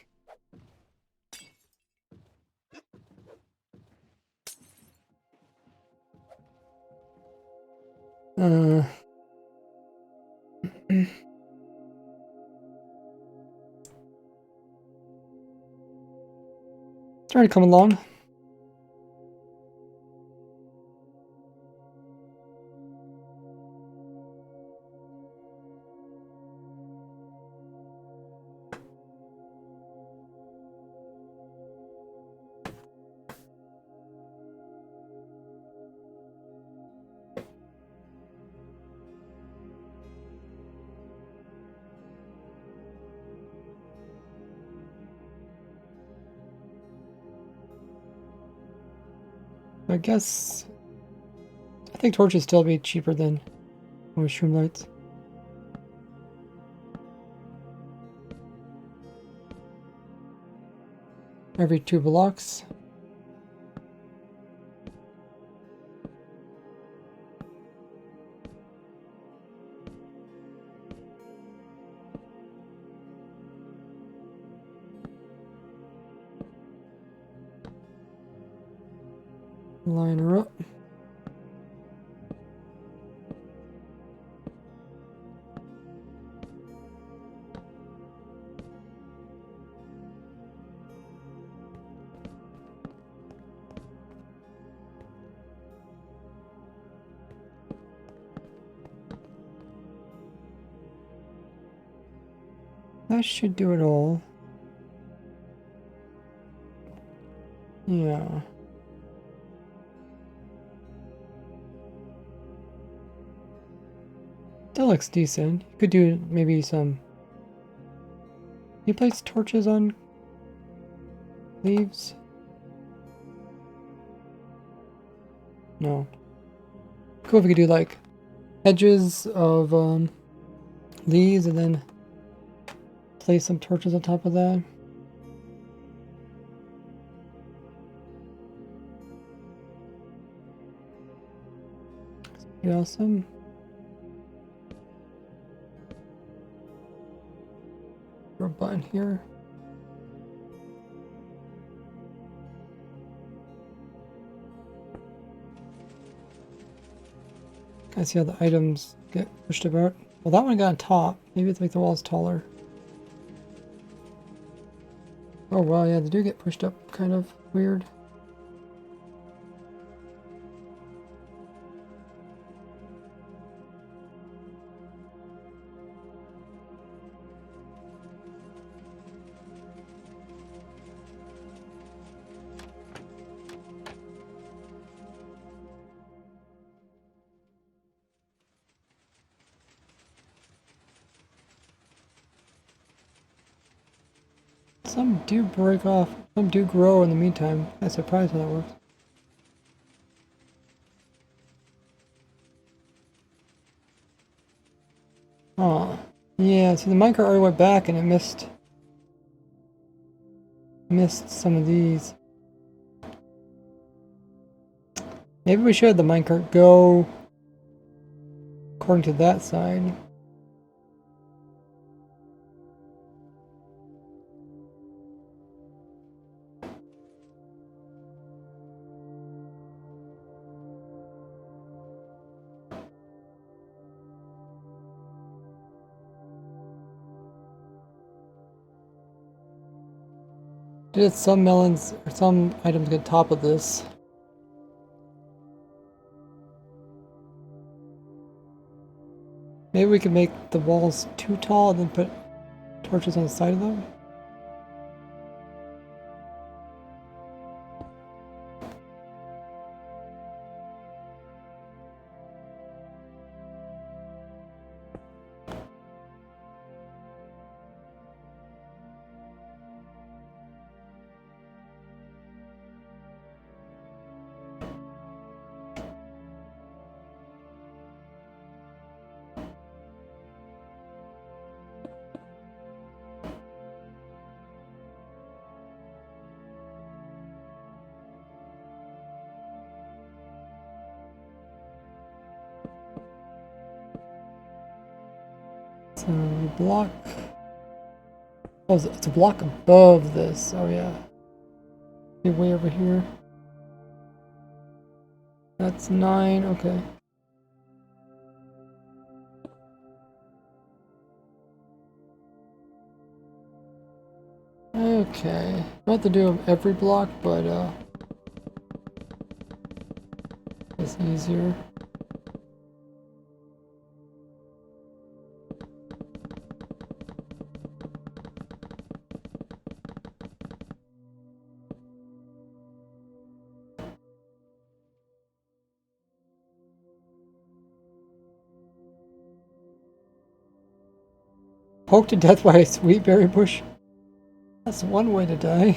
Trying to come along. I guess I think torches still be cheaper than mushroom lights. Every 2 blocks. Line her up. That should do it all. Yeah. That looks decent. You could do maybe some. Can you place torches on leaves? No. Cool if we could do like edges of leaves and then place some torches on top of that. Pretty awesome. Throw a button here. I see how the items get pushed about. Well, that one got on top. Maybe it's make the walls taller. Oh wow, yeah, they do get pushed up kind of weird. Some do break off, some do grow in the meantime. I'm surprised how that works. Oh, yeah, see the minecart already went back and it missed some of these. Maybe we should have the minecart go according to that side. Did some melons or some items get top of this? Maybe we could make the walls too tall and then put torches on the side of them? So block. Oh, it's a block above this. Oh yeah. Be way over here. That's 9. Okay. Okay. Don't have to do every block, but it's easier. Poked to death by a sweet berry bush. That's one way to die.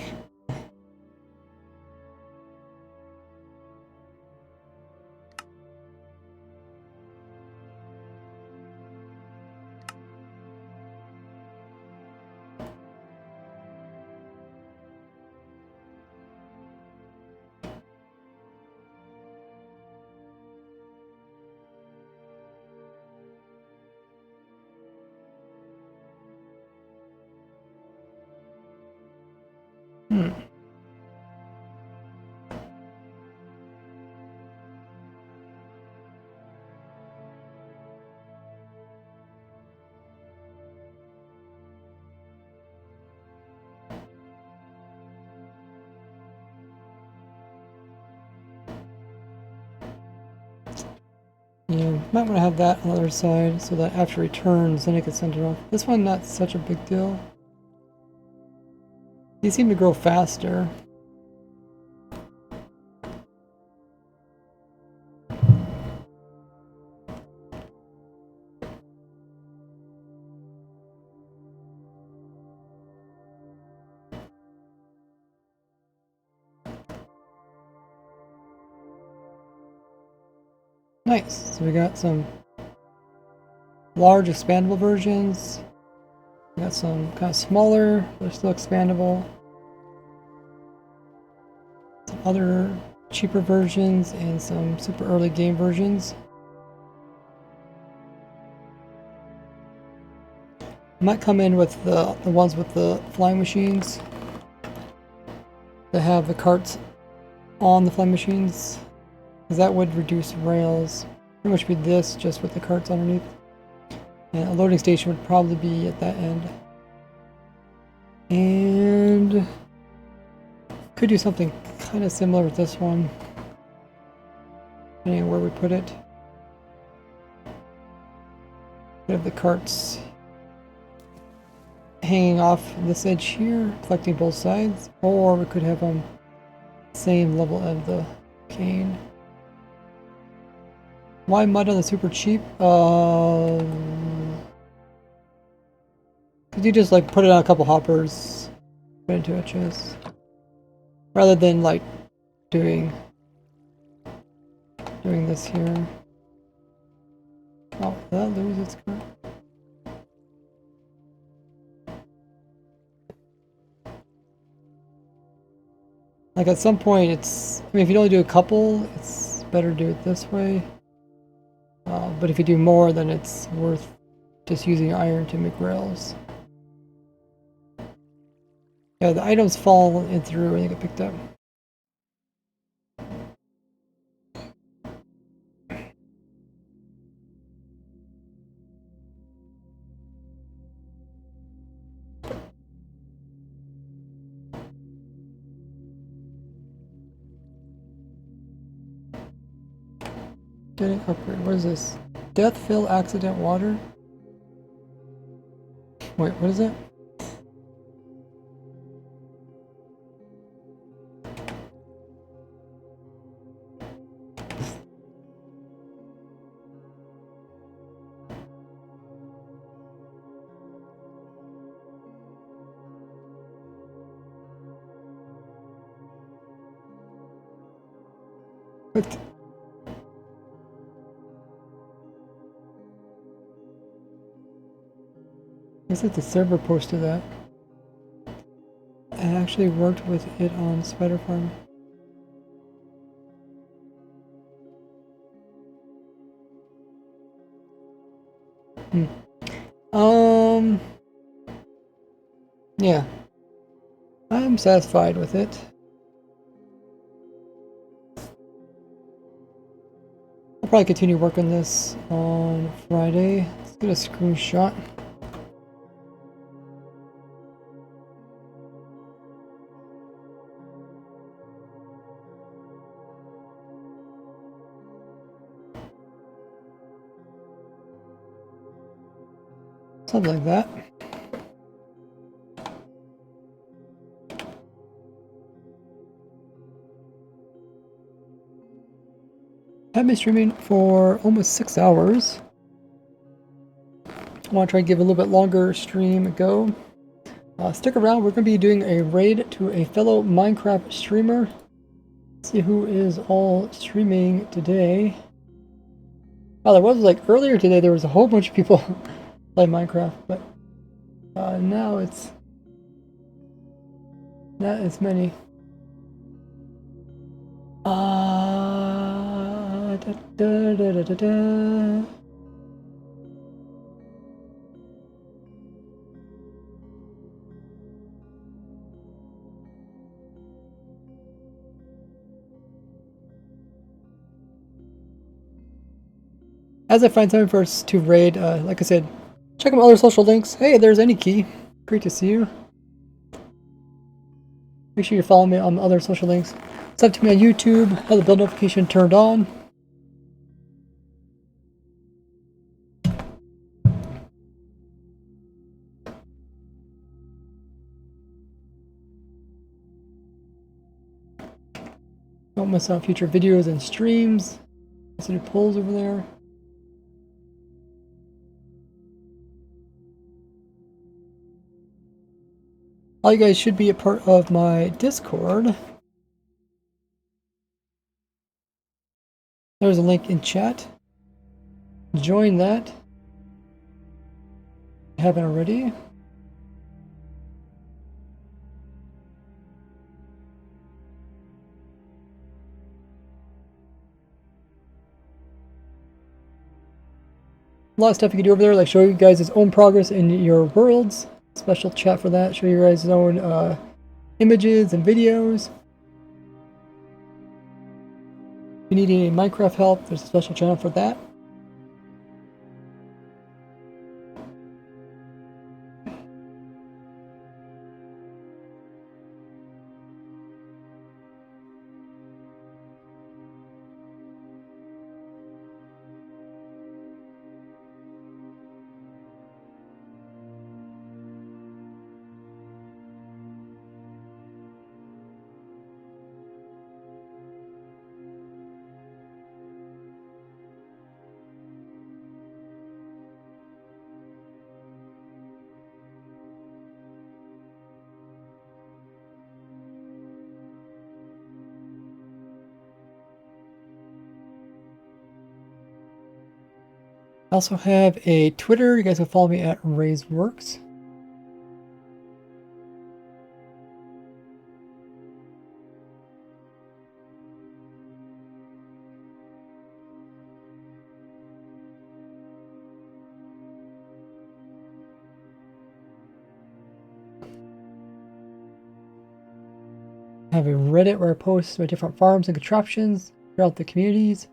Yeah, might want to have that on the other side so that after he turns, then I can send it off. This one, not such a big deal. These seem to grow faster. Nice. So we got some large expandable versions. We got some kind of smaller, but still expandable. Some other cheaper versions and some super early game versions. Might come in with the ones with the flying machines that have the carts on the flying machines, because that would reduce rails. Pretty much be this, just with the carts underneath. And a loading station would probably be at that end. And could do something kind of similar with this one, depending on where we put it. We have the carts hanging off this edge here, collecting both sides, or we could have them same level of the cane. Why mud on the super cheap? Could you just like put it on a couple hoppers, put it into a chest, rather than like doing this here? Oh, that lose its current. Like at some point, I mean, if you only do a couple, it's better to do it this way. But if you do more, then it's worth just using iron to make rails. Yeah, the items fall in through and they get picked up. Getting upgrade. What is this? Death, fill, accident, water? Wait, what is it? What? Looks like the server posted that. I actually worked with it on Spider Farm. Yeah. I'm satisfied with it. I'll probably continue working this on Friday. Let's get a screenshot. Something like that. I've been streaming for almost 6 hours. I want to try and give a little bit longer stream a go. Stick around, we're going to be doing a raid to a fellow Minecraft streamer. Let's see who is all streaming today. Oh, there was like earlier today, there was a whole bunch of people play Minecraft, but now it's not as many. Da, da, da, da, da, da. As I find time for us to raid, like I said, check out my other social links. Hey, there's Any Great to see you. Make sure you follow me on the other social links. Sub to me on YouTube, have the bell notification turned on. Don't miss out future videos and streams. There's any polls over there. All you guys should be a part of my Discord. There's a link in chat. Join that. If you haven't already. A lot of stuff you can do over there, like show you guys his own progress in your worlds. Special chat for that. Show you guys his own images and videos. If you need any Minecraft help, there's a special channel for that. I also have a Twitter. You guys can follow me at Ray'sWorks. I have a Reddit where I post my different farms and contraptions throughout the communities.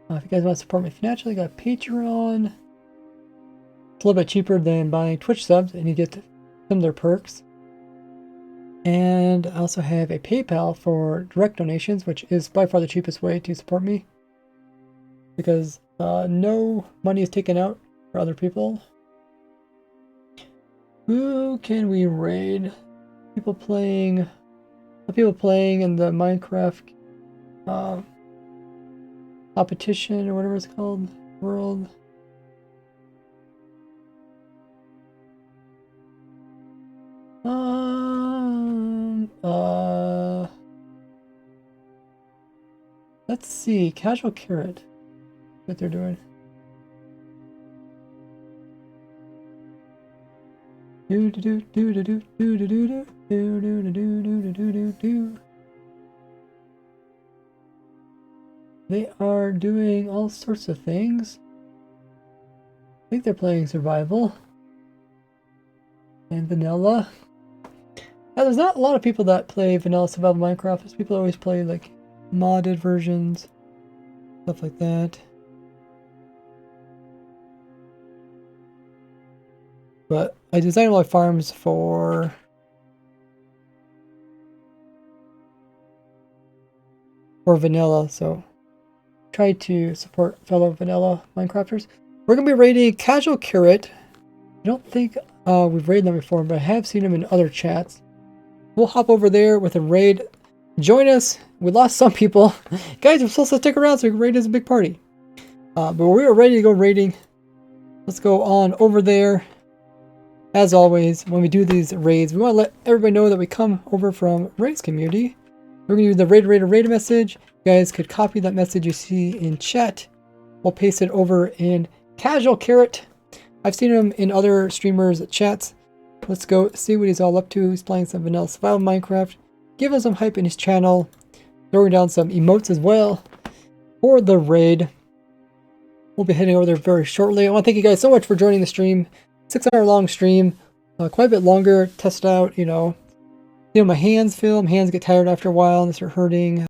If you guys want to support me financially, I got Patreon. It's a little bit cheaper than buying Twitch subs, and you get similar perks. And I also have a PayPal for direct donations, which is by far the cheapest way to support me, because no money is taken out for other people. Who can we raid? People playing in the Minecraft competition or whatever it's called, world. Let's see, Casual Carrot. what they're doing. Do do do do do do do do do do do do do do do do. They are doing all sorts of things. I think they're playing survival and vanilla. Now, there's not a lot of people that play vanilla survival Minecraft. There's people that always play like modded versions, stuff like that. But I designed all my farms for vanilla, so try to support fellow vanilla Minecrafters. We're gonna be raiding Casual Carrot. I don't think we've raided them before, but I have seen them in other chats. We'll hop over there with a raid. Join us. We lost some people. Guys, we're supposed to stick around so we can raid as a big party. But we are ready to go raiding. Let's go on over there. As always, when we do these raids, we want to let everybody know that we come over from Ray's community. We're going to do the raid message. You guys could copy that message you see in chat. We'll paste it over in Casual Carrot. I've seen him in other streamers' chats. Let's go see what he's all up to. He's playing some vanilla survival Minecraft. Give him some hype in his channel. Throwing down some emotes as well for the raid. We'll be heading over there very shortly. I want to thank you guys so much for joining the stream. 6-hour long stream. Quite a bit longer. Test out, my hands feel. My hands get tired after a while and they start hurting.